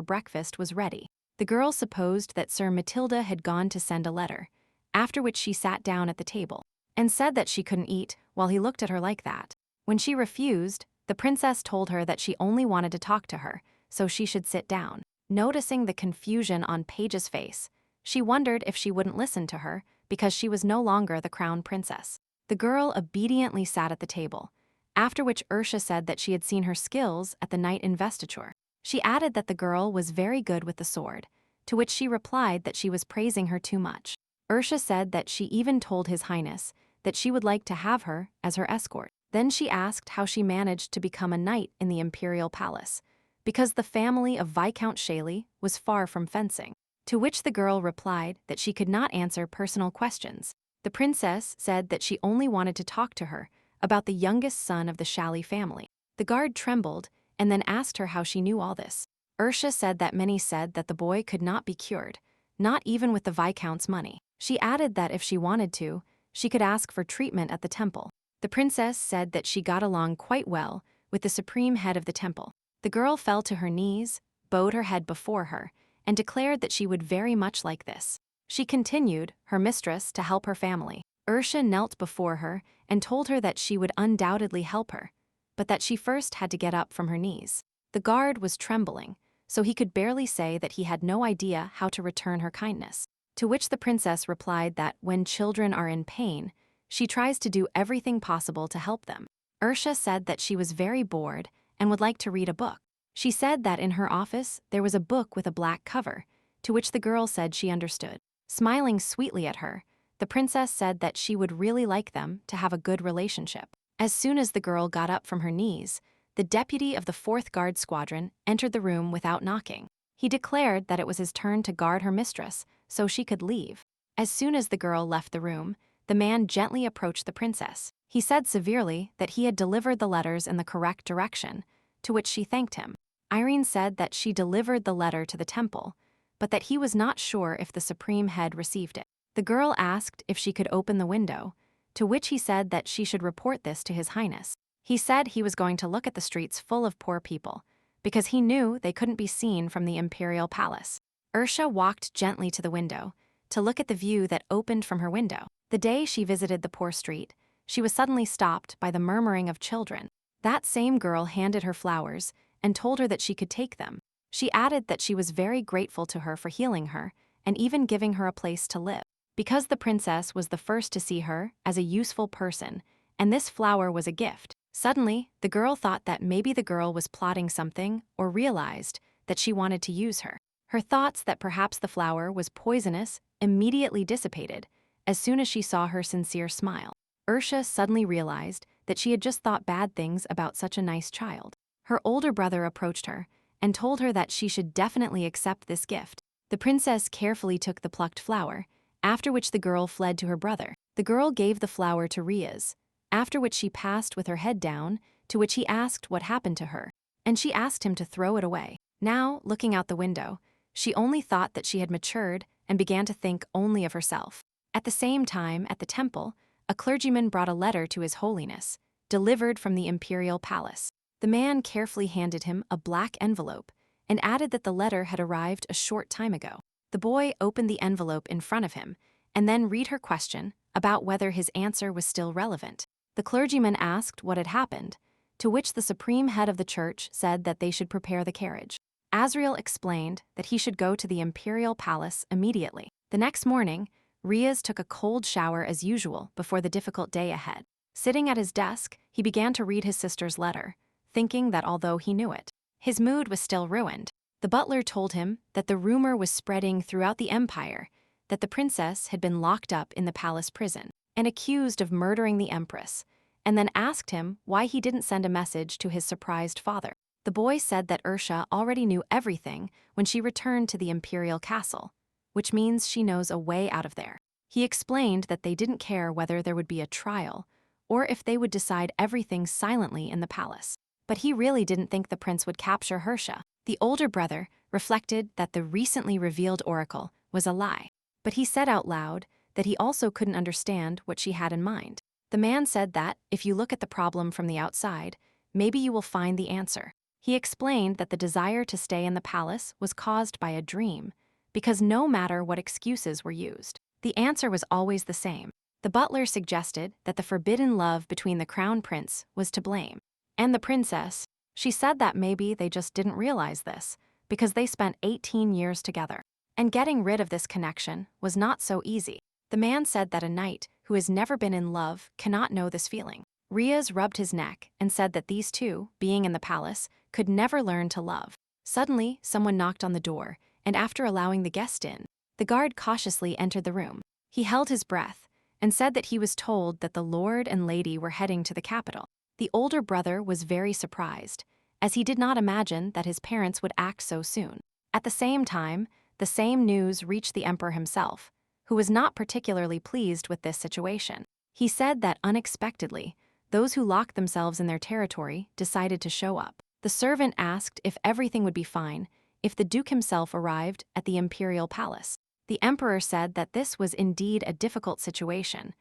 breakfast was ready. The girl supposed that Sir Matilda had gone to send a letter, after which she sat down at the table and said that she couldn't eat while he looked at her like that. When she refused, the princess told her that she only wanted to talk to her, so she should sit down. Noticing the confusion on Paige's face, she wondered if she wouldn't listen to her because she was no longer the crown princess. The girl obediently sat at the table, after which Ursa said that she had seen her skills at the night investiture. She added that the girl was very good with the sword, to which she replied that she was praising her too much. Ursa said that she even told His Highness that she would like to have her as her escort. Then she asked how she managed to become a knight in the imperial palace, because the family of Viscount Shally was far from fencing. To which the girl replied that she could not answer personal questions. The princess said that she only wanted to talk to her about the youngest son of the Shally family. The guard trembled and then asked her how she knew all this. Ursa said that many said that the boy could not be cured, not even with the Viscount's money. She added that if she wanted to, she could ask for treatment at the temple. The princess said that she got along quite well with the supreme head of the temple. The girl fell to her knees, bowed her head before her, and declared that she would very much like this. She continued, her mistress, to help her family. Ursa knelt before her and told her that she would undoubtedly help her, but that she first had to get up from her knees. The guard was trembling, so he could barely say that he had no idea how to return her kindness. To which the princess replied that when children are in pain, she tries to do everything possible to help them. Ursa said that she was very bored and would like to read a book. She said that in her office there was a book with a black cover, to which the girl said she understood. Smiling sweetly at her, the princess said that she would really like them to have a good relationship. As soon as the girl got up from her knees, the deputy of the 4th Guard Squadron entered the room without knocking. He declared that it was his turn to guard her mistress, so she could leave. As soon as the girl left the room, the man gently approached the princess. He said severely that he had delivered the letters in the correct direction, to which she thanked him. Irene said that she delivered the letter to the temple, but that he was not sure if the supreme head received it. The girl asked if she could open the window, to which he said that she should report this to His Highness. He said he was going to look at the streets full of poor people, because he knew they couldn't be seen from the imperial palace. Ursa walked gently to the window, to look at the view that opened from her window. The day she visited the poor street, she was suddenly stopped by the murmuring of children. That same girl handed her flowers and told her that she could take them. She added that she was very grateful to her for healing her and even giving her a place to live. Because the princess was the first to see her as a useful person, and this flower was a gift, Suddenly, the girl thought that maybe the girl was plotting something or realized that she wanted to use her. Her thoughts that perhaps the flower was poisonous immediately dissipated as soon as she saw her sincere smile. Ursa suddenly realized that she had just thought bad things about such a nice child. Her older brother approached her and told her that she should definitely accept this gift. The princess carefully took the plucked flower, after which the girl fled to her brother. The girl gave the flower to Riaz, after which she passed with her head down, to which he asked what happened to her, and she asked him to throw it away. Now, looking out the window, she only thought that she had matured and began to think only of herself. At the same time, at the temple, a clergyman brought a letter to His Holiness, delivered from the imperial palace. The man carefully handed him a black envelope and added that the letter had arrived a short time ago. The boy opened the envelope in front of him and then read her question about whether his answer was still relevant. The clergyman asked what had happened, to which the supreme head of the church said that they should prepare the carriage. Azreel explained that he should go to the imperial palace immediately. The next morning, Riaz took a cold shower as usual before the difficult day ahead. Sitting at his desk, he began to read his sister's letter, thinking that although he knew it, his mood was still ruined. The butler told him that the rumor was spreading throughout the empire that the princess had been locked up in the palace prison and accused of murdering the empress, and then asked him why he didn't send a message to his surprised father. The boy said that Ursa already knew everything when she returned to the imperial castle, which means she knows a way out of there. He explained that they didn't care whether there would be a trial or if they would decide everything silently in the palace. But he really didn't think the prince would capture Ursa. The older brother reflected that the recently revealed oracle was a lie, but he said out loud that he also couldn't understand what she had in mind. The man said that if you look at the problem from the outside, maybe you will find the answer. He explained that the desire to stay in the palace was caused by a dream, because no matter what excuses were used, the answer was always the same. The butler suggested that the forbidden love between the crown prince was to blame, and the princess. She said that maybe they just didn't realize this, because they spent 18 years together. And getting rid of this connection was not so easy. The man said that a knight who has never been in love cannot know this feeling. Riaz rubbed his neck and said that these two, being in the palace, could never learn to love. Suddenly, someone knocked on the door, and after allowing the guest in, the guard cautiously entered the room. He held his breath and said that he was told that the lord and lady were heading to the capital. The older brother was very surprised, as he did not imagine that his parents would act so soon. At the same time, the same news reached the emperor himself, who was not particularly pleased with this situation. He said that unexpectedly, those who locked themselves in their territory decided to show up. The servant asked if everything would be fine if the duke himself arrived at the imperial palace. The emperor said that this was indeed a difficult situation,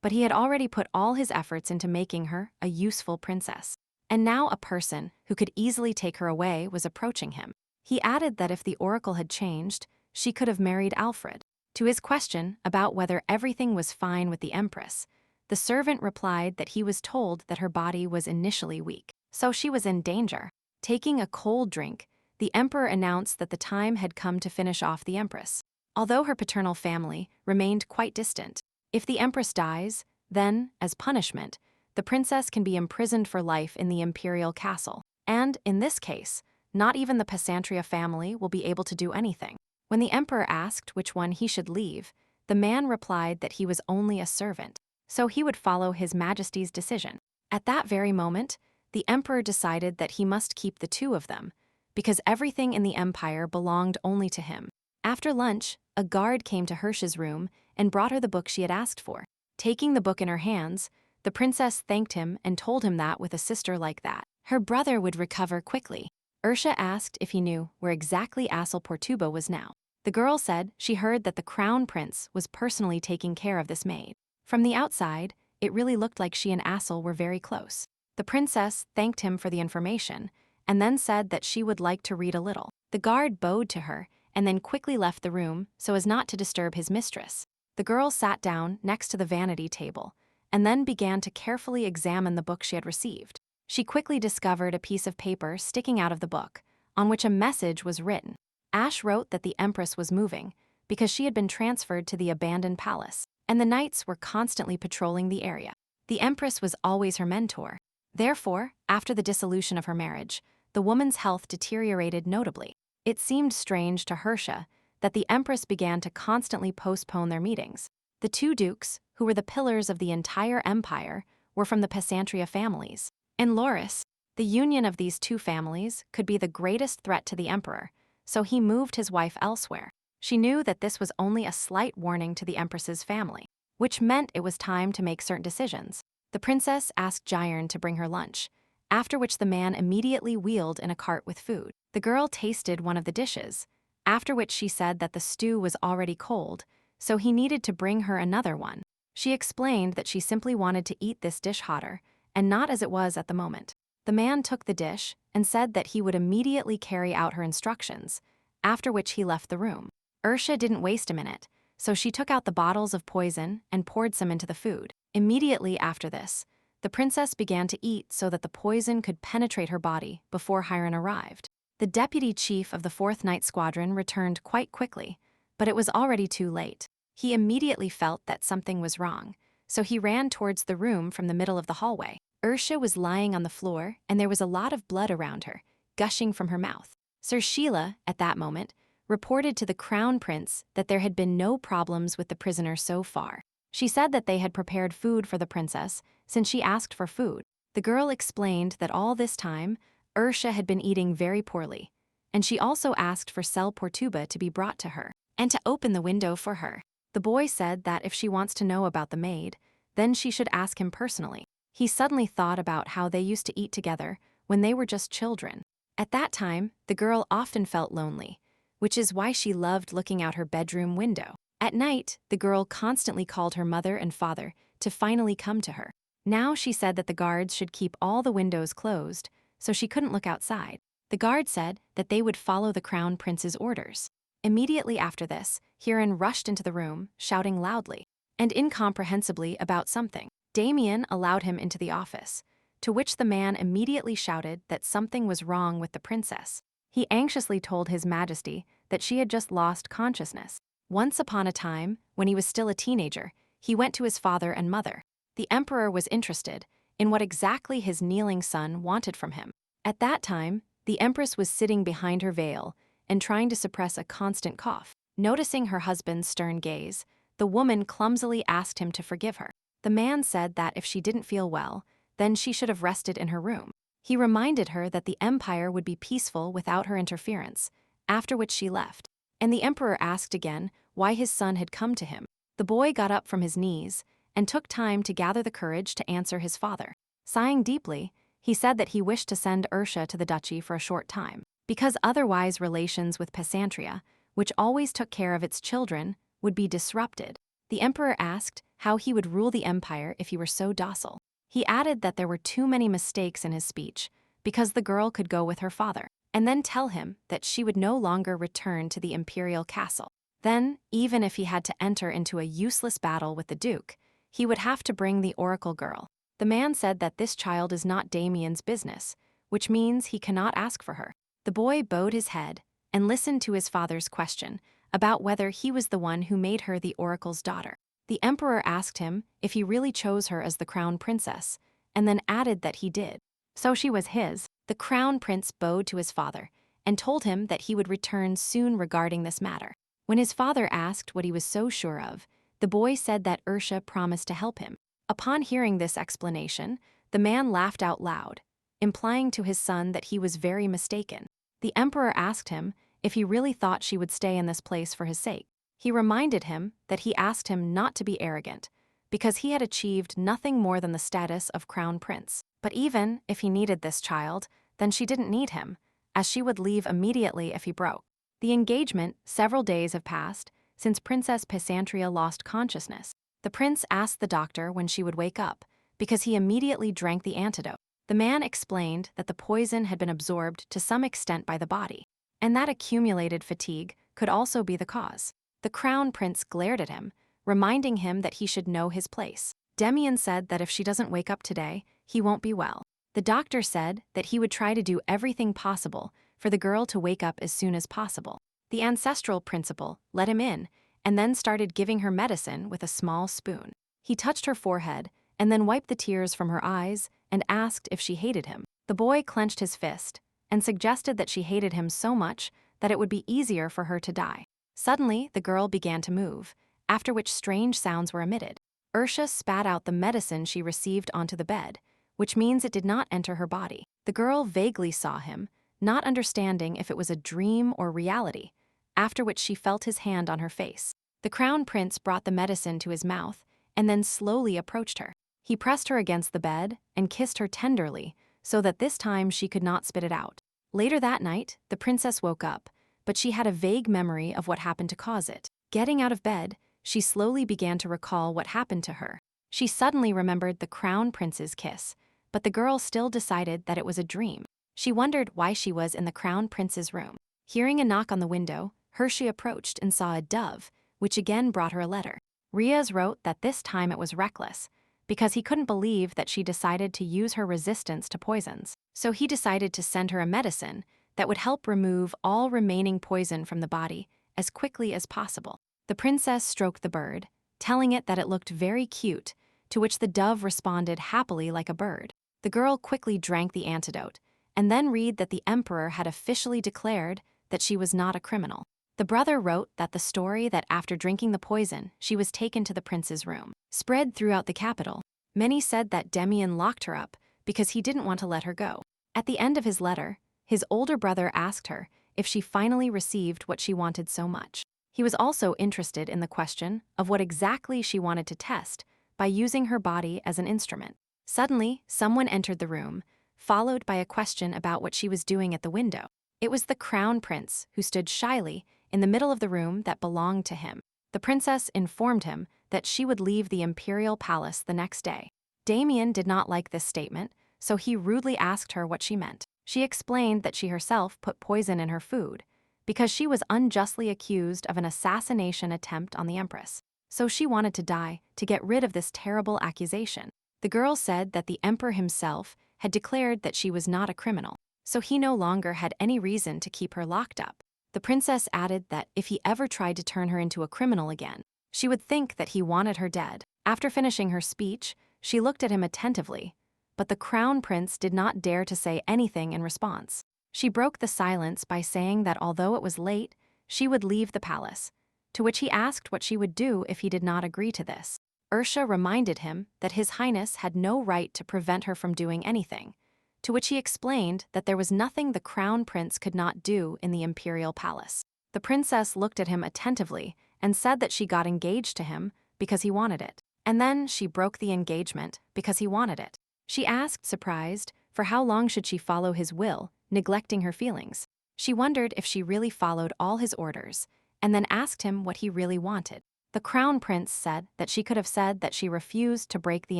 but he had already put all his efforts into making her a useful princess. And now a person who could easily take her away was approaching him. He added that if the oracle had changed, she could have married Alfred. To his question about whether everything was fine with the empress, the servant replied that he was told that her body was initially weak, so she was in danger. Taking a cold drink, the emperor announced that the time had come to finish off the empress, although her paternal family remained quite distant. If the empress dies, then, as punishment, the princess can be imprisoned for life in the imperial castle, and, in this case, not even the Pesantria family will be able to do anything. When the emperor asked which one he should leave, the man replied that he was only a servant, so he would follow His Majesty's decision. At that very moment, the emperor decided that he must keep the two of them, because everything in the empire belonged only to him. After lunch, a guard came to Hirsch's room and brought her the book she had asked for. Taking the book in her hands, the princess thanked him and told him that with a sister like that, her brother would recover quickly. Ursa asked if he knew where exactly Assel Portuba was now. The girl said she heard that the crown prince was personally taking care of this maid. From the outside, it really looked like she and Assel were very close. The princess thanked him for the information and then said that she would like to read a little. The guard bowed to her and then quickly left the room so as not to disturb his mistress. The girl sat down next to the vanity table and then began to carefully examine the book she had received. She quickly discovered a piece of paper sticking out of the book, on which a message was written. Ash wrote that the empress was moving because she had been transferred to the abandoned palace, and the knights were constantly patrolling the area. The empress was always her mentor. Therefore, after the dissolution of her marriage, the woman's health deteriorated notably. It seemed strange to Hercia that the empress began to constantly postpone their meetings. The two dukes, who were the pillars of the entire empire, were from the Pesantria families. In Loris, the union of these two families could be the greatest threat to the emperor, so he moved his wife elsewhere. She knew that this was only a slight warning to the empress's family, which meant it was time to make certain decisions. The princess asked Jairn to bring her lunch, after which the man immediately wheeled in a cart with food. The girl tasted one of the dishes, after which she said that the stew was already cold, so he needed to bring her another one. She explained that she simply wanted to eat this dish hotter, and not as it was at the moment. The man took the dish and said that he would immediately carry out her instructions, after which he left the room. Ursa didn't waste a minute, so she took out the bottles of poison and poured some into the food. Immediately after this, the princess began to eat so that the poison could penetrate her body before Jairn arrived. The deputy chief of the 4th Night Squadron returned quite quickly, but it was already too late. He immediately felt that something was wrong, so he ran towards the room from the middle of the hallway. Ursa was lying on the floor, and there was a lot of blood around her, gushing from her mouth. Sir Sheila, at that moment, reported to the crown prince that there had been no problems with the prisoner so far. She said that they had prepared food for the princess since she asked for food. The girl explained that all this time, Ursa had been eating very poorly, and she also asked for Sel Portuba to be brought to her and to open the window for her. The boy said that if she wants to know about the maid, then she should ask him personally. He suddenly thought about how they used to eat together when they were just children. At that time, the girl often felt lonely, which is why she loved looking out her bedroom window. At night, the girl constantly called her mother and father to finally come to her. Now she said that the guards should keep all the windows closed, so she couldn't look outside. The guard said that they would follow the crown prince's orders. Immediately after this, Huron rushed into the room, shouting loudly and incomprehensibly about something. Damian allowed him into the office, to which the man immediately shouted that something was wrong with the princess. He anxiously told His Majesty that she had just lost consciousness. Once upon a time, when he was still a teenager, he went to his father and mother. The emperor was interested in what exactly his kneeling son wanted from him. At that time, the empress was sitting behind her veil and trying to suppress a constant cough. Noticing her husband's stern gaze, the woman clumsily asked him to forgive her. The man said that if she didn't feel well, then she should have rested in her room. He reminded her that the empire would be peaceful without her interference, after which she left. And the emperor asked again why his son had come to him. The boy got up from his knees and took time to gather the courage to answer his father. Sighing deeply, he said that he wished to send Ursa to the duchy for a short time, because otherwise relations with Pesantria, which always took care of its children, would be disrupted. The emperor asked how he would rule the empire if he were so docile. He added that there were too many mistakes in his speech, because the girl could go with her father, and then tell him that she would no longer return to the imperial castle. Then, even if he had to enter into a useless battle with the duke, he would have to bring the oracle girl. The man said that this child is not Damian's business, which means he cannot ask for her. The boy bowed his head and listened to his father's question about whether he was the one who made her the oracle's daughter. The emperor asked him if he really chose her as the crown princess, and then added that he did. So she was his. The crown prince bowed to his father and told him that he would return soon regarding this matter. When his father asked what he was so sure of, the boy said that Ursa promised to help him. Upon hearing this explanation, the man laughed out loud, implying to his son that he was very mistaken. The emperor asked him if he really thought she would stay in this place for his sake. He reminded him that he asked him not to be arrogant, because he had achieved nothing more than the status of crown prince. But even if he needed this child, then she didn't need him, as she would leave immediately if he broke. The engagement, several days have passed since Princess Pesantria lost consciousness. The prince asked the doctor when she would wake up, because he immediately drank the antidote. The man explained that the poison had been absorbed to some extent by the body, and that accumulated fatigue could also be the cause. The crown prince glared at him, reminding him that he should know his place. Damian said that if she doesn't wake up today, he won't be well. The doctor said that he would try to do everything possible for the girl to wake up as soon as possible. The ancestral principal let him in and then started giving her medicine with a small spoon. He touched her forehead and then wiped the tears from her eyes and asked if she hated him. The boy clenched his fist and suggested that she hated him so much that it would be easier for her to die. Suddenly, the girl began to move, after which strange sounds were emitted. Ursa spat out the medicine she received onto the bed, which means it did not enter her body. The girl vaguely saw him, not understanding if it was a dream or reality, after which she felt his hand on her face. The crown prince brought the medicine to his mouth and then slowly approached her. He pressed her against the bed and kissed her tenderly so that this time she could not spit it out. Later that night, the princess woke up, but she had a vague memory of what happened to cause it. Getting out of bed, she slowly began to recall what happened to her. She suddenly remembered the crown prince's kiss, but the girl still decided that it was a dream. She wondered why she was in the crown prince's room. Hearing a knock on the window, Hershey approached and saw a dove, which again brought her a letter. Riaz wrote that this time it was reckless, because he couldn't believe that she decided to use her resistance to poisons. So he decided to send her a medicine that would help remove all remaining poison from the body as quickly as possible. The princess stroked the bird, telling it that it looked very cute, to which the dove responded happily like a bird. The girl quickly drank the antidote, and then read that the emperor had officially declared that she was not a criminal. The brother wrote that the story that after drinking the poison, she was taken to the prince's room spread throughout the capital. Many said that Damian locked her up because he didn't want to let her go. At the end of his letter, his older brother asked her if she finally received what she wanted so much. He was also interested in the question of what exactly she wanted to test by using her body as an instrument. Suddenly, someone entered the room, followed by a question about what she was doing at the window. It was the crown prince, who stood shyly in the middle of the room that belonged to him. The princess informed him that she would leave the imperial palace the next day. Damian did not like this statement, so he rudely asked her what she meant. She explained that she herself put poison in her food because she was unjustly accused of an assassination attempt on the empress. So she wanted to die to get rid of this terrible accusation. The girl said that the emperor himself had declared that she was not a criminal, so he no longer had any reason to keep her locked up. The princess added that if he ever tried to turn her into a criminal again, she would think that he wanted her dead. After finishing her speech, she looked at him attentively, but the crown prince did not dare to say anything in response. She broke the silence by saying that although it was late, she would leave the palace, to which he asked what she would do if he did not agree to this. Ursa reminded him that His Highness had no right to prevent her from doing anything, to which he explained that there was nothing the crown prince could not do in the imperial palace. The princess looked at him attentively and said that she got engaged to him because he wanted it. And then she broke the engagement because he wanted it. She asked, surprised, for how long should she follow his will, neglecting her feelings. She wondered if she really followed all his orders, and then asked him what he really wanted. The crown prince said that she could have said that she refused to break the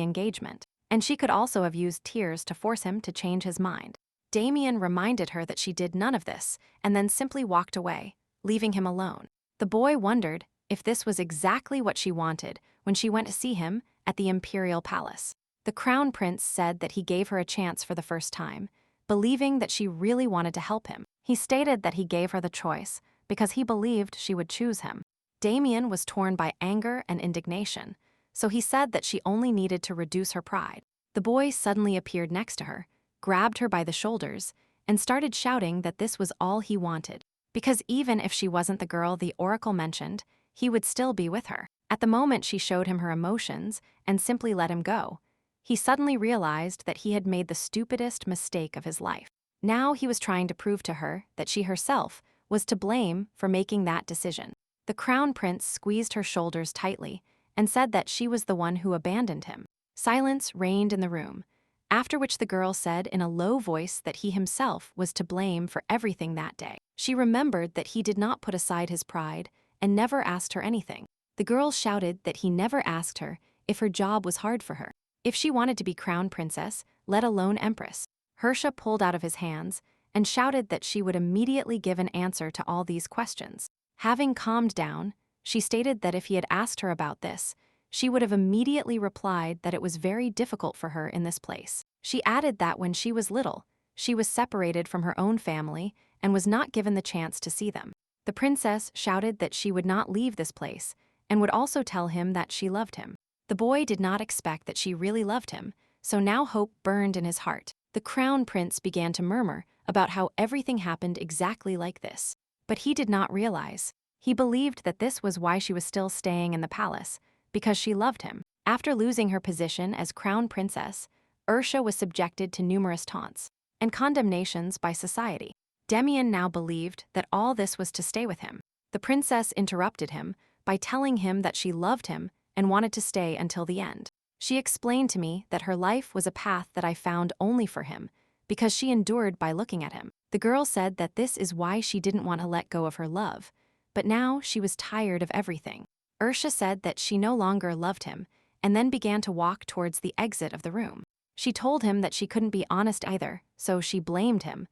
engagement, and she could also have used tears to force him to change his mind. Damian reminded her that she did none of this, and then simply walked away, leaving him alone. The boy wondered if this was exactly what she wanted when she went to see him at the imperial palace. The crown prince said that he gave her a chance for the first time, believing that she really wanted to help him. He stated that he gave her the choice because he believed she would choose him. Damian was torn by anger and indignation, so he said that she only needed to reduce her pride. The boy suddenly appeared next to her, grabbed her by the shoulders, and started shouting that this was all he wanted, because even if she wasn't the girl the oracle mentioned, he would still be with her. At the moment she showed him her emotions and simply let him go, he suddenly realized that he had made the stupidest mistake of his life. Now he was trying to prove to her that she herself was to blame for making that decision. The crown prince squeezed her shoulders tightly and said that she was the one who abandoned him. Silence reigned in the room, after which the girl said in a low voice that he himself was to blame for everything that day. She remembered that he did not put aside his pride and never asked her anything. The girl shouted that he never asked her if her job was hard for her, if she wanted to be crown princess, let alone empress. Hercia pulled out of his hands and shouted that she would immediately give an answer to all these questions. Having calmed down, she stated that if he had asked her about this, she would have immediately replied that it was very difficult for her in this place. She added that when she was little, she was separated from her own family and was not given the chance to see them. The princess shouted that she would not leave this place and would also tell him that she loved him. The boy did not expect that she really loved him, so now hope burned in his heart. The crown prince began to murmur about how everything happened exactly like this. But he did not realize. He believed that this was why she was still staying in the palace, because she loved him. After losing her position as crown princess, Ursa was subjected to numerous taunts and condemnations by society. Damian now believed that all this was to stay with him. The princess interrupted him by telling him that she loved him and wanted to stay until the end. She explained to me that her life was a path that I found only for him, because she endured by looking at him. The girl said that this is why she didn't want to let go of her love, but now she was tired of everything. Ursa said that she no longer loved him, and then began to walk towards the exit of the room. She told him that she couldn't be honest either, so she blamed him.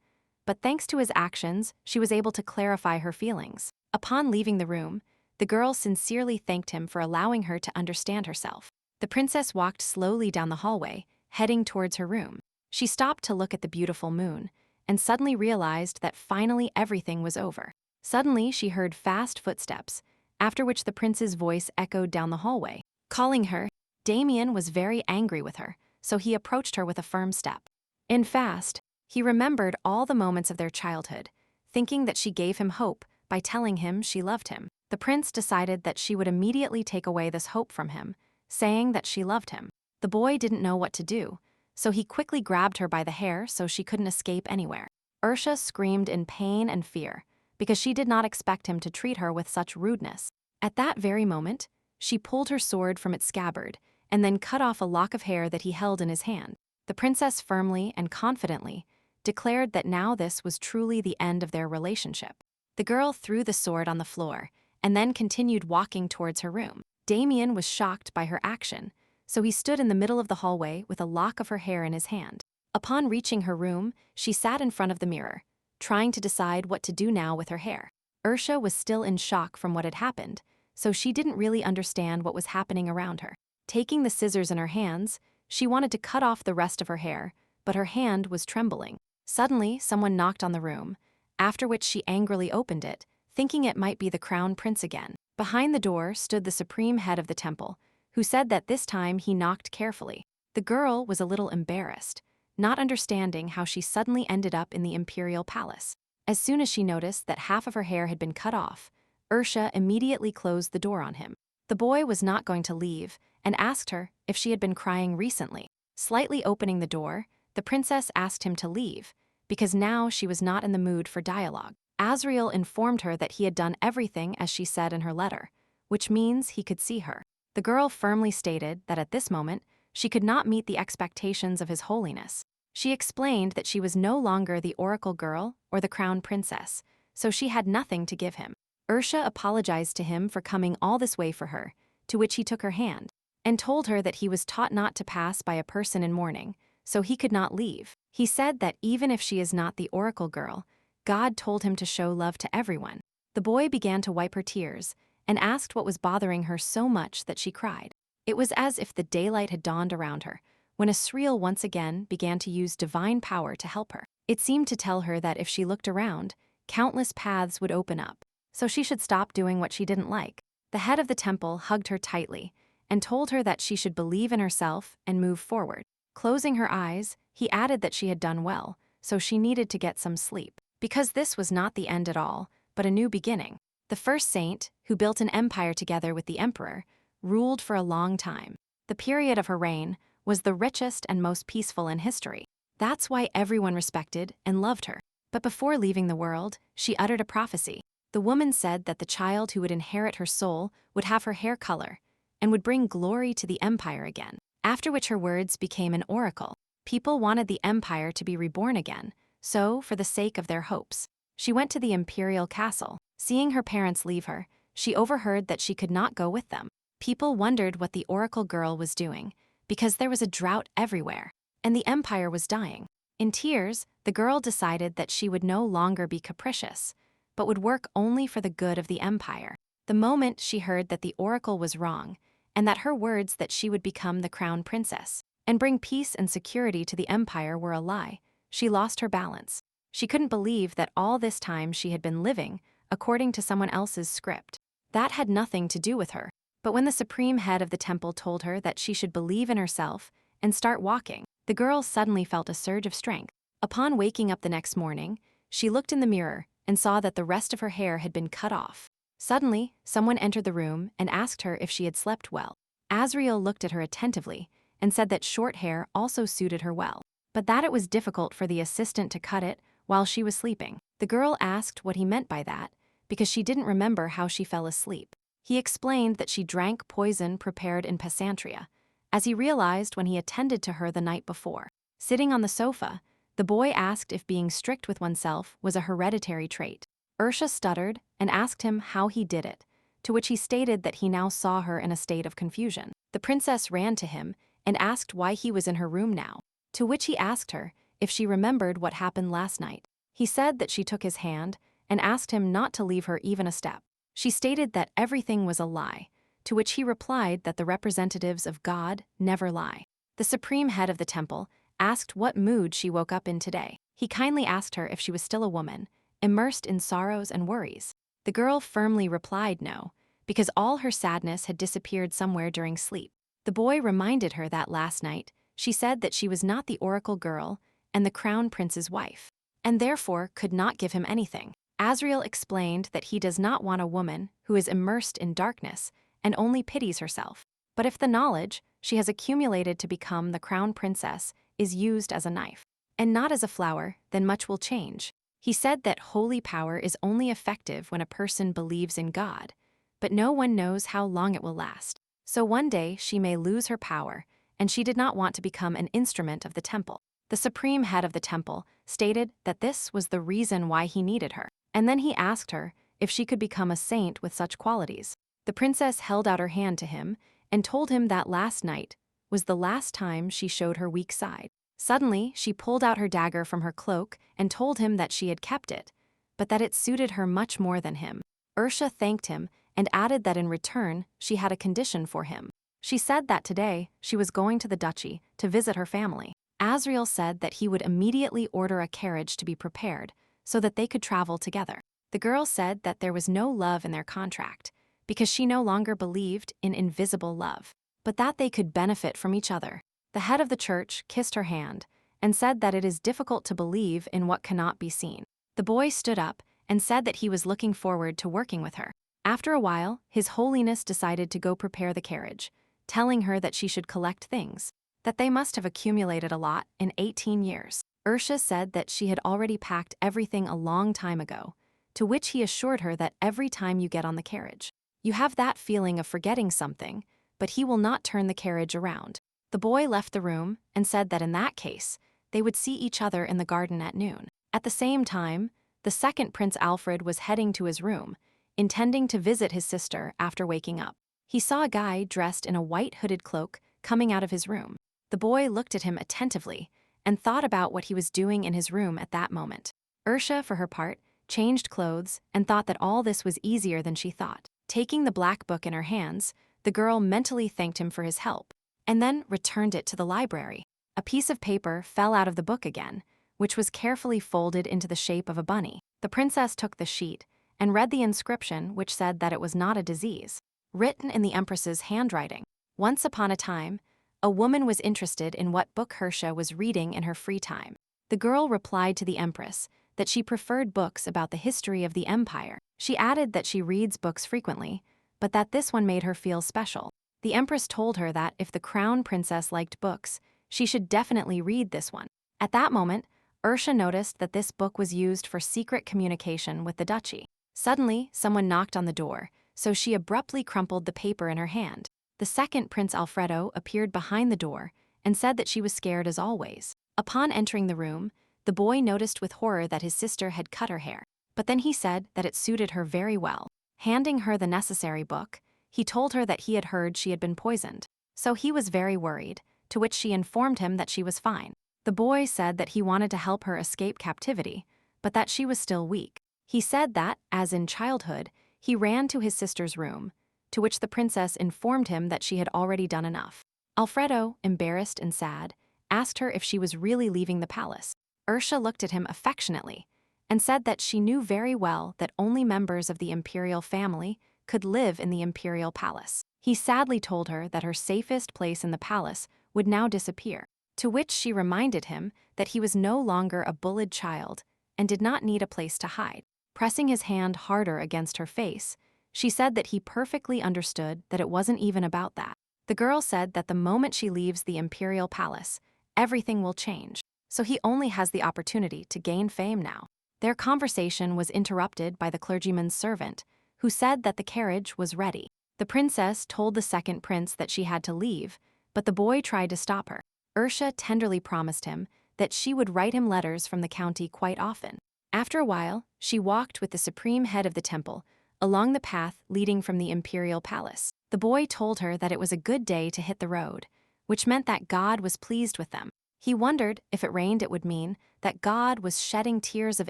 But thanks to his actions, she was able to clarify her feelings. Upon leaving the room, the girl sincerely thanked him for allowing her to understand herself. The princess walked slowly down the hallway, heading towards her room. She stopped to look at the beautiful moon, and suddenly realized that finally everything was over. Suddenly, she heard fast footsteps, after which the prince's voice echoed down the hallway, calling her. Damian was very angry with her, so he approached her with a firm step. In fast, he remembered all the moments of their childhood, thinking that she gave him hope by telling him she loved him. The prince decided that she would immediately take away this hope from him, saying that she loved him. The boy didn't know what to do, so he quickly grabbed her by the hair so she couldn't escape anywhere. Ursa screamed in pain and fear, because she did not expect him to treat her with such rudeness. At that very moment, she pulled her sword from its scabbard and then cut off a lock of hair that he held in his hand. The princess firmly and confidently declared that now this was truly the end of their relationship. The girl threw the sword on the floor and then continued walking towards her room. Damian was shocked by her action, so he stood in the middle of the hallway with a lock of her hair in his hand. Upon reaching her room, she sat in front of the mirror, trying to decide what to do now with her hair. Ursa was still in shock from what had happened, so she didn't really understand what was happening around her. Taking the scissors in her hands, she wanted to cut off the rest of her hair, but her hand was trembling. Suddenly, someone knocked on the room, after which she angrily opened it, thinking it might be the crown prince again. Behind the door stood the supreme head of the temple, who said that this time he knocked carefully. The girl was a little embarrassed, not understanding how she suddenly ended up in the imperial palace. As soon as she noticed that half of her hair had been cut off, Ursa immediately closed the door on him. The boy was not going to leave and asked her if she had been crying recently. Slightly opening the door, the princess asked him to leave, because now she was not in the mood for dialogue. Azreel informed her that he had done everything as she said in her letter, which means he could see her. The girl firmly stated that at this moment, she could not meet the expectations of His Holiness. She explained that she was no longer the oracle girl or the crown princess, so she had nothing to give him. Ursa apologized to him for coming all this way for her, to which he took her hand, and told her that he was taught not to pass by a person in mourning, so he could not leave. He said that even if she is not the oracle girl, God told him to show love to everyone. The boy began to wipe her tears and asked what was bothering her so much that she cried. It was as if the daylight had dawned around her, when Azreel once again began to use divine power to help her. It seemed to tell her that if she looked around, countless paths would open up, so she should stop doing what she didn't like. The head of the temple hugged her tightly and told her that she should believe in herself and move forward. Closing her eyes, he added that she had done well, so she needed to get some sleep, because this was not the end at all, but a new beginning. The first saint, who built an empire together with the emperor, ruled for a long time. The period of her reign was the richest and most peaceful in history. That's why everyone respected and loved her. But before leaving the world, she uttered a prophecy. The woman said that the child who would inherit her soul would have her hair color and would bring glory to the empire again, after which her words became an oracle. People wanted the empire to be reborn again, so, for the sake of their hopes, she went to the imperial castle. Seeing her parents leave her, she overheard that she could not go with them. People wondered what the oracle girl was doing, because there was a drought everywhere, and the empire was dying. In tears, the girl decided that she would no longer be capricious, but would work only for the good of the empire. The moment she heard that the oracle was wrong, and that her words that she would become the crown princess and bring peace and security to the empire were a lie, she lost her balance. She couldn't believe that all this time she had been living according to someone else's script. That had nothing to do with her. But when the supreme head of the temple told her that she should believe in herself and start walking, the girl suddenly felt a surge of strength. Upon waking up the next morning, she looked in the mirror and saw that the rest of her hair had been cut off. Suddenly, someone entered the room and asked her if she had slept well. Azreel looked at her attentively and said that short hair also suited her well, but that it was difficult for the assistant to cut it while she was sleeping. The girl asked what he meant by that, because she didn't remember how she fell asleep. He explained that she drank poison prepared in Pesantria, as he realized when he attended to her the night before. Sitting on the sofa, the boy asked if being strict with oneself was a hereditary trait. Ursa stuttered and asked him how he did it, to which he stated that he now saw her in a state of confusion. The princess ran to him and asked why he was in her room now, to which he asked her if she remembered what happened last night. He said that she took his hand and asked him not to leave her even a step. She stated that everything was a lie, to which he replied that the representatives of God never lie. The supreme head of the temple asked what mood she woke up in today. He kindly asked her if she was still a woman, immersed in sorrows and worries. The girl firmly replied no, because all her sadness had disappeared somewhere during sleep. The boy reminded her that last night, she said that she was not the oracle girl and the crown prince's wife, and therefore could not give him anything. Azreel explained that he does not want a woman who is immersed in darkness and only pities herself. But if the knowledge she has accumulated to become the crown princess is used as a knife, and not as a flower, then much will change. He said that holy power is only effective when a person believes in God, but no one knows how long it will last. So one day she may lose her power, and she did not want to become an instrument of the temple. The supreme head of the temple stated that this was the reason why he needed her, and then he asked her if she could become a saint with such qualities. The princess held out her hand to him and told him that last night was the last time she showed her weak side. Suddenly, she pulled out her dagger from her cloak and told him that she had kept it, but that it suited her much more than him. Ursa thanked him and added that in return, she had a condition for him. She said that today she was going to the duchy to visit her family. Azreel said that he would immediately order a carriage to be prepared so that they could travel together. The girl said that there was no love in their contract because she no longer believed in invisible love, but that they could benefit from each other. The head of the church kissed her hand and said that it is difficult to believe in what cannot be seen. The boy stood up and said that he was looking forward to working with her. After a while, His Holiness decided to go prepare the carriage, telling her that she should collect things, that they must have accumulated a lot in 18 years. Ursa said that she had already packed everything a long time ago, to which he assured her that every time you get on the carriage, you have that feeling of forgetting something, but he will not turn the carriage around. The boy left the room and said that in that case, they would see each other in the garden at noon. At the same time, the second Prince Alfred was heading to his room, intending to visit his sister after waking up. He saw a guy dressed in a white hooded cloak coming out of his room. The boy looked at him attentively and thought about what he was doing in his room at that moment. Ursa, for her part, changed clothes and thought that all this was easier than she thought. Taking the black book in her hands, the girl mentally thanked him for his help, and then returned it to the library. A piece of paper fell out of the book again, which was carefully folded into the shape of a bunny. The princess took the sheet and read the inscription, which said that it was not a disease, written in the empress's handwriting. Once upon a time, a woman was interested in what book Ursa was reading in her free time. The girl replied to the empress that she preferred books about the history of the empire. She added that she reads books frequently, but that this one made her feel special. The empress told her that if the crown princess liked books, she should definitely read this one. At that moment, Ursa noticed that this book was used for secret communication with the duchy. Suddenly, someone knocked on the door, so she abruptly crumpled the paper in her hand. The second Prince Alfredo appeared behind the door and said that she was scared as always. Upon entering the room, the boy noticed with horror that his sister had cut her hair, but then he said that it suited her very well. Handing her the necessary book, he told her that he had heard she had been poisoned, so he was very worried, to which she informed him that she was fine. The boy said that he wanted to help her escape captivity, but that she was still weak. He said that, as in childhood, he ran to his sister's room, to which the princess informed him that she had already done enough. Alfredo, embarrassed and sad, asked her if she was really leaving the palace. Ursa looked at him affectionately and said that she knew very well that only members of the imperial family could live in the imperial palace. He sadly told her that her safest place in the palace would now disappear, to which she reminded him that he was no longer a bullied child and did not need a place to hide. Pressing his hand harder against her face, she said that he perfectly understood that it wasn't even about that. The girl said that the moment she leaves the imperial palace, everything will change, so he only has the opportunity to gain fame now. Their conversation was interrupted by the clergyman's servant, who said that the carriage was ready. The princess told the second prince that she had to leave, but the boy tried to stop her. Ursa tenderly promised him that she would write him letters from the county quite often. After a while, she walked with the supreme head of the temple along the path leading from the imperial palace. The boy told her that it was a good day to hit the road, which meant that God was pleased with them. He wondered if it rained it would mean that God was shedding tears of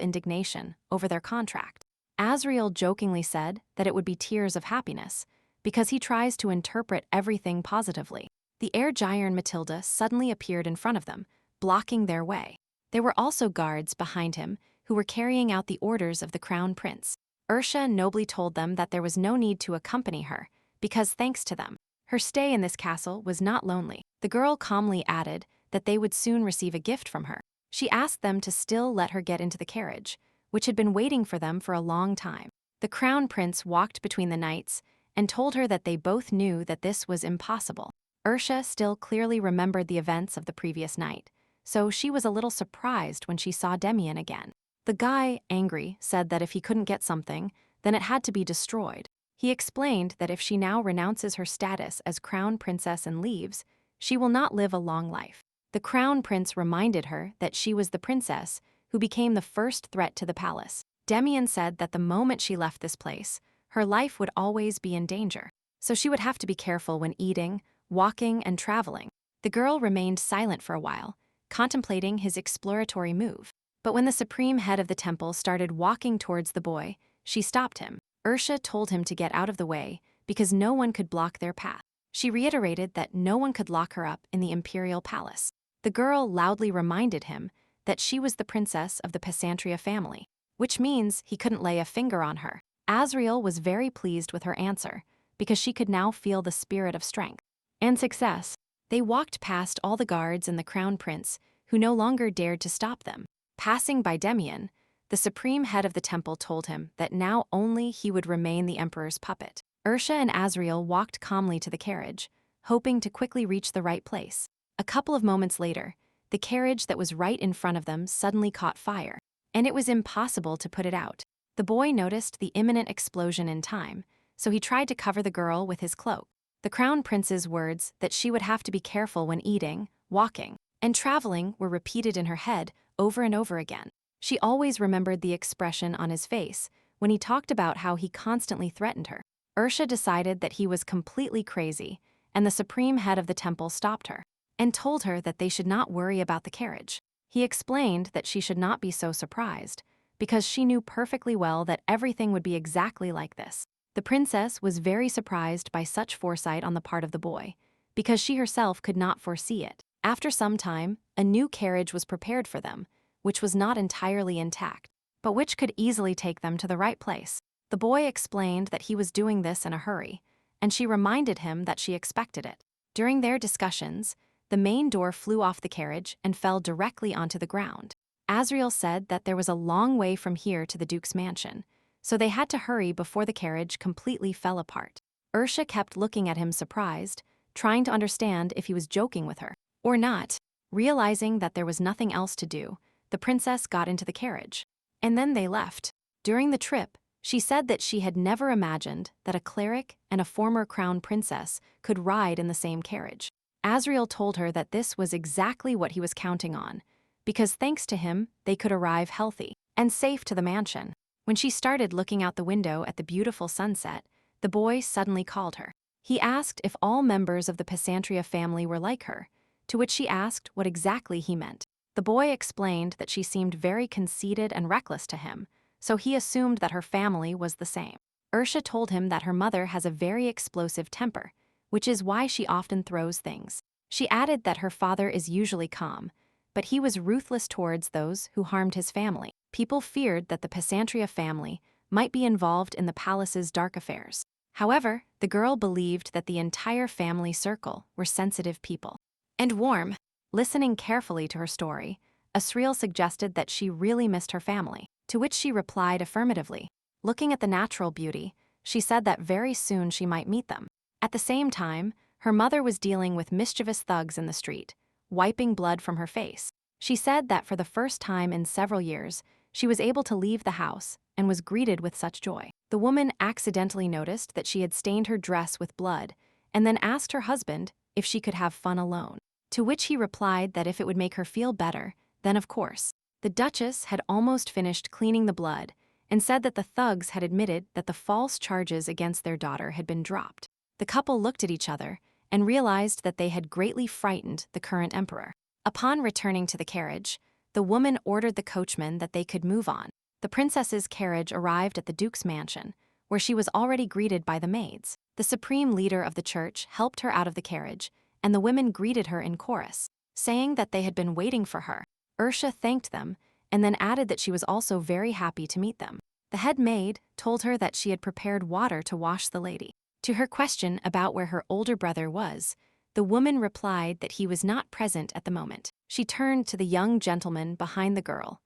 indignation over their contract. Azreel jokingly said that it would be tears of happiness, because he tries to interpret everything positively. The air giant Matilda suddenly appeared in front of them, blocking their way. There were also guards behind him who were carrying out the orders of the crown prince. Ursa nobly told them that there was no need to accompany her, because thanks to them, her stay in this castle was not lonely. The girl calmly added that they would soon receive a gift from her. She asked them to still let her get into the carriage, which had been waiting for them for a long time. The crown prince walked between the knights and told her that they both knew that this was impossible. Ursa still clearly remembered the events of the previous night, so she was a little surprised when she saw Damian again. The guy, angry, said that if he couldn't get something, then it had to be destroyed. He explained that if she now renounces her status as crown princess and leaves, she will not live a long life. The crown prince reminded her that she was the princess who became the first threat to the palace. Damian said that the moment she left this place, her life would always be in danger, so she would have to be careful when eating, walking, and traveling. The girl remained silent for a while, contemplating his exploratory move. But when the supreme head of the temple started walking towards the boy, she stopped him. Ursa told him to get out of the way because no one could block their path. She reiterated that no one could lock her up in the imperial palace. The girl loudly reminded him that she was the princess of the Pesantria family, which means he couldn't lay a finger on her. Azreel was very pleased with her answer because she could now feel the spirit of strength and success. They walked past all the guards and the crown prince, who no longer dared to stop them. Passing by Damian, the supreme head of the temple told him that now only he would remain the emperor's puppet. Ursa and Azreel walked calmly to the carriage, hoping to quickly reach the right place. A couple of moments later, the carriage that was right in front of them suddenly caught fire, and it was impossible to put it out. The boy noticed the imminent explosion in time, so he tried to cover the girl with his cloak. The crown prince's words that she would have to be careful when eating, walking, and traveling were repeated in her head over and over again. She always remembered the expression on his face when he talked about how he constantly threatened her. Ursa decided that he was completely crazy, and the supreme head of the temple stopped her and told her that they should not worry about the carriage. He explained that she should not be so surprised, because she knew perfectly well that everything would be exactly like this. The princess was very surprised by such foresight on the part of the boy, because she herself could not foresee it. After some time, a new carriage was prepared for them, which was not entirely intact, but which could easily take them to the right place. The boy explained that he was doing this in a hurry, and she reminded him that she expected it. During their discussions, the main door flew off the carriage and fell directly onto the ground. Azreel said that there was a long way from here to the Duke's mansion, so they had to hurry before the carriage completely fell apart. Ursa kept looking at him surprised, trying to understand if he was joking with her or not. Realizing that there was nothing else to do, the princess got into the carriage, and then they left. During the trip, she said that she had never imagined that a cleric and a former crown princess could ride in the same carriage. Azreel told her that this was exactly what he was counting on, because thanks to him, they could arrive healthy and safe to the mansion. When she started looking out the window at the beautiful sunset, the boy suddenly called her. He asked if all members of the Pesantria family were like her, to which she asked what exactly he meant. The boy explained that she seemed very conceited and reckless to him, so he assumed that her family was the same. Ursa told him that her mother has a very explosive temper, which is why she often throws things. She added that her father is usually calm, but he was ruthless towards those who harmed his family. People feared that the Pesantria family might be involved in the palace's dark affairs. However, the girl believed that the entire family circle were sensitive people and warm. Listening carefully to her story, Azreel suggested that she really missed her family, to which she replied affirmatively. Looking at the natural beauty, she said that very soon she might meet them. At the same time, her mother was dealing with mischievous thugs in the street, wiping blood from her face. She said that for the first time in several years, she was able to leave the house and was greeted with such joy. The woman accidentally noticed that she had stained her dress with blood and then asked her husband if she could have fun alone, to which he replied that if it would make her feel better, then of course. The Duchess had almost finished cleaning the blood and said that the thugs had admitted that the false charges against their daughter had been dropped. The couple looked at each other and realized that they had greatly frightened the current emperor. Upon returning to the carriage, the woman ordered the coachman that they could move on. The princess's carriage arrived at the duke's mansion, where she was already greeted by the maids. The supreme leader of the church helped her out of the carriage, and the women greeted her in chorus, saying that they had been waiting for her. Ursa thanked them, and then added that she was also very happy to meet them. The head maid told her that she had prepared water to wash the lady. To her question about where her older brother was, the woman replied that he was not present at the moment. She turned to the young gentleman behind the girl,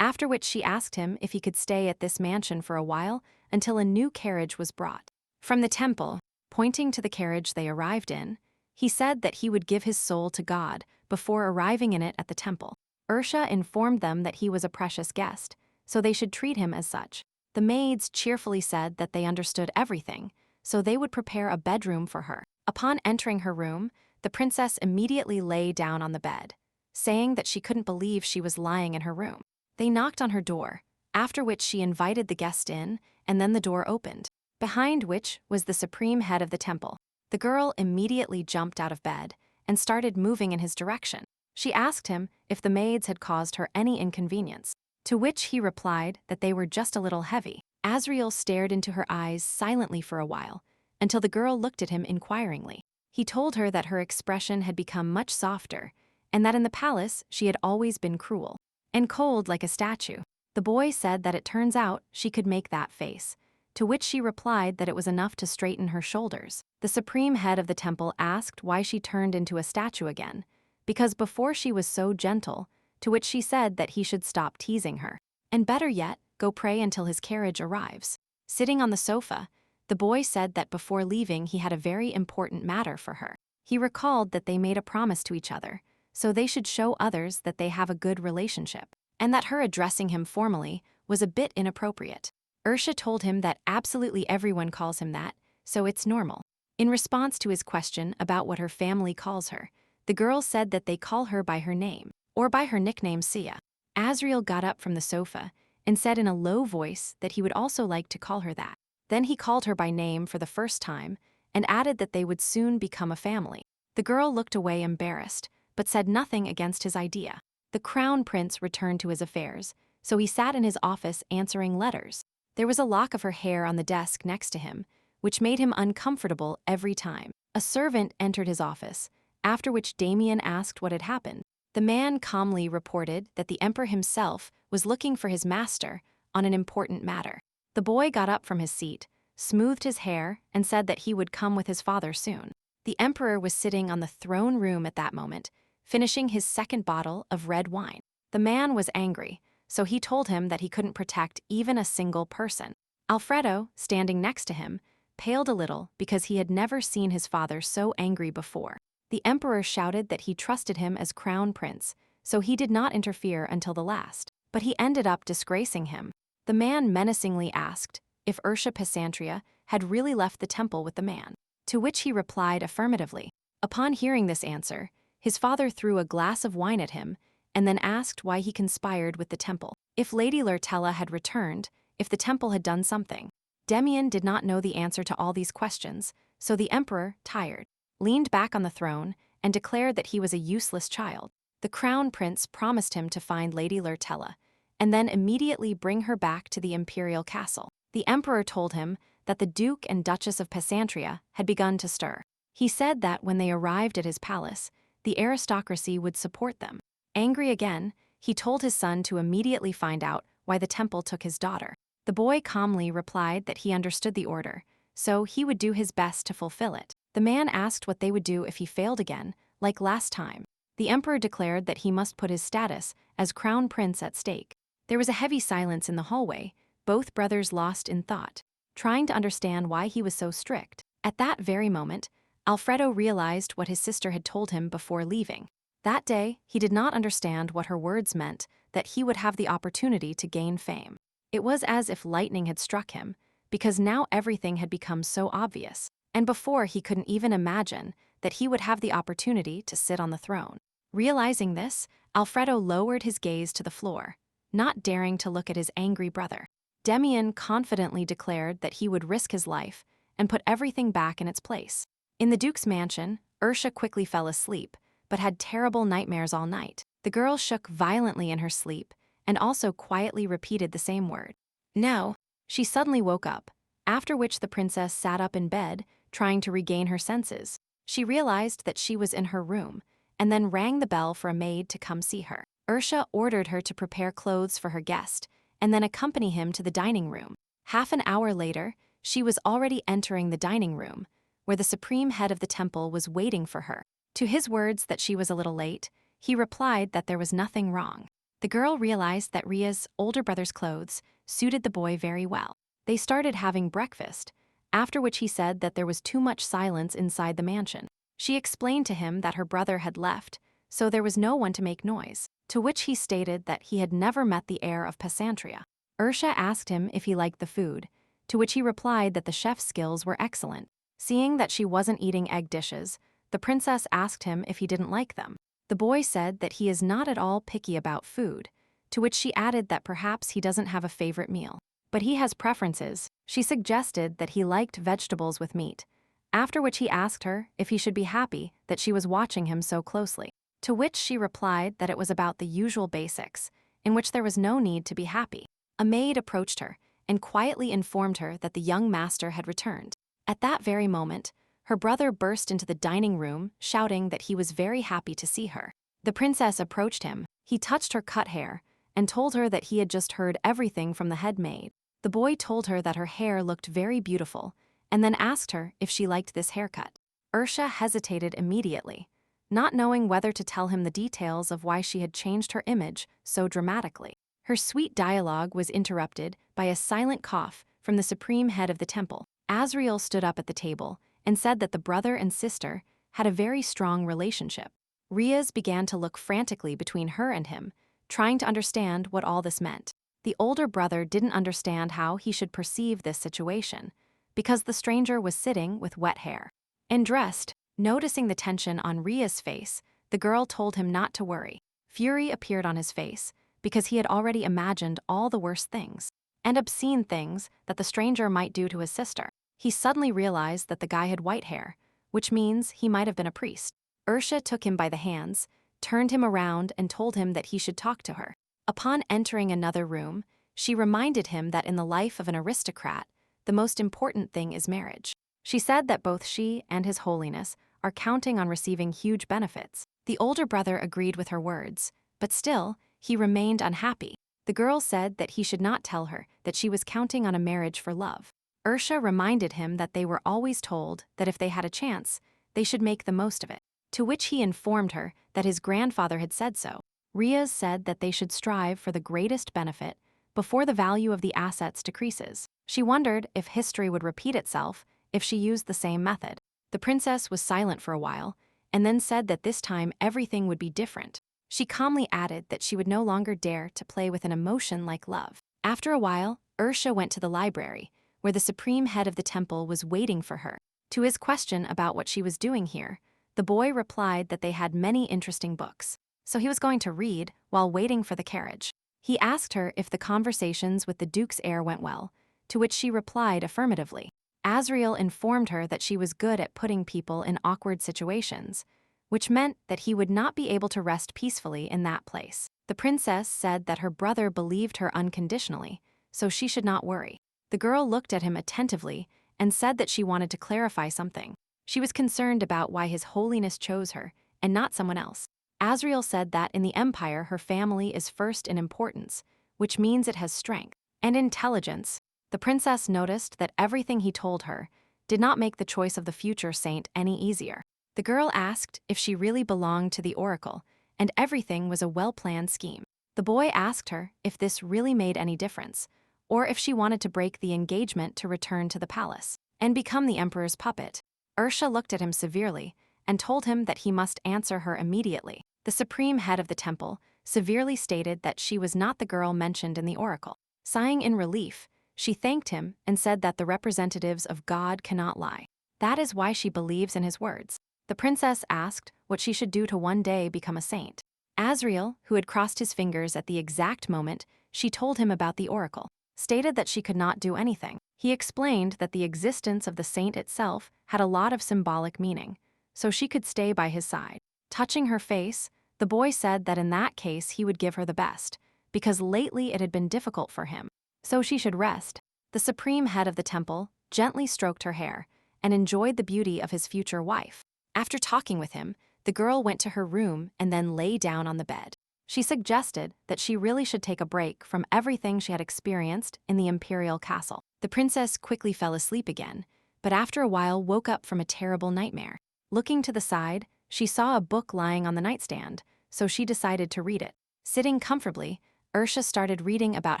after which she asked him if he could stay at this mansion for a while until a new carriage was brought. From the temple, pointing to the carriage they arrived in, he said that he would give his soul to God before arriving in it at the temple. Ursa informed them that he was a precious guest, so they should treat him as such. The maids cheerfully said that they understood everything, so they would prepare a bedroom for her. Upon entering her room, the princess immediately lay down on the bed, saying that she couldn't believe she was lying in her room. They knocked on her door, after which she invited the guest in, and then the door opened, behind which was the supreme head of the temple. The girl immediately jumped out of bed and started moving in his direction. She asked him if the maids had caused her any inconvenience, to which he replied that they were just a little heavy. Azreel stared into her eyes silently for a while, until the girl looked at him inquiringly. He told her that her expression had become much softer, and that in the palace she had always been cruel and cold like a statue. The boy said that it turns out she could make that face, to which she replied that it was enough to straighten her shoulders. The supreme head of the temple asked why she turned into a statue again, because before she was so gentle, to which she said that he should stop teasing her, and better yet, go pray until his carriage arrives. Sitting on the sofa, the boy said that before leaving he had a very important matter for her. He recalled that they made a promise to each other, so they should show others that they have a good relationship, and that her addressing him formally was a bit inappropriate. Ursa told him that absolutely everyone calls him that, so it's normal. In response to his question about what her family calls her, the girl said that they call her by her name, or by her nickname Sia. Azreel got up from the sofa and said in a low voice that he would also like to call her that. Then he called her by name for the first time and added that they would soon become a family. The girl looked away embarrassed, but said nothing against his idea. The crown prince returned to his affairs, so he sat in his office answering letters. There was a lock of her hair on the desk next to him, which made him uncomfortable every time. A servant entered his office, after which Damian asked what had happened. The man calmly reported that the emperor himself was looking for his master on an important matter. The boy got up from his seat, smoothed his hair, and said that he would come with his father soon. The emperor was sitting on the throne room at that moment, finishing his second bottle of red wine. The man was angry, so he told him that he couldn't protect even a single person. Alfredo, standing next to him, paled a little because he had never seen his father so angry before. The emperor shouted that he trusted him as crown prince, so he did not interfere until the last, but he ended up disgracing him. The man menacingly asked if Ercia Pesantria had really left the temple with the man, to which he replied affirmatively. Upon hearing this answer, his father threw a glass of wine at him and then asked why he conspired with the temple, if Lady Lurtella had returned, if the temple had done something. Damian did not know the answer to all these questions, so the emperor, tired, leaned back on the throne and declared that he was a useless child. The crown prince promised him to find Lady Lurtella and then immediately bring her back to the imperial castle. The emperor told him that the Duke and Duchess of Pesantria had begun to stir. He said that when they arrived at his palace, the aristocracy would support them. Angry again, he told his son to immediately find out why the temple took his daughter. The boy calmly replied that he understood the order, so he would do his best to fulfill it. The man asked what they would do if he failed again, like last time. The emperor declared that he must put his status as crown prince at stake. There was a heavy silence in the hallway, both brothers lost in thought, trying to understand why he was so strict. At that very moment, Alfredo realized what his sister had told him before leaving. That day, he did not understand what her words meant, that he would have the opportunity to gain fame. It was as if lightning had struck him, because now everything had become so obvious, and before he couldn't even imagine that he would have the opportunity to sit on the throne. Realizing this, Alfredo lowered his gaze to the floor, not daring to look at his angry brother. Damian confidently declared that he would risk his life and put everything back in its place. In the Duke's mansion, Ursa quickly fell asleep, but had terrible nightmares all night. The girl shook violently in her sleep and also quietly repeated the same word. No. She suddenly woke up, after which the princess sat up in bed, trying to regain her senses. She realized that she was in her room, and then rang the bell for a maid to come see her. Ercia ordered her to prepare clothes for her guest, and then accompany him to the dining room. Half an hour later, she was already entering the dining room, where the supreme head of the temple was waiting for her. To his words that she was a little late, he replied that there was nothing wrong. The girl realized that Riaz's older brother's clothes suited the boy very well. They started having breakfast, after which he said that there was too much silence inside the mansion. She explained to him that her brother had left, so there was no one to make noise, to which he stated that he had never met the heir of Pesantria. Ercia asked him if he liked the food, to which he replied that the chef's skills were excellent. Seeing that she wasn't eating egg dishes, the princess asked him if he didn't like them. The boy said that he is not at all picky about food, to which she added that perhaps he doesn't have a favorite meal. But he has preferences. She suggested that he liked vegetables with meat, after which he asked her if he should be happy that she was watching him so closely. To which she replied that it was about the usual basics, in which there was no need to be happy. A maid approached her and quietly informed her that the young master had returned. At that very moment, her brother burst into the dining room, shouting that he was very happy to see her. The princess approached him. He touched her cut hair and told her that he had just heard everything from the head maid. The boy told her that her hair looked very beautiful and then asked her if she liked this haircut. Ercia hesitated immediately, not knowing whether to tell him the details of why she had changed her image so dramatically. Her sweet dialogue was interrupted by a silent cough from the supreme head of the temple. Azreel stood up at the table and said that the brother and sister had a very strong relationship. Riaz began to look frantically between her and him, trying to understand what all this meant. The older brother didn't understand how he should perceive this situation, because the stranger was sitting with wet hair and dressed. Noticing the tension on Riaz's face, the girl told him not to worry. Fury appeared on his face, because he had already imagined all the worst things and obscene things that the stranger might do to his sister. He suddenly realized that the guy had white hair, which means he might have been a priest. Ursa took him by the hands, turned him around and told him that he should talk to her. Upon entering another room, she reminded him that in the life of an aristocrat, the most important thing is marriage. She said that both she and His Holiness are counting on receiving huge benefits. The older brother agreed with her words, but still, he remained unhappy. The girl said that he should not tell her that she was counting on a marriage for love. Ursa reminded him that they were always told that if they had a chance, they should make the most of it, to which he informed her that his grandfather had said so. Riaz said that they should strive for the greatest benefit before the value of the assets decreases. She wondered if history would repeat itself if she used the same method. The princess was silent for a while, and then said that this time everything would be different. She calmly added that she would no longer dare to play with an emotion like love. After a while, Ursa went to the library, where the supreme head of the temple was waiting for her. To his question about what she was doing here, the boy replied that they had many interesting books, so he was going to read while waiting for the carriage. He asked her if the conversations with the Duke's heir went well, to which she replied affirmatively. Azreel informed her that she was good at putting people in awkward situations, which meant that he would not be able to rest peacefully in that place. The princess said that her brother believed her unconditionally, so she should not worry. The girl looked at him attentively and said that she wanted to clarify something. She was concerned about why His Holiness chose her and not someone else. Azreel said that in the Empire her family is first in importance, which means it has strength and intelligence. The princess noticed that everything he told her did not make the choice of the future saint any easier. The girl asked if she really belonged to the oracle, and everything was a well-planned scheme. The boy asked her if this really made any difference, or if she wanted to break the engagement to return to the palace and become the emperor's puppet. Ursa looked at him severely and told him that he must answer her immediately. The supreme head of the temple severely stated that she was not the girl mentioned in the oracle. Sighing in relief, she thanked him and said that the representatives of God cannot lie. That is why she believes in his words. The princess asked what she should do to one day become a saint. Azreel, who had crossed his fingers at the exact moment she told him about the oracle, stated that she could not do anything. He explained that the existence of the saint itself had a lot of symbolic meaning, so she could stay by his side. Touching her face, the boy said that in that case he would give her the best, because lately it had been difficult for him, so she should rest. The supreme head of the temple gently stroked her hair and enjoyed the beauty of his future wife. After talking with him, the girl went to her room and then lay down on the bed. She suggested that she really should take a break from everything she had experienced in the imperial castle. The princess quickly fell asleep again, but after a while woke up from a terrible nightmare. Looking to the side, she saw a book lying on the nightstand, so she decided to read it. Sitting comfortably, Ursa started reading about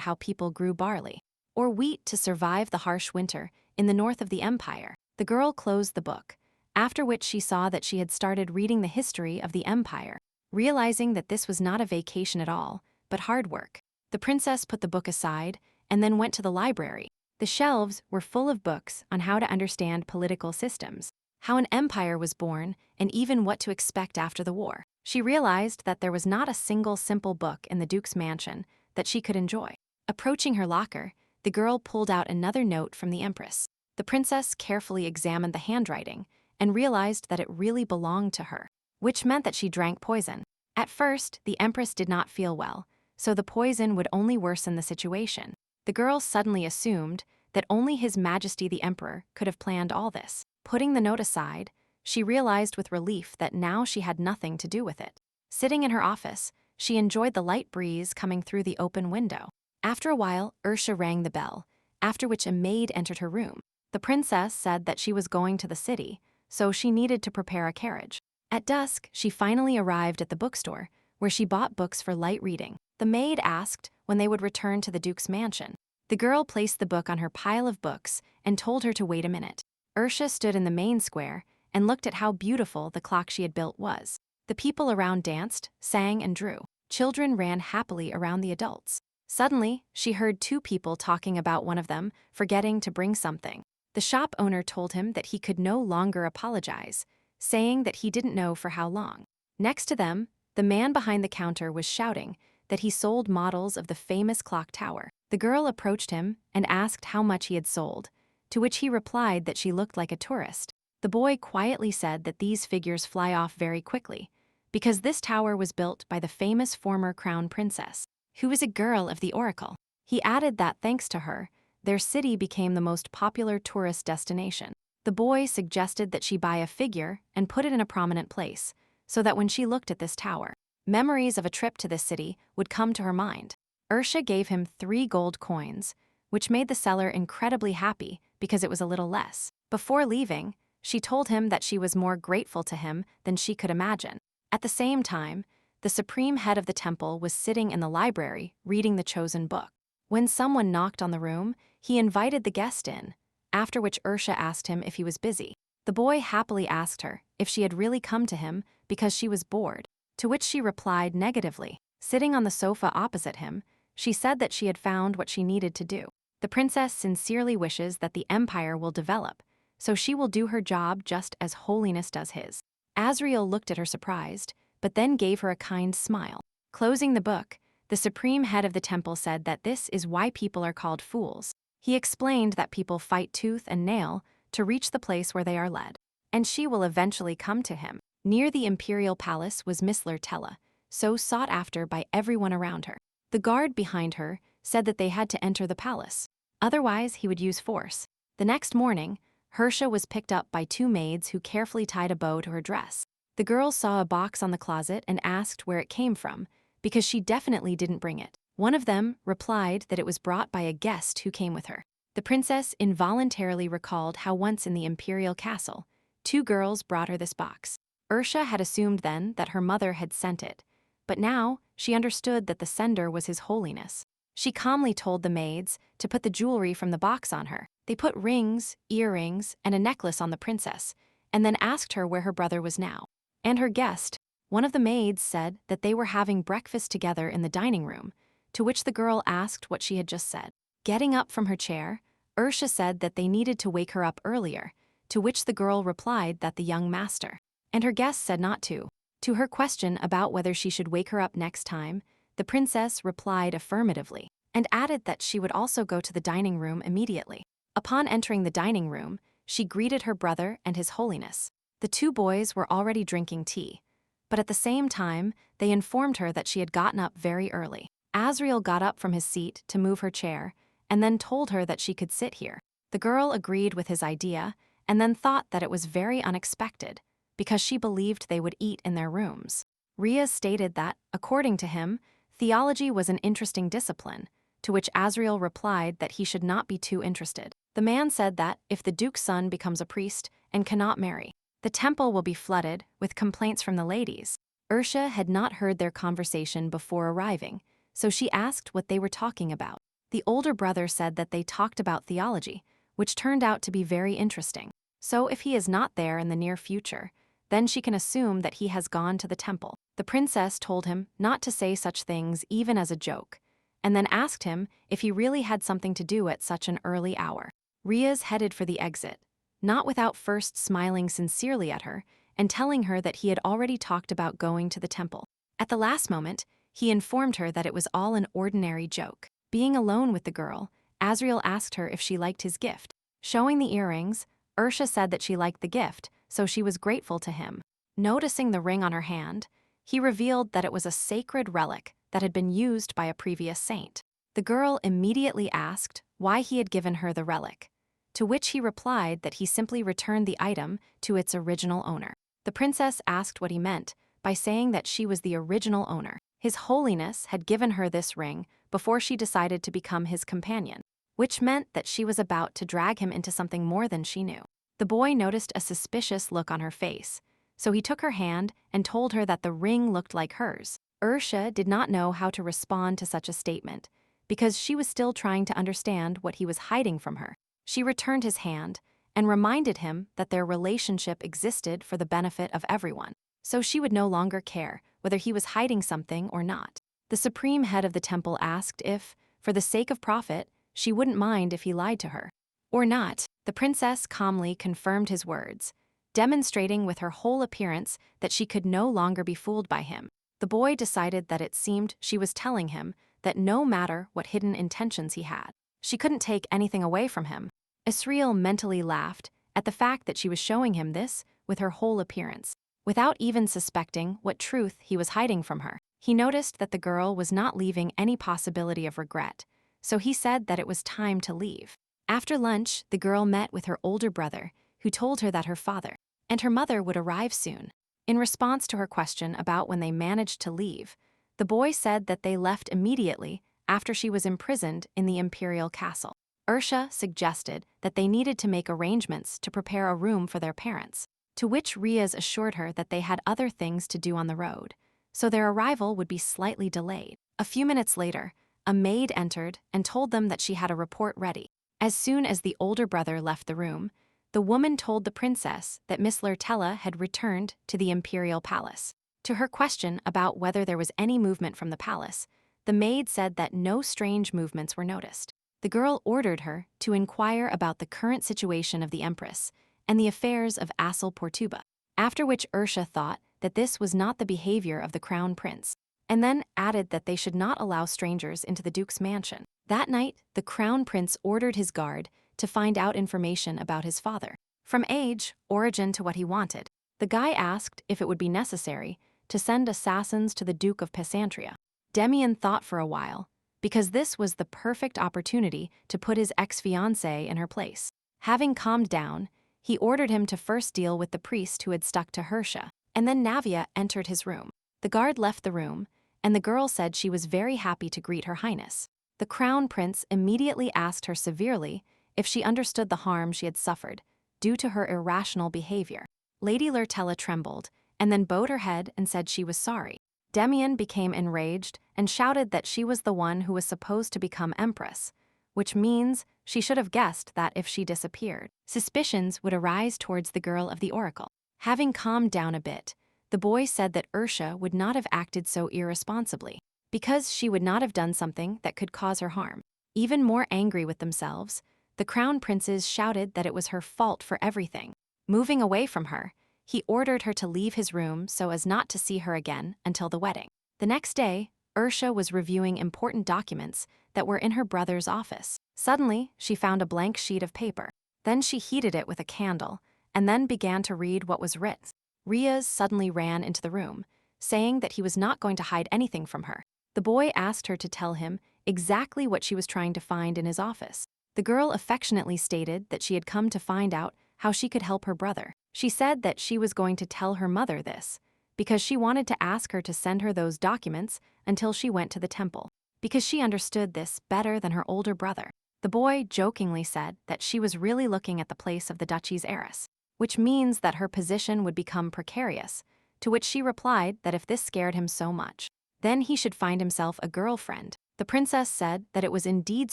how people grew barley, or wheat, to survive the harsh winter in the north of the empire. The girl closed the book, after which she saw that she had started reading the history of the empire, realizing that this was not a vacation at all, but hard work. The princess put the book aside and then went to the library. The shelves were full of books on how to understand political systems, how an empire was born, and even what to expect after the war. She realized that there was not a single simple book in the duke's mansion that she could enjoy. Approaching her locker, the girl pulled out another note from the empress. The princess carefully examined the handwriting and realized that it really belonged to her, which meant that she drank poison. At first, the empress did not feel well, so the poison would only worsen the situation. The girl suddenly assumed that only His Majesty the Emperor could have planned all this. Putting the note aside, she realized with relief that now she had nothing to do with it. Sitting in her office, she enjoyed the light breeze coming through the open window. After a while, Ursa rang the bell, after which a maid entered her room. The princess said that she was going to the city, so she needed to prepare a carriage. At dusk, she finally arrived at the bookstore, where she bought books for light reading. The maid asked when they would return to the duke's mansion. The girl placed the book on her pile of books and told her to wait a minute. Ursa stood in the main square and looked at how beautiful the clock she had built was. The people around danced, sang, and drew. Children ran happily around the adults. Suddenly, she heard two people talking about one of them forgetting to bring something. The shop owner told him that he could no longer apologize, saying that he didn't know for how long. Next to them, the man behind the counter was shouting that he sold models of the famous clock tower. The girl approached him and asked how much he had sold, to which he replied that she looked like a tourist. The boy quietly said that these figures fly off very quickly, because this tower was built by the famous former crown princess, who was a girl of the oracle. He added that thanks to her, their city became the most popular tourist destination. The boy suggested that she buy a figure and put it in a prominent place, so that when she looked at this tower, memories of a trip to this city would come to her mind. Ursa gave him 3 gold coins, which made the seller incredibly happy because it was a little less. Before leaving, she told him that she was more grateful to him than she could imagine. At the same time, the supreme head of the temple was sitting in the library reading the chosen book. When someone knocked on the room, he invited the guest in, after which Ursa asked him if he was busy. The boy happily asked her if she had really come to him because she was bored, to which she replied negatively. Sitting on the sofa opposite him, she said that she had found what she needed to do. The princess sincerely wishes that the empire will develop, so she will do her job just as Holiness does his. Azreel looked at her surprised, but then gave her a kind smile. Closing the book, the supreme head of the temple said that this is why people are called fools. He explained that people fight tooth and nail to reach the place where they are led, and she will eventually come to him. Near the imperial palace was Miss Lurtella, so sought after by everyone around her. The guard behind her said that they had to enter the palace, otherwise he would use force. The next morning, Ursa was picked up by 2 maids who carefully tied a bow to her dress. The girl saw a box on the closet and asked where it came from, because she definitely didn't bring it. One of them replied that it was brought by a guest who came with her. The princess involuntarily recalled how once in the imperial castle, 2 girls brought her this box. Ursa had assumed then that her mother had sent it, but now she understood that the sender was His Holiness. She calmly told the maids to put the jewelry from the box on her. They put rings, earrings, and a necklace on the princess, and then asked her where her brother was now. And her guest, one of the maids, said that they were having breakfast together in the dining room, to which the girl asked what she had just said. Getting up from her chair, Ursa said that they needed to wake her up earlier, to which the girl replied that the young master and her guest said not to. To her question about whether she should wake her up next time, the princess replied affirmatively, and added that she would also go to the dining room immediately. Upon entering the dining room, she greeted her brother and His Holiness. The 2 boys were already drinking tea, but at the same time, they informed her that she had gotten up very early. Azreel got up from his seat to move her chair, and then told her that she could sit here. The girl agreed with his idea, and then thought that it was very unexpected, because she believed they would eat in their rooms. Riaz stated that, according to him, theology was an interesting discipline, to which Azreel replied that he should not be too interested. The man said that if the duke's son becomes a priest and cannot marry, the temple will be flooded with complaints from the ladies. Ursa had not heard their conversation before arriving, so she asked what they were talking about. The older brother said that they talked about theology, which turned out to be very interesting. So if he is not there in the near future, then she can assume that he has gone to the temple. The princess told him not to say such things even as a joke, and then asked him if he really had something to do at such an early hour. Riaz headed for the exit, not without first smiling sincerely at her and telling her that he had already talked about going to the temple. At the last moment, he informed her that it was all an ordinary joke. Being alone with the girl, Azreel asked her if she liked his gift. Showing the earrings, Ursa said that she liked the gift, so she was grateful to him. Noticing the ring on her hand, he revealed that it was a sacred relic that had been used by a previous saint. The girl immediately asked why he had given her the relic, to which he replied that he simply returned the item to its original owner. The princess asked what he meant by saying that she was the original owner. His Holiness had given her this ring before she decided to become his companion, which meant that she was about to drag him into something more than she knew. The boy noticed a suspicious look on her face, so he took her hand and told her that the ring looked like hers. Ursa did not know how to respond to such a statement, because she was still trying to understand what he was hiding from her. She returned his hand and reminded him that their relationship existed for the benefit of everyone, so she would no longer care whether he was hiding something or not. The supreme head of the temple asked if, for the sake of profit, she wouldn't mind if he lied to her. Or not. The princess calmly confirmed his words, demonstrating with her whole appearance that she could no longer be fooled by him. The boy decided that it seemed she was telling him that no matter what hidden intentions he had, she couldn't take anything away from him. Azreel mentally laughed at the fact that she was showing him this with her whole appearance, without even suspecting what truth he was hiding from her. He noticed that the girl was not leaving any possibility of regret, so he said that it was time to leave. After lunch, the girl met with her older brother, who told her that her father and her mother would arrive soon. In response to her question about when they managed to leave, the boy said that they left immediately after she was imprisoned in the imperial castle. Ursa suggested that they needed to make arrangements to prepare a room for their parents, to which Riaz assured her that they had other things to do on the road, so their arrival would be slightly delayed. A few minutes later, a maid entered and told them that she had a report ready. As soon as the older brother left the room, the woman told the princess that Miss Lurtella had returned to the imperial palace. To her question about whether there was any movement from the palace, the maid said that no strange movements were noticed. The girl ordered her to inquire about the current situation of the empress and the affairs of Assel Portuba, after which Ursa thought that this was not the behavior of the crown prince, and then added that they should not allow strangers into the duke's mansion. That night, the crown prince ordered his guard to find out information about his father, from age, origin to what he wanted. The guy asked if it would be necessary to send assassins to the Duke of Pesantria. Damian thought for a while, because this was the perfect opportunity to put his ex-fiancée in her place. Having calmed down, he ordered him to first deal with the priest who had stuck to Ursa, and then Navia entered his room. The guard left the room, and the girl said she was very happy to greet Her Highness. The crown prince immediately asked her severely if she understood the harm she had suffered due to her irrational behavior. Lady Lurtella trembled, and then bowed her head and said she was sorry. Damian became enraged and shouted that she was the one who was supposed to become empress, which means she should have guessed that if she disappeared, suspicions would arise towards the girl of the oracle. Having calmed down a bit, the boy said that Ursa would not have acted so irresponsibly, because she would not have done something that could cause her harm. Even more angry with themselves, the crown princes shouted that it was her fault for everything. Moving away from her, he ordered her to leave his room so as not to see her again until the wedding. The next day, Ursa was reviewing important documents that were in her brother's office. Suddenly, she found a blank sheet of paper. Then she heated it with a candle, and then began to read what was written. Riaz suddenly ran into the room, saying that he was not going to hide anything from her. The boy asked her to tell him exactly what she was trying to find in his office. The girl affectionately stated that she had come to find out how she could help her brother. She said that she was going to tell her mother this, because she wanted to ask her to send her those documents until she went to the temple, because she understood this better than her older brother. The boy jokingly said that she was really looking at the place of the duchy's heiress, which means that her position would become precarious, to which she replied that if this scared him so much, then he should find himself a girlfriend. The princess said that it was indeed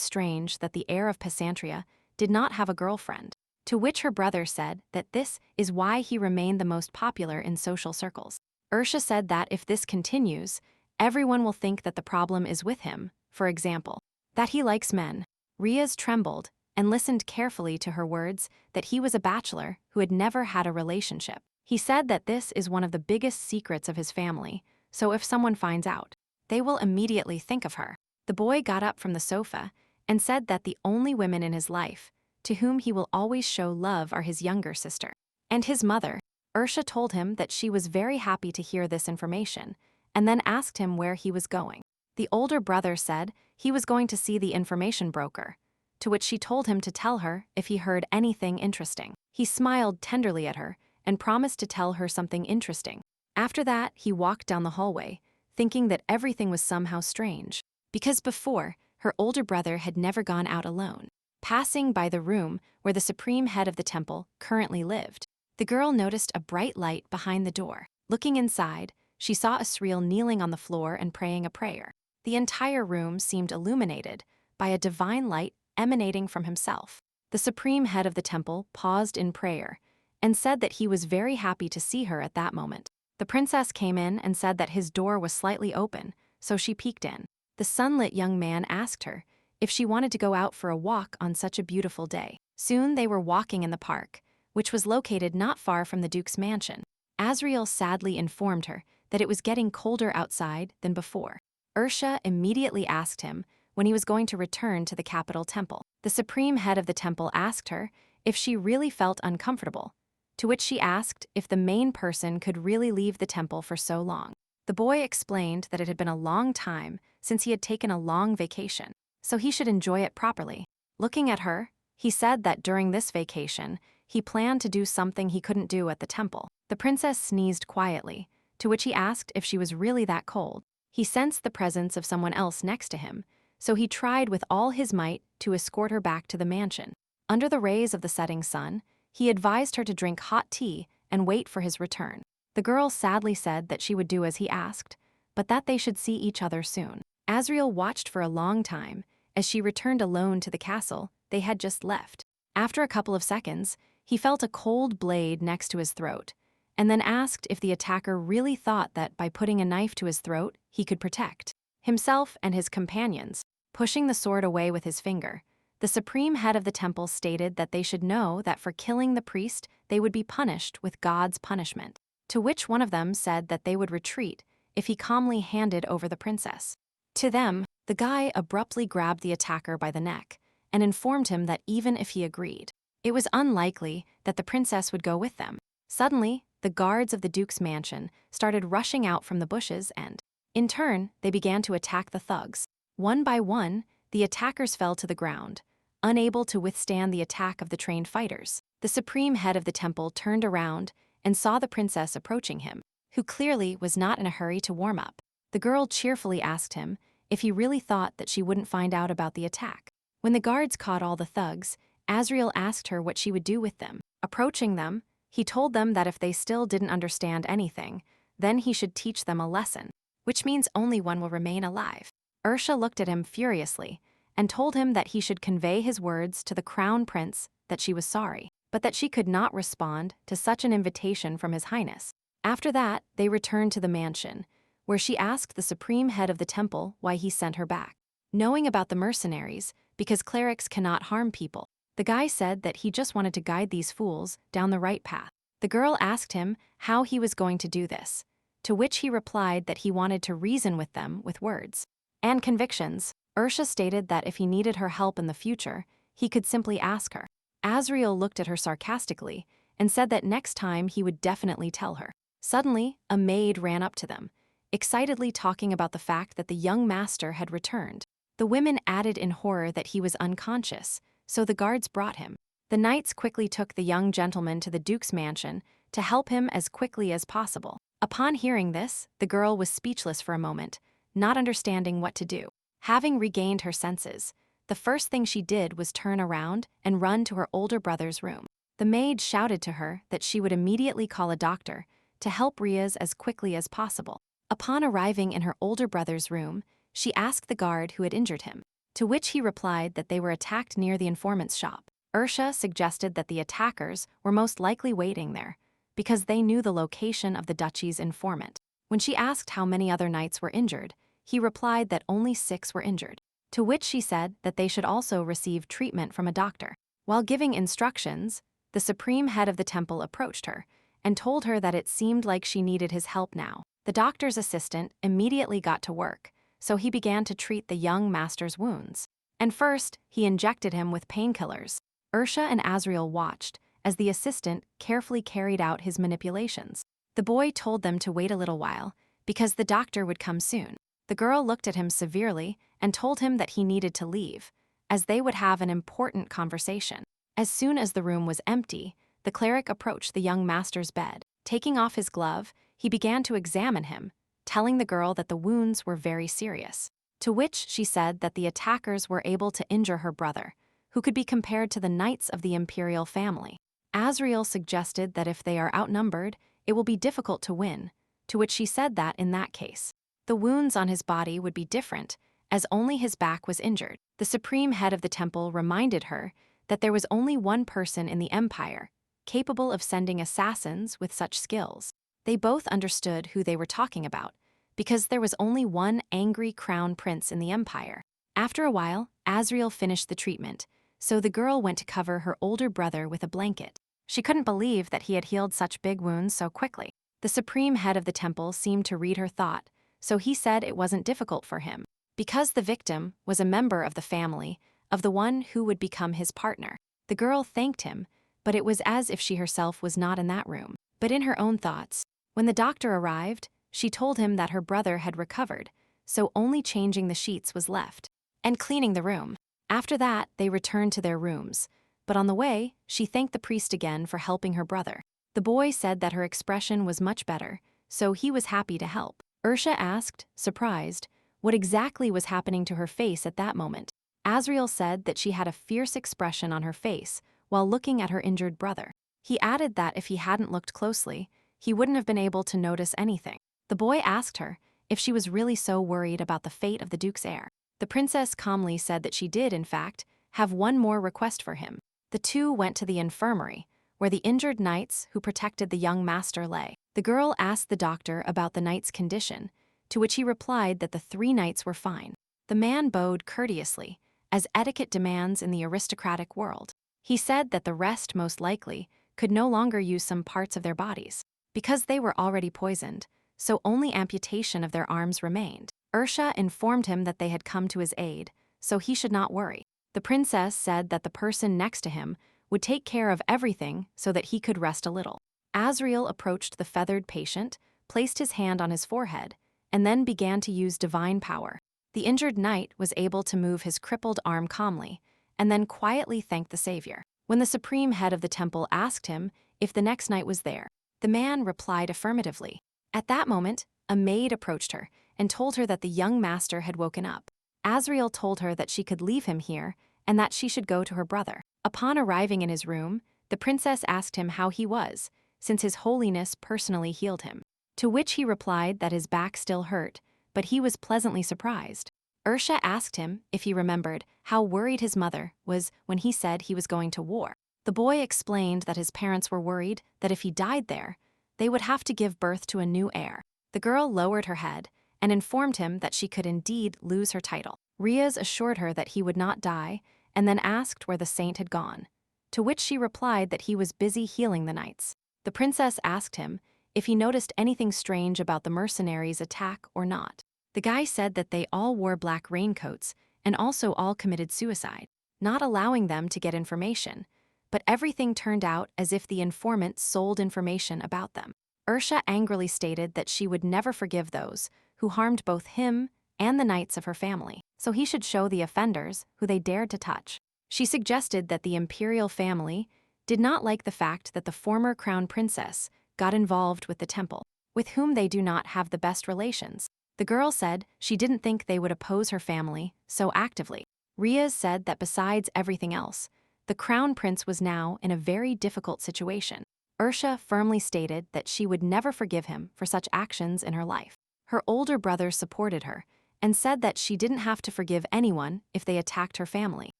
strange that the heir of Pesantria did not have a girlfriend, to which her brother said that this is why he remained the most popular in social circles. Ursa said that if this continues, everyone will think that the problem is with him, for example, that he likes men. Riaz trembled and listened carefully to her words that he was a bachelor who had never had a relationship. He said that this is one of the biggest secrets of his family, so if someone finds out, they will immediately think of her. The boy got up from the sofa and said that the only women in his life to whom he will always show love are his younger sister and his mother. Ursa told him that she was very happy to hear this information, and then asked him where he was going. The older brother said he was going to see the information broker, to which she told him to tell her if he heard anything interesting. He smiled tenderly at her and promised to tell her something interesting. After that, he walked down the hallway, thinking that everything was somehow strange, because before, her older brother had never gone out alone. Passing by the room where the supreme head of the temple currently lived, the girl noticed a bright light behind the door. Looking inside, she saw Azreel kneeling on the floor and praying a prayer. The entire room seemed illuminated by a divine light emanating from himself. The supreme head of the temple paused in prayer and said that he was very happy to see her at that moment. The princess came in and said that his door was slightly open, so she peeked in. The sunlit young man asked her if she wanted to go out for a walk on such a beautiful day. Soon they were walking in the park, which was located not far from the duke's mansion. Azreel sadly informed her that it was getting colder outside than before. Ursa immediately asked him when he was going to return to the capital temple. The supreme head of the temple asked her if she really felt uncomfortable, to which she asked if the main person could really leave the temple for so long. The boy explained that it had been a long time since he had taken a long vacation, so he should enjoy it properly. Looking at her, he said that during this vacation, he planned to do something he couldn't do at the temple. The princess sneezed quietly, to which he asked if she was really that cold. He sensed the presence of someone else next to him, so he tried with all his might to escort her back to the mansion. Under the rays of the setting sun, he advised her to drink hot tea and wait for his return. The girl sadly said that she would do as he asked, but that they should see each other soon. Azreel watched for a long time as she returned alone to the castle they had just left. After a couple of seconds, he felt a cold blade next to his throat, and then asked if the attacker really thought that by putting a knife to his throat, he could protect himself and his companions. Pushing the sword away with his finger, the supreme head of the temple stated that they should know that for killing the priest, they would be punished with God's punishment, to which one of them said that they would retreat if he calmly handed over the princess. To them, the guy abruptly grabbed the attacker by the neck and informed him that even if he agreed, it was unlikely that the princess would go with them. Suddenly, the guards of the duke's mansion started rushing out from the bushes and, in turn, they began to attack the thugs. One by one, the attackers fell to the ground, unable to withstand the attack of the trained fighters. The supreme head of the temple turned around and saw the princess approaching him, who clearly was not in a hurry to warm up. The girl cheerfully asked him if he really thought that she wouldn't find out about the attack. When the guards caught all the thugs Azreel asked her what she would do with them. Approaching them, he told them that if they still didn't understand anything, then he should teach them a lesson, which means only one will remain alive. Ursa looked at him furiously and told him that he should convey his words to the crown prince that she was sorry, but that she could not respond to such an invitation from His Highness. After that, they returned to the mansion, where she asked the supreme head of the temple why he sent her back. Knowing about the mercenaries, because clerics cannot harm people, the guy said that he just wanted to guide these fools down the right path. The girl asked him how he was going to do this, to which he replied that he wanted to reason with them with words and convictions. Ursa stated that if he needed her help in the future, he could simply ask her. Azreel looked at her sarcastically and said that next time he would definitely tell her. Suddenly, a maid ran up to them, excitedly talking about the fact that the young master had returned. The women added in horror that he was unconscious, so the guards brought him. The knights quickly took the young gentleman to the duke's mansion to help him as quickly as possible. Upon hearing this, the girl was speechless for a moment, not understanding what to do. Having regained her senses, the first thing she did was turn around and run to her older brother's room. The maid shouted to her that she would immediately call a doctor to help Riaz as quickly as possible. Upon arriving in her older brother's room, she asked the guard who had injured him, to which he replied that they were attacked near the informant's shop. Ursa suggested that the attackers were most likely waiting there, because they knew the location of the duchy's informant. When she asked how many other knights were injured, he replied that only 6 were injured, to which she said that they should also receive treatment from a doctor. While giving instructions, the supreme head of the temple approached her and told her that it seemed like she needed his help now. The doctor's assistant immediately got to work, so he began to treat the young master's wounds. And first, he injected him with painkillers. Ursa and Azreel watched as the assistant carefully carried out his manipulations. The boy told them to wait a little while, because the doctor would come soon. The girl looked at him severely and told him that he needed to leave, as they would have an important conversation. As soon as the room was empty, the cleric approached the young master's bed. Taking off his glove, he began to examine him, telling the girl that the wounds were very serious. To which she said that the attackers were able to injure her brother, who could be compared to the knights of the imperial family. Azreel suggested that if they are outnumbered, it will be difficult to win, to which she said that in that case, the wounds on his body would be different, as only his back was injured. The supreme head of the temple reminded her that there was only one person in the empire capable of sending assassins with such skills. They both understood who they were talking about, because there was only one angry crown prince in the empire. After a while, Azreel finished the treatment, so the girl went to cover her older brother with a blanket. She couldn't believe that he had healed such big wounds so quickly. The supreme head of the temple seemed to read her thought, so he said it wasn't difficult for him, because the victim was a member of the family of the one who would become his partner. The girl thanked him, but it was as if she herself was not in that room, but in her own thoughts. When the doctor arrived, she told him that her brother had recovered, so only changing the sheets was left, and cleaning the room. After that, they returned to their rooms, but on the way, she thanked the priest again for helping her brother. The boy said that her expression was much better, so he was happy to help. Ursa asked, surprised, what exactly was happening to her face at that moment. Azreel said that she had a fierce expression on her face while looking at her injured brother. He added that if he hadn't looked closely, he wouldn't have been able to notice anything. The boy asked her if she was really so worried about the fate of the duke's heir. The princess calmly said that she did, in fact, have one more request for him. The two went to the infirmary, where the injured knights who protected the young master lay. The girl asked the doctor about the knight's condition, to which he replied that the 3 knights were fine. The man bowed courteously, as etiquette demands in the aristocratic world. He said that the rest most likely could no longer use some parts of their bodies, because they were already poisoned, so only amputation of their arms remained. Ursa informed him that they had come to his aid, so he should not worry. The princess said that the person next to him would take care of everything so that he could rest a little. Azreel approached the feathered patient, placed his hand on his forehead, and then began to use divine power. The injured knight was able to move his crippled arm calmly, and then quietly thanked the savior. When the supreme head of the temple asked him if the next knight was there, the man replied affirmatively. At that moment, a maid approached her and told her that the young master had woken up. Azreel told her that she could leave him here and that she should go to her brother. Upon arriving in his room, the princess asked him how he was, since His Holiness personally healed him. To which he replied that his back still hurt, but he was pleasantly surprised. Ursa asked him if he remembered how worried his mother was when he said he was going to war. The boy explained that his parents were worried that if he died there, they would have to give birth to a new heir. The girl lowered her head and informed him that she could indeed lose her title. Riaz assured her that he would not die and then asked where the saint had gone, to which she replied that he was busy healing the knights. The princess asked him if he noticed anything strange about the mercenaries' attack or not. The guy said that they all wore black raincoats and also all committed suicide, not allowing them to get information, but everything turned out as if the informant sold information about them. Ursa angrily stated that she would never forgive those who harmed both him and the knights of her family, so he should show the offenders who they dared to touch. She suggested that the imperial family did not like the fact that the former crown princess got involved with the temple, with whom they do not have the best relations. The girl said she didn't think they would oppose her family so actively. Riaz said that besides everything else, the crown prince was now in a very difficult situation. Ursa firmly stated that she would never forgive him for such actions in her life. Her older brother supported her and said that she didn't have to forgive anyone if they attacked her family.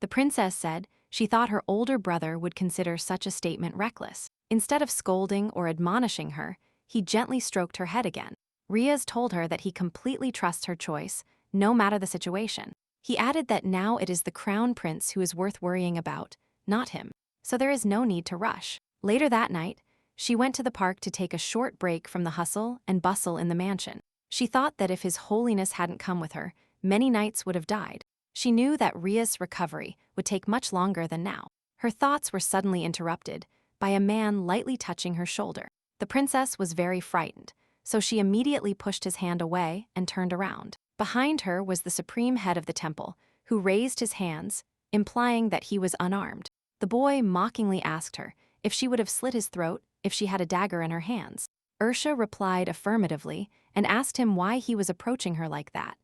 The princess said she thought her older brother would consider such a statement reckless. Instead of scolding or admonishing her, he gently stroked her head again. Riaz told her that he completely trusts her choice, no matter the situation. He added that now it is the crown prince who is worth worrying about, not him, so there is no need to rush. Later that night, she went to the park to take a short break from the hustle and bustle in the mansion. She thought that if His Holiness hadn't come with her, many knights would have died. She knew that Riaz's recovery would take much longer than now. Her thoughts were suddenly interrupted by a man lightly touching her shoulder. The princess was very frightened, so she immediately pushed his hand away and turned around. Behind her was the supreme head of the temple, who raised his hands, implying that he was unarmed. The boy mockingly asked her if she would have slit his throat if she had a dagger in her hands. Ursa replied affirmatively and asked him why he was approaching her like that,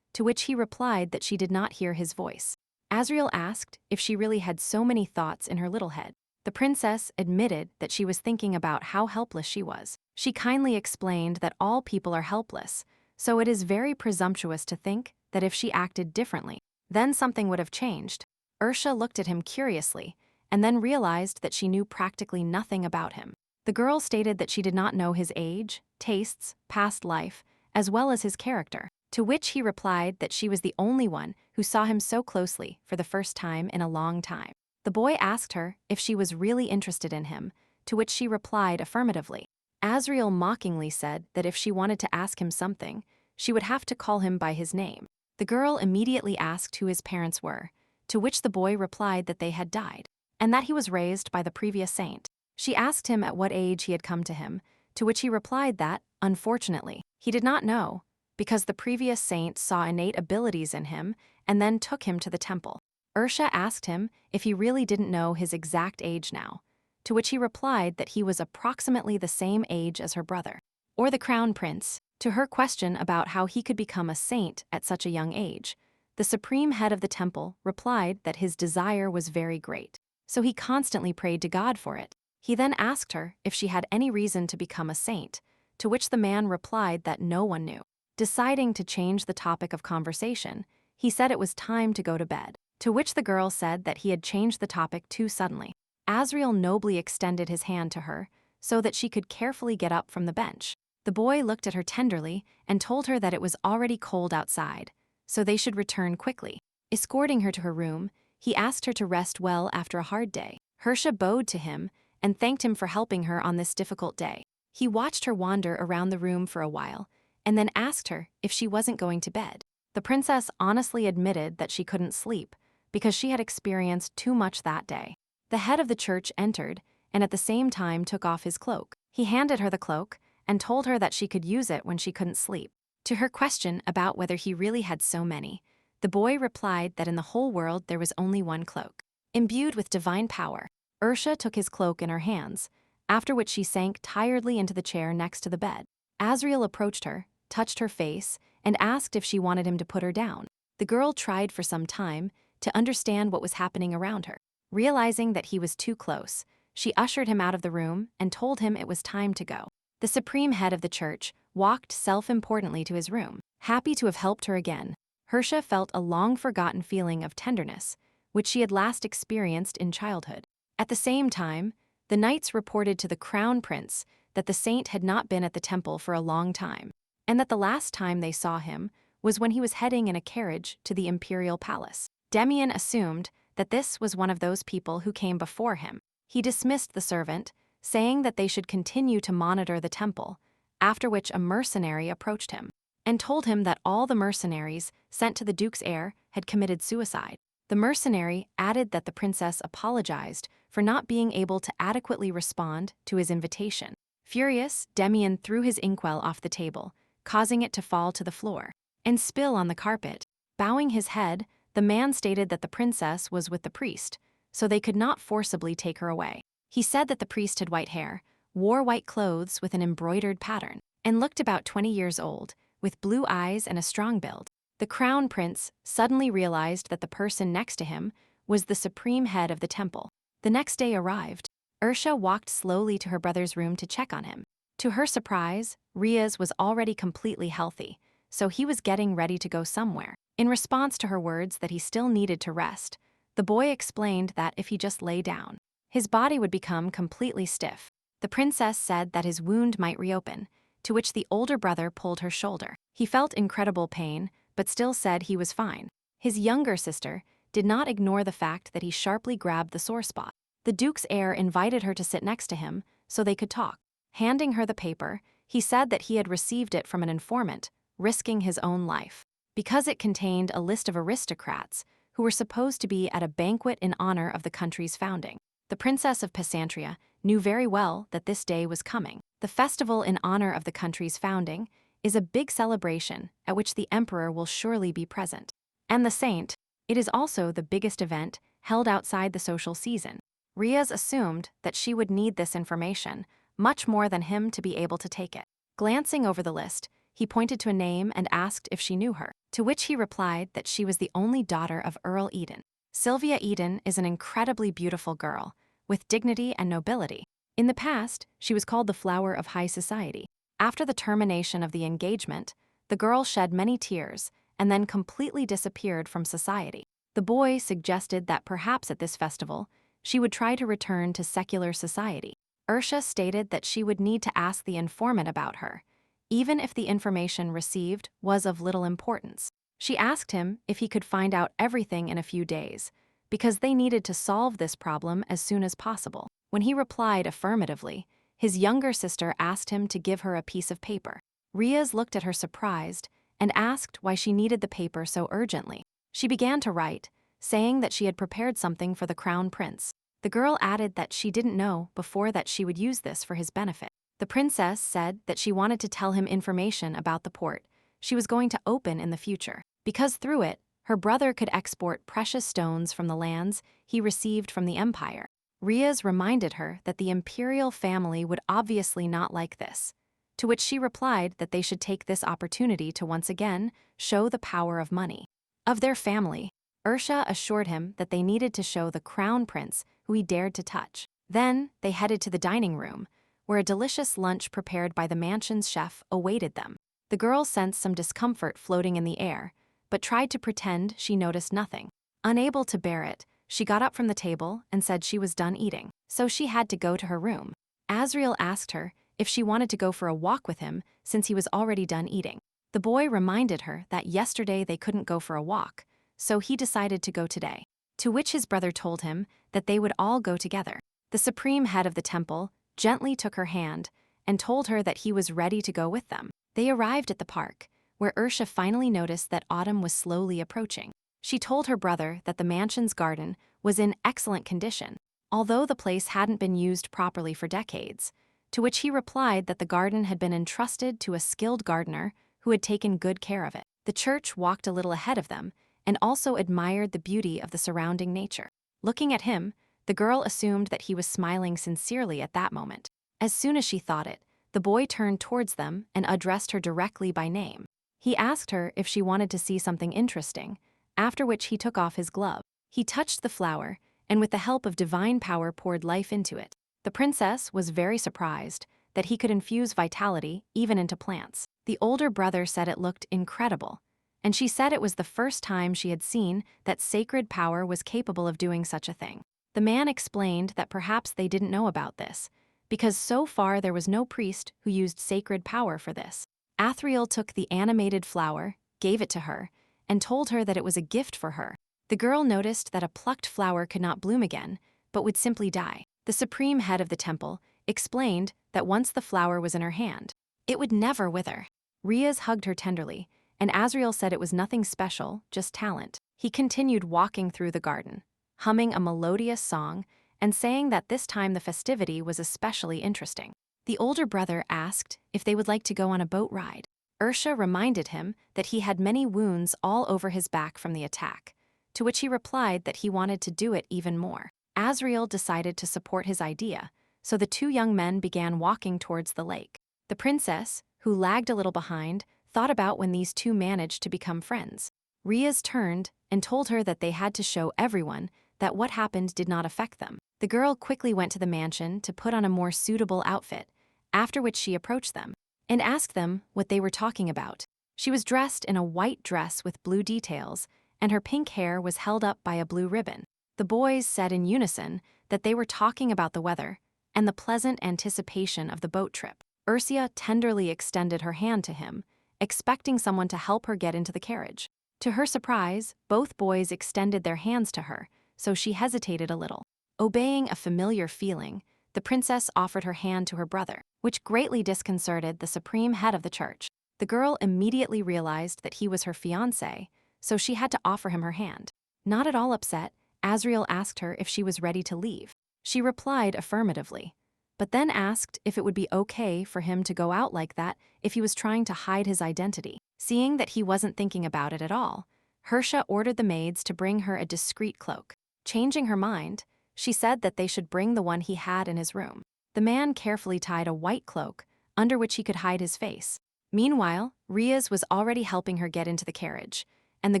to which he replied that she did not hear his voice. Azreel asked if she really had so many thoughts in her little head. The princess admitted that she was thinking about how helpless she was. She kindly explained that all people are helpless, so it is very presumptuous to think that if she acted differently, then something would have changed. Ursa looked at him curiously and then realized that she knew practically nothing about him. The girl stated that she did not know his age, tastes, past life, as well as his character, to which he replied that she was the only one who saw him so closely for the first time in a long time. The boy asked her if she was really interested in him, to which she replied affirmatively. Azreel mockingly said that if she wanted to ask him something, she would have to call him by his name. The girl immediately asked who his parents were, to which the boy replied that they had died, and that he was raised by the previous saint. She asked him at what age he had come to him, to which he replied that, unfortunately, he did not know, because the previous saint saw innate abilities in him and then took him to the temple. Ursa asked him if he really didn't know his exact age now, to which he replied that he was approximately the same age as her brother, or the crown prince. To her question about how he could become a saint at such a young age, the supreme head of the temple replied that his desire was very great, so he constantly prayed to God for it. He then asked her if she had any reason to become a saint, to which the man replied that no one knew. Deciding to change the topic of conversation, he said it was time to go to bed, to which the girl said that he had changed the topic too suddenly. Azreel nobly extended his hand to her so that she could carefully get up from the bench. The boy looked at her tenderly and told her that it was already cold outside, so they should return quickly. Escorting her to her room, he asked her to rest well after a hard day. Ursa bowed to him and thanked him for helping her on this difficult day. He watched her wander around the room for a while and then asked her if she wasn't going to bed. The princess honestly admitted that she couldn't sleep because she had experienced too much that day. The head of the church entered and at the same time took off his cloak. He handed her the cloak and told her that she could use it when she couldn't sleep. To her question about whether he really had so many, the boy replied that in the whole world there was only one cloak. Imbued with divine power, Ursa took his cloak in her hands, after which she sank tiredly into the chair next to the bed. Azreel approached her, touched her face, and asked if she wanted him to put her down. The girl tried for some time to understand what was happening around her. Realizing that he was too close, she ushered him out of the room and told him it was time to go. The supreme head of the church walked self-importantly to his room, happy to have helped her again. Ercia felt a long-forgotten feeling of tenderness, which she had last experienced in childhood. At the same time, the knights reported to the crown prince that the saint had not been at the temple for a long time, and that the last time they saw him was when he was heading in a carriage to the imperial palace. Damian assumed that this was one of those people who came before him. He dismissed the servant, saying that they should continue to monitor the temple, after which a mercenary approached him and told him that all the mercenaries sent to the duke's heir had committed suicide. The mercenary added that the princess apologized for not being able to adequately respond to his invitation. Furious, Damian threw his inkwell off the table, causing it to fall to the floor and spill on the carpet. Bowing his head, the man stated that the princess was with the priest, so they could not forcibly take her away. He said that the priest had white hair, wore white clothes with an embroidered pattern, and looked about 20 years old, with blue eyes and a strong build. The crown prince suddenly realized that the person next to him was the supreme head of the temple. The next day arrived. Ursa walked slowly to her brother's room to check on him. To her surprise, Riaz was already completely healthy, so he was getting ready to go somewhere. In response to her words that he still needed to rest, the boy explained that if he just lay down, his body would become completely stiff. The princess said that his wound might reopen, to which the older brother pulled her shoulder. He felt incredible pain, but still said he was fine. His younger sister did not ignore the fact that he sharply grabbed the sore spot. The duke's heir invited her to sit next to him so they could talk. Handing her the paper, he said that he had received it from an informant, risking his own life, because it contained a list of aristocrats who were supposed to be at a banquet in honor of the country's founding. The Princess of Pesantria knew very well that this day was coming. The festival in honor of the country's founding is a big celebration at which the emperor will surely be present. And the saint, it is also the biggest event held outside the social season. Riaz assumed that she would need this information much more than him to be able to take it. Glancing over the list, he pointed to a name and asked if she knew her, to which he replied that she was the only daughter of Earl Eden. Sylvia Eden is an incredibly beautiful girl, with dignity and nobility. In the past, she was called the flower of high society. After the termination of the engagement, the girl shed many tears and then completely disappeared from society. The boy suggested that perhaps at this festival, she would try to return to secular society. Ursa stated that she would need to ask the informant about her, even if the information received was of little importance. She asked him if he could find out everything in a few days, because they needed to solve this problem as soon as possible. When he replied affirmatively, his younger sister asked him to give her a piece of paper. Riaz looked at her surprised and asked why she needed the paper so urgently. She began to write, saying that she had prepared something for the crown prince. The girl added that she didn't know before that she would use this for his benefit. The princess said that she wanted to tell him information about the port she was going to open in the future, because through it, her brother could export precious stones from the lands he received from the empire. Riaz reminded her that the imperial family would obviously not like this, to which she replied that they should take this opportunity to once again show the power of money. Of their family, Ursa assured him that they needed to show the crown prince who he dared to touch. Then they headed to the dining room, where a delicious lunch prepared by the mansion's chef awaited them. The girl sensed some discomfort floating in the air, but tried to pretend she noticed nothing. Unable to bear it, she got up from the table and said she was done eating, so she had to go to her room. Azreel asked her if she wanted to go for a walk with him since he was already done eating. The boy reminded her that yesterday they couldn't go for a walk, so he decided to go today, to which his brother told him that they would all go together. The supreme head of the temple gently took her hand and told her that he was ready to go with them. They arrived at the park, where Ursa finally noticed that autumn was slowly approaching. She told her brother that the mansion's garden was in excellent condition, although the place hadn't been used properly for decades, to which he replied that the garden had been entrusted to a skilled gardener who had taken good care of it. The church walked a little ahead of them and also admired the beauty of the surrounding nature. Looking at him, the girl assumed that he was smiling sincerely at that moment. As soon as she thought it, the boy turned towards them and addressed her directly by name. He asked her if she wanted to see something interesting, after which he took off his glove. He touched the flower, and with the help of divine power poured life into it. The princess was very surprised that he could infuse vitality even into plants. The older brother said it looked incredible, and she said it was the first time she had seen that sacred power was capable of doing such a thing. The man explained that perhaps they didn't know about this, because so far there was no priest who used sacred power for this. Azreel took the animated flower, gave it to her, and told her that it was a gift for her. The girl noticed that a plucked flower could not bloom again, but would simply die. The supreme head of the temple explained that once the flower was in her hand, it would never wither. Riaz hugged her tenderly, and Azreel said it was nothing special, just talent. He continued walking through the garden, humming a melodious song and saying that this time the festivity was especially interesting. The older brother asked if they would like to go on a boat ride. Ursa reminded him that he had many wounds all over his back from the attack, to which he replied that he wanted to do it even more. Azreel decided to support his idea, so the two young men began walking towards the lake. The princess, who lagged a little behind, thought about when these two managed to become friends. Riaz turned and told her that they had to show everyone that what happened did not affect them. The girl quickly went to the mansion to put on a more suitable outfit, after which she approached them and asked them what they were talking about. She was dressed in a white dress with blue details, and her pink hair was held up by a blue ribbon. The boys said in unison that they were talking about the weather and the pleasant anticipation of the boat trip. Ercia tenderly extended her hand to him, expecting someone to help her get into the carriage. To her surprise, both boys extended their hands to her, so she hesitated a little. Obeying a familiar feeling, the princess offered her hand to her brother, which greatly disconcerted the supreme head of the church. The girl immediately realized that he was her fiancé, so she had to offer him her hand. Not at all upset, Azreel asked her if she was ready to leave. She replied affirmatively, but then asked if it would be okay for him to go out like that if he was trying to hide his identity. Seeing that he wasn't thinking about it at all, Ursa ordered the maids to bring her a discreet cloak. Changing her mind, she said that they should bring the one he had in his room. The man carefully tied a white cloak, under which he could hide his face. Meanwhile, Riaz was already helping her get into the carriage, and the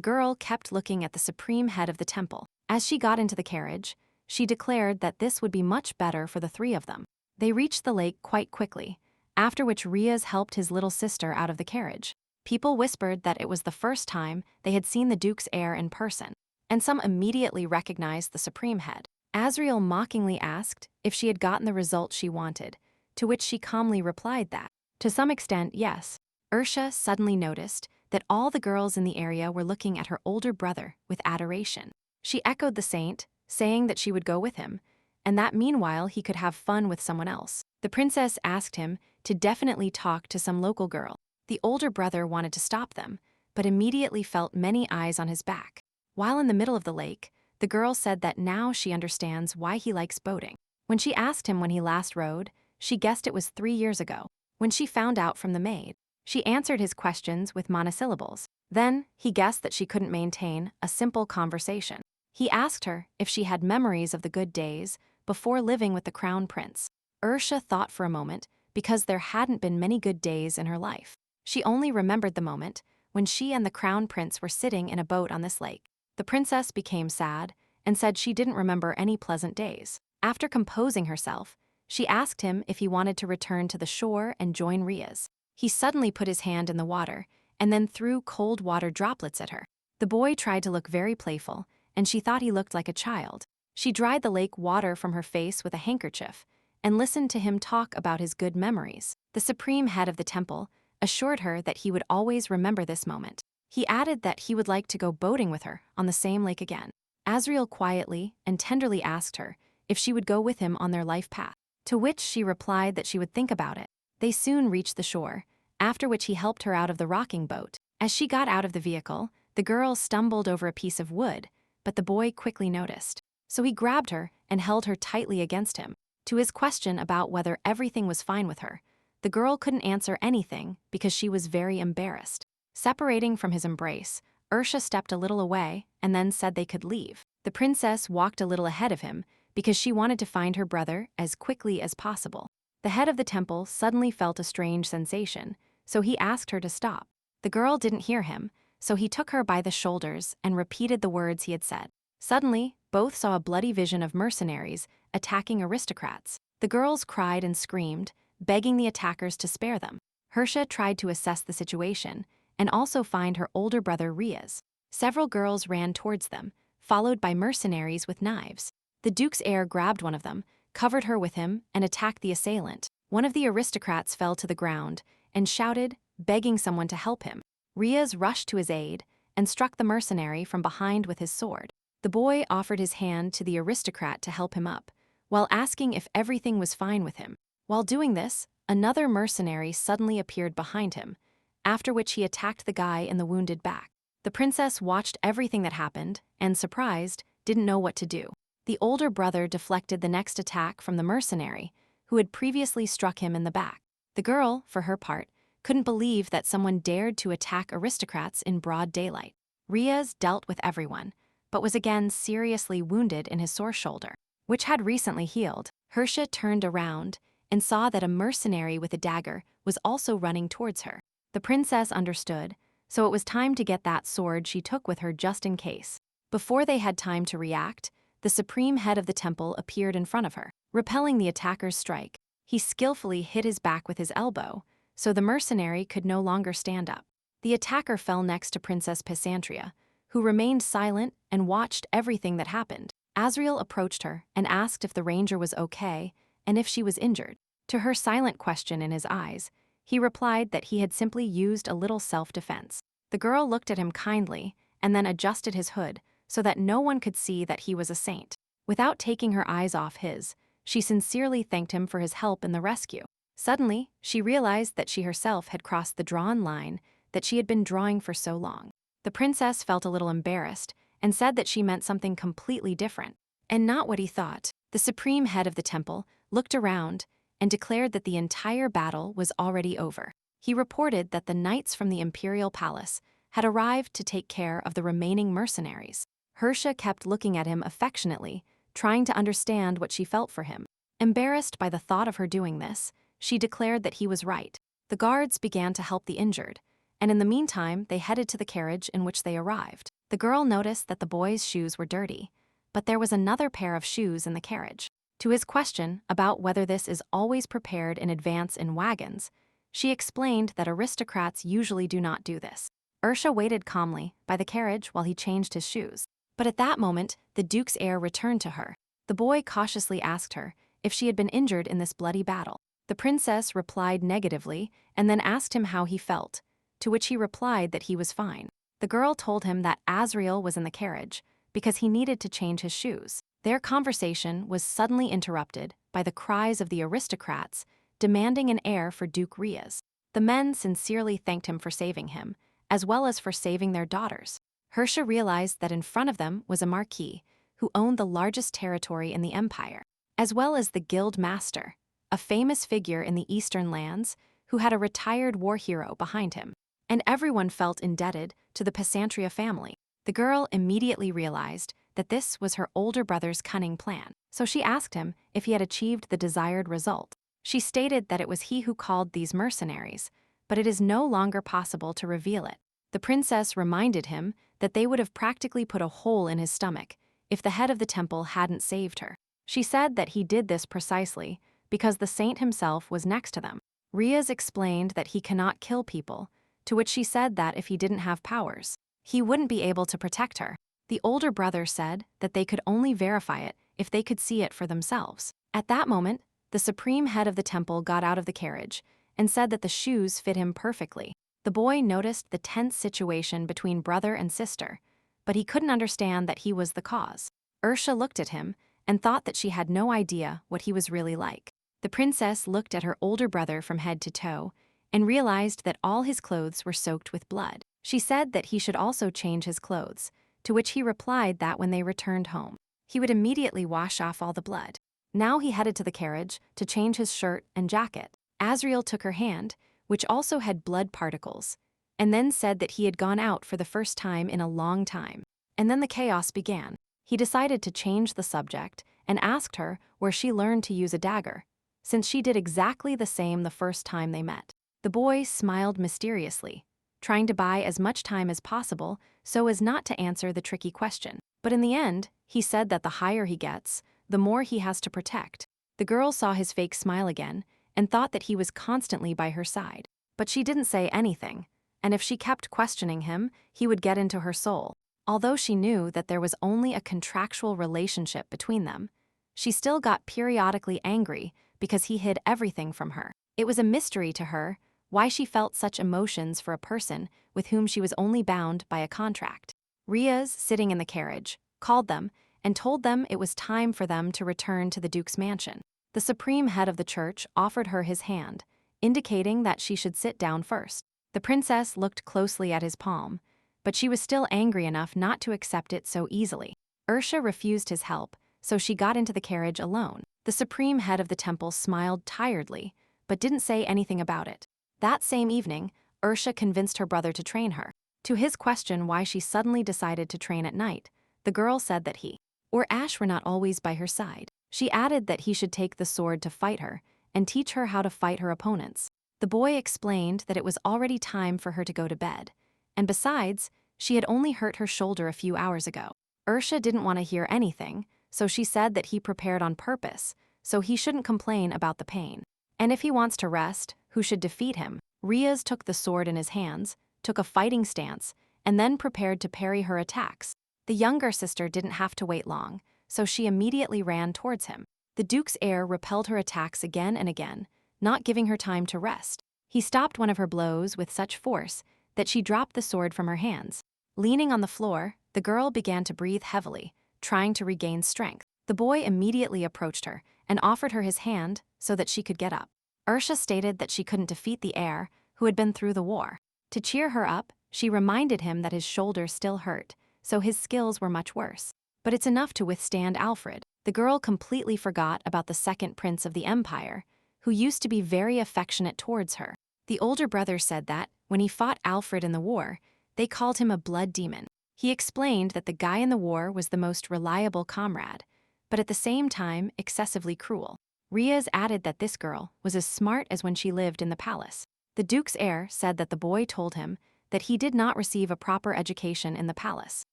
girl kept looking at the supreme head of the temple. As she got into the carriage, she declared that this would be much better for the three of them. They reached the lake quite quickly, after which Riaz helped his little sister out of the carriage. People whispered that it was the first time they had seen the Duke's heir in person, and some immediately recognized the supreme head. Azreel mockingly asked if she had gotten the result she wanted, to which she calmly replied that, to some extent, yes. Ursa suddenly noticed that all the girls in the area were looking at her older brother with adoration. She echoed the saint, saying that she would go with him, and that meanwhile he could have fun with someone else. The princess asked him to definitely talk to some local girl. The older brother wanted to stop them, but immediately felt many eyes on his back. While in the middle of the lake, the girl said that now she understands why he likes boating. When she asked him when he last rowed, she guessed it was 3 years ago. When she found out from the maid, she answered his questions with monosyllables. Then, he guessed that she couldn't maintain a simple conversation. He asked her if she had memories of the good days before living with the crown prince. Ursa thought for a moment because there hadn't been many good days in her life. She only remembered the moment when she and the crown prince were sitting in a boat on this lake. The princess became sad and said she didn't remember any pleasant days. After composing herself, she asked him if he wanted to return to the shore and join Riaz. He suddenly put his hand in the water and then threw cold water droplets at her. The boy tried to look very playful, and she thought he looked like a child. She dried the lake water from her face with a handkerchief and listened to him talk about his good memories. The supreme head of the temple assured her that he would always remember this moment. He added that he would like to go boating with her on the same lake again. Azreel quietly and tenderly asked her if she would go with him on their life path, to which she replied that she would think about it. They soon reached the shore, after which he helped her out of the rocking boat. As she got out of the vehicle, the girl stumbled over a piece of wood, but the boy quickly noticed. So he grabbed her and held her tightly against him. To his question about whether everything was fine with her, the girl couldn't answer anything because she was very embarrassed. Separating from his embrace, Ursa stepped a little away and then said they could leave. The princess walked a little ahead of him because she wanted to find her brother as quickly as possible. The head of the temple suddenly felt a strange sensation, so he asked her to stop. The girl didn't hear him, so he took her by the shoulders and repeated the words he had said. Suddenly, both saw a bloody vision of mercenaries attacking aristocrats. The girls cried and screamed, begging the attackers to spare them. Ercia tried to assess the situation and also find her older brother Riaz. Several girls ran towards them, followed by mercenaries with knives. The Duke's heir grabbed one of them, covered her with him, and attacked the assailant. One of the aristocrats fell to the ground and shouted, begging someone to help him. Riaz rushed to his aid and struck the mercenary from behind with his sword. The boy offered his hand to the aristocrat to help him up, while asking if everything was fine with him. While doing this, another mercenary suddenly appeared behind him, after which he attacked the guy in the wounded back. The princess watched everything that happened and, surprised, didn't know what to do. The older brother deflected the next attack from the mercenary, who had previously struck him in the back. The girl, for her part, couldn't believe that someone dared to attack aristocrats in broad daylight. Riaz dealt with everyone, but was again seriously wounded in his sore shoulder, which had recently healed. Ercia turned around and saw that a mercenary with a dagger was also running towards her. The princess understood, so it was time to get that sword she took with her just in case. Before they had time to react, the supreme head of the temple appeared in front of her, repelling the attacker's strike. He skillfully hit his back with his elbow, so the mercenary could no longer stand up. The attacker fell next to Princess Pesantria, who remained silent and watched everything that happened. Azreel approached her and asked if the ranger was okay and if she was injured. To her silent question in his eyes, he replied that he had simply used a little self-defense. The girl looked at him kindly and then adjusted his hood so that no one could see that he was a saint. Without taking her eyes off his, she sincerely thanked him for his help in the rescue. Suddenly, she realized that she herself had crossed the drawn line that she had been drawing for so long. The princess felt a little embarrassed and said that she meant something completely different, and not what he thought. The supreme head of the temple looked around and declared that the entire battle was already over. He reported that the knights from the imperial palace had arrived to take care of the remaining mercenaries. Ercia kept looking at him affectionately, trying to understand what she felt for him. Embarrassed by the thought of her doing this, she declared that he was right. The guards began to help the injured, and in the meantime they headed to the carriage in which they arrived. The girl noticed that the boy's shoes were dirty, but there was another pair of shoes in the carriage. To his question about whether this is always prepared in advance in wagons, she explained that aristocrats usually do not do this. Ercia waited calmly by the carriage while he changed his shoes. But at that moment, the Duke's heir returned to her. The boy cautiously asked her if she had been injured in this bloody battle. The princess replied negatively and then asked him how he felt, to which he replied that he was fine. The girl told him that Azreel was in the carriage because he needed to change his shoes. Their conversation was suddenly interrupted by the cries of the aristocrats demanding an heir for Duke Riaz. The men sincerely thanked him for saving him, as well as for saving their daughters. Ercia realized that in front of them was a marquis who owned the largest territory in the empire, as well as the guild master, a famous figure in the eastern lands who had a retired war hero behind him. And everyone felt indebted to the Pesantria family. The girl immediately realized that this was her older brother's cunning plan, so she asked him if he had achieved the desired result. She stated that it was he who called these mercenaries, but it is no longer possible to reveal it. The princess reminded him that they would have practically put a hole in his stomach if the head of the temple hadn't saved her. She said that he did this precisely because the saint himself was next to them. Riaz explained that he cannot kill people, to which she said that if he didn't have powers, he wouldn't be able to protect her. The older brother said that they could only verify it if they could see it for themselves. At that moment, the supreme head of the temple got out of the carriage and said that the shoes fit him perfectly. The boy noticed the tense situation between brother and sister, but he couldn't understand that he was the cause. Ursa looked at him and thought that she had no idea what he was really like. The princess looked at her older brother from head to toe and realized that all his clothes were soaked with blood. She said that he should also change his clothes, to which he replied that when they returned home, he would immediately wash off all the blood. Now he headed to the carriage to change his shirt and jacket. Azreel took her hand, which also had blood particles, and then said that he had gone out for the first time in a long time. And then the chaos began. He decided to change the subject and asked her where she learned to use a dagger, since she did exactly the same the first time they met. The boy smiled mysteriously, trying to buy as much time as possible so as not to answer the tricky question. But in the end, he said that the higher he gets, the more he has to protect. The girl saw his fake smile again and thought that he was constantly by her side. But she didn't say anything, and if she kept questioning him, he would get into her soul. Although she knew that there was only a contractual relationship between them, she still got periodically angry because he hid everything from her. It was a mystery to her why she felt such emotions for a person with whom she was only bound by a contract. Riaz, sitting in the carriage, called them and told them it was time for them to return to the Duke's mansion. The supreme head of the church offered her his hand, indicating that she should sit down first. The princess looked closely at his palm, but she was still angry enough not to accept it so easily. Ursa refused his help, so she got into the carriage alone. The supreme head of the temple smiled tiredly, but didn't say anything about it. That same evening, Ursa convinced her brother to train her. To his question why she suddenly decided to train at night, the girl said that he or Ash were not always by her side. She added that he should take the sword to fight her and teach her how to fight her opponents. The boy explained that it was already time for her to go to bed, and besides, she had only hurt her shoulder a few hours ago. Ursa didn't want to hear anything, so she said that he prepared on purpose, so he shouldn't complain about the pain. And if he wants to rest, who should defeat him? Riaz took the sword in his hands, took a fighting stance, and then prepared to parry her attacks. The younger sister didn't have to wait long, so she immediately ran towards him. The Duke's heir repelled her attacks again and again, not giving her time to rest. He stopped one of her blows with such force that she dropped the sword from her hands. Leaning on the floor, the girl began to breathe heavily, trying to regain strength. The boy immediately approached her and offered her his hand so that she could get up. Ursa stated that she couldn't defeat the heir, who had been through the war. To cheer her up, she reminded him that his shoulder still hurt, so his skills were much worse. But it's enough to withstand Alfred. The girl completely forgot about the second prince of the empire, who used to be very affectionate towards her. The older brother said that, when he fought Alfred in the war, they called him a blood demon. He explained that the guy in the war was the most reliable comrade, but at the same time excessively cruel. Riaz added that this girl was as smart as when she lived in the palace. The Duke's heir said that the boy told him that he did not receive a proper education in the palace,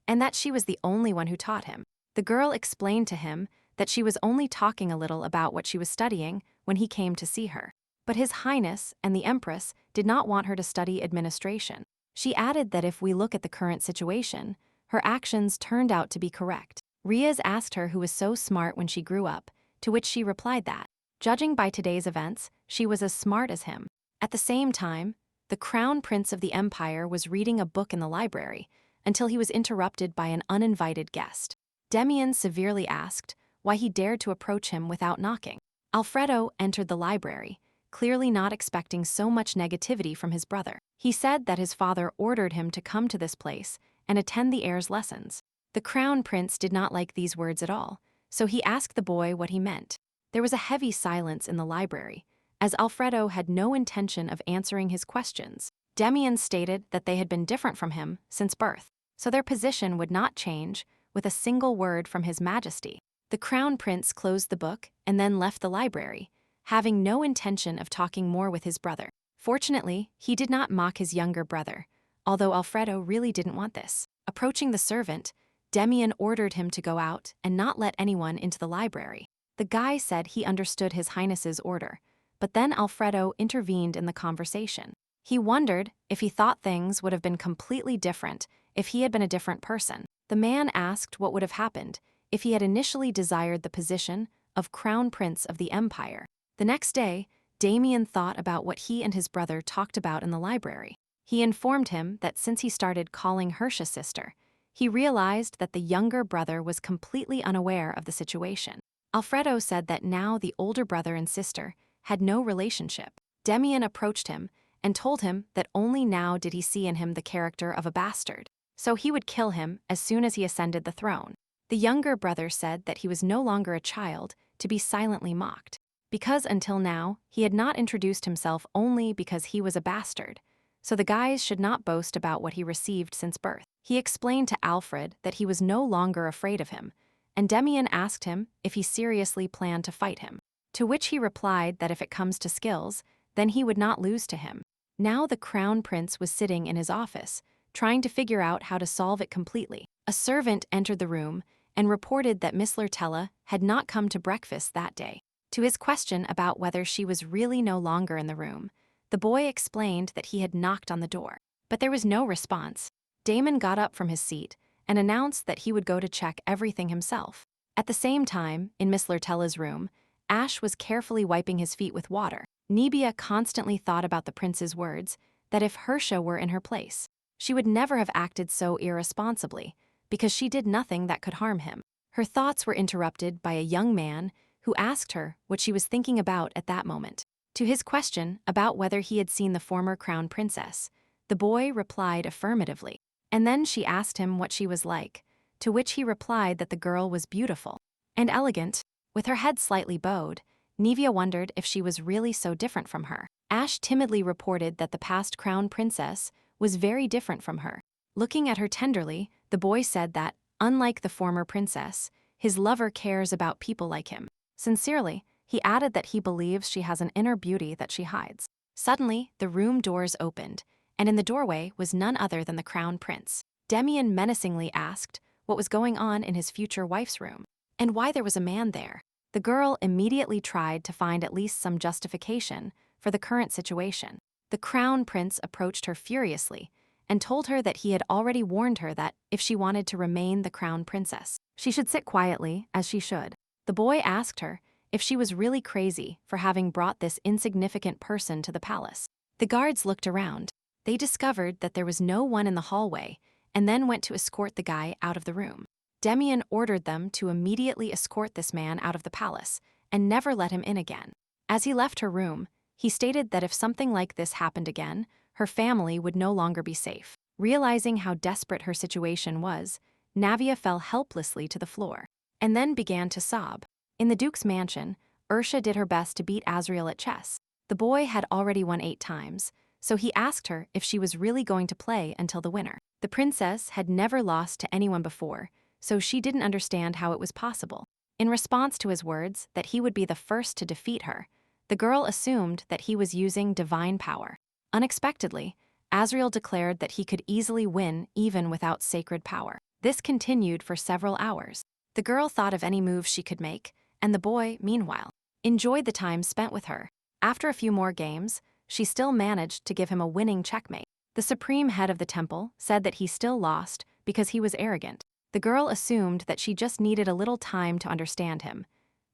and that she was the only one who taught him. The girl explained to him that she was only talking a little about what she was studying when he came to see her. But His Highness and the Empress did not want her to study administration. She added that if we look at the current situation, her actions turned out to be correct. Riaz asked her who was so smart when she grew up, to which she replied that, judging by today's events, she was as smart as him. At the same time, the crown prince of the empire was reading a book in the library until he was interrupted by an uninvited guest. Damian severely asked why he dared to approach him without knocking. Alfredo entered the library, clearly not expecting so much negativity from his brother. He said that his father ordered him to come to this place and attend the heir's lessons. The crown prince did not like these words at all, so he asked the boy what he meant. There was a heavy silence in the library, as Alfredo had no intention of answering his questions. Damian stated that they had been different from him since birth, so their position would not change with a single word from His Majesty. The crown prince closed the book and then left the library, having no intention of talking more with his brother. Fortunately, he did not mock his younger brother, although Alfredo really didn't want this. Approaching the servant, Damian ordered him to go out and not let anyone into the library. The guy said he understood His Highness's order, but then Alfredo intervened in the conversation. He wondered if he thought things would have been completely different if he had been a different person. The man asked what would have happened if he had initially desired the position of Crown Prince of the Empire. The next day, Damian thought about what he and his brother talked about in the library. He informed him that since he started calling Hercia sister, he realized that the younger brother was completely unaware of the situation. Alfredo said that now the older brother and sister had no relationship. Damian approached him and told him that only now did he see in him the character of a bastard, so he would kill him as soon as he ascended the throne. The younger brother said that he was no longer a child to be silently mocked, because until now he had not introduced himself only because he was a bastard, so the guys should not boast about what he received since birth. He explained to Alfred that he was no longer afraid of him, and Damian asked him if he seriously planned to fight him, to which he replied that if it comes to skills, then he would not lose to him. Now the crown prince was sitting in his office, trying to figure out how to solve it completely. A servant entered the room and reported that Miss Lurtella had not come to breakfast that day. To his question about whether she was really no longer in the room, the boy explained that he had knocked on the door. But there was no response. Damon got up from his seat and announced that he would go to check everything himself. At the same time, in Miss Lurtella's room, Ash was carefully wiping his feet with water. Navia constantly thought about the prince's words that if Hercia were in her place, she would never have acted so irresponsibly, because she did nothing that could harm him. Her thoughts were interrupted by a young man who asked her what she was thinking about at that moment. To his question about whether he had seen the former crown princess, the boy replied affirmatively. And then she asked him what she was like, to which he replied that the girl was beautiful and elegant. With her head slightly bowed, Navia wondered if she was really so different from her. Ash timidly reported that the past crown princess was very different from her. Looking at her tenderly, the boy said that, unlike the former princess, his lover cares about people like him. Sincerely, he added that he believes she has an inner beauty that she hides. Suddenly, the room doors opened, and in the doorway was none other than the crown prince. Damian menacingly asked what was going on in his future wife's room, and why there was a man there. The girl immediately tried to find at least some justification for the current situation. The crown prince approached her furiously and told her that he had already warned her that, if she wanted to remain the crown princess, she should sit quietly, as she should. The boy asked her if she was really crazy for having brought this insignificant person to the palace. The guards looked around. They discovered that there was no one in the hallway and then went to escort the guy out of the room. Damian ordered them to immediately escort this man out of the palace and never let him in again. As he left her room, he stated that if something like this happened again, her family would no longer be safe. Realizing how desperate her situation was, Navia fell helplessly to the floor and then began to sob. In the Duke's mansion, Ursa did her best to beat Azreel at chess. The boy had already won 8 times, so he asked her if she was really going to play until the winner. The princess had never lost to anyone before, so she didn't understand how it was possible. In response to his words that he would be the first to defeat her, the girl assumed that he was using divine power. Unexpectedly, Azreel declared that he could easily win even without sacred power. This continued for several hours. The girl thought of any moves she could make, and the boy, meanwhile, enjoyed the time spent with her. After a few more games, she still managed to give him a winning checkmate. The supreme head of the temple said that he still lost because he was arrogant. The girl assumed that she just needed a little time to understand him.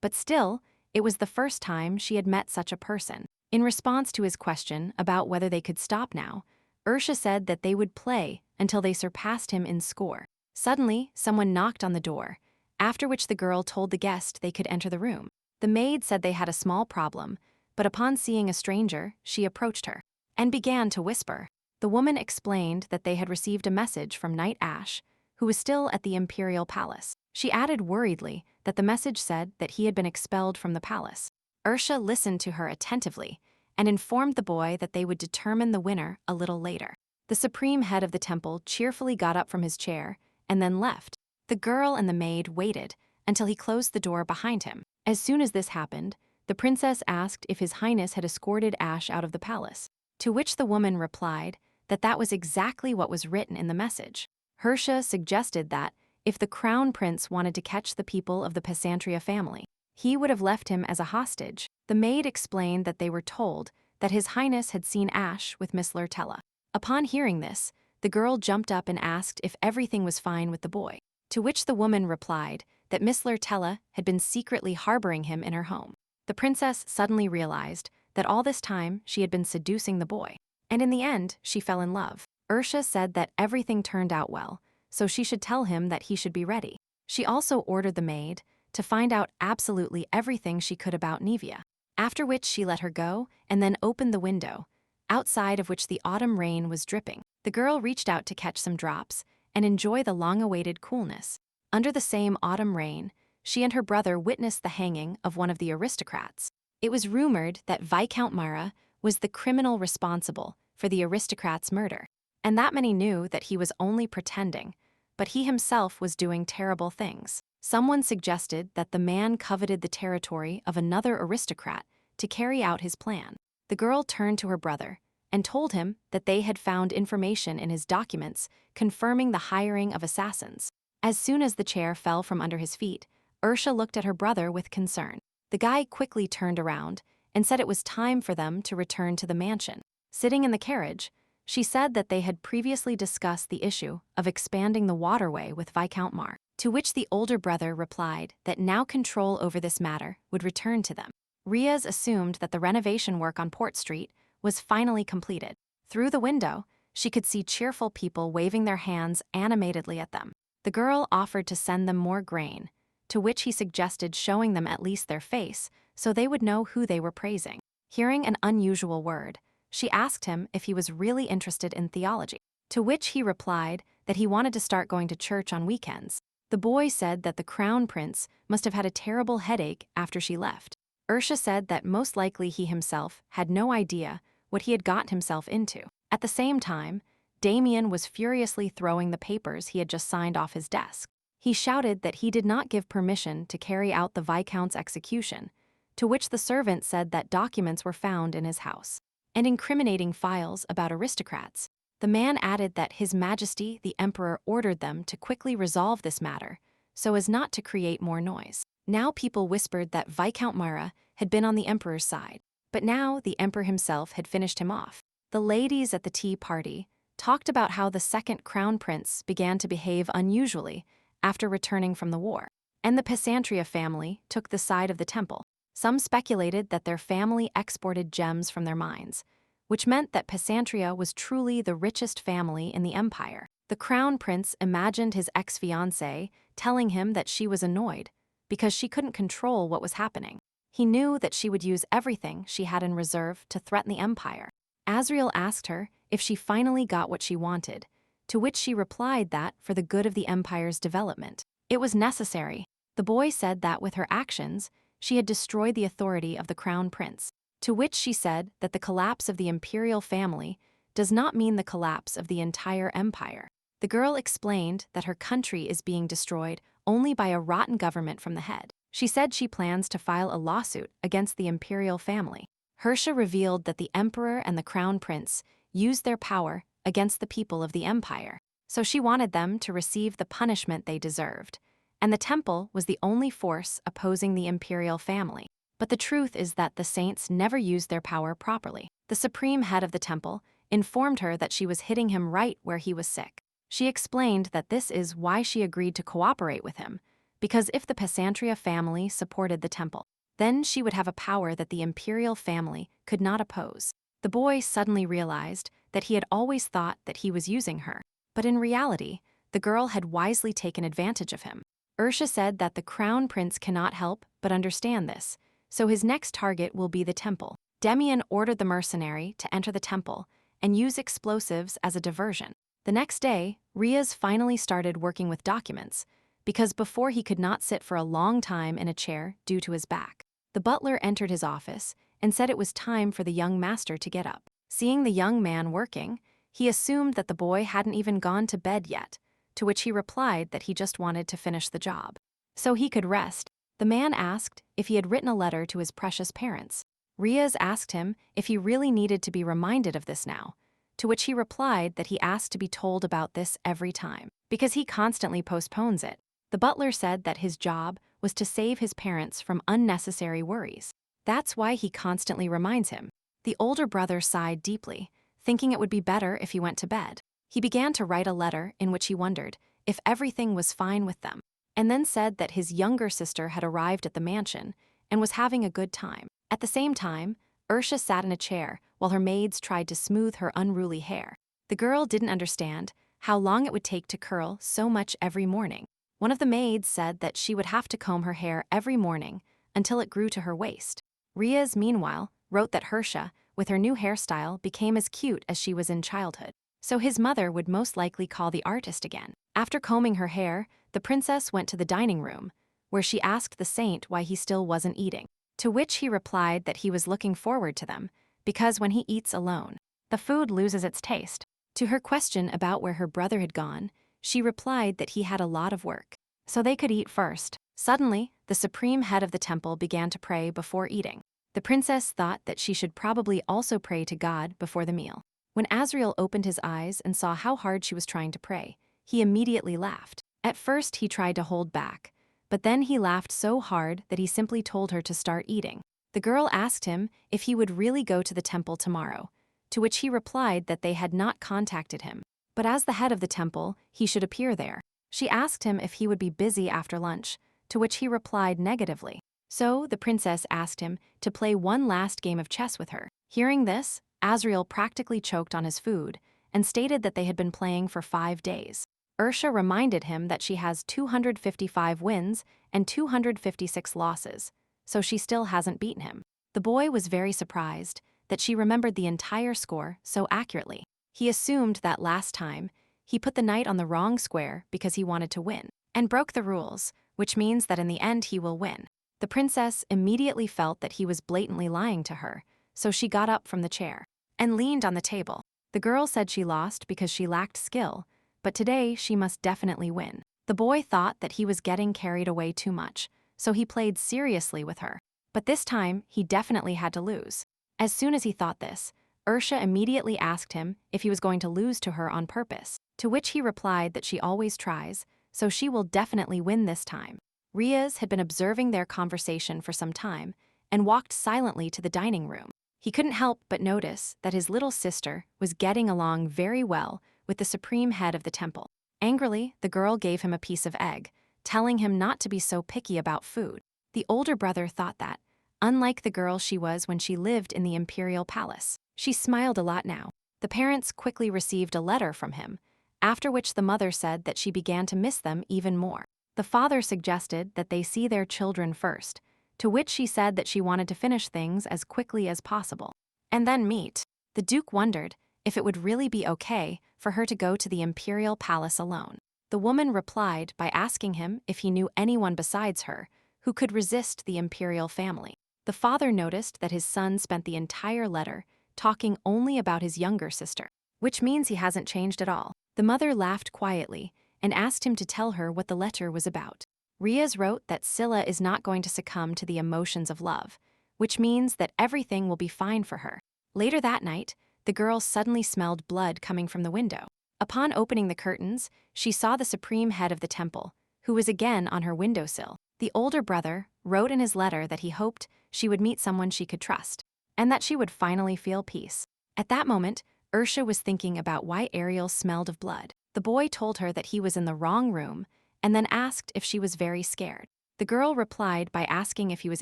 But still, it was the first time she had met such a person. In response to his question about whether they could stop now, Ursa said that they would play until they surpassed him in score. Suddenly, someone knocked on the door, after which the girl told the guest they could enter the room. The maid said they had a small problem, but upon seeing a stranger, she approached her and began to whisper. The woman explained that they had received a message from Knight Ash, who was still at the imperial palace. She added worriedly that the message said that he had been expelled from the palace. Ursa listened to her attentively and informed the boy that they would determine the winner a little later. The supreme head of the temple cheerfully got up from his chair and then left. The girl and the maid waited until he closed the door behind him. As soon as this happened, the princess asked if His Highness had escorted Ash out of the palace, to which the woman replied that that was exactly what was written in the message. Hercia suggested that, if the crown prince wanted to catch the people of the Pesantria family, he would have left him as a hostage. The maid explained that they were told that His Highness had seen Ash with Miss Lurtella. Upon hearing this, the girl jumped up and asked if everything was fine with the boy, to which the woman replied that Miss Lurtella had been secretly harboring him in her home. The princess suddenly realized that all this time she had been seducing the boy, and in the end she fell in love. Ursa said that everything turned out well, so she should tell him that he should be ready. She also ordered the maid to find out absolutely everything she could about Navia, after which she let her go and then opened the window, outside of which the autumn rain was dripping. The girl reached out to catch some drops and enjoy the long-awaited coolness. Under the same autumn rain, she and her brother witnessed the hanging of one of the aristocrats. It was rumored that Viscount Mara was the criminal responsible for the aristocrat's murder, and that many knew that he was only pretending, but he himself was doing terrible things. Someone suggested that the man coveted the territory of another aristocrat to carry out his plan. The girl turned to her brother and told him that they had found information in his documents confirming the hiring of assassins. As soon as the chair fell from under his feet, Ursa looked at her brother with concern. The guy quickly turned around and said it was time for them to return to the mansion. Sitting in the carriage, she said that they had previously discussed the issue of expanding the waterway with Viscount Mar, to which the older brother replied that now control over this matter would return to them. Riaz assumed that the renovation work on Port Street was finally completed. Through the window, she could see cheerful people waving their hands animatedly at them. The girl offered to send them more grain, to which he suggested showing them at least their face so they would know who they were praising. Hearing an unusual word, she asked him if he was really interested in theology, to which he replied that he wanted to start going to church on weekends. The boy said that the crown prince must have had a terrible headache after she left. Ursa said that most likely he himself had no idea what he had got himself into. At the same time, Damian was furiously throwing the papers he had just signed off his desk. He shouted that he did not give permission to carry out the Viscount's execution, to which the servant said that documents were found in his house, and incriminating files about aristocrats. The man added that His Majesty the Emperor ordered them to quickly resolve this matter, so as not to create more noise. Now people whispered that Viscount Mara had been on the Emperor's side, but now the Emperor himself had finished him off. The ladies at the tea party talked about how the second crown prince began to behave unusually after returning from the war, and the Pesantria family took the side of the temple. Some speculated that their family exported gems from their mines, which meant that Pesantria was truly the richest family in the empire. The crown prince imagined his ex-fiancée telling him that she was annoyed because she couldn't control what was happening. He knew that she would use everything she had in reserve to threaten the empire. Azreel asked her if she finally got what she wanted, to which she replied that, for the good of the empire's development, it was necessary. The boy said that with her actions, she had destroyed the authority of the crown prince, to which she said that the collapse of the imperial family does not mean the collapse of the entire empire. The girl explained that her country is being destroyed only by a rotten government from the head. She said she plans to file a lawsuit against the imperial family. Ursa revealed that the emperor and the crown prince used their power against the people of the empire, so she wanted them to receive the punishment they deserved, and the temple was the only force opposing the imperial family. But the truth is that the saints never used their power properly. The supreme head of the temple informed her that she was hitting him right where he was sick. She explained that this is why she agreed to cooperate with him, because if the Pesantria family supported the temple, then she would have a power that the imperial family could not oppose. The boy suddenly realized that he had always thought that he was using her, but in reality, the girl had wisely taken advantage of him. Ursa said that the crown prince cannot help but understand this, so his next target will be the temple. Damian ordered the mercenary to enter the temple and use explosives as a diversion. The next day, Riaz finally started working with documents, because before he could not sit for a long time in a chair due to his back. The butler entered his office and said it was time for the young master to get up. Seeing the young man working, he assumed that the boy hadn't even gone to bed yet, to which he replied that he just wanted to finish the job, so he could rest. The man asked if he had written a letter to his precious parents. Riaz asked him if he really needed to be reminded of this now, to which he replied that he asked to be told about this every time, because he constantly postpones it. The butler said that his job was to save his parents from unnecessary worries. That's why he constantly reminds him. The older brother sighed deeply, thinking it would be better if he went to bed. He began to write a letter in which he wondered if everything was fine with them, and then said that his younger sister had arrived at the mansion and was having a good time. At the same time, Ursa sat in a chair while her maids tried to smooth her unruly hair. The girl didn't understand how long it would take to curl so much every morning. One of the maids said that she would have to comb her hair every morning until it grew to her waist. Riaz, meanwhile, wrote that Ursa, with her new hairstyle, became as cute as she was in childhood, so his mother would most likely call the artist again. After combing her hair, the princess went to the dining room, where she asked the saint why he still wasn't eating, to which he replied that he was looking forward to them, because when he eats alone, the food loses its taste. To her question about where her brother had gone, she replied that he had a lot of work, so they could eat first. Suddenly, the supreme head of the temple began to pray before eating. The princess thought that she should probably also pray to God before the meal. When Azreel opened his eyes and saw how hard she was trying to pray, he immediately laughed. At first he tried to hold back, but then he laughed so hard that he simply told her to start eating. The girl asked him if he would really go to the temple tomorrow, to which he replied that they had not contacted him, but as the head of the temple, he should appear there. She asked him if he would be busy after lunch, to which he replied negatively. So the princess asked him to play one last game of chess with her. Hearing this, Azreel practically choked on his food and stated that they had been playing for 5 days. Ursa reminded him that she has 255 wins and 256 losses, so she still hasn't beaten him. The boy was very surprised that she remembered the entire score so accurately. He assumed that last time, he put the knight on the wrong square because he wanted to win, and broke the rules, which means that in the end he will win. The princess immediately felt that he was blatantly lying to her, so she got up from the chair and leaned on the table. The girl said she lost because she lacked skill, but today she must definitely win. The boy thought that he was getting carried away too much, so he played seriously with her. But this time, he definitely had to lose. As soon as he thought this, Ursa immediately asked him if he was going to lose to her on purpose, to which he replied that she always tries, so she will definitely win this time. Riaz had been observing their conversation for some time and walked silently to the dining room. He couldn't help but notice that his little sister was getting along very well with the supreme head of the temple. Angrily, the girl gave him a piece of egg, telling him not to be so picky about food. The older brother thought that, unlike the girl she was when she lived in the imperial palace, she smiled a lot now. The parents quickly received a letter from him, after which the mother said that she began to miss them even more. The father suggested that they see their children first, to which she said that she wanted to finish things as quickly as possible, and then meet. The Duke wondered if it would really be okay for her to go to the imperial palace alone. The woman replied by asking him if he knew anyone besides her who could resist the imperial family. The father noticed that his son spent the entire letter talking only about his younger sister, which means he hasn't changed at all. The mother laughed quietly and asked him to tell her what the letter was about. Riaz wrote that Scylla is not going to succumb to the emotions of love, which means that everything will be fine for her. Later that night, the girl suddenly smelled blood coming from the window. Upon opening the curtains, she saw the supreme head of the temple, who was again on her windowsill. The older brother wrote in his letter that he hoped she would meet someone she could trust, and that she would finally feel peace. At that moment, Ursa was thinking about why Ariel smelled of blood. The boy told her that he was in the wrong room, and then asked if she was very scared. The girl replied by asking if he was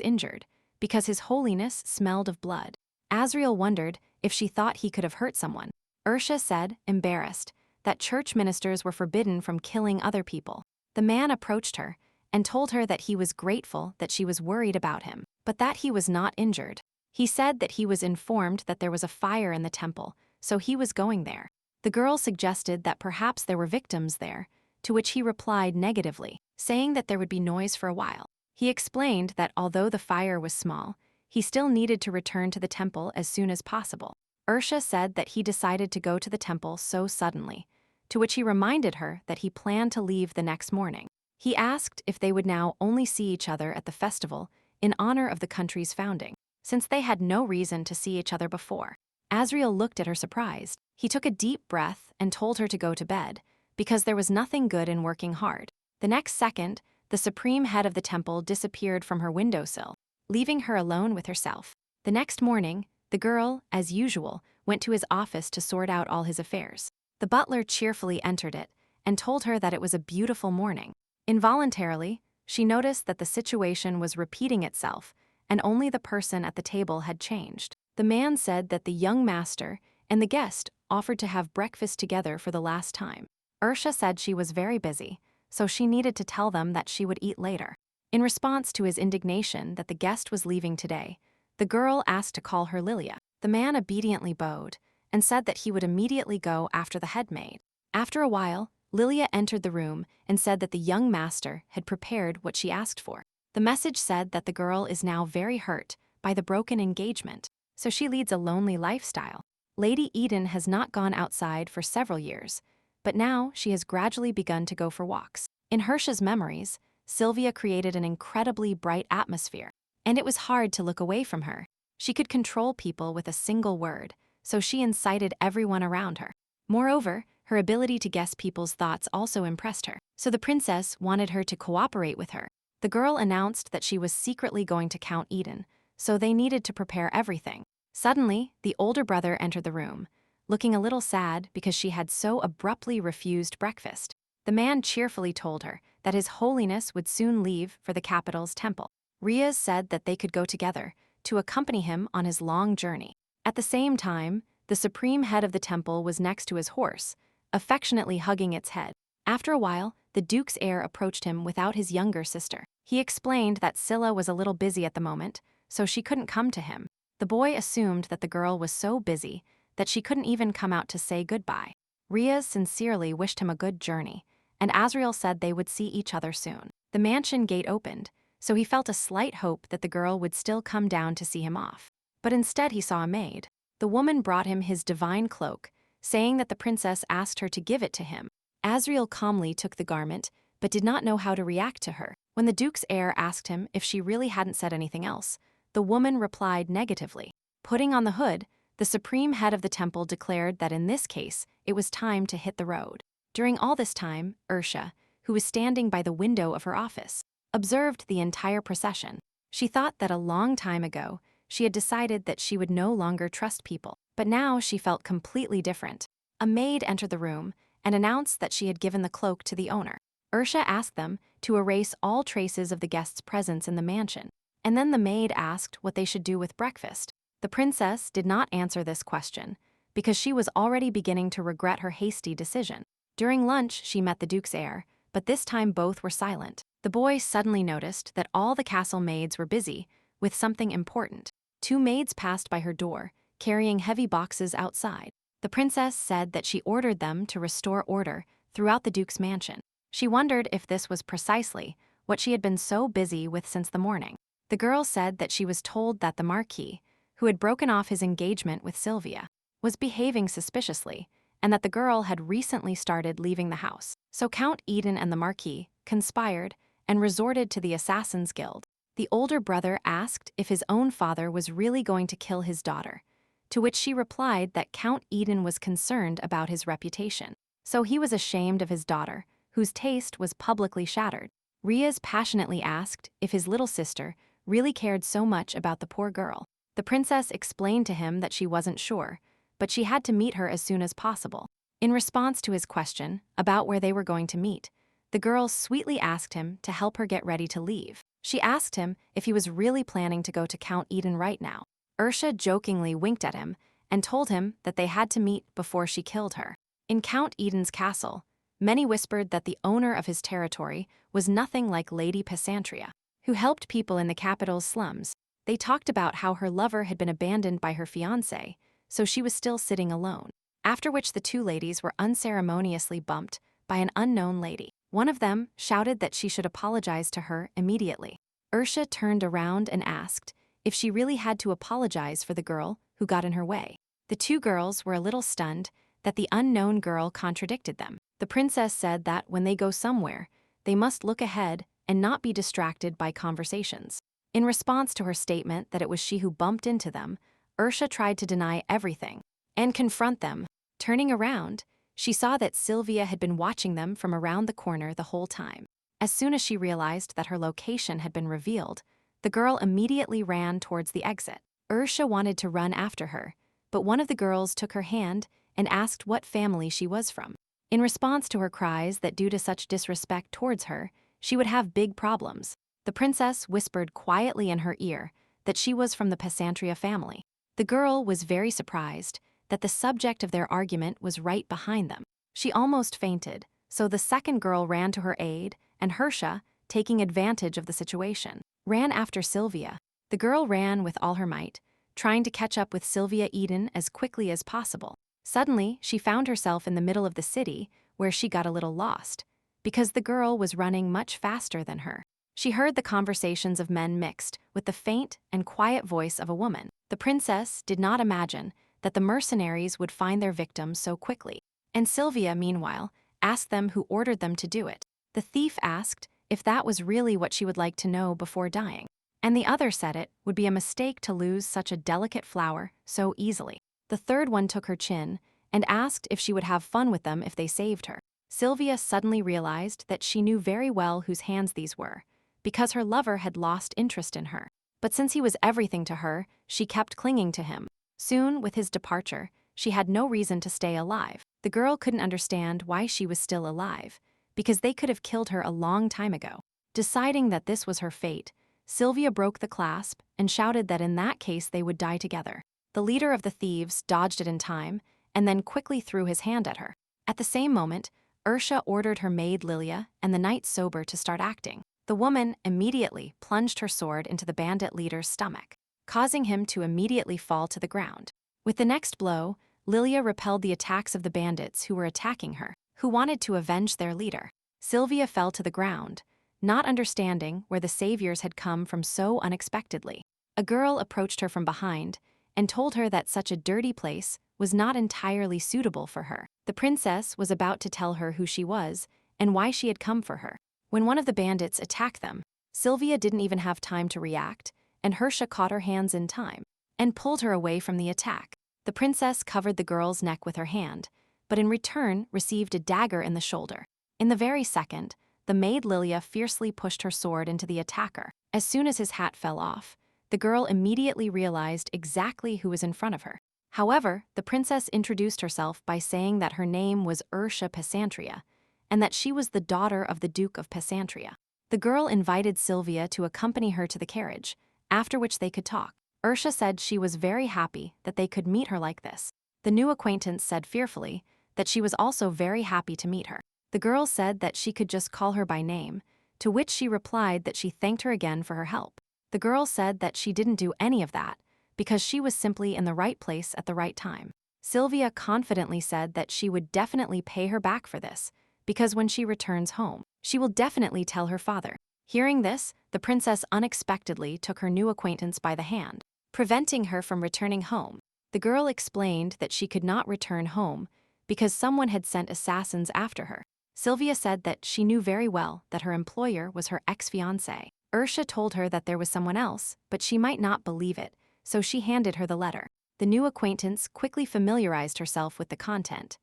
injured, because his holiness smelled of blood. Azreel wondered if she thought he could have hurt someone. Ursa said, embarrassed, that church ministers were forbidden from killing other people. The man approached her and told her that he was grateful that she was worried about him, but that he was not injured. He said that he was informed that there was a fire in the temple, so he was going there. The girl suggested that perhaps there were victims there, to which he replied negatively, saying that there would be noise for a while. He explained that although the fire was small, he still needed to return to the temple as soon as possible. Ursa said that he decided to go to the temple so suddenly, to which he reminded her that he planned to leave the next morning. He asked if they would now only see each other at the festival in honor of the country's founding, since they had no reason to see each other before. Azreel looked at her surprised. He took a deep breath and told her to go to bed, because there was nothing good in working hard. The next second, the supreme head of the temple disappeared from her windowsill, leaving her alone with herself. The next morning, the girl, as usual, went to his office to sort out all his affairs. The butler cheerfully entered it and told her that it was a beautiful morning. Involuntarily, she noticed that the situation was repeating itself, and only the person at the table had changed. The man said that the young master and the guest offered to have breakfast together for the last time. Ursa said she was very busy, so she needed to tell them that she would eat later. In response to his indignation that the guest was leaving today, the girl asked to call her Lilia. The man obediently bowed and said that he would immediately go after the head maid. After a while, Lilia entered the room and said that the young master had prepared what she asked for. The message said that the girl is now very hurt by the broken engagement, so she leads a lonely lifestyle. Lady Eden has not gone outside for several years, but now she has gradually begun to go for walks. In Hirsch's memories, Sylvia created an incredibly bright atmosphere, and it was hard to look away from her. She could control people with a single word, so she incited everyone around her. Moreover, her ability to guess people's thoughts also impressed her, so the princess wanted her to cooperate with her. The girl announced that she was secretly going to Count Eden, so they needed to prepare everything. Suddenly, the older brother entered the room, looking a little sad because she had so abruptly refused breakfast. The man cheerfully told her that His Holiness would soon leave for the capital's temple. Riaz said that they could go together to accompany him on his long journey. At the same time, the supreme head of the temple was next to his horse, affectionately hugging its head. After a while, the duke's heir approached him without his younger sister. He explained that Scylla was a little busy at the moment, so she couldn't come to him. The boy assumed that the girl was so busy that she couldn't even come out to say goodbye. Riaz sincerely wished him a good journey, and Azreel said they would see each other soon. The mansion gate opened, so he felt a slight hope that the girl would still come down to see him off. But instead he saw a maid. The woman brought him his divine cloak, saying that the princess asked her to give it to him. Azreel calmly took the garment, but did not know how to react to her. When the duke's heir asked him if she really hadn't said anything else, the woman replied negatively. Putting on the hood, the supreme head of the temple declared that in this case, it was time to hit the road. During all this time, Ursa, who was standing by the window of her office, observed the entire procession. She thought that a long time ago, she had decided that she would no longer trust people, but now she felt completely different. A maid entered the room and announced that she had given the cloak to the owner. Ursa asked them to erase all traces of the guest's presence in the mansion, and then the maid asked what they should do with breakfast. The princess did not answer this question because she was already beginning to regret her hasty decision. During lunch, she met the duke's heir, but this time both were silent. The boy suddenly noticed that all the castle maids were busy with something important. 2 maids passed by her door, carrying heavy boxes outside. The princess said that she ordered them to restore order throughout the duke's mansion. She wondered if this was precisely what she had been so busy with since the morning. The girl said that she was told that the Marquis, who had broken off his engagement with Sylvia, was behaving suspiciously, and that the girl had recently started leaving the house. So Count Eden and the Marquis conspired and resorted to the Assassin's Guild. The older brother asked if his own father was really going to kill his daughter, to which she replied that Count Eden was concerned about his reputation. So he was ashamed of his daughter, whose taste was publicly shattered. Riaz passionately asked if his little sister really cared so much about the poor girl. The princess explained to him that she wasn't sure, but she had to meet her as soon as possible. In response to his question about where they were going to meet, the girl sweetly asked him to help her get ready to leave. She asked him if he was really planning to go to Count Eden right now. Ursa jokingly winked at him and told him that they had to meet before she killed her. In Count Eden's castle, many whispered that the owner of his territory was nothing like Lady Pesantria, who helped people in the capital's slums. They talked about how her lover had been abandoned by her fiancé, so she was still sitting alone. After which the 2 ladies were unceremoniously bumped by an unknown lady. One of them shouted that she should apologize to her immediately. Ursa turned around and asked if she really had to apologize for the girl who got in her way. The 2 girls were a little stunned that the unknown girl contradicted them. The princess said that when they go somewhere, they must look ahead and not be distracted by conversations. In response to her statement that it was she who bumped into them, Ursa tried to deny everything and confront them. Turning around, she saw that Sylvia had been watching them from around the corner the whole time. As soon as she realized that her location had been revealed, the girl immediately ran towards the exit. Ursa wanted to run after her, but one of the girls took her hand and asked what family she was from. In response to her cries that due to such disrespect towards her, she would have big problems, the princess whispered quietly in her ear that she was from the Pesantria family. The girl was very surprised that the subject of their argument was right behind them. She almost fainted, so the second girl ran to her aid, and Ursa, taking advantage of the situation, ran after Sylvia. The girl ran with all her might, trying to catch up with Sylvia Eden as quickly as possible. Suddenly, she found herself in the middle of the city, where she got a little lost, because the girl was running much faster than her. She heard the conversations of men mixed with the faint and quiet voice of a woman. The princess did not imagine that the mercenaries would find their victims so quickly, and Sylvia, meanwhile, asked them who ordered them to do it. The thief asked if that was really what she would like to know before dying. and the other said it would be a mistake to lose such a delicate flower so easily. The third one took her chin and asked if she would have fun with them if they saved her. Sylvia suddenly realized that she knew very well whose hands these were, because her lover had lost interest in her. But since he was everything to her, she kept clinging to him. Soon, with his departure, she had no reason to stay alive. The girl couldn't understand why she was still alive, because they could have killed her a long time ago. Deciding that this was her fate, Sylvia broke the clasp and shouted that in that case they would die together. The leader of the thieves dodged it in time and then quickly threw his hand at her. At the same moment, Ursa ordered her maid Lilia and the knight Sober to start acting. The woman immediately plunged her sword into the bandit leader's stomach, causing him to immediately fall to the ground. With the next blow, Lilia repelled the attacks of the bandits who were attacking her, who wanted to avenge their leader. Sylvia fell to the ground, not understanding where the saviors had come from so unexpectedly. A girl approached her from behind and told her that such a dirty place was not entirely suitable for her. The princess was about to tell her who she was and why she had come for her, when one of the bandits attacked them. Sylvia didn't even have time to react, and Ursa caught her hands in time and pulled her away from the attack. The princess covered the girl's neck with her hand, but in return received a dagger in the shoulder. In the very second, the maid Lilia fiercely pushed her sword into the attacker. As soon as his hat fell off, the girl immediately realized exactly who was in front of her. However, the princess introduced herself by saying that her name was Ercia Pesantria, and that she was the daughter of the Duke of Pesantria. The girl invited Sylvia to accompany her to the carriage, after which they could talk. Ursa said she was very happy that they could meet her like this. The new acquaintance said fearfully that she was also very happy to meet her. The girl said that she could just call her by name, to which she replied that she thanked her again for her help. The girl said that she didn't do any of that, because she was simply in the right place at the right time. Sylvia confidently said that she would definitely pay her back for this, because when she returns home, she will definitely tell her father. Hearing this, the princess unexpectedly took her new acquaintance by the hand, preventing her from returning home. The girl explained that she could not return home because someone had sent assassins after her. Sylvia said that she knew very well that her employer was her ex-fiancé. Ursa told her that there was someone else, but she might not believe it, so she handed her the letter. The new acquaintance quickly familiarized herself with the content,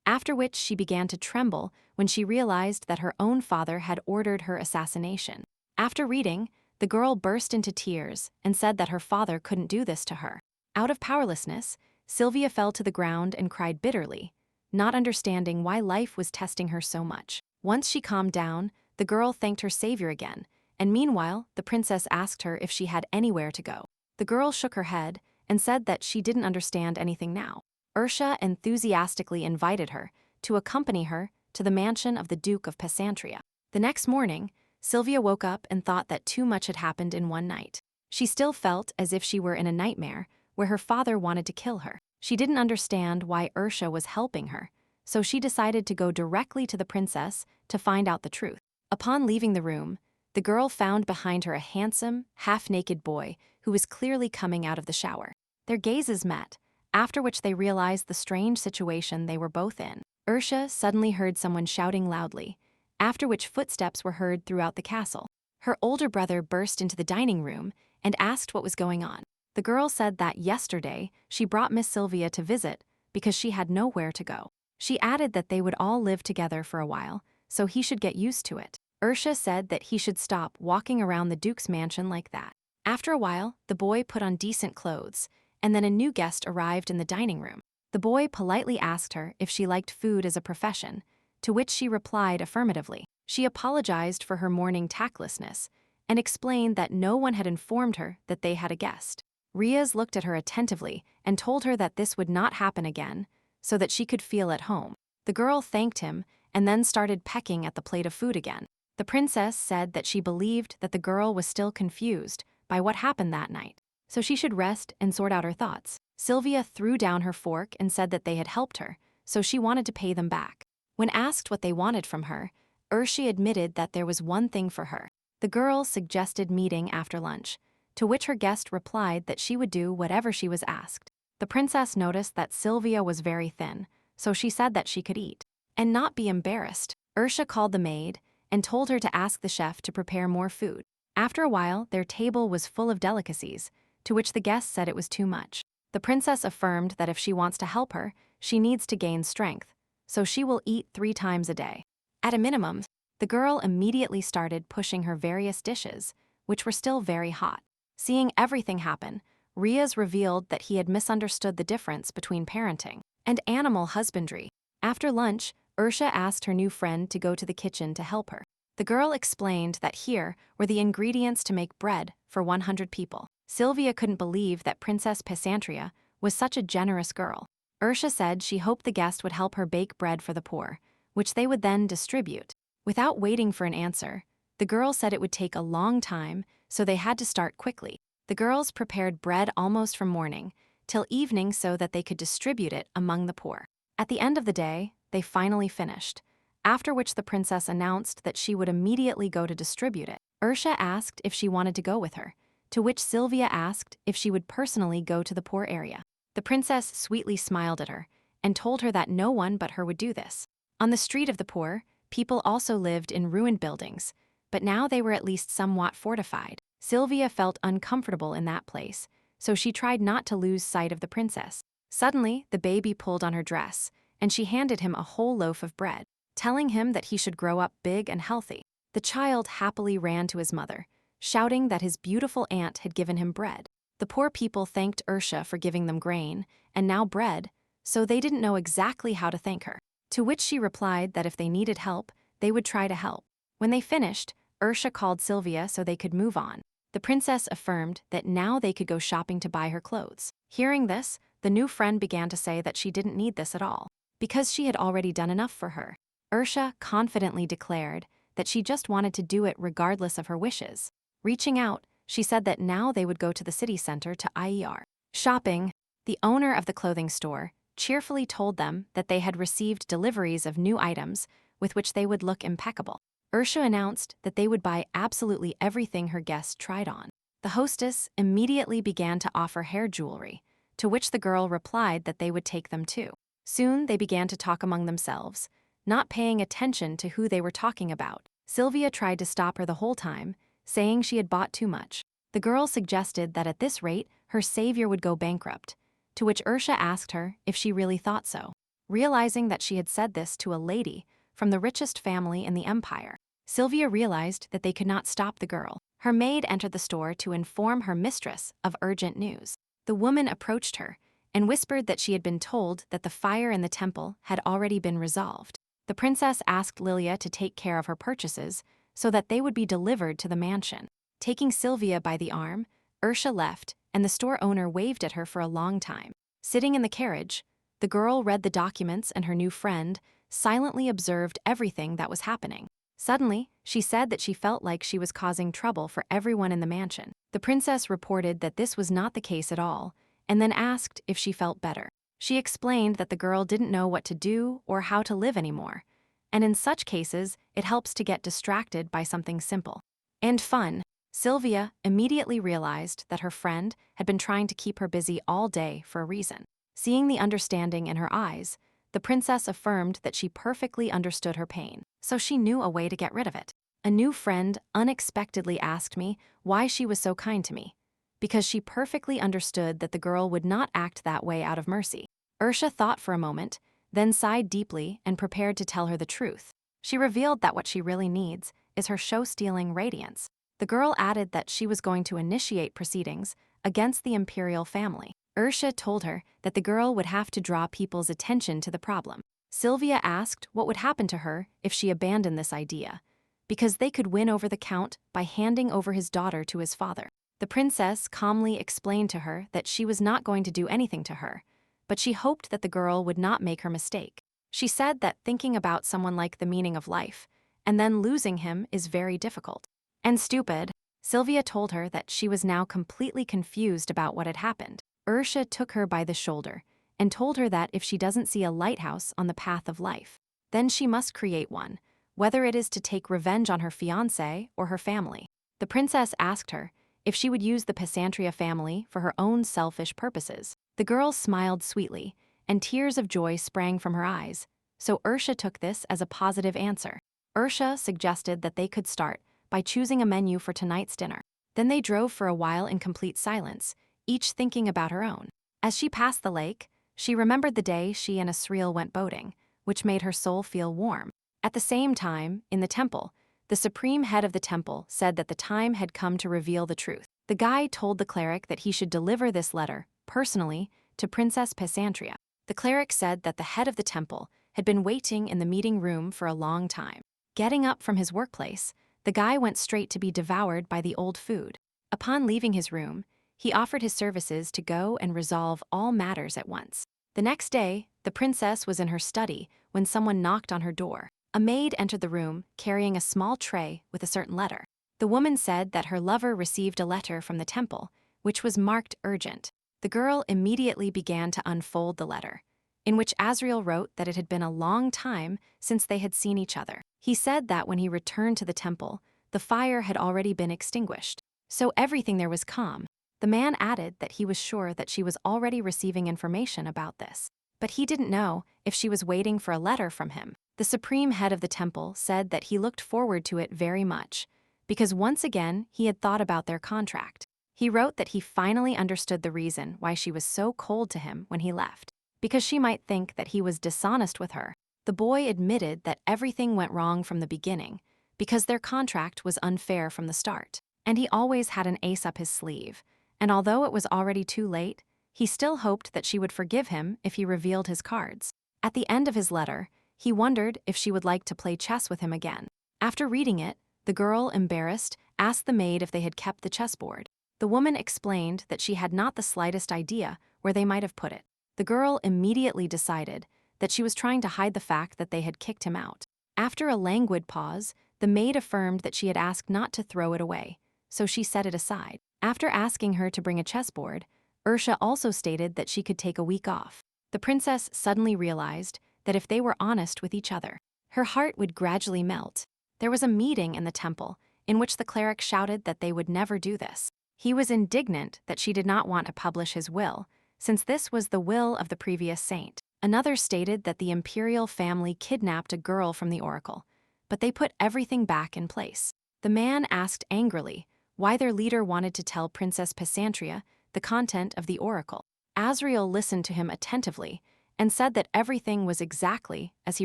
after which she began to tremble when she realized that her own father had ordered her assassination. After reading, the girl burst into tears and said that her father couldn't do this to her. Out of powerlessness, Sylvia fell to the ground and cried bitterly, not understanding why life was testing her so much. Once she calmed down, the girl thanked her savior again, and meanwhile, the princess asked her if she had anywhere to go. The girl shook her head and said that she didn't understand anything now. Ursa enthusiastically invited her to accompany her to the mansion of the Duke of Pesantria. The next morning, Sylvia woke up and thought that too much had happened in one night. She still felt as if she were in a nightmare where her father wanted to kill her. She didn't understand why Ursa was helping her, so she decided to go directly to the princess to find out the truth. Upon leaving the room, the girl found behind her a handsome, half-naked boy who was clearly coming out of the shower. Their gazes met, after which they realized the strange situation they were both in. Ursa suddenly heard someone shouting loudly, after which footsteps were heard throughout the castle. Her older brother burst into the dining room and asked what was going on. The girl said that yesterday she brought Miss Sylvia to visit because she had nowhere to go. She added that they would all live together for a while, so he should get used to it. Ursa said that he should stop walking around the Duke's mansion like that. After a while, the boy put on decent clothes, and then a new guest arrived in the dining room. The boy politely asked her if she liked food as a profession, to which she replied affirmatively. She apologized for her morning tactlessness and explained that no one had informed her that they had a guest. Riaz looked at her attentively and told her that this would not happen again, so that she could feel at home. The girl thanked him and then started pecking at the plate of food again. The princess said that she believed that the girl was still confused by what happened that night, so she should rest and sort out her thoughts. Sylvia threw down her fork and said that they had helped her, so she wanted to pay them back. When asked what they wanted from her, Ursa admitted that there was one thing for her. The girl suggested meeting after lunch, to which her guest replied that she would do whatever she was asked. The princess noticed that Sylvia was very thin, so she said that she could eat and not be embarrassed. Ursa called the maid and told her to ask the chef to prepare more food. After a while, their table was full of delicacies, to which the guests said it was too much. The princess affirmed that if she wants to help her, she needs to gain strength, so she will eat 3 times a day. At a minimum, the girl immediately started pushing her various dishes, which were still very hot. Seeing everything happen, Riaz revealed that he had misunderstood the difference between parenting and animal husbandry. After lunch, Ursa asked her new friend to go to the kitchen to help her. The girl explained that here were the ingredients to make bread for 100 people. Sylvia couldn't believe that Princess Pesantria was such a generous girl. Ursa said she hoped the guest would help her bake bread for the poor, which they would then distribute. Without waiting for an answer, the girl said it would take a long time, so they had to start quickly. The girls prepared bread almost from morning till evening so that they could distribute it among the poor. At the end of the day, they finally finished, after which the princess announced that she would immediately go to distribute it. Ursa asked if she wanted to go with her, to which Sylvia asked if she would personally go to the poor area. The princess sweetly smiled at her and told her that no one but her would do this. On the street of the poor, people also lived in ruined buildings, but now they were at least somewhat fortified. Sylvia felt uncomfortable in that place, so she tried not to lose sight of the princess. Suddenly, the baby pulled on her dress, and she handed him a whole loaf of bread, telling him that he should grow up big and healthy. The child happily ran to his mother, shouting that his beautiful aunt had given him bread. The poor people thanked Ursa for giving them grain, and now bread, so they didn't know exactly how to thank her. To which she replied that if they needed help, they would try to help. When they finished, Ursa called Sylvia so they could move on. The princess affirmed that now they could go shopping to buy her clothes. Hearing this, the new friend began to say that she didn't need this at all, because she had already done enough for her. Ursa confidently declared that she just wanted to do it regardless of her wishes. Reaching out, she said that now they would go to the city center to IER. Shopping, the owner of the clothing store cheerfully told them that they had received deliveries of new items with which they would look impeccable. Ursa announced that they would buy absolutely everything her guests tried on. The hostess immediately began to offer hair jewelry, to which the girl replied that they would take them too. Soon they began to talk among themselves, not paying attention to who they were talking about. Sylvia tried to stop her the whole time, saying she had bought too much. The girl suggested that at this rate, her savior would go bankrupt, to which Ursa asked her if she really thought so. Realizing that she had said this to a lady from the richest family in the empire, Sylvia realized that they could not stop the girl. Her maid entered the store to inform her mistress of urgent news. The woman approached her and whispered that she had been told that the fire in the temple had already been resolved. The princess asked Lilia to take care of her purchases so that they would be delivered to the mansion. Taking Sylvia by the arm, Ursa left, and the store owner waved at her for a long time. Sitting in the carriage, the girl read the documents and her new friend silently observed everything that was happening. Suddenly, she said that she felt like she was causing trouble for everyone in the mansion. The princess reported that this was not the case at all, and then asked if she felt better. She explained that the girl didn't know what to do or how to live anymore, and in such cases, it helps to get distracted by something simple and fun. Sylvia immediately realized that her friend had been trying to keep her busy all day for a reason. Seeing the understanding in her eyes, the princess affirmed that she perfectly understood her pain, so she knew a way to get rid of it. A new friend unexpectedly asked me why she was so kind to me, because she perfectly understood that the girl would not act that way out of mercy. Ursa thought for a moment, then sighed deeply and prepared to tell her the truth. She revealed that what she really needs is her show-stealing radiance. The girl added that she was going to initiate proceedings against the imperial family. Ursa told her that the girl would have to draw people's attention to the problem. Sylvia asked what would happen to her if she abandoned this idea, because they could win over the count by handing over his daughter to his father. The princess calmly explained to her that she was not going to do anything to her, but she hoped that the girl would not make her mistake. She said that thinking about someone like the meaning of life, and then losing him is very difficult and stupid. Sylvia told her that she was now completely confused about what had happened. Ursa took her by the shoulder and told her that if she doesn't see a lighthouse on the path of life, then she must create one, whether it is to take revenge on her fiancé or her family. The princess asked her if she would use the Pesantria family for her own selfish purposes. The girl smiled sweetly, and tears of joy sprang from her eyes, so Ursa took this as a positive answer. Ursa suggested that they could start by choosing a menu for tonight's dinner. Then they drove for a while in complete silence, each thinking about her own. As she passed the lake, she remembered the day she and Azreel went boating, which made her soul feel warm. At the same time, in the temple, the supreme head of the temple said that the time had come to reveal the truth. The guy told the cleric that he should deliver this letter, personally, to Princess Pesantria. The cleric said that the head of the temple had been waiting in the meeting room for a long time. Getting up from his workplace, the guy went straight to be devoured by the old food. Upon leaving his room, he offered his services to go and resolve all matters at once. The next day, the princess was in her study when someone knocked on her door. A maid entered the room carrying a small tray with a certain letter. The woman said that her lover received a letter from the temple, which was marked urgent. The girl immediately began to unfold the letter, in which Azreel wrote that it had been a long time since they had seen each other. He said that when he returned to the temple, the fire had already been extinguished, so everything there was calm. The man added that he was sure that she was already receiving information about this, but he didn't know if she was waiting for a letter from him. The supreme head of the temple said that he looked forward to it very much, because once again he had thought about their contract. He wrote that he finally understood the reason why she was so cold to him when he left, because she might think that he was dishonest with her. The boy admitted that everything went wrong from the beginning, because their contract was unfair from the start, and he always had an ace up his sleeve, and although it was already too late, he still hoped that she would forgive him if he revealed his cards. At the end of his letter, he wondered if she would like to play chess with him again. After reading it, the girl, embarrassed, asked the maid if they had kept the chessboard. The woman explained that she had not the slightest idea where they might have put it. The girl immediately decided that she was trying to hide the fact that they had kicked him out. After a languid pause, the maid affirmed that she had asked not to throw it away, so she set it aside. After asking her to bring a chessboard, Ursa also stated that she could take a week off. The princess suddenly realized that if they were honest with each other, her heart would gradually melt. There was a meeting in the temple in which the cleric shouted that they would never do this. He was indignant that she did not want to publish his will, since this was the will of the previous saint. Another stated that the imperial family kidnapped a girl from the oracle, but they put everything back in place. The man asked angrily why their leader wanted to tell Princess Pesantria the content of the oracle. Azreel listened to him attentively and said that everything was exactly as he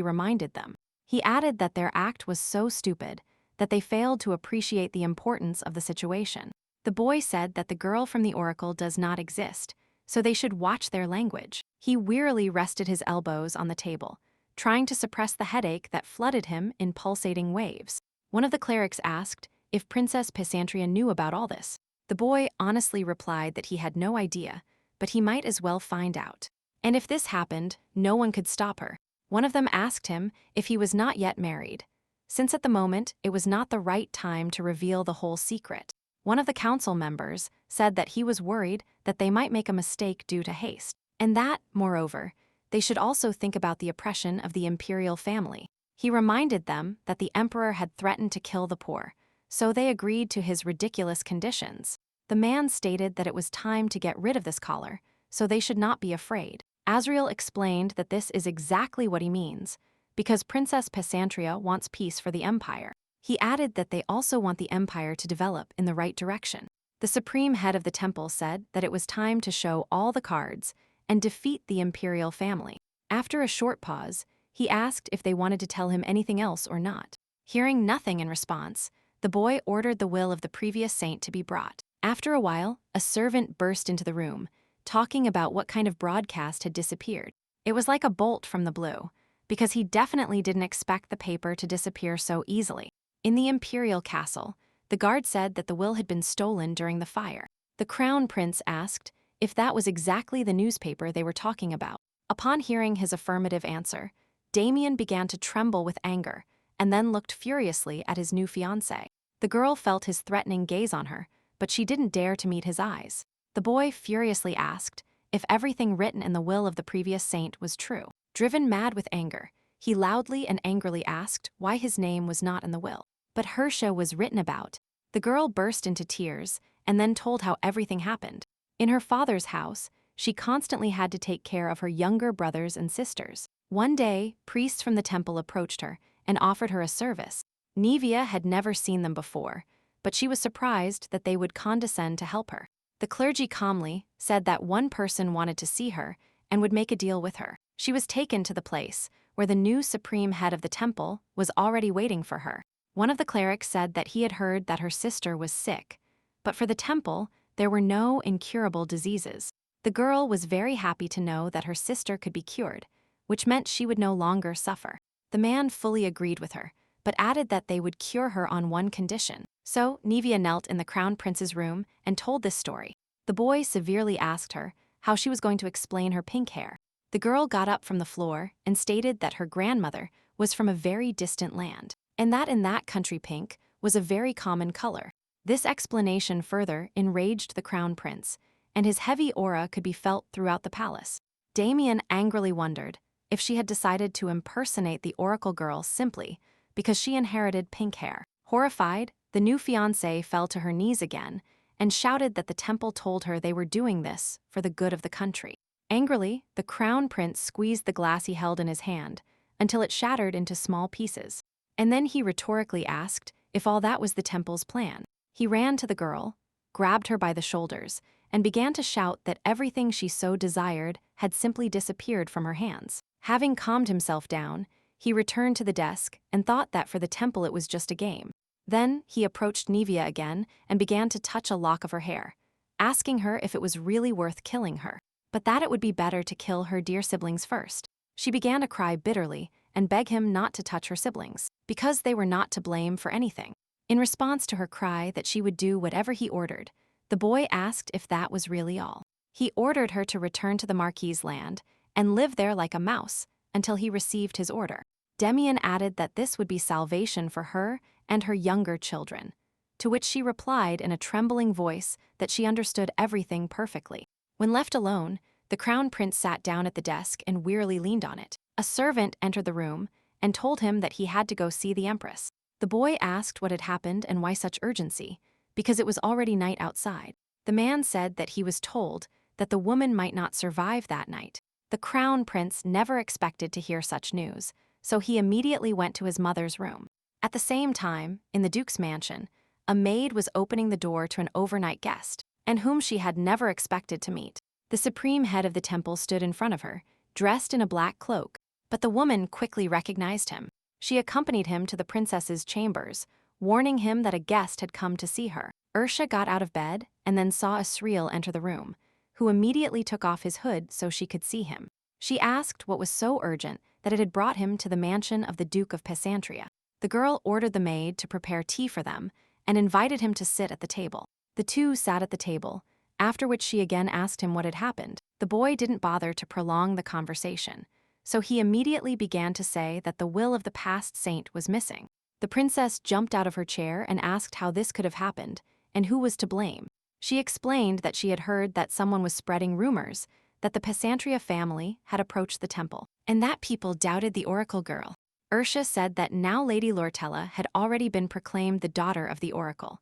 reminded them. He added that their act was so stupid that they failed to appreciate the importance of the situation. The boy said that the girl from the oracle does not exist, so they should watch their language. He wearily rested his elbows on the table, trying to suppress the headache that flooded him in pulsating waves. One of the clerics asked if Princess Pesantria knew about all this. The boy honestly replied that he had no idea, but he might as well find out. And if this happened, no one could stop her. One of them asked him if he was not yet married, since at the moment it was not the right time to reveal the whole secret. One of the council members said that he was worried that they might make a mistake due to haste, and that, moreover, they should also think about the oppression of the imperial family. He reminded them that the emperor had threatened to kill the poor, so they agreed to his ridiculous conditions. The man stated that it was time to get rid of this collar, so they should not be afraid. Azreel explained that this is exactly what he means, because Princess Pesantria wants peace for the empire. He added that they also want the empire to develop in the right direction. The supreme head of the temple said that it was time to show all the cards and defeat the imperial family. After a short pause, he asked if they wanted to tell him anything else or not. Hearing nothing in response, the boy ordered the will of the previous saint to be brought. After a while, a servant burst into the room, talking about what kind of broadcast had disappeared. It was like a bolt from the blue, because he definitely didn't expect the paper to disappear so easily. In the imperial castle, the guard said that the will had been stolen during the fire. The crown prince asked if that was exactly the newspaper they were talking about. Upon hearing his affirmative answer, Damian began to tremble with anger and then looked furiously at his new fiancé. The girl felt his threatening gaze on her, but she didn't dare to meet his eyes. The boy furiously asked if everything written in the will of the previous saint was true. Driven mad with anger, he loudly and angrily asked why his name was not in the will. But Ursa was written about. The girl burst into tears and then told how everything happened. In her father's house, she constantly had to take care of her younger brothers and sisters. One day, priests from the temple approached her and offered her a service. Navia had never seen them before, but she was surprised that they would condescend to help her. The clergy calmly said that one person wanted to see her and would make a deal with her. She was taken to the place where the new supreme head of the temple was already waiting for her. One of the clerics said that he had heard that her sister was sick, but for the temple, there were no incurable diseases. The girl was very happy to know that her sister could be cured, which meant she would no longer suffer. The man fully agreed with her, but added that they would cure her on one condition. So, Navia knelt in the crown prince's room and told this story. The boy severely asked her how she was going to explain her pink hair. The girl got up from the floor and stated that her grandmother was from a very distant land, and that in that country pink was a very common color. This explanation further enraged the crown prince, and his heavy aura could be felt throughout the palace. Damian angrily wondered if she had decided to impersonate the oracle girl simply because she inherited pink hair. Horrified, the new fiancée fell to her knees again and shouted that the temple told her they were doing this for the good of the country. Angrily, the crown prince squeezed the glass he held in his hand until it shattered into small pieces. And then he rhetorically asked if all that was the temple's plan. He ran to the girl, grabbed her by the shoulders, and began to shout that everything she so desired had simply disappeared from her hands. Having calmed himself down, he returned to the desk and thought that for the temple it was just a game. Then he approached Navia again and began to touch a lock of her hair, asking her if it was really worth killing her, but that it would be better to kill her dear siblings first. She began to cry bitterly and beg him not to touch her siblings, because they were not to blame for anything. In response to her cry that she would do whatever he ordered, the boy asked if that was really all. He ordered her to return to the Marquis's land and live there like a mouse until he received his order. Damian added that this would be salvation for her and her younger children, to which she replied in a trembling voice that she understood everything perfectly. When left alone, the crown prince sat down at the desk and wearily leaned on it. A servant entered the room and told him that he had to go see the empress. The boy asked what had happened and why such urgency, because it was already night outside. The man said that he was told that the woman might not survive that night. The crown prince never expected to hear such news, so he immediately went to his mother's room. At the same time, in the duke's mansion, a maid was opening the door to an overnight guest, and whom she had never expected to meet. The supreme head of the temple stood in front of her, dressed in a black cloak, but the woman quickly recognized him. She accompanied him to the princess's chambers, warning him that a guest had come to see her. Ursa got out of bed and then saw Azreel enter the room, who immediately took off his hood so she could see him. She asked what was so urgent that it had brought him to the mansion of the Duke of Pesantria. The girl ordered the maid to prepare tea for them and invited him to sit at the table. The two sat at the table, after which she again asked him what had happened. The boy didn't bother to prolong the conversation, so he immediately began to say that the will of the past saint was missing. The princess jumped out of her chair and asked how this could have happened and who was to blame. She explained that she had heard that someone was spreading rumors that the Pesantria family had approached the temple, and that people doubted the oracle girl. Ursa said that now Lady Lortella had already been proclaimed the daughter of the oracle,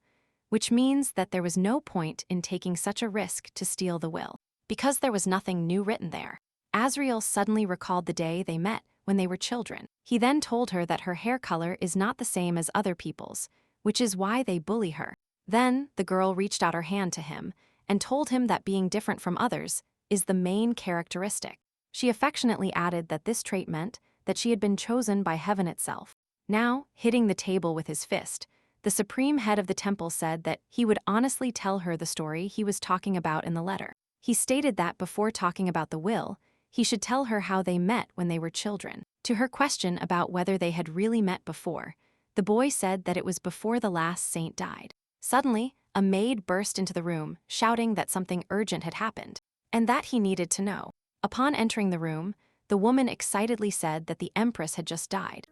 which means that there was no point in taking such a risk to steal the will, because there was nothing new written there. Azreel suddenly recalled the day they met when they were children. He then told her that her hair color is not the same as other people's, which is why they bully her. Then the girl reached out her hand to him and told him that being different from others is the main characteristic. She affectionately added that this trait meant that she had been chosen by heaven itself. Now, hitting the table with his fist, the supreme head of the temple said that he would honestly tell her the story he was talking about in the letter. He stated that before talking about the will, he should tell her how they met when they were children. To her question about whether they had really met before, the boy said that it was before the last saint died. Suddenly, a maid burst into the room, shouting that something urgent had happened, and that he needed to know. Upon entering the room, the woman excitedly said that the empress had just died.